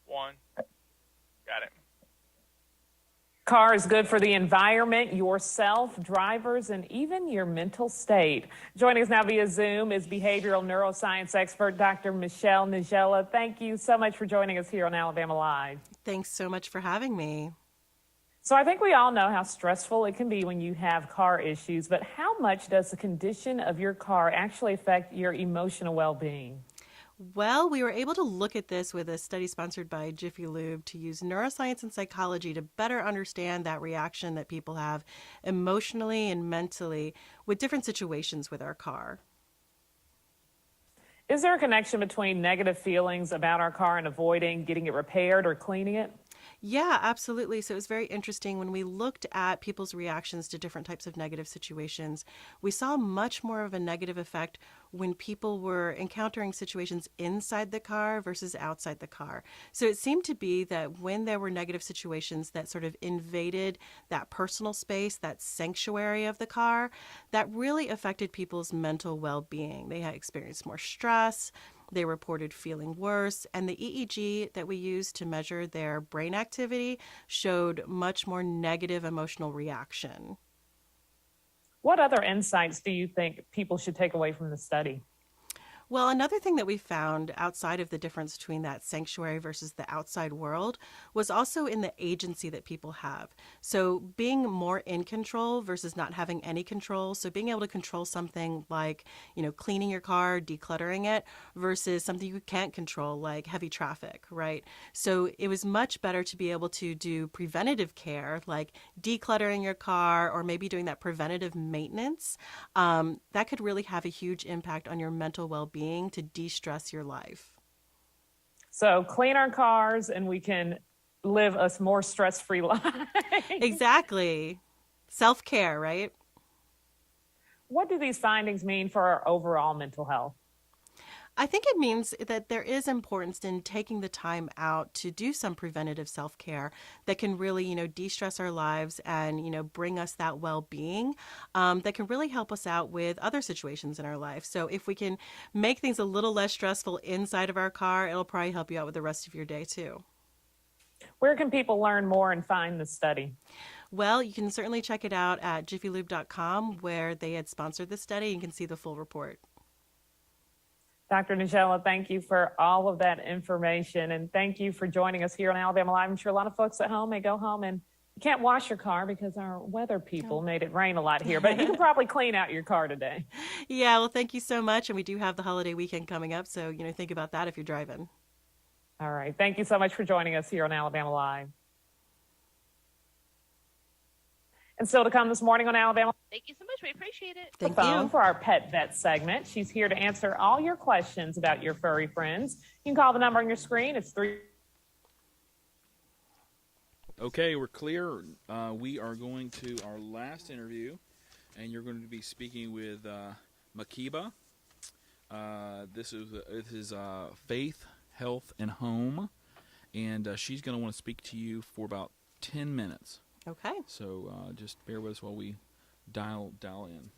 1. Got it. Car is good for the environment, yourself, drivers, and even your mental state. Joining us now via Zoom is behavioral neuroscience expert Dr. Michelle Nigella. Thank you so much for joining us here on Alabama Live. Thanks so much for having me. So I think we all know how stressful it can be when you have car issues, but how much does the condition of your car actually affect your emotional well-being? Well, we were able to look at this with a study sponsored by Jiffy Lube to use neuroscience and psychology to better understand that reaction that people have emotionally and mentally with different situations with our car. Is there a connection between negative feelings about our car and avoiding getting it repaired or cleaning it? Yeah, absolutely. So it was very interesting when we looked at people's reactions to different types of negative situations. We saw much more of a negative effect when people were encountering situations inside the car versus outside the car. So it seemed to be that when there were negative situations that sort of invaded that personal space, that sanctuary of the car, that really affected people's mental well-being. They had experienced more stress. They reported feeling worse, and the EEG that we used to measure their brain activity showed much more negative emotional reaction. What other insights do you think people should take away from the study? Well, another thing that we found outside of the difference between that sanctuary versus the outside world was also in the agency that people have. So being more in control versus not having any control. So being able to control something like, cleaning your car, decluttering it, versus something you can't control like heavy traffic, right? So it was much better to be able to do preventative care like decluttering your car or maybe doing that preventative maintenance. That could really have a huge impact on your mental well-being to de-stress your life. So clean our cars and we can live a more stress-free life. Exactly. Self-care, right? What do these findings mean for our overall mental health? I think it means that there is importance in taking the time out to do some preventative self-care that can really, de-stress our lives and, bring us that well-being that can really help us out with other situations in our life. So if we can make things a little less stressful inside of our car, it'll probably help you out with the rest of your day too. Where can people learn more and find the study? Well, you can certainly check it out at jiffylube.com where they had sponsored the study. You can see the full report. Dr. Nigella, thank you for all of that information, and thank you for joining us here on Alabama Live. I'm sure a lot of folks at home may go home and you can't wash your car because our weather people made it rain a lot here, but you can probably clean out your car today. Yeah, well, thank you so much, and we do have the holiday weekend coming up, so, think about that if you're driving. All right. Thank you so much for joining us here on Alabama Live. And still to come this morning on Alabama. Thank you so much. We appreciate it. Thank you. For our Pet Vet segment. She's here to answer all your questions about your furry friends. You can call the number on your screen. It's 3. Okay, we're clear. We are going to our last interview, and you're going to be speaking with Makiba. This is Faith, Health, and Home, and she's going to want to speak to you for about 10 minutes. Okay. So just bear with us while we dial in.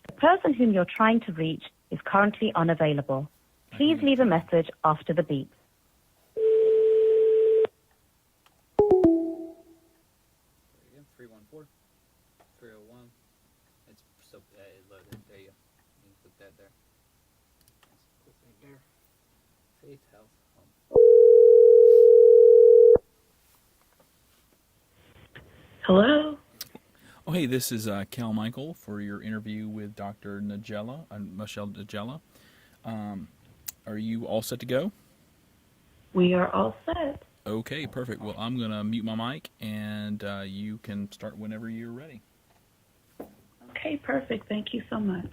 The person whom you're trying to reach is currently unavailable. Please leave a message after the beep. Again, 314-301. It's so it loaded. There you go. You can click that there. Click right there. Faith, Health, Home. Hello? Oh, hey, this is Cal Michael for your interview with Dr. Nigella, Michelle Nigella. Are you all set to go? We are all set. Okay, perfect. Well, I'm going to mute my mic, and you can start whenever you're ready. Okay, perfect. Thank you so much.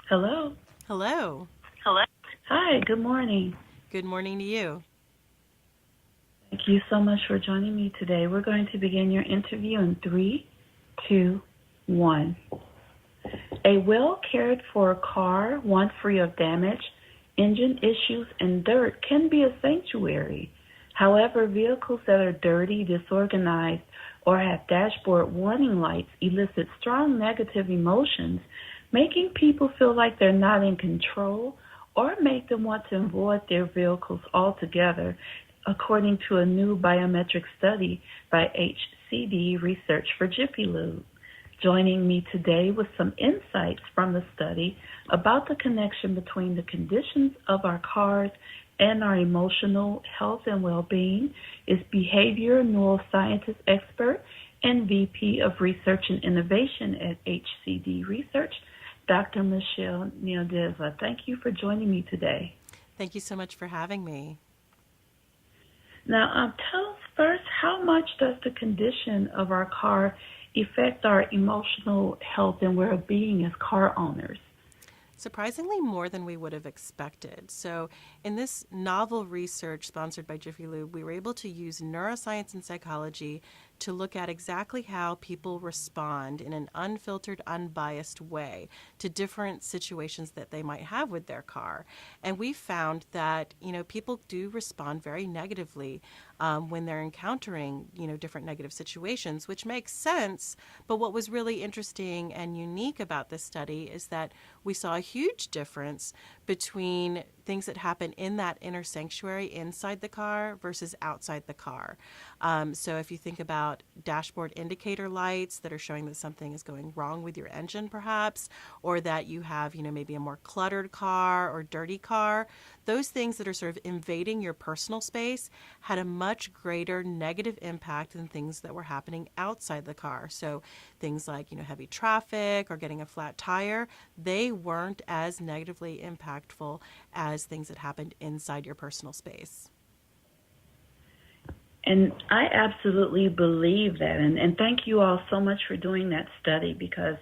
Hello. Hello. Hello. Hi, good morning. Good morning to you. Thank you so much for joining me today. We're going to begin your interview in 3, 2, 1. A well cared for car, one free of damage, engine issues, and dirt can be a sanctuary. However, vehicles that are dirty, disorganized, or have dashboard warning lights elicit strong negative emotions, making people feel like they're not in control or make them want to avoid their vehicles altogether, according to a new biometric study by HCD Research for Jiffy Lube. Joining me today with some insights from the study about the connection between the conditions of our cars and our emotional health and well-being is behavior neuroscientist expert and VP of Research and Innovation at HCD Research, Dr. Michelle Neodeza. Thank you for joining me today. Thank you so much for having me. Now, tell us first, how much does the condition of our car affect our emotional health and well-being as car owners? Surprisingly more than we would have expected. So in this novel research sponsored by Jiffy Lube, we were able to use neuroscience and psychology to look at exactly how people respond in an unfiltered, unbiased way to different situations that they might have with their car. And we found that, people do respond very negatively when they're encountering, different negative situations, which makes sense. But what was really interesting and unique about this study is that we saw a huge difference between things that happen in that inner sanctuary inside the car versus outside the car. So if you think about dashboard indicator lights that are showing that something is going wrong with your engine perhaps, or that you have, maybe a more cluttered car or dirty car, those things that are sort of invading your personal space had a much greater negative impact than things that were happening outside the car. So things like, heavy traffic or getting a flat tire, they weren't as negatively impactful as things that happened inside your personal space. And I absolutely believe that. And thank you all so much for doing that study, because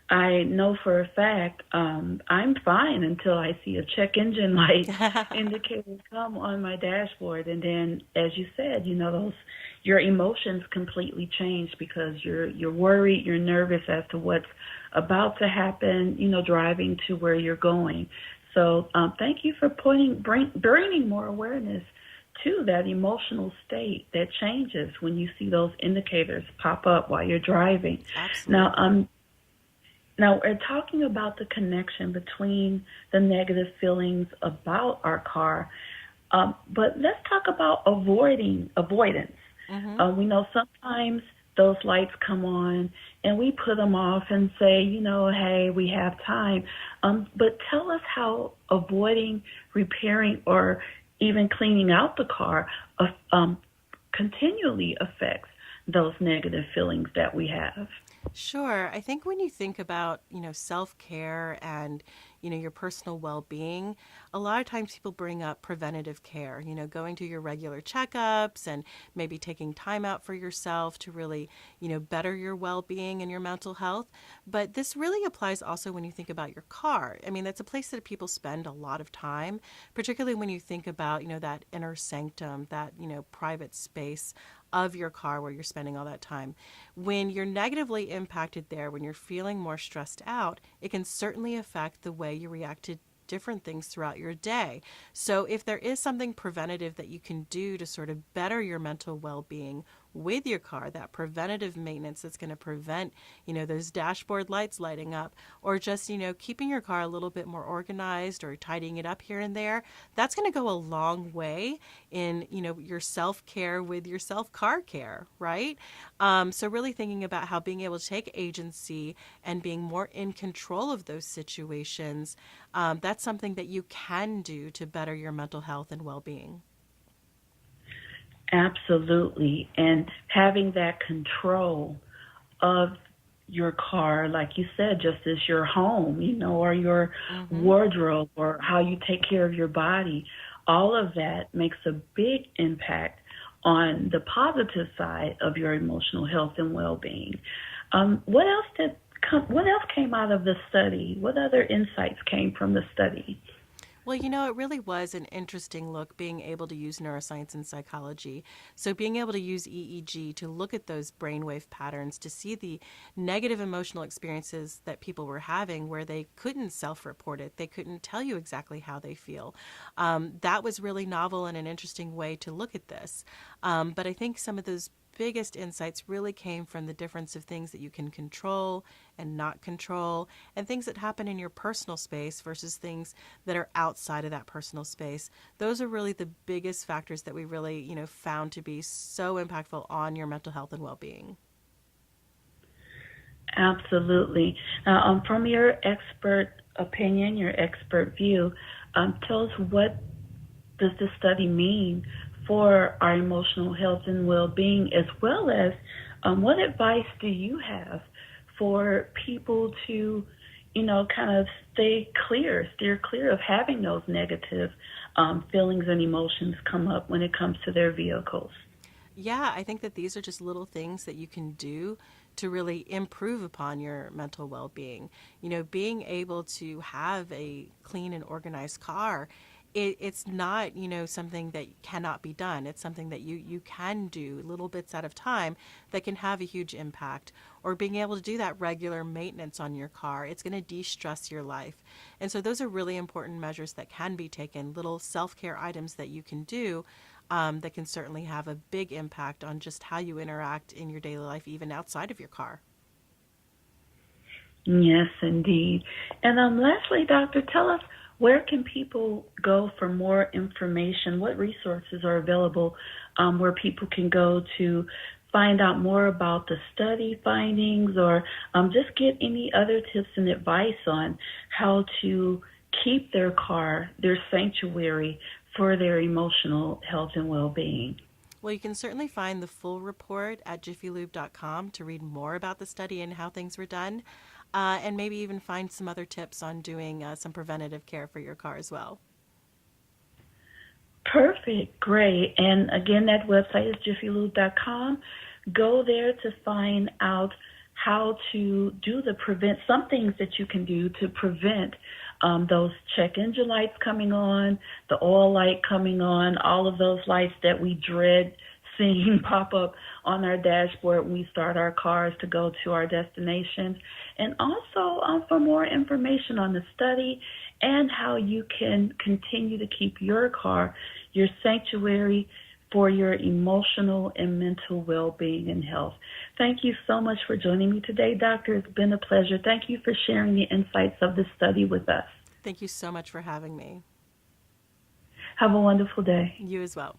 I know for a fact I'm fine until I see a check engine light indicator come on my dashboard. And then, as you said, your emotions completely change because you're worried, you're nervous as to what's about to happen, driving to where you're going. So thank you for bringing more awareness to that emotional state that changes when you see those indicators pop up while you're driving. Absolutely. Now we're talking about the connection between the negative feelings about our car, but let's talk about avoidance. Mm-hmm. We know sometimes those lights come on and we put them off and say, hey, we have time. But tell us how avoiding, repairing, or even cleaning out the car continually affects those negative feelings that we have. Sure. I think when you think about, self-care and, your personal well-being, a lot of times people bring up preventative care, going to your regular checkups and maybe taking time out for yourself to really, better your well-being and your mental health. But this really applies also when you think about your car. I mean, that's a place that people spend a lot of time, particularly when you think about, that inner sanctum, that, private space of your car where you're spending all that time. When you're negatively impacted there, when you're feeling more stressed out, it can certainly affect the way you react to different things throughout your day. So if there is something preventative that you can do to sort of better your mental well-being with your car, that preventative maintenance that's going to prevent, those dashboard lights lighting up, or just, keeping your car a little bit more organized or tidying it up here and there, that's going to go a long way in, your self-care with your self-car care, right? So really thinking about how being able to take agency and being more in control of those situations, that's something that you can do to better your mental health and well-being. Absolutely. And having that control of your car, like you said, just as your home, or your wardrobe, or how you take care of your body. All of that makes a big impact on the positive side of your emotional health and well-being. What else came out of the study? What other insights came from the study? Well, it really was an interesting look being able to use neuroscience and psychology. So being able to use EEG to look at those brainwave patterns, to see the negative emotional experiences that people were having where they couldn't self-report it, they couldn't tell you exactly how they feel. That was really novel and an interesting way to look at this. But I think some of those biggest insights really came from the difference of things that you can control and not control, and things that happen in your personal space versus things that are outside of that personal space. Those are really the biggest factors that we really, found to be so impactful on your mental health and well-being. Absolutely. From your expert opinion, your expert view, tell us, what does this study mean for our emotional health and well-being, as well as what advice do you have for people to, kind of steer clear of having those negative feelings and emotions come up when it comes to their vehicles? Yeah, I think that these are just little things that you can do to really improve upon your mental well-being. Being able to have a clean and organized car, it's not, something that cannot be done. It's something that you can do little bits at a time that can have a huge impact. Or being able to do that regular maintenance on your car, it's going to de-stress your life. And so those are really important measures that can be taken, little self-care items that you can do that can certainly have a big impact on just how you interact in your daily life, even outside of your car. Yes, indeed. And lastly, Doctor, tell us, where can people go for more information? What resources are available where people can go to find out more about the study findings, or just get any other tips and advice on how to keep their car, their sanctuary for their emotional health and well-being? Well, you can certainly find the full report at jiffylube.com to read more about the study and how things were done. And maybe even find some other tips on doing some preventative care for your car as well. Perfect. Great. And again, that website is jiffylube.com. Go there to find out how to do some things that you can do to prevent those check engine lights coming on, the oil light coming on, all of those lights that we dread seeing pop up on our dashboard when we start our cars to go to our destinations. And also for more information on the study and how you can continue to keep your car your sanctuary for your emotional and mental well-being and health. Thank you so much for joining me today, Doctor. It's been a pleasure. Thank you for sharing the insights of this study with us. Thank you so much for having me. Have a wonderful day. You as well.